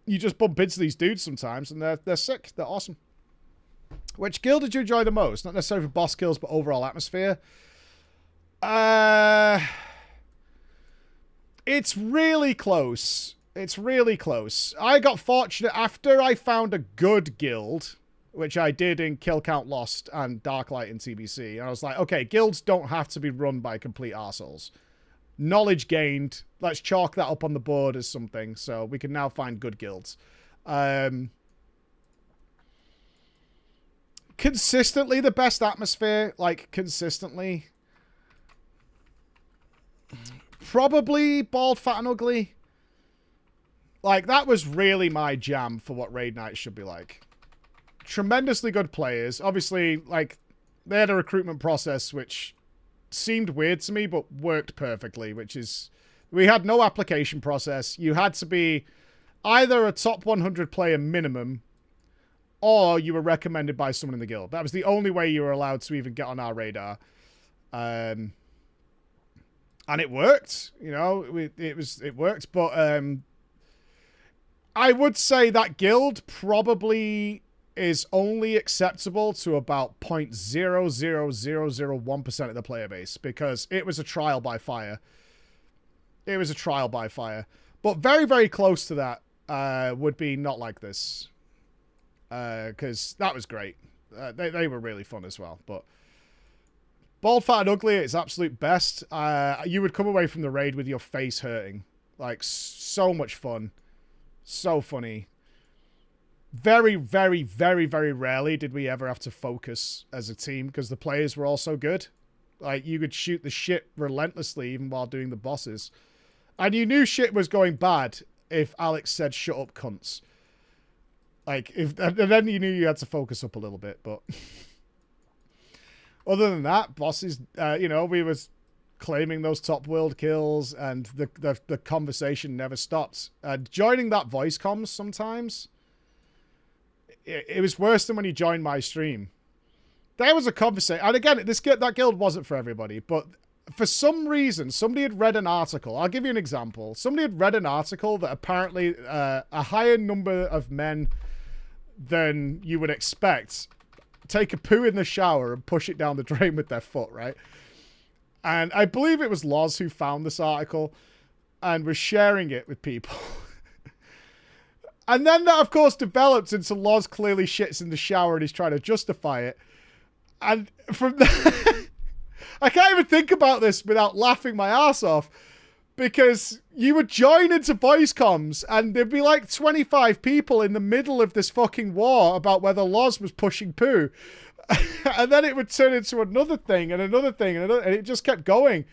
You just bump into these dudes sometimes, and they're sick. They're awesome. Which guild did you enjoy the most? Not necessarily for boss kills, but overall atmosphere. It's really close. It's really close. I got fortunate after I found a good guild, which I did in Kill Count Lost and Darklight in TBC. And I was like, okay, guilds don't have to be run by complete arseholes. Knowledge gained. Let's chalk that up on the board as something. So we can now find good guilds. Consistently the best atmosphere. Like, consistently. Probably Bald, Fat, and Ugly. Like, that was really my jam for what raid nights should be like. Tremendously good players. Obviously, like, they had a recruitment process which seemed weird to me, but worked perfectly, which is... We had no application process. You had to be either a top 100 player minimum, or you were recommended by someone in the guild. That was the only way you were allowed to even get on our radar. And it worked. You know, it worked, but... I would say that guild probably is only acceptable to about 0.00001% of the player base, because it was a trial by fire. It was a trial by fire. But very, very close to that would be Not Like This. Because that was great. They were really fun as well. But Bald, Fat, and Ugly at its absolute best. You would come away from the raid with your face hurting. Like, so much fun. So funny. Very, very, very, very rarely did we ever have to focus as a team because the players were all so good. Like, you could shoot the shit relentlessly even while doing the bosses. And you knew shit was going bad if Alex said, shut up, cunts. Like, and then you knew you had to focus up a little bit, but... Other than that, bosses, you know, we was claiming those top world kills, and the conversation never stopped. Joining that voice comms sometimes, it was worse than when you joined my stream. There was a conversation, and again, that guild wasn't for everybody, but for some reason, somebody had read an article. I'll give you an example. Somebody had read an article that apparently a higher number of men than you would expect take a poo in the shower and push it down the drain with their foot, right? And I believe it was Loz who found this article and was sharing it with people. And then that, of course, develops into Loz clearly shits in the shower and he's trying to justify it. And from that, I can't even think about this without laughing my ass off, because you would join into voice comms and there'd be like 25 people in the middle of this fucking war about whether Loz was pushing poo. And then it would turn into another thing and another thing and another, and it just kept going.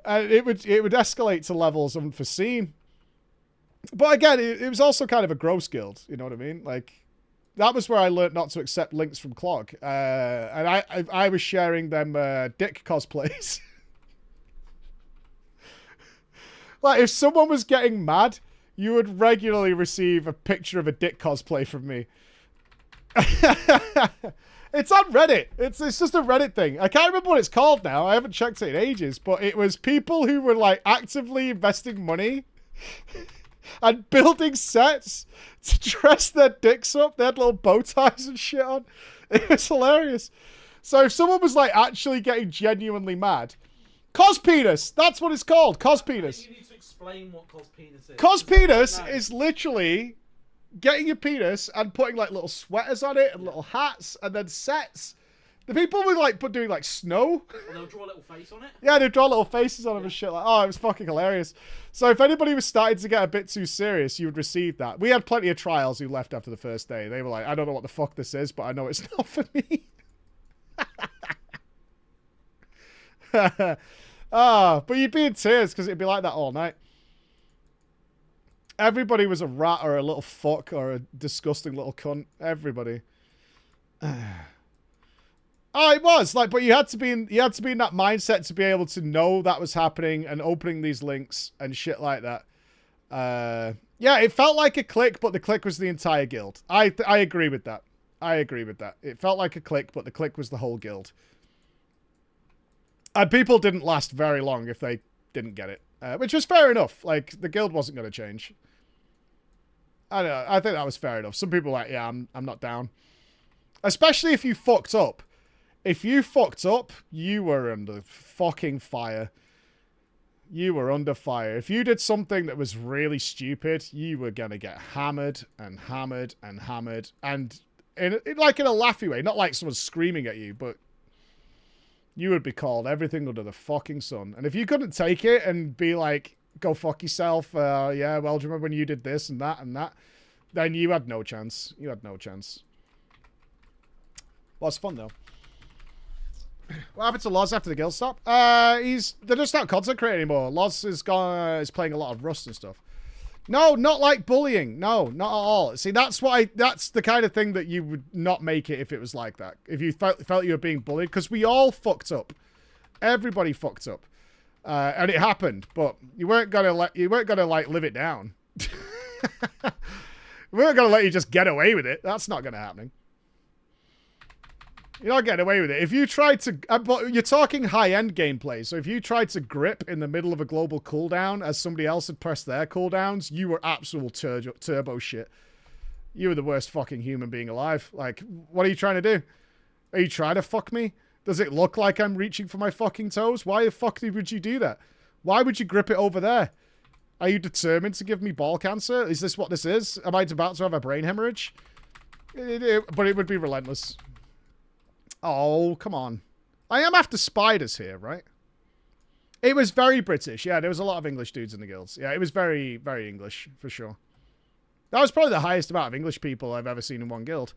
And it would escalate to levels unforeseen. But again, it was also kind of a gross guild, you know what I mean? Like, that was where I learned not to accept links from Clog. And I was sharing them dick cosplays. Like, if someone was getting mad, you would regularly receive a picture of a dick cosplay from me. It's on Reddit. It's just a Reddit thing. I can't remember what it's called now. I haven't checked it in ages. But it was people who were, like, actively investing money and building sets to dress their dicks up. They had little bow ties and shit on. It was hilarious. So if someone was, like, actually getting genuinely mad... Cospenis! That's what it's called. Cospenis. You need to explain what cospenis is. Cospenis is literally getting your penis and putting like little sweaters on it and little hats and then sets. The people were like doing like snow. And they'll draw a little face on it. Yeah, they'd draw little faces on them and shit. Like, oh, it was fucking hilarious. So if anybody was starting to get a bit too serious, you would receive that. We had plenty of trials who left after the first day. They were like, I don't know what the fuck this is, but I know it's not for me. But you'd be in tears because it'd be like that all night. Everybody was a rat or a little fuck or a disgusting little cunt. Everybody. Oh, it was like, but you had to be in that mindset to be able to know that was happening and opening these links and shit like that. Yeah, it felt like a clique, but the clique was the entire guild. I agree with that. I agree with that. It felt like a clique, but the clique was the whole guild. And people didn't last very long if they didn't get it, which was fair enough. Like, the guild wasn't going to change. I don't know. I think that was fair enough. Some people were like, yeah, I'm not down. Especially if you fucked up. If you fucked up, you were under fucking fire. You were under fire. If you did something that was really stupid, you were going to get hammered and hammered and hammered. And like in a laughy way, not like someone screaming at you, but you would be called everything under the fucking sun. And if you couldn't take it and be like, go fuck yourself, yeah, well, do you remember when you did this and that, then you had no chance. You had no chance. Well, it's fun, though. What happened to Loz after the guild stop? They're just not content creating anymore. Loz is playing a lot of Rust and stuff. No, not like bullying. No, not at all. See, that's the kind of thing that you would not make it if it was like that. If you felt you were being bullied, because we all fucked up. Everybody fucked up. And it happened, but you weren't gonna like live it down. We weren't gonna let you just get away with it. That's not gonna happen. You're not getting away with it. If you tried to... But you're talking high-end gameplay, so if you tried to grip in the middle of a global cooldown as somebody else had pressed their cooldowns, you were absolute turbo shit. You were the worst fucking human being alive. Like, what are you trying to do? Are you trying to fuck me? Does it look like I'm reaching for my fucking toes? Why the fuck would you do that? Why would you grip it over there? Are you determined to give me ball cancer? Is this what this is? Am I about to have a brain hemorrhage? But it would be relentless. Oh, come on. I am after spiders here, right? It was very British. Yeah, there was a lot of English dudes in the guilds. Yeah, it was very, very English, for sure. That was probably the highest amount of English people I've ever seen in one guild.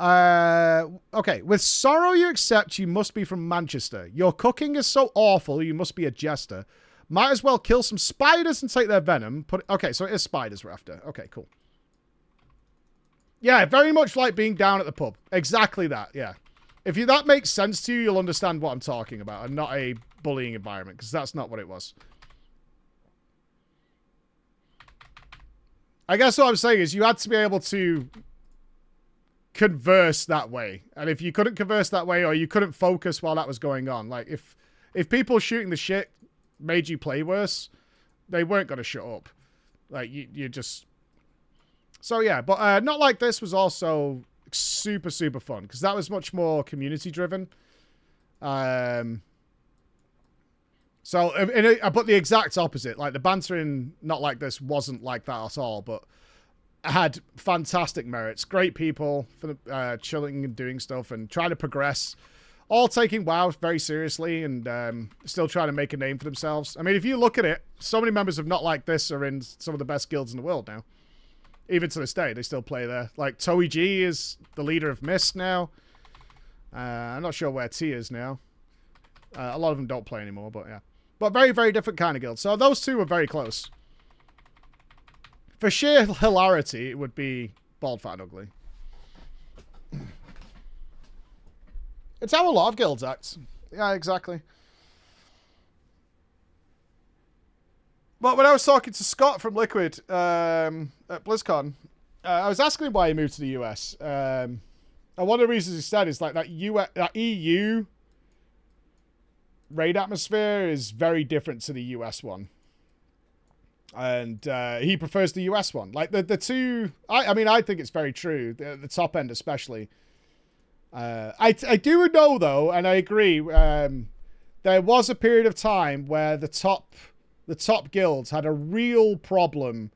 Okay. With sorrow you accept you must be from Manchester. Your cooking is so awful you must be a jester. Might as well kill some spiders and take their venom. Okay, so it is spiders we're after. Okay, cool. Yeah, very much like being down at the pub. Exactly that, yeah. If that makes sense to you, you'll understand what I'm talking about and not a bullying environment, because that's not what it was. I guess what I'm saying is you had to be able to converse that way. And if you couldn't converse that way or you couldn't focus while that was going on, like if people shooting the shit made you play worse, they weren't going to shut up. Like, you just... So, yeah, but Not Like This was also... super, super fun, because that was much more community-driven. But the exact opposite. Like, the banter in Not Like This wasn't like that at all, but had fantastic merits. Great people for the, chilling and doing stuff and trying to progress. All taking WoW very seriously and still trying to make a name for themselves. I mean, if you look at it, so many members of Not Like This are in some of the best guilds in the world now. Even to this day, they still play there. Like, Toei G is the leader of Mist now. I'm not sure where T is now. A lot of them don't play anymore, but yeah. But very, very different kind of guild. So those two were very close. For sheer hilarity, it would be Bald, Fat, and Ugly. It's how a lot of guilds act. Yeah, exactly. But when I was talking to Scott from Liquid at BlizzCon, I was asking him why he moved to the US. And one of the reasons he said is like that EU raid atmosphere is very different to the US one. And he prefers the US one. Like the two... I mean, I think it's very true. The top end especially. I do know, though, and I agree, there was a period of time where the top guilds had a real problem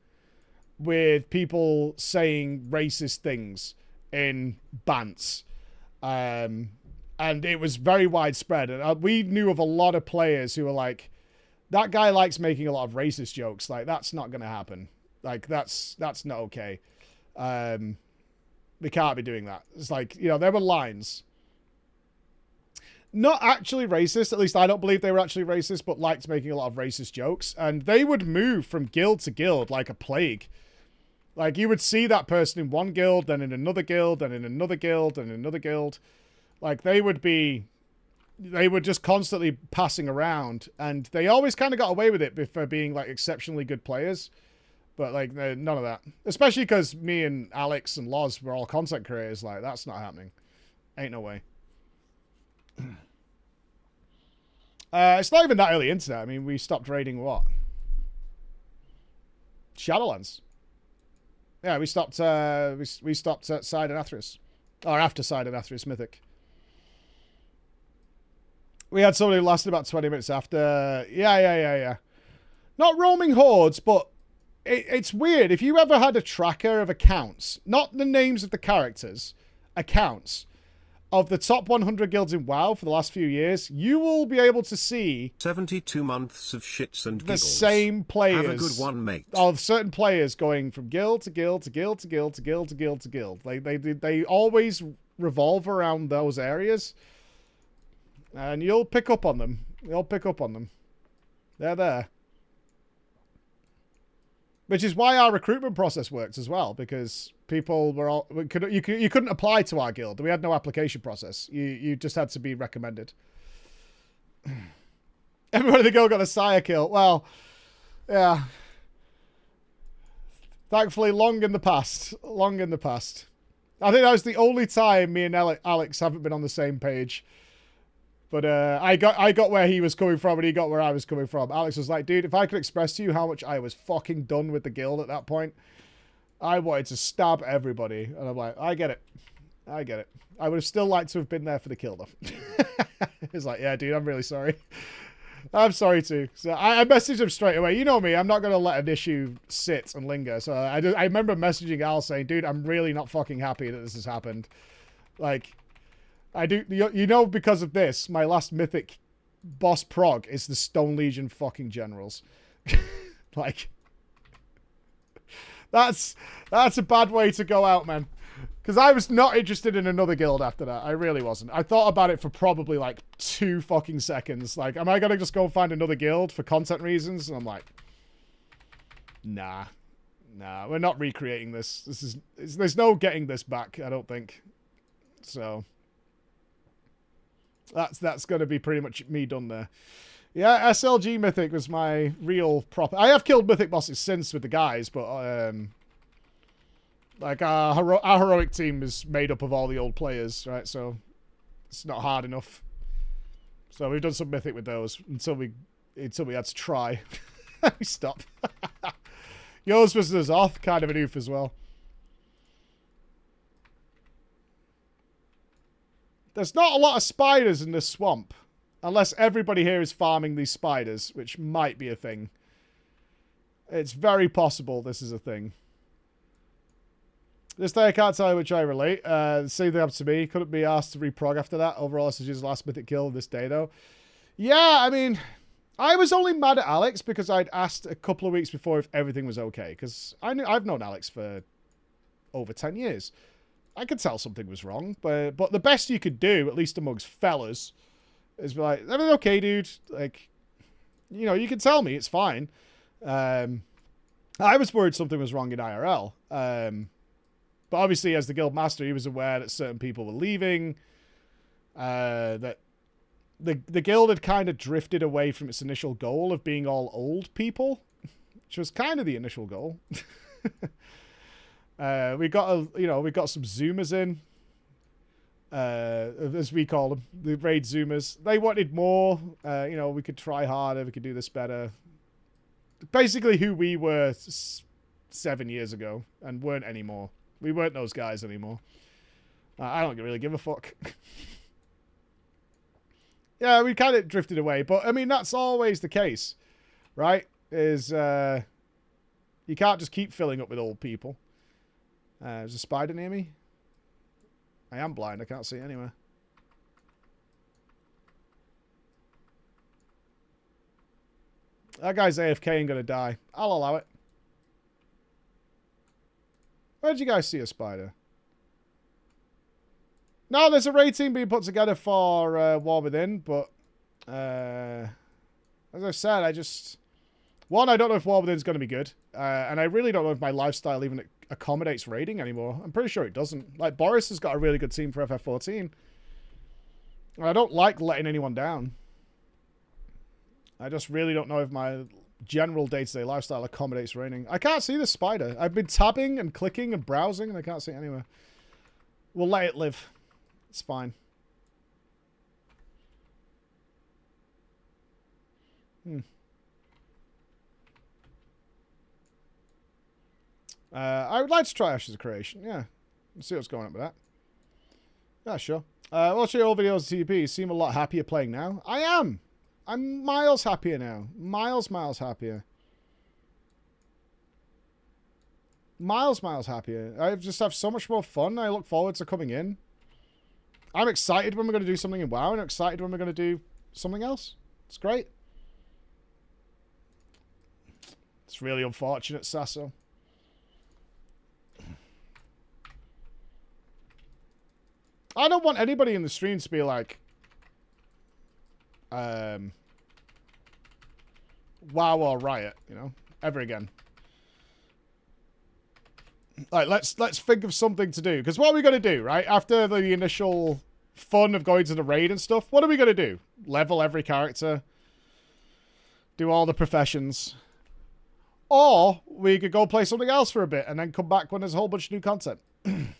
with people saying racist things in bants. And it was very widespread. And we knew of a lot of players who were like, that guy likes making a lot of racist jokes. Like, that's not going to happen. Like, that's not okay. We can't be doing that. It's like, you know, there were lines. Not actually racist, at least I don't believe they were actually racist, but liked making a lot of racist jokes. And they would move from guild to guild like a plague. Like, you would see that person in one guild, then in another guild, then in another guild, and another guild. Like, they would just constantly passing around, and they always kind of got away with it for being, like, exceptionally good players. But, like, none of that. Especially because me and Alex and Loz were all content creators. Like, that's not happening. Ain't no way. It's not even that early internet. I mean, we stopped raiding what? Shadowlands. Yeah, we stopped we stopped at Side and Athris. Or after Side and Athris Mythic. We had somebody who lasted about 20 minutes after. Yeah. Not roaming hordes, but it's weird. If you ever had a tracker of accounts, not the names of the characters, accounts of the top 100 guilds in WoW for the last few years, you will be able to see 72 months of shits and giggles. The same players. Have a good one, mate. Of certain players going from guild to guild to guild to guild to guild to guild to guild. They always revolve around those areas. And you'll pick up on them. You'll pick up on them. They're there. Which is why our recruitment process works as well, because people were all you couldn't apply to our guild. We had no application process. You just had to be recommended. Everybody in the guild got a sire kill. Well, yeah. Thankfully, long in the past. Long in the past. I think that was the only time me and Alex haven't been on the same page. But I got where he was coming from and he got where I was coming from. Alex was like, dude, if I could express to you how much I was fucking done with the guild at that point, I wanted to stab everybody. And I'm like, I get it. I get it. I would have still liked to have been there for the kill, though. He's like, yeah, dude, I'm really sorry. I'm sorry, too. So I messaged him straight away. You know me, I'm not going to let an issue sit and linger. So I remember messaging Al saying, dude, I'm really not fucking happy that this has happened. Like... I do, you know, because of this, my last mythic boss prog is the Stone Legion fucking generals. Like, that's a bad way to go out, man. Because I was not interested in another guild after that. I really wasn't. I thought about it for probably like 2 fucking seconds. Like, am I going to just go and find another guild for content reasons? And I'm like, nah, we're not recreating this. There's no getting this back, I don't think. So... That's going to be pretty much me done there. Yeah, SLG Mythic was my real proper... I have killed Mythic bosses since with the guys, but... like, our heroic team is made up of all the old players, right? So, it's not hard enough. So, we've done some Mythic with those until we had to try. We stopped. Yours was the Zoth, kind of an oof as well. There's not a lot of spiders in this swamp. Unless everybody here is farming these spiders, which might be a thing. It's very possible this is a thing. This day I can't tell you which I relate. Same thing happened to me. Couldn't be asked to reprog after that. Overall, this is his last mythic kill this day, though. Yeah, I mean... I was only mad at Alex because I'd asked a couple of weeks before if everything was okay. Because I've known Alex for over 10 years. I could tell something was wrong, but the best you could do, at least amongst fellas, is be like, everything okay, dude? Like, you know, you can tell me, it's fine. I was worried something was wrong in IRL. But obviously, as the guild master, he was aware that certain people were leaving, that the guild had kind of drifted away from its initial goal of being all old people, which was kind of the initial goal. We got some Zoomers in, as we call them, the raid Zoomers. They wanted more. We could try harder. We could do this better. Basically, who we were 7 years ago and weren't anymore. We weren't those guys anymore. I don't really give a fuck. Yeah, we kind of drifted away, but I mean that's always the case, right? You can't just keep filling up with old people. There's a spider near me. I am blind. I can't see anywhere. That guy's AFK and gonna die. I'll allow it. Where did you guys see a spider? No, there's a raid team being put together for War Within, but as I said, I don't know if War Within's going to be good, and I really don't know if my lifestyle even accommodates raiding anymore. I'm pretty sure it doesn't. Like, Boris has got a really good team for FF14. I don't like letting anyone down. I just really don't know if my general day-to-day lifestyle accommodates raining. I can't see the spider. I've been tabbing and clicking and browsing, and I can't see it anywhere. We'll let it live. It's fine. I would like to try Ashes of Creation. Yeah. Let's see what's going on with that. Yeah, sure. Watch your old videos of TP. You seem a lot happier playing now. I am. I'm miles happier now. Miles happier. Miles happier. I just have so much more fun. I look forward to coming in. I'm excited when we're going to do something in WoW, and I'm excited when we're going to do something else. It's great. It's really unfortunate, Sasso. I don't want anybody in the stream to be like, WoW or Riot, you know, ever again. Like, let's think of something to do. Because what are we going to do, right? After the initial fun of going to the raid and stuff, what are we going to do? Level every character? Do all the professions? Or we could go play something else for a bit and then come back when there's a whole bunch of new content. And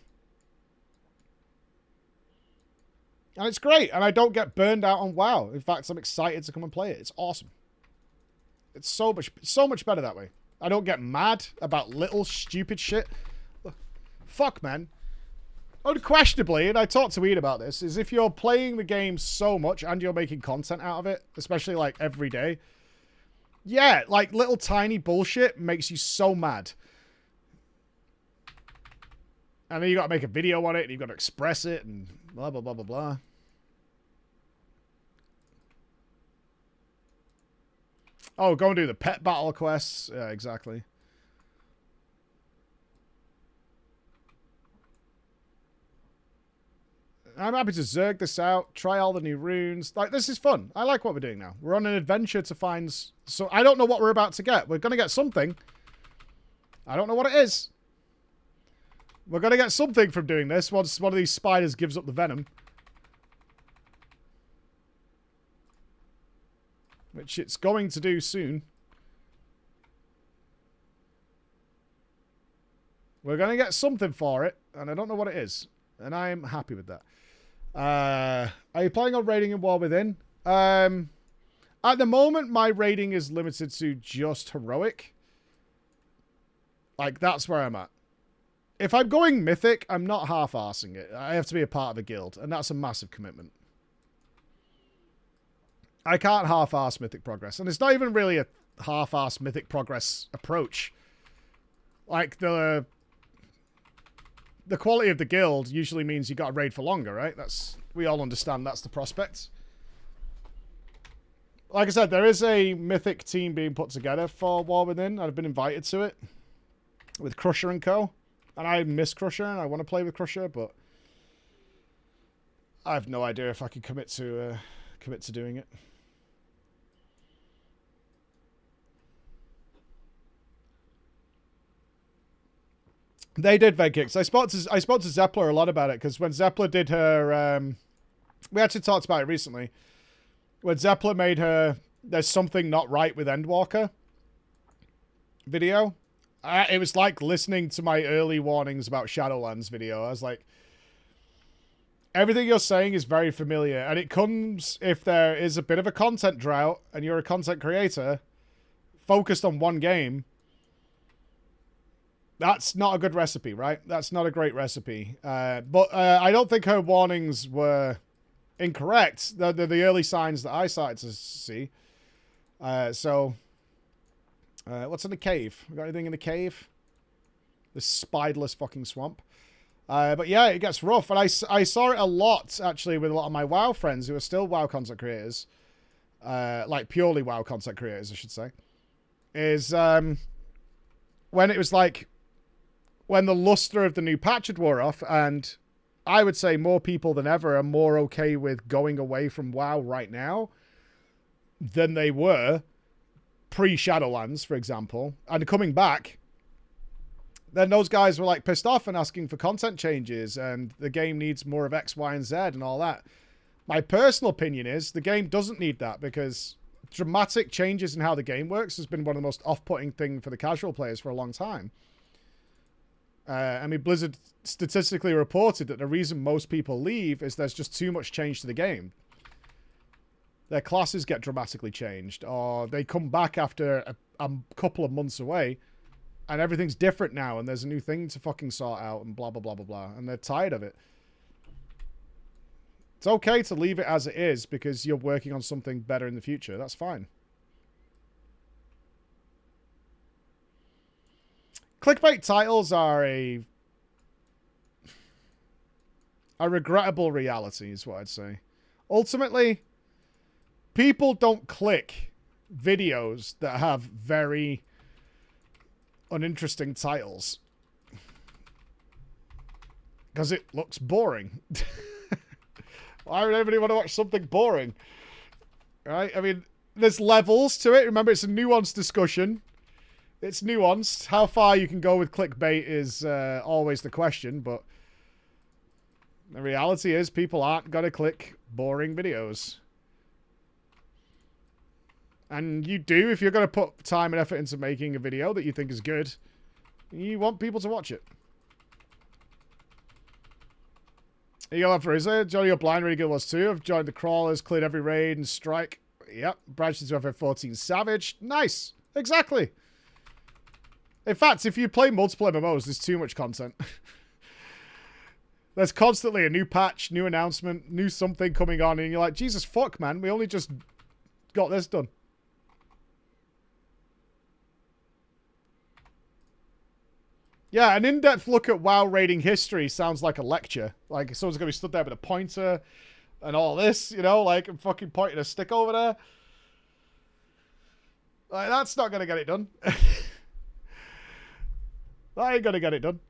it's great, and I don't get burned out on WoW. In fact, I'm excited to come and play it. It's awesome. It's so much better that way. I don't get mad about little stupid shit. Fuck, man. Unquestionably, and I talked to Ian about this, is if you're playing the game so much and you're making content out of it, especially like every day, yeah, like little tiny bullshit makes you so mad. And then you got to make a video on it, and you've got to express it, and blah, blah, blah, blah, blah. Oh, go and do the pet battle quests. Yeah, exactly. I'm happy to zerg this out, try all the new runes. Like, this is fun. I like what we're doing now. We're on an adventure to find... So, I don't know what we're about to get. We're going to get something. I don't know what it is. We're going to get something from doing this once one of these spiders gives up the venom. Which it's going to do soon. We're going to get something for it, and I don't know what it is. And I'm happy with that. Are you planning on raiding in War Within? At the moment, my raiding is limited to just heroic. Like, that's where I'm at. If I'm going mythic, I'm not half-arsing it. I have to be a part of a guild, and that's a massive commitment. I can't half-arse mythic progress. And it's not even really a half-arse mythic progress approach. Like, the quality of the guild usually means you got to raid for longer, right? We all understand that's the prospect. Like I said, there is a mythic team being put together for War Within. I've been invited to it with Crusher and co. And I miss Crusher, and I want to play with Crusher, but I have no idea if I can commit to doing it. They did Venkix. I spoke to Zeppler a lot about it, because when Zeppler did her... we actually talked about it recently. When Zeppler made her There's Something Not Right with Endwalker video, it was like listening to my early warnings about Shadowlands video. I was like, everything you're saying is very familiar, and it comes if there is a bit of a content drought and you're a content creator focused on one game. That's not a good recipe, right? That's not a great recipe. But I don't think her warnings were incorrect. They're the early signs that I started to see. What's in the cave? We got anything in the cave? This spiderless fucking swamp. But yeah, it gets rough. And I saw it a lot, actually, with a lot of my WoW friends who are still WoW content creators. Like, purely WoW content creators, I should say. Is when it was like... when the luster of the new patch had wore off, and I would say more people than ever are more okay with going away from WoW right now than they were pre-Shadowlands, for example, and coming back, then those guys were like pissed off and asking for content changes, and the game needs more of X, Y, and Z and all that. My personal opinion is the game doesn't need that, because dramatic changes in how the game works has been one of the most off-putting things for the casual players for a long time. I mean, Blizzard statistically reported that the reason most people leave is there's just too much change to the game. Their classes get dramatically changed, or they come back after a couple of months away, and everything's different now, and there's a new thing to fucking sort out, and blah, blah, blah, blah, blah, and they're tired of it. It's okay to leave it as it is because you're working on something better in the future. That's fine. Clickbait titles are a regrettable reality, is what I'd say. Ultimately, people don't click videos that have very uninteresting titles because it looks boring. Why would anybody want to watch something boring? Right? I mean, there's levels to it. Remember, it's a nuanced discussion. It's nuanced. How far you can go with clickbait is always the question, but the reality is people aren't going to click boring videos. And you do, if you're going to put time and effort into making a video that you think is good, you want people to watch it. You got that for Izzy. Johnny O'Blind really good was too. I've joined the crawlers, cleared every raid and strike. Yep. Branched into FF14 Savage. Nice. Exactly. In fact, if you play multiple MMOs, there's too much content. There's constantly a new patch, new announcement, new something coming on, and you're like, Jesus fuck, man, we only just got this done. Yeah, an in-depth look at WoW raiding history sounds like a lecture. Like, someone's going to be stood there with a pointer and all this, you know, like, and fucking pointing a stick over there. Like, that's not going to get it done. That ain't going to get it done.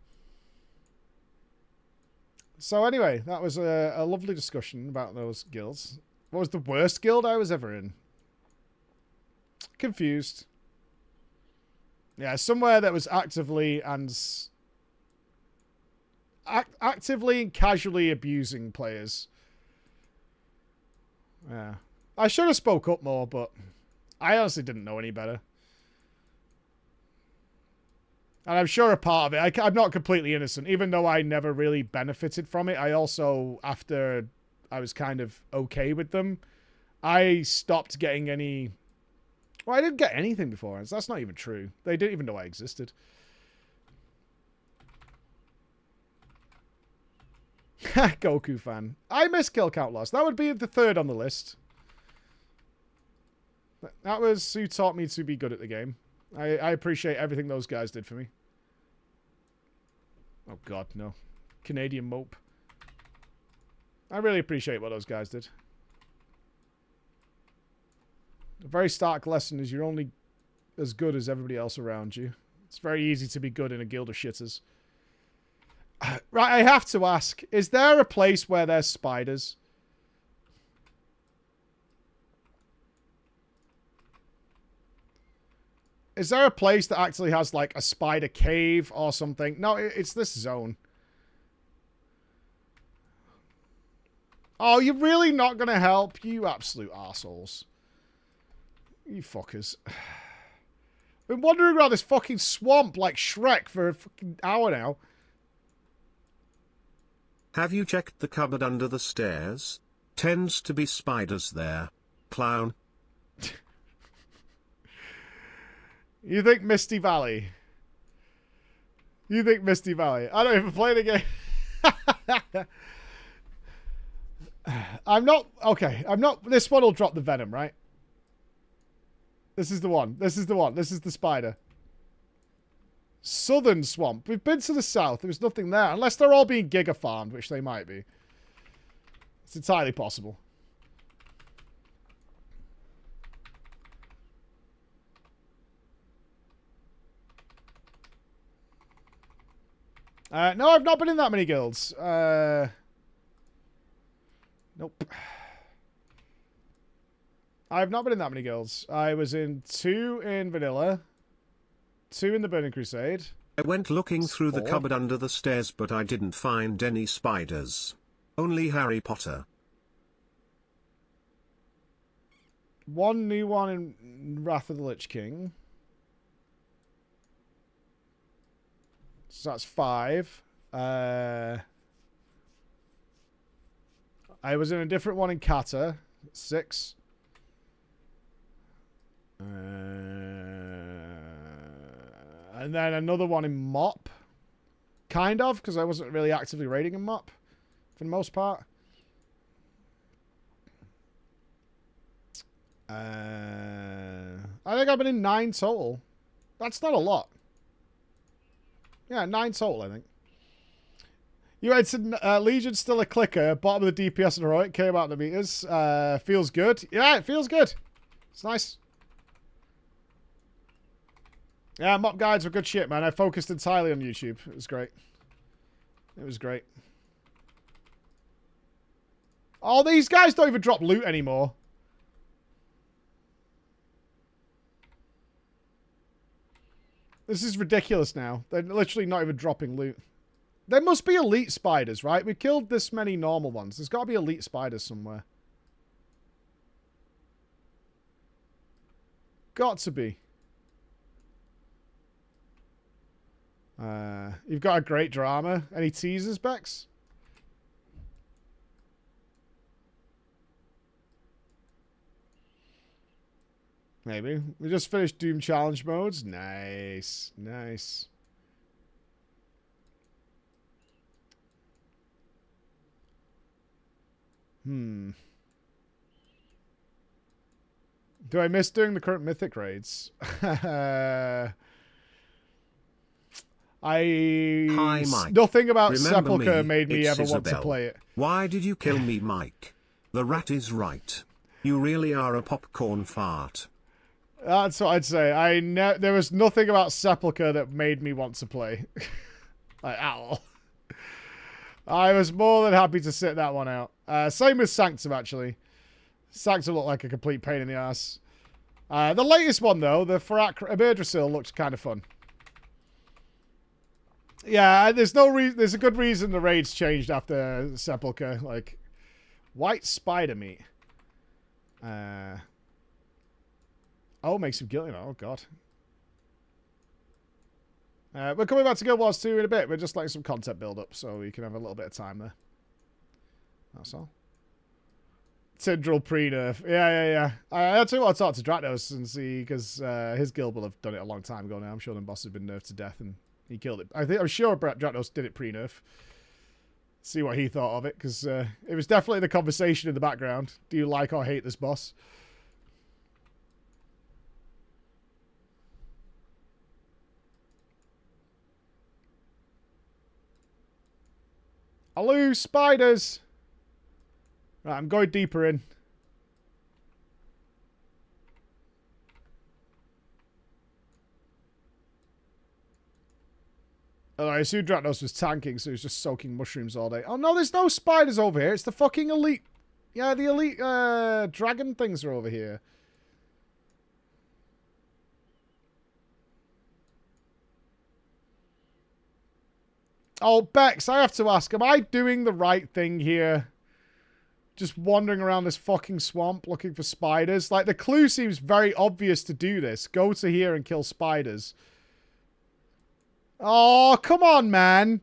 So anyway, that was a lovely discussion about those guilds. What was the worst guild I was ever in? Confused. Yeah, somewhere that was actively and casually abusing players. Yeah. I should have spoke up more, but I honestly didn't know any better. And I'm sure a part of it, I'm not completely innocent, even though I never really benefited from it. I also, after I was kind of okay with them, I stopped getting any... Well, I didn't get anything before. That's not even true. They didn't even know I existed. Goku fan. I miss kill count loss. That would be the third on the list. That was who taught me to be good at the game. I appreciate everything those guys did for me. Oh god, no. Canadian mope. I really appreciate what those guys did. A very stark lesson is you're only as good as everybody else around you. It's very easy to be good in a guild of shitters. Right, I have to ask, is there a place where there's spiders? Is there a place that actually has, like, a spider cave or something? No, it's this zone. Oh, you're really not going to help? You absolute assholes. You fuckers. Been wandering around this fucking swamp like Shrek for a fucking hour now. Have you checked the cupboard under the stairs? Tends to be spiders there. Clown. You think Misty Valley? You think Misty Valley? I don't even play the game. I'm not... Okay, I'm not... This one will drop the venom, right? This is the one. This is the one. This is the spider. Southern swamp. We've been to the south. There was nothing there. Unless they're all being giga farmed, which they might be. It's entirely possible. No, I've not been in that many guilds. Nope. I've not been in that many guilds. I was in 2 in Vanilla, 2 in the Burning Crusade. I went looking through the cupboard under the stairs, but I didn't find any spiders. Only Harry Potter. One new one in Wrath of the Lich King. So that's 5. I was in a different one in Kata. 6. And then another one in Mop. Kind of, because I wasn't really actively raiding in Mop. For the most part. I think I've been in 9 total. That's not a lot. Yeah, 9 total, I think. You answered Legion's still a clicker. Bottom of the DPS and heroic. Came out the meters. Feels good. Yeah, it feels good. It's nice. Yeah, Mop guides were good shit, man. I focused entirely on YouTube. It was great. It was great. Oh, these guys don't even drop loot anymore. This is ridiculous now. They're literally not even dropping loot. There must be elite spiders, right? We killed this many normal ones. There's got to be elite spiders somewhere. Got to be. You've got a great drama. Any teasers, Bex? Maybe. We just finished Doom Challenge modes. Nice. Nice. Do I miss doing the current Mythic raids? Hi, Mike. Nothing about Remember Sepulchre me, made me it's ever want to Isabel. play it. Why did you kill me, Mike? The rat is right. You really are a popcorn fart. That's what I'd say. There was nothing about Sepulchre that made me want to play. Like, at all. I was more than happy to sit that one out. Same with Sanctum, actually. Sanctum looked like a complete pain in the ass. The latest one, though, the Farak Eberdrasil, looked kind of fun. Yeah, there's a good reason the raids changed after Sepulchre. Like, white spider meat. Oh, makes him guilty. Oh, God. We're coming back to Guild Wars 2 in a bit. We're just letting some content build up so we can have a little bit of time there. That's all. Tindral pre-nerf. Yeah. I actually want to talk to Dratos and see, because his guild will have done it a long time ago now. I'm sure the boss has been nerfed to death and he killed it. I'm sure Dratos did it pre-nerf. See what he thought of it, because it was definitely the conversation in the background. Do you like or hate this boss? Hello, spiders! Right, I'm going deeper in. Oh, I assume Dratos was tanking, so he was just soaking mushrooms all day. Oh no, there's no spiders over here. It's the fucking elite. Yeah, the elite dragon things are over here. Oh, Bex, I have to ask, am I doing the right thing here? Just wandering around this fucking swamp looking for spiders? Like, the clue seems very obvious to do this. Go to here and kill spiders. Oh, come on, man.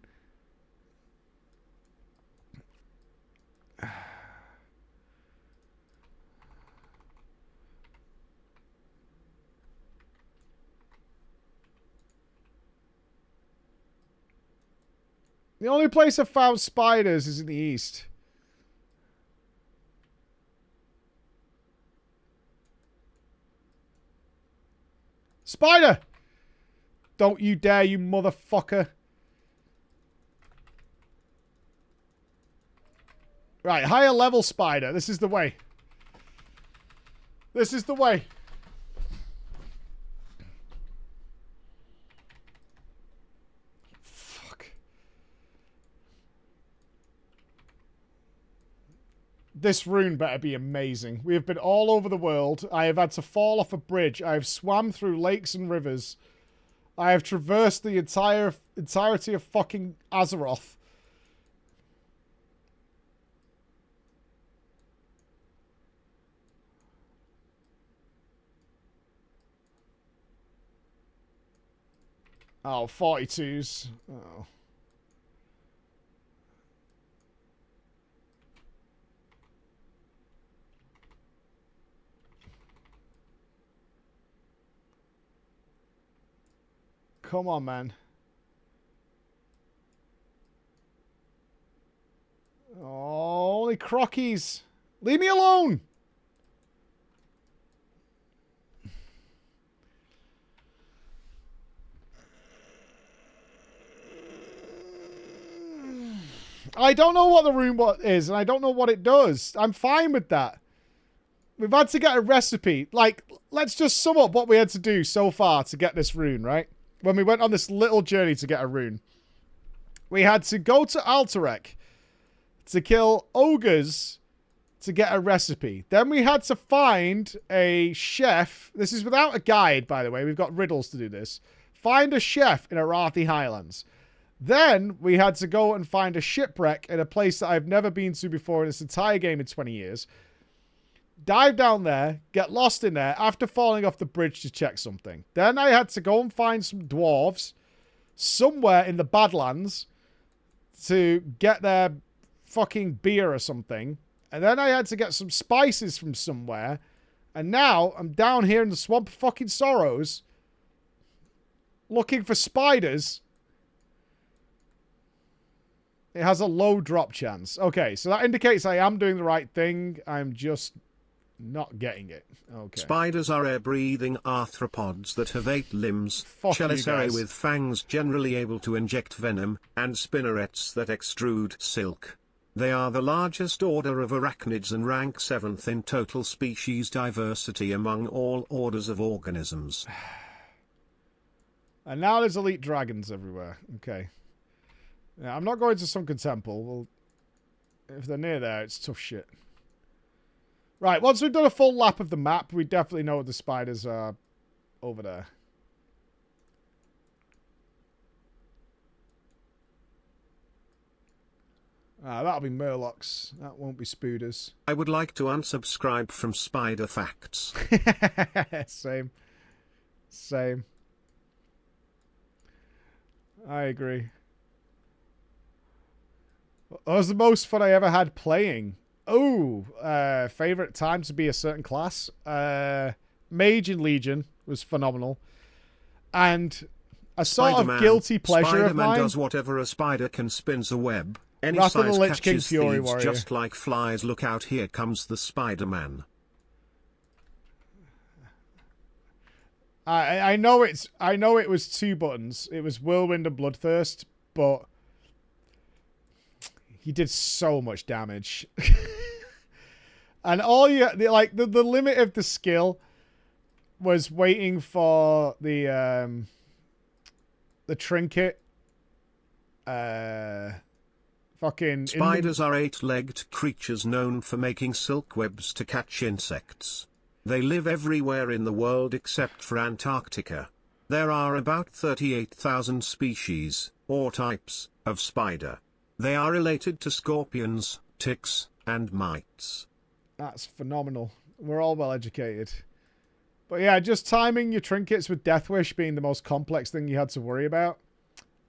The only place I've found spiders is in the east. Spider! Don't you dare, you motherfucker. Right, higher level spider. This is the way. This is the way. Fuck. This rune better be amazing. We have been all over the world. I have had to fall off a bridge. I have swam through lakes and rivers. I have traversed the entirety of fucking Azeroth. Oh, 42s. Oh. Come on, man. Oh, only crockies. Leave me alone. I don't know what the rune is, and I don't know what it does. I'm fine with that. We've had to get a recipe. Like, let's just sum up what we had to do so far to get this rune, right? When we went on this little journey to get a rune. We had to go to Alterac to kill ogres to get a recipe. Then we had to find a chef. This is without a guide, by the way. We've got riddles to do this. Find a chef in Arathi Highlands. Then we had to go and find a shipwreck in a place that I've never been to before in this entire game in 20 years. Dive down there, get lost in there after falling off the bridge to check something. Then I had to go and find some dwarves somewhere in the Badlands to get their fucking beer or something. And then I had to get some spices from somewhere. And now I'm down here in the Swamp of fucking Sorrows looking for spiders. It has a low drop chance. Okay, so that indicates I am doing the right thing. I'm just not getting it. Okay. Spiders are air-breathing arthropods that have 8 limbs, Fuck chelicerae with fangs generally able to inject venom, and spinnerets that extrude silk. They are the largest order of arachnids and rank 7th in total species diversity among all orders of organisms. And now there's elite dragons everywhere. Okay. Yeah, I'm not going to Sunken Temple. Well, if they're near there, it's tough shit. Right, once we've done a full lap of the map, we definitely know what the spiders are over there. Ah, that'll be Murlocs. That won't be Spooders. I would like to unsubscribe from Spider Facts. Same. Same. I agree. That was the most fun I ever had playing. Oh, favorite time to be a certain class. Mage in Legion was phenomenal. And a sort of guilty pleasure of mine. Spider-Man does whatever a spider can, spins a web. Any Wrath of the size Lich King catches Fury thieves Warrior. just like flies. Look out, here comes the Spider-Man. I know it was 2 buttons. It was Whirlwind and Bloodthirst, but he did so much damage. And all you like the limit of the skill was waiting for the trinket. Fucking spiders are 8-legged creatures known for making silk webs to catch insects. They live everywhere in the world except for Antarctica. There are about 38,000 species, or types, of spider. They are related to scorpions, ticks, and mites. That's phenomenal. We're all well educated. But yeah, just timing your trinkets with Death Wish being the most complex thing you had to worry about.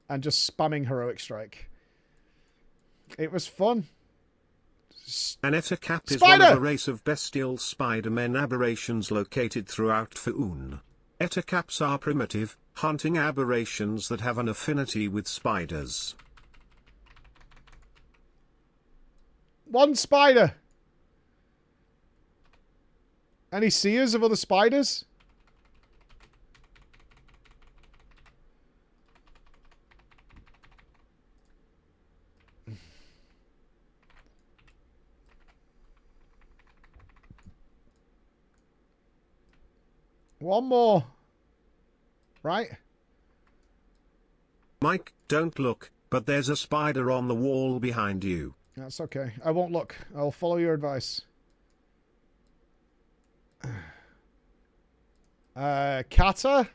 And just spamming Heroic Strike. It was fun. An Ettercap is one of a race of bestial spider-men aberrations located throughout Faun. Ettercaps are primitive, hunting aberrations that have an affinity with spiders. One spider. Any seers of other spiders? One more. Right? Mike, don't look, but there's a spider on the wall behind you. That's okay. I won't look. I'll follow your advice. Kata?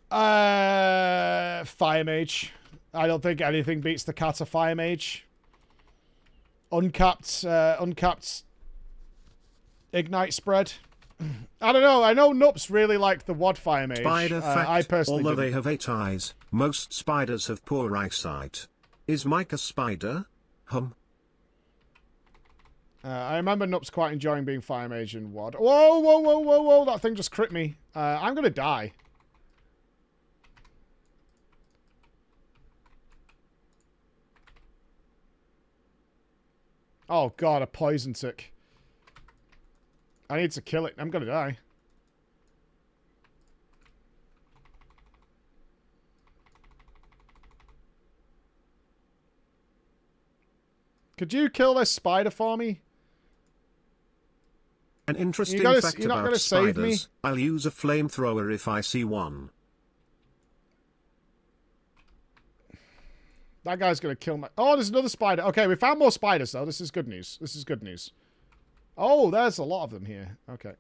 Fire Mage. I don't think anything beats the Kata Fire Mage. Uncapped Ignite spread. I don't know. I know Nupps really liked the Wadfire Mage. Spider fact, I personally although didn't. they have 8 eyes, most spiders have poor eyesight. Is Mike a spider? I remember Nupps quite enjoying being Fire Mage in Wad. Whoa, whoa, whoa, whoa, whoa. That thing just crit me. I'm going to die. Oh, God, a poison tick. I need to kill it. I'm going to die. Could you kill this spider for me? An interesting fact about spiders, I'll use a flamethrower if I see one. That guy's going to kill my... Oh, there's another spider. Okay, we found more spiders, though. This is good news. This is good news. Oh, there's a lot of them here. Okay.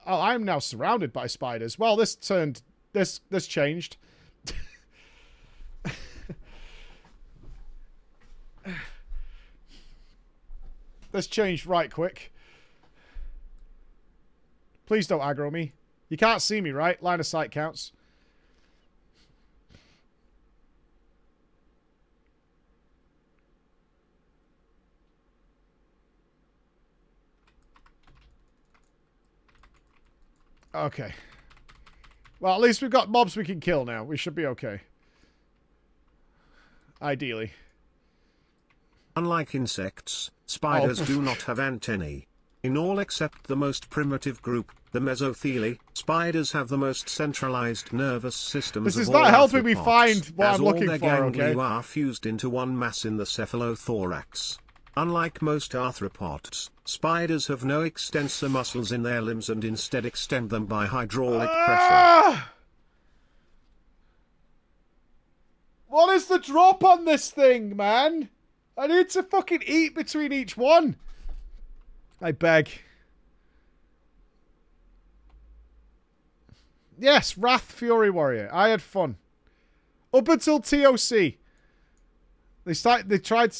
Oh, I'm now surrounded by spiders. Well, this turned... This changed. This changed right quick. Please don't aggro me. You can't see me, right? Line of sight counts. Okay. Well, at least we've got mobs we can kill now. We should be okay. Ideally. Unlike insects, spiders do not have antennae. In all except the most primitive group, the Methuzahla, spiders have the most centralized nervous systems This is of all not helping me arthropods, find what as I'm looking all their for, okay? ganglia are fused into one mass in the cephalothorax. Unlike most arthropods, spiders have no extensor muscles in their limbs and instead extend them by hydraulic pressure. What is the drop on this thing, man? I need to fucking eat between each one. I beg. Yes, Wrath Fury Warrior. I had fun. Up until TOC.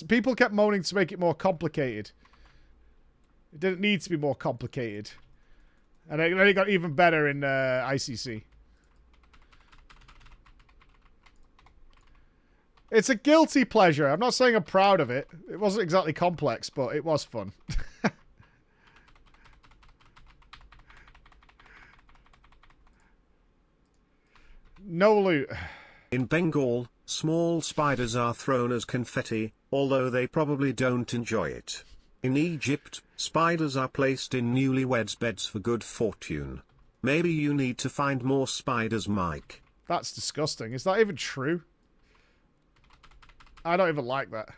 People kept moaning to make it more complicated. It didn't need to be more complicated. And then it got even better in ICC. It's a guilty pleasure. I'm not saying I'm proud of it. It wasn't exactly complex, but it was fun. No loot. In Bengal, small spiders are thrown as confetti, although they probably don't enjoy it. In Egypt, spiders are placed in newlyweds' beds for good fortune. Maybe you need to find more spiders, Mike. That's disgusting. Is that even true? I don't even like that.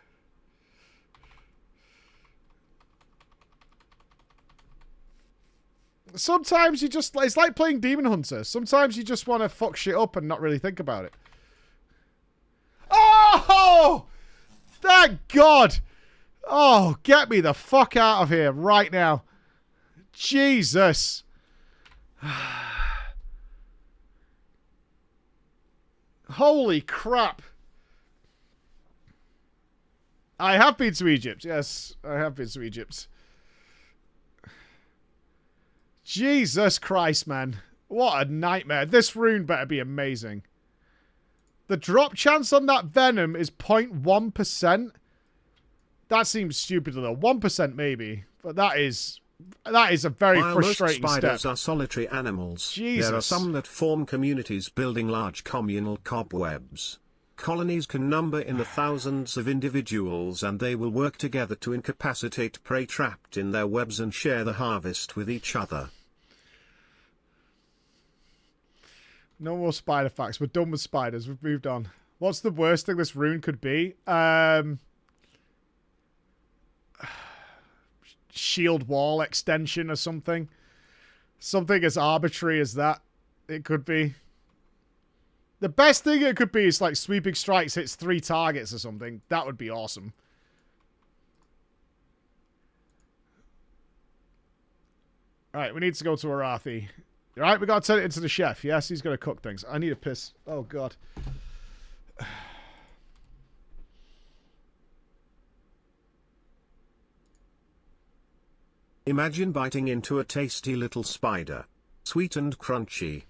Sometimes you just... It's like playing Demon Hunter. Sometimes you just want to fuck shit up and not really think about it. Oh! Thank God! Oh, get me the fuck out of here right now. Jesus. Holy crap. I have been to Egypt. Yes, I have been to Egypt. Jesus Christ, man. What a nightmare. This rune better be amazing. The drop chance on that venom is 0.1%. That seems stupid though. 1% maybe. But that is a very frustrating most spiders step. are solitary animals, Jesus. there are some that form communities building large communal cobwebs. Colonies can number in the thousands of individuals and they will work together to incapacitate prey trapped in their webs and share the harvest with each other. No more spider facts. We're done with spiders. We've moved on. What's the worst thing this rune could be? Shield wall extension or something. Something as arbitrary as that. It could be. The best thing it could be is like sweeping strikes hits 3 targets or something. That would be awesome. Alright, we need to go to Arathi. Alright, we gotta turn it into the chef. Yes, he's gonna cook things. I need a piss. Oh, God. Imagine biting into a tasty little spider. Sweet and crunchy.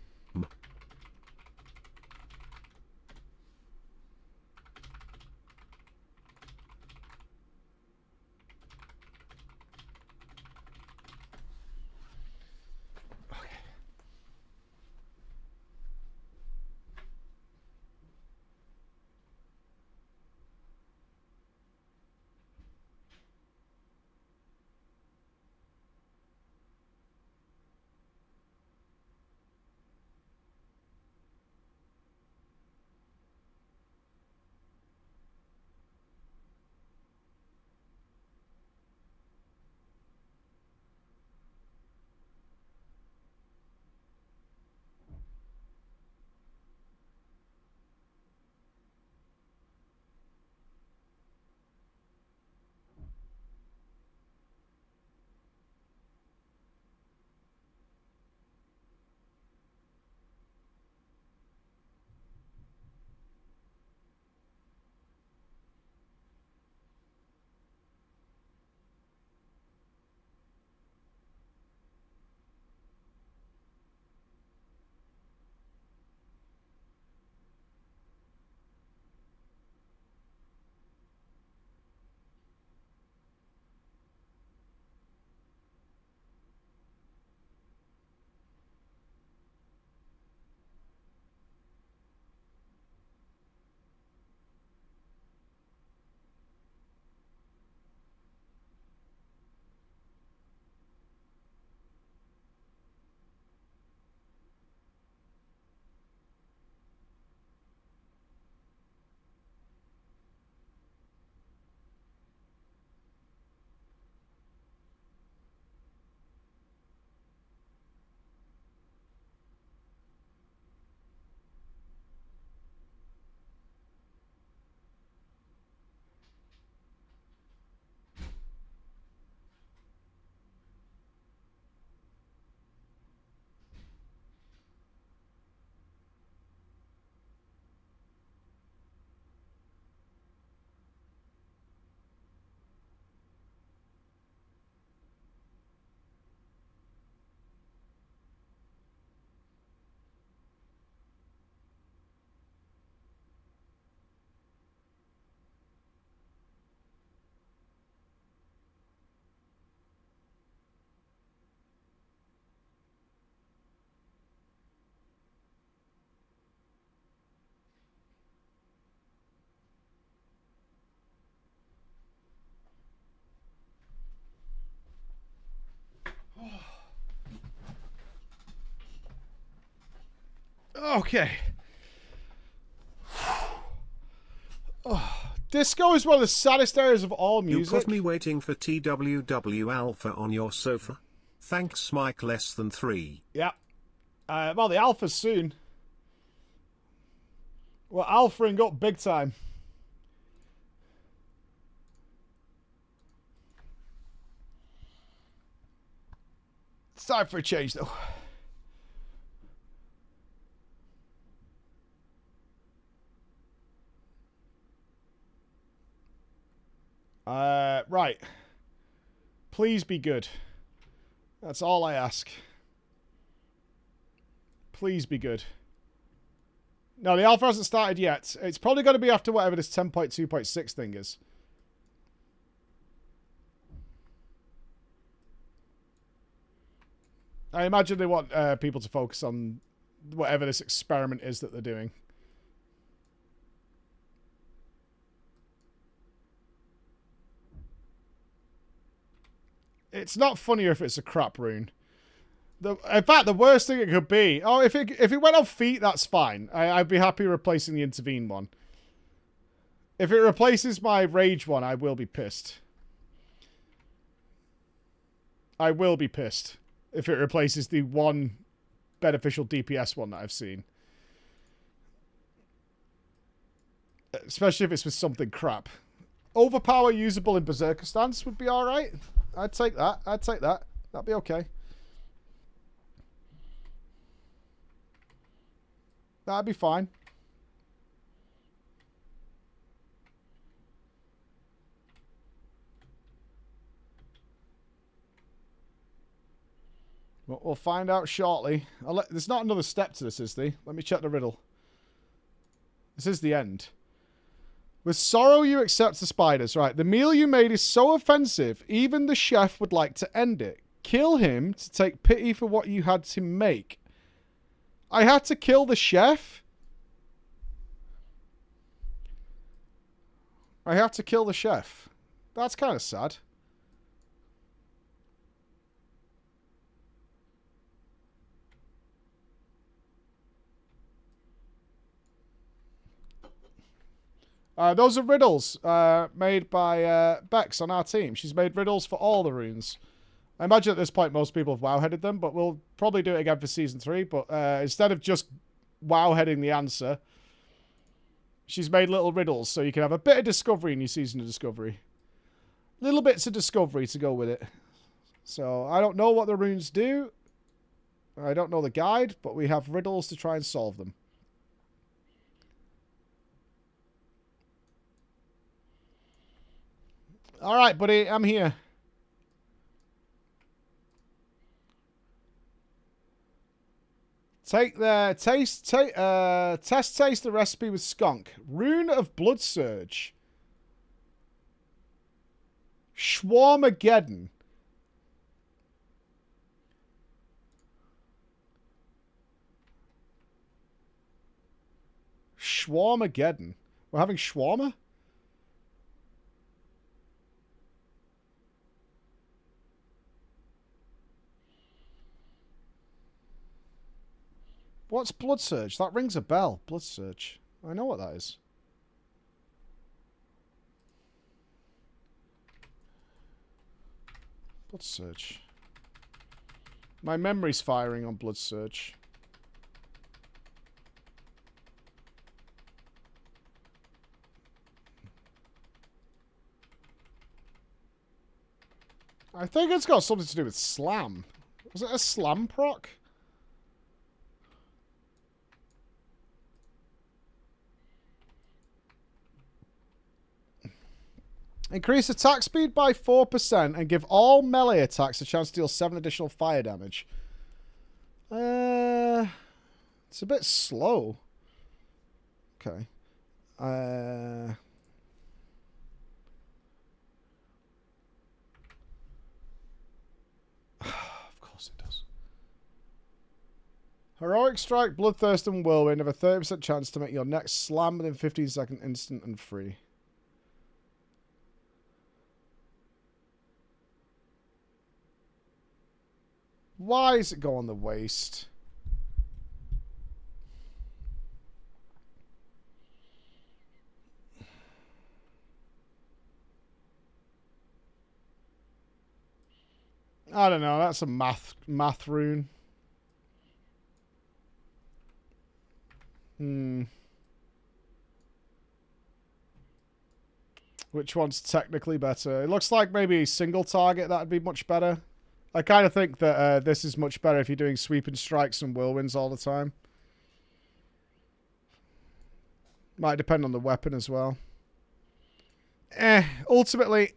Okay. Oh, disco is one of the saddest areas of all music. You put me waiting for TWW Alpha on your sofa. Thanks, Mike. Less than 3. Yeah. Well, the Alpha's soon. We're alphaing up big time. It's time for a change, though. Right. Please be good. That's all I ask. Please be good. No, the alpha hasn't started yet. It's probably going to be after whatever this 10.2.6 thing is. I imagine they want people to focus on whatever this experiment is that they're doing. It's not funnier if it's a crap rune. In fact, the worst thing it could be... Oh, if it went on feet, that's fine. I'd be happy replacing the intervene one. If it replaces my rage one, I will be pissed. I will be pissed if it replaces the one beneficial DPS one that I've seen. Especially if it's with something crap. Overpower usable in Berserker stance would be alright. I'd take that. I'd take that. That'd be okay. That'd be fine. We'll find out shortly. There's not another step to this, is there? Let me check the riddle. This is the end. With sorrow you accept the spiders. Right. The meal you made is so offensive, even the chef would like to end it. Kill him to take pity for what you had to make. I had to kill the chef? I have to kill the chef. That's kind of sad. Those are riddles made by Bex on our team. She's made riddles for all the runes. I imagine at this point most people have wow-headed them, but we'll probably do it again for Season 3. But instead of just wow-heading the answer, she's made little riddles so you can have a bit of discovery in your Season of Discovery. Little bits of discovery to go with it. So I don't know what the runes do. I don't know the guide, but we have riddles to try and solve them. All right, buddy, I'm here. Taste the recipe with skunk. Rune of Blood Surge. Schwarmageddon. Schwarmageddon. We're having shawarma? What's Blood Surge? That rings a bell. Blood Surge. I know what that is. Blood Surge. My memory's firing on Blood Surge. I think it's got something to do with slam. Was it a slam proc? Increase attack speed by 4% and give all melee attacks a chance to deal 7 additional fire damage. It's a bit slow. Okay. Of course it does. Heroic Strike, Bloodthirst, and Whirlwind have a 30% chance to make your next slam within 15 seconds instant and free. Why is it go on the waist? I don't know. That's a math rune. Which one's technically better? It looks like maybe single target. That'd be much better. I kind of think that this is much better if you're doing sweeping strikes and whirlwinds all the time. Might depend on the weapon as well. Ultimately,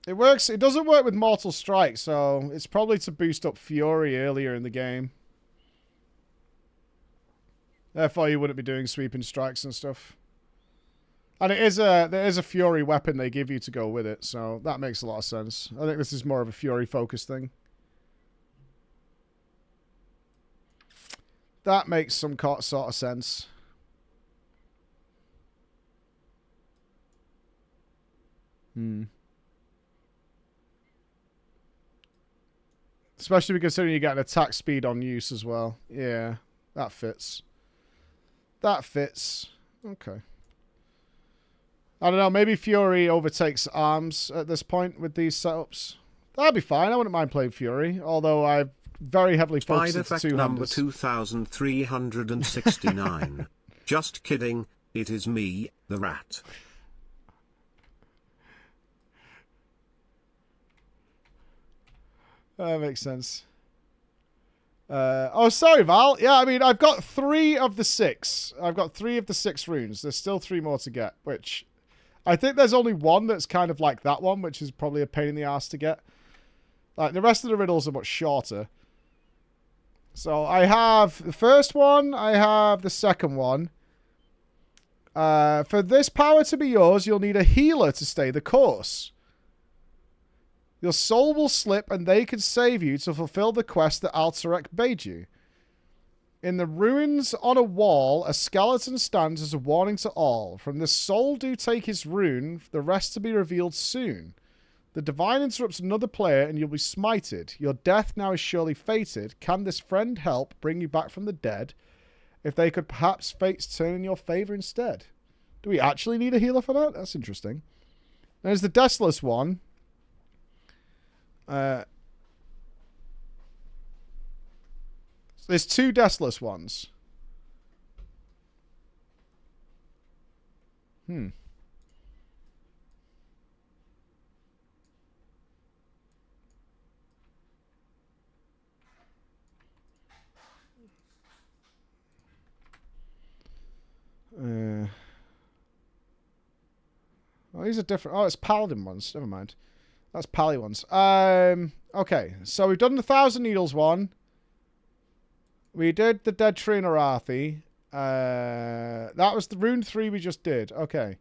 It works. It doesn't work with Mortal Strike, so it's probably to boost up Fury earlier in the game. Therefore, you wouldn't be doing sweeping strikes and stuff. And there is a Fury weapon they give you to go with it, so that makes a lot of sense. I think this is more of a Fury-focused thing. That makes some sort of sense. Especially considering you get an attack speed on use as well. Yeah, that fits. That fits. Okay. I don't know. Maybe Fury overtakes Arms at this point with these setups. That'd be fine. I wouldn't mind playing Fury, although I've very heavily focused into two number 2369. Just kidding. It is me, the rat. That makes sense. Oh, sorry, Val. Yeah, I mean, I've got 3 of the 6. I've got 3 of the 6 runes. There's still 3 more to get, which I think there's only one that's kind of like that one, which is probably a pain in the ass to get. Like, the rest of the riddles are much shorter. So I have the first one. I have the second one. For this power to be yours, you'll need a healer to stay the course. Your soul will slip and they can save you to fulfill the quest that Alterac bade you. In the ruins on a wall, a skeleton stands as a warning to all. From this soul do take his rune, the rest to be revealed soon. The divine interrupts another player and you'll be smited. Your death now is surely fated. Can this friend help bring you back from the dead? If they could perhaps fates turn in your favour instead. Do we actually need a healer for that? That's interesting. There's the Deathless one. There's 2 Deathless ones. Oh, these are different. Oh, it's Paladin ones. Never mind. That's Pally ones. Okay, so we've done the 1,000 Needles one. We did the Dead Tree in Arathi. That was the Rune 3 we just did. Okay.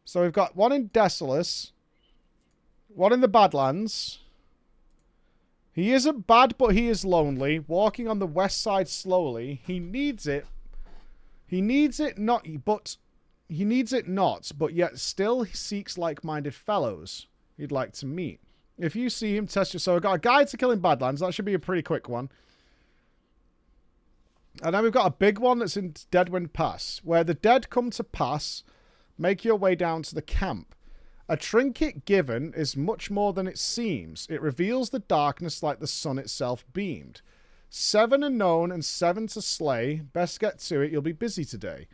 So we've got one in Desolus. One in the Badlands. He isn't bad, but he is lonely. Walking on the west side slowly. He needs it. He needs it not, but yet still he seeks like-minded fellows he'd like to meet. If you see him, test your... So we've got a guide to killing Badlands. That should be a pretty quick one. And then we've got a big one that's in Deadwind Pass. Where the dead come to pass, make your way down to the camp. A trinket given is much more than it seems. It reveals the darkness like the sun itself beamed. 7 are known and 7 to slay. Best get to it, you'll be busy today.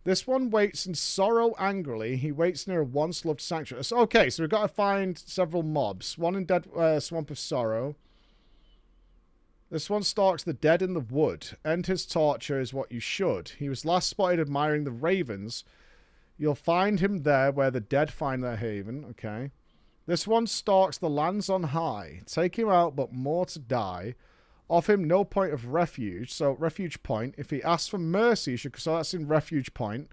This one waits in sorrow angrily. He waits near a once-loved sanctuary. So, okay, so we've got to find several mobs. One in Swamp of Sorrow. This one stalks the dead in the wood. End his torture is what you should. He was last spotted admiring the ravens. You'll find him there where the dead find their haven. Okay. This one stalks the lands on high. Take him out, but more to die. Off him no point of refuge, so refuge point. If he asks for mercy, you should, so that's in refuge point.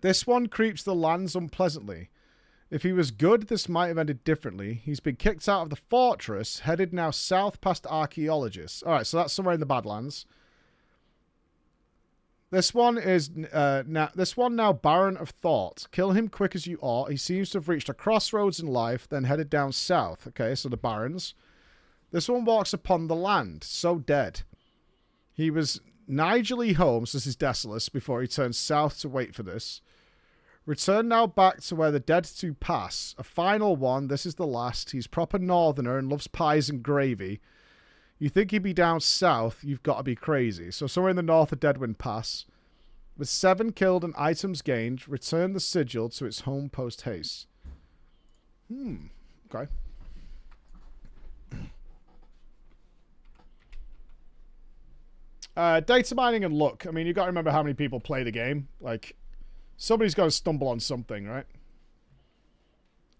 This one creeps the lands unpleasantly. If he was good, this might have ended differently. He's been kicked out of the fortress, headed now south past archaeologists. Alright, so that's somewhere in the Badlands. This one is now barren of thought. Kill him quick as you ought. He seems to have reached a crossroads in life, then headed down south. Okay, so the Barrens. This one walks upon the land, so dead. He was Nigel Holmes, this is Desolus, before he turned south to wait for this. Return now back to where the dead do pass. A final one, this is the last. He's proper northerner and loves pies and gravy. You think he'd be down south, you've got to be crazy. So somewhere in the north of Deadwind Pass. With 7 killed and items gained, return the sigil to its home post haste. Okay. Data mining and luck. I mean, you've got to remember how many people play the game. Like, somebody's got to stumble on something, right?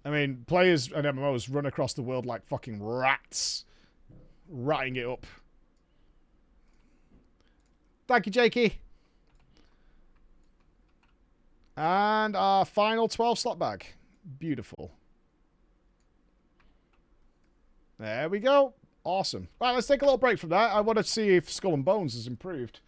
I mean, players and MMOs run across the world like fucking rats. Ratting it up. Thank you, Jakey. And our final 12 slot bag. Beautiful. There we go. Awesome. Right, let's take a little break from that. I want to see if Skull and Bones has improved.